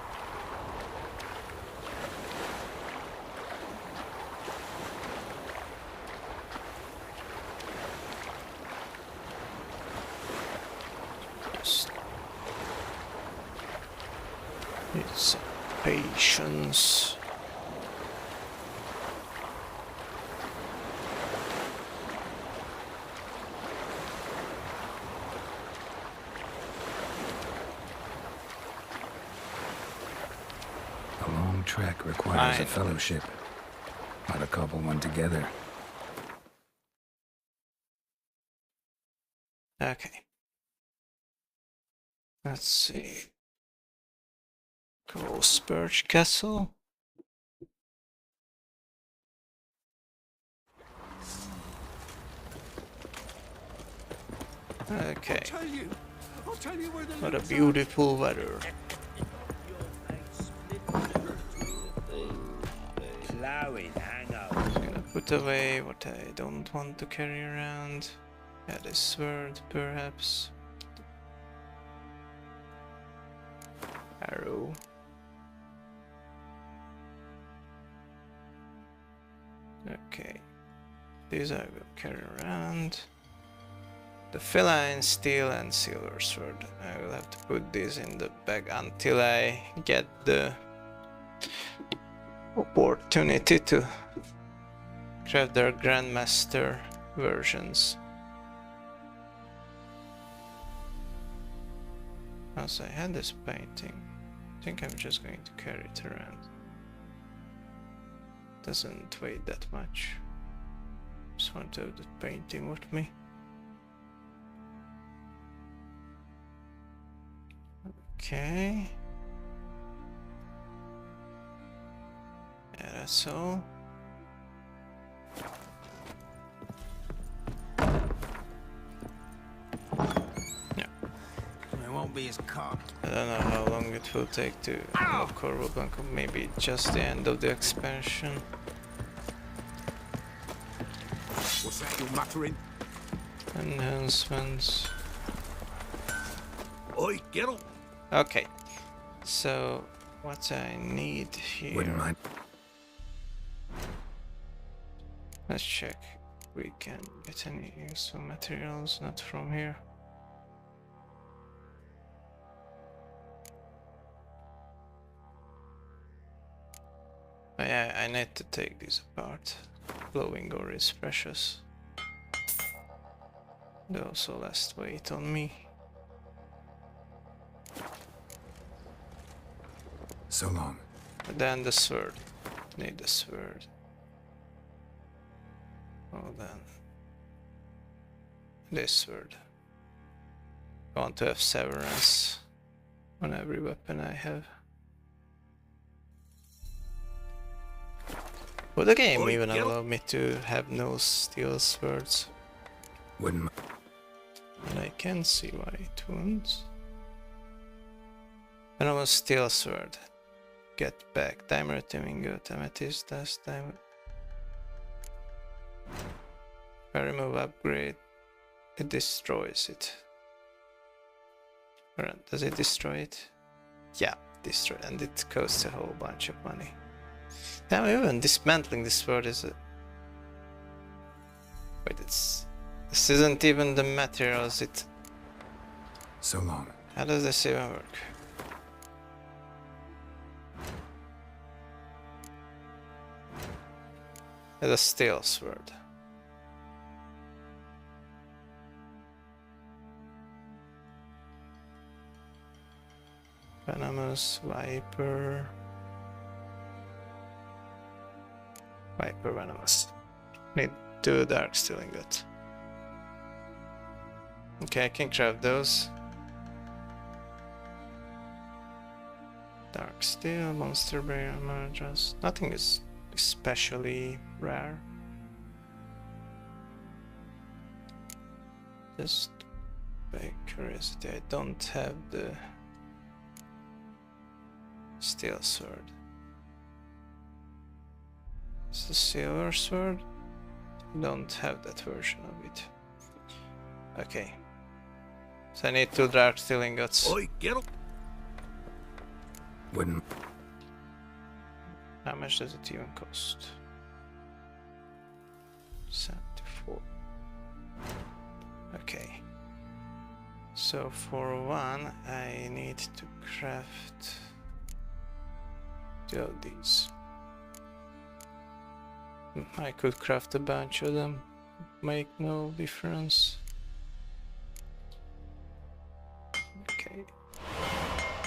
Just need some patience. A long trek requires a fellowship, not a couple one together. Okay. Let's see. Ghost Birch Castle. Okay. I'll tell you where the What a beautiful weather. Plowing, hang on. I'm gonna put away what I don't want to carry around. Yeah, this sword, perhaps. Arrow. Okay. These I will carry around. The feline, steel and silver sword. I will have to put these in the bag until I get the opportunity to craft their Grandmaster versions. Also, I had this painting. I think I'm just going to carry it around. Doesn't weigh that much. Just want to have the painting with me. Okay. Yeah, that's all. Yeah. It won't be as cocked. I don't know how long it will take to unlock Corvo Blanco. Maybe just the end of the expansion. What's that you're muttering? Enhancements. Oi, get up! Okay, so what I need here. Wouldn't mind. Let's check if we can get any useful materials, not from here. Oh, yeah, I need to take these apart. Glowing ore is precious. They also last weight on me. So long. But then the sword. Need the sword. Oh, then this sword. I want to have severance on every weapon I have. Would the game even allow me to have no steel swords? Wouldn't. And I can see why it won't. And almost steel sword. Get back. Diamond ingot, amethyst dust, diamond. If I remove upgrade, it destroys it. Or does it destroy it? Yeah, destroyed, and it costs a whole bunch of money. Now even dismantling this sword is a... Wait, this isn't even the materials, it... So long. How does this even work? It's a steel sword. Venomous, Viper... Viper, Venomous. Need 2 dark steel ingots. Okay, I can craft those. Dark steel, monster brain, emergence. Nothing is especially rare. Just by curiosity, I don't have the steel sword. It's the silver sword. Don't have that version of it. Okay. So I need 2 dark steel ingots. Oi, get up. Wouldn't. How much does it even cost? 74. Okay. So for one, I need to craft 2 of these. I could craft a bunch of them. Make no difference. Okay.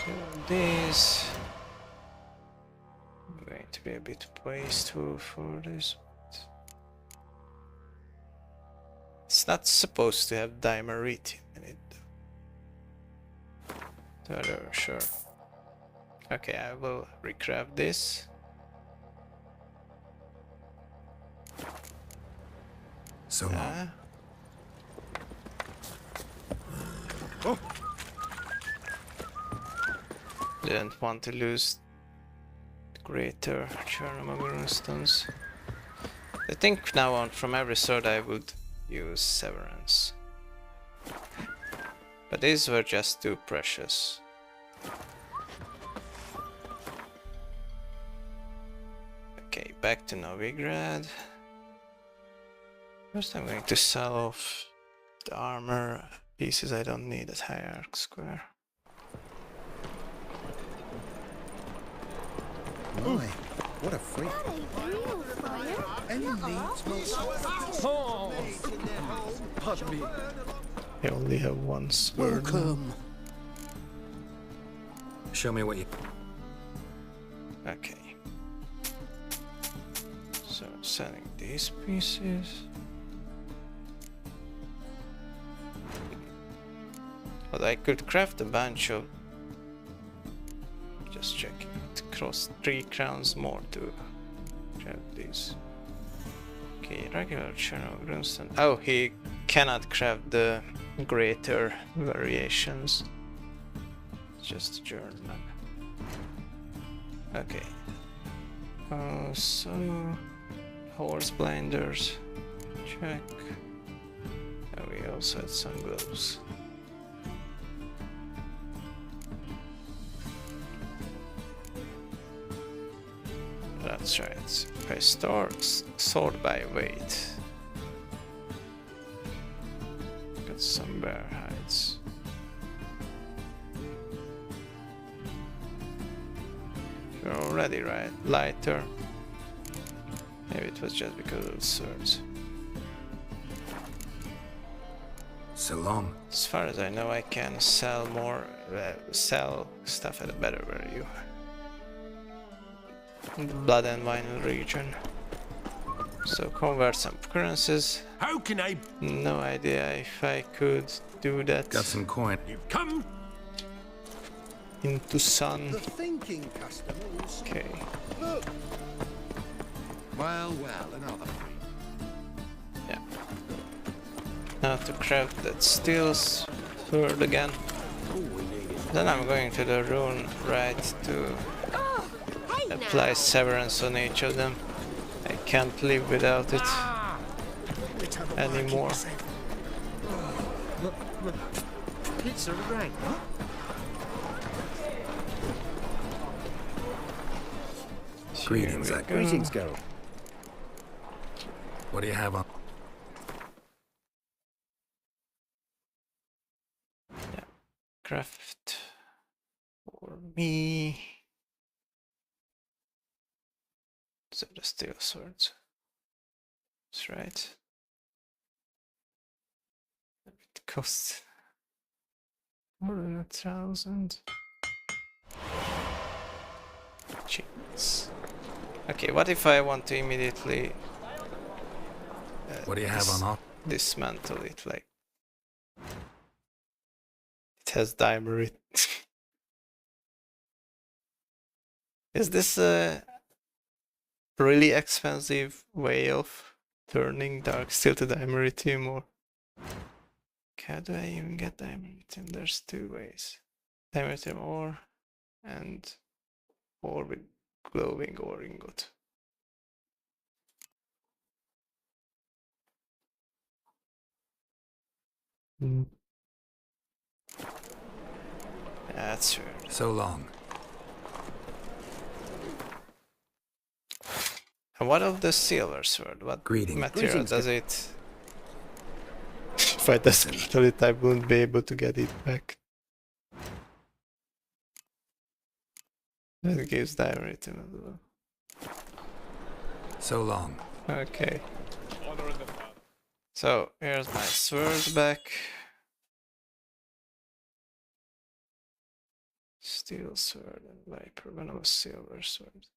2 of these. I'm going to be a bit wasteful for this. It's not supposed to have dimeritium in it. Whatever, sure. Okay, I will recraft this. So long. Oh. Didn't want to lose the greater Chernobyl instance. I think now on from every sword I would use Severance. But these were just too precious. Okay, back to Novigrad. First I'm going to sell off the armor pieces I don't need at Hierarch Square. My, what a freak. Any needs most... Oh! Pardon me. I only have one sword. Welcome. Show me what you... Okay. So selling these pieces. But I could craft a bunch of... Just checking. It costs 3 crowns more to craft these. Okay, regular channel Grunstone. Oh, he cannot craft the greater variations. It's just a journal. Okay. So horse blinders. Check. And we also had some gloves. That's right. If I sort by weight. Got some bear hides. You're already right, lighter. Maybe it was just because of the swords. So long. As far as I know, I can sell more, sell stuff at a better value. In the Blood and Vinyl region. So convert some currencies. How can I? No idea if I could do that. Got some coin. You've come into sun. The thinking customer was... Okay. Look. Well, another thing. Yeah. Now to craft that steel sword again. Then I'm going to the rune right to apply severance on each of them. I can't live without it anymore. It's a rank. Greetings, Here we go. Greetings, Geralt. What do you have on? Yeah. Craft for me. So the steel swords. That's right. It costs more than 1,000. Jeez. Okay, what if I want to immediately what do you have on offer? Dismantle it? Like it has dimerit. Is this a really expensive way of turning dark steel to dimeritium, or how do I even get dimeritium? There's two ways: dimeritium ore and ore with glowing ore ingot. That's weird. So long. And what of the silver sword? What material does it? If I dismantle it, I wouldn't be able to get it back. It gives dimeritium as well. So long. Okay. So here's my sword back. Steel sword and viper venomous silver sword.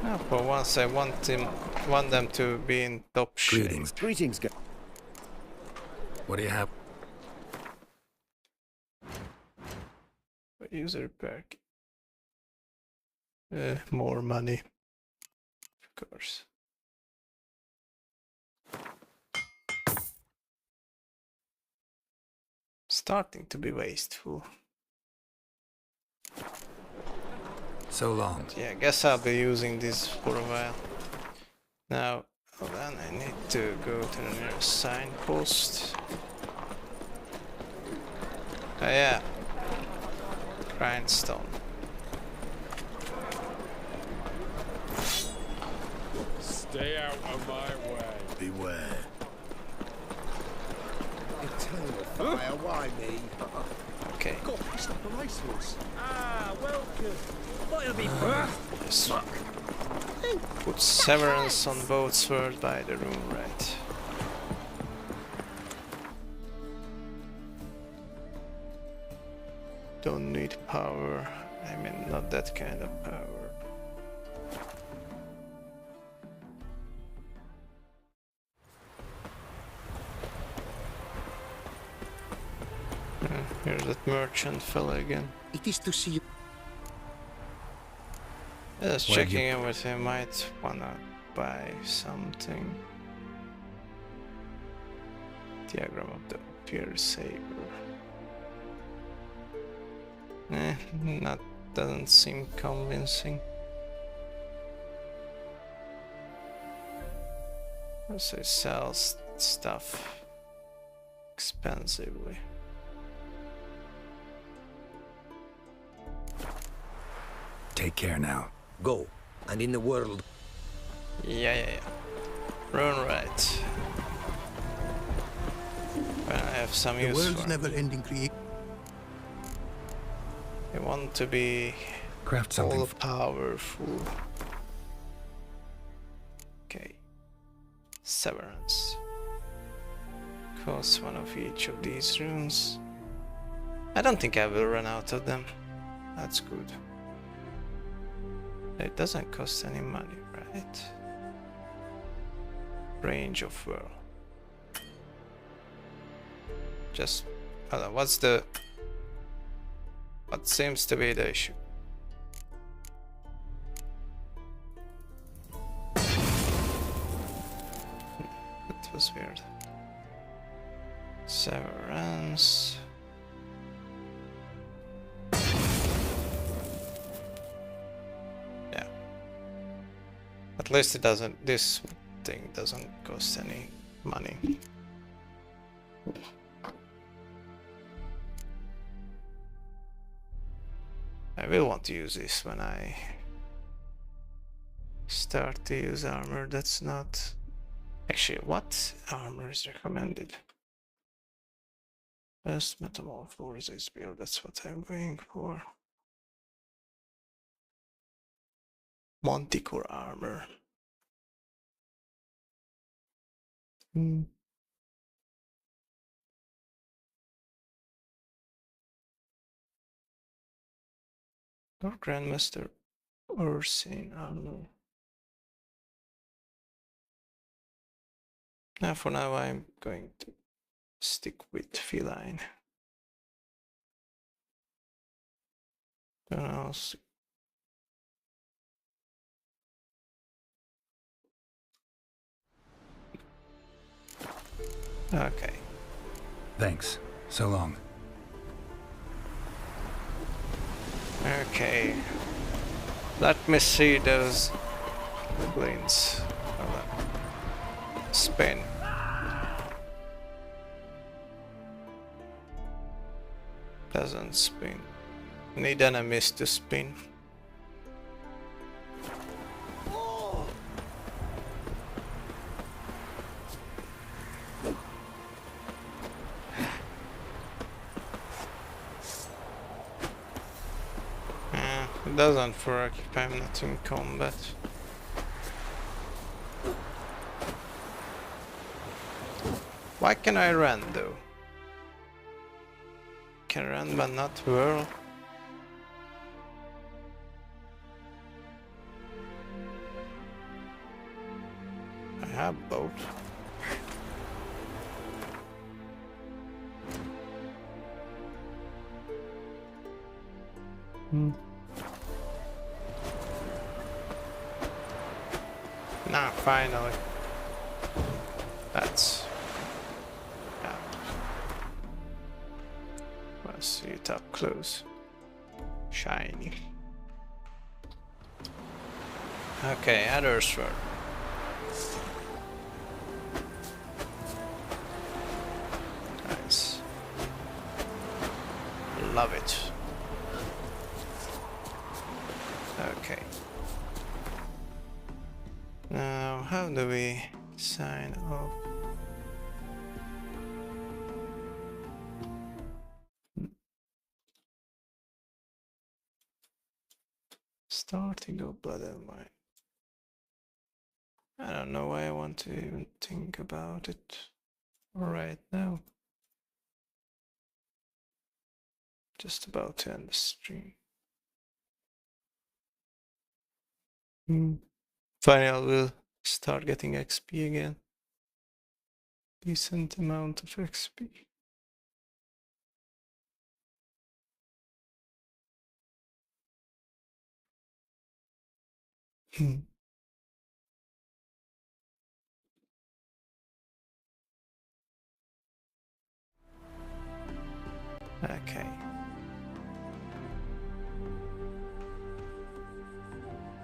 Now for once I want them to be in top shape. Greetings, What do you have? User perk. More money. Of course. Starting to be wasteful. So long. Yeah, I guess I'll be using this for a while. Now, hold on, I need to go to the nearest signpost. Oh yeah. Grindstone. Stay out of my way. Beware. Eternal fire, why me? Okay. Got pissed up a racehorse. Ah, welcome. What it'll be Yes. Put severance on both swords by the room, right? Don't need power. I mean, not that kind of power. Here's that merchant fella again. It is to see you. Just checking in with him. Might wanna buy something. Diagram of the Pierce Saber. That doesn't seem convincing. So it sells stuff expensively. Take care now. Go, and in the world. Yeah. Run right. When I have some The use world's for never-ending creation. I want to be Craft something. all powerful. Okay. Severance. Cost one of each of these runes. I don't think I will run out of them. That's good. It doesn't cost any money, right? Range of whirl. Just, hold on, what seems to be the issue? That was weird. Severance. Yeah. At least it doesn't, this thing doesn't cost any money. I will want to use this when I Start to use armor. That's not... Actually, what armor is recommended? Best metamorphosis build. That's what I'm going for. Manticore armor. Or Grandmaster Ursine armor. Now, for now, I'm going to stick with feline. Then I'll see. Okay. Thanks. So long. Okay. Let me see those goblins. Spin. Doesn't spin. Need enemies to spin. It doesn't work if I'm not in combat. Why can I run though? Can run but not whirl? I have both. Nah, finally. That's... yeah. Let's see it up close. Shiny. Okay, other sword. Nice. Love it. Okay. Now, how do we sign off? Starting of Blood and Wine. I don't know why I want to even think about it right now. Just about to end the stream. Finally, we'll start getting XP again. Decent amount of XP. Okay.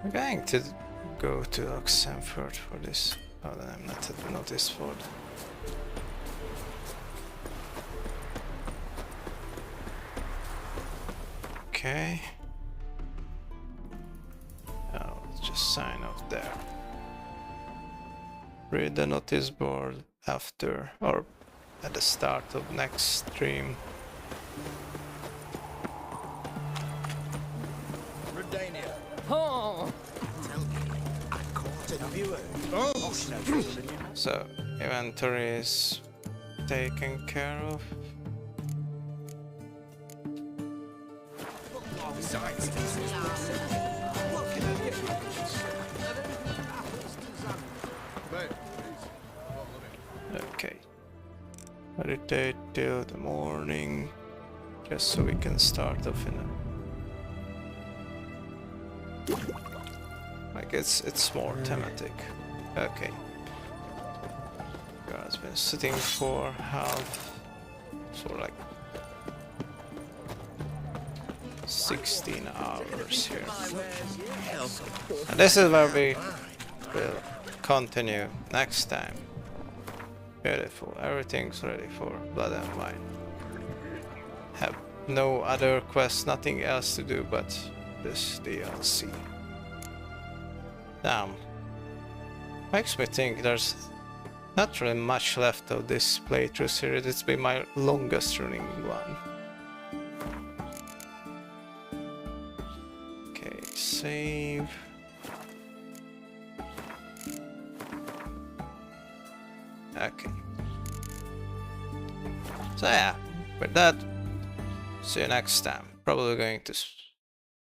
I'm going to go to Oxenford for this. Oh, then I'm not at Notice Ford. Okay. I'll just sign off there. Read the notice board after or at the start of next stream. Oh! So, inventory is taken care of. Okay. Meditate till the morning, just so we can start off in a... like it's more thematic. Okay. Guys, been sitting for like 16 hours here. And this is where we will continue next time. Beautiful. Everything's ready for Blood and Wine. Have no other quests, nothing else to do but this DLC. Damn. Makes me think there's not really much left of this playthrough series. It's been my longest running one. Okay, save. Okay. So yeah, with that, see you next time. Probably going to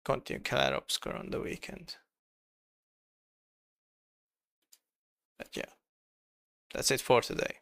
continue Kalarobskar on the weekend. But yeah, that's it for today.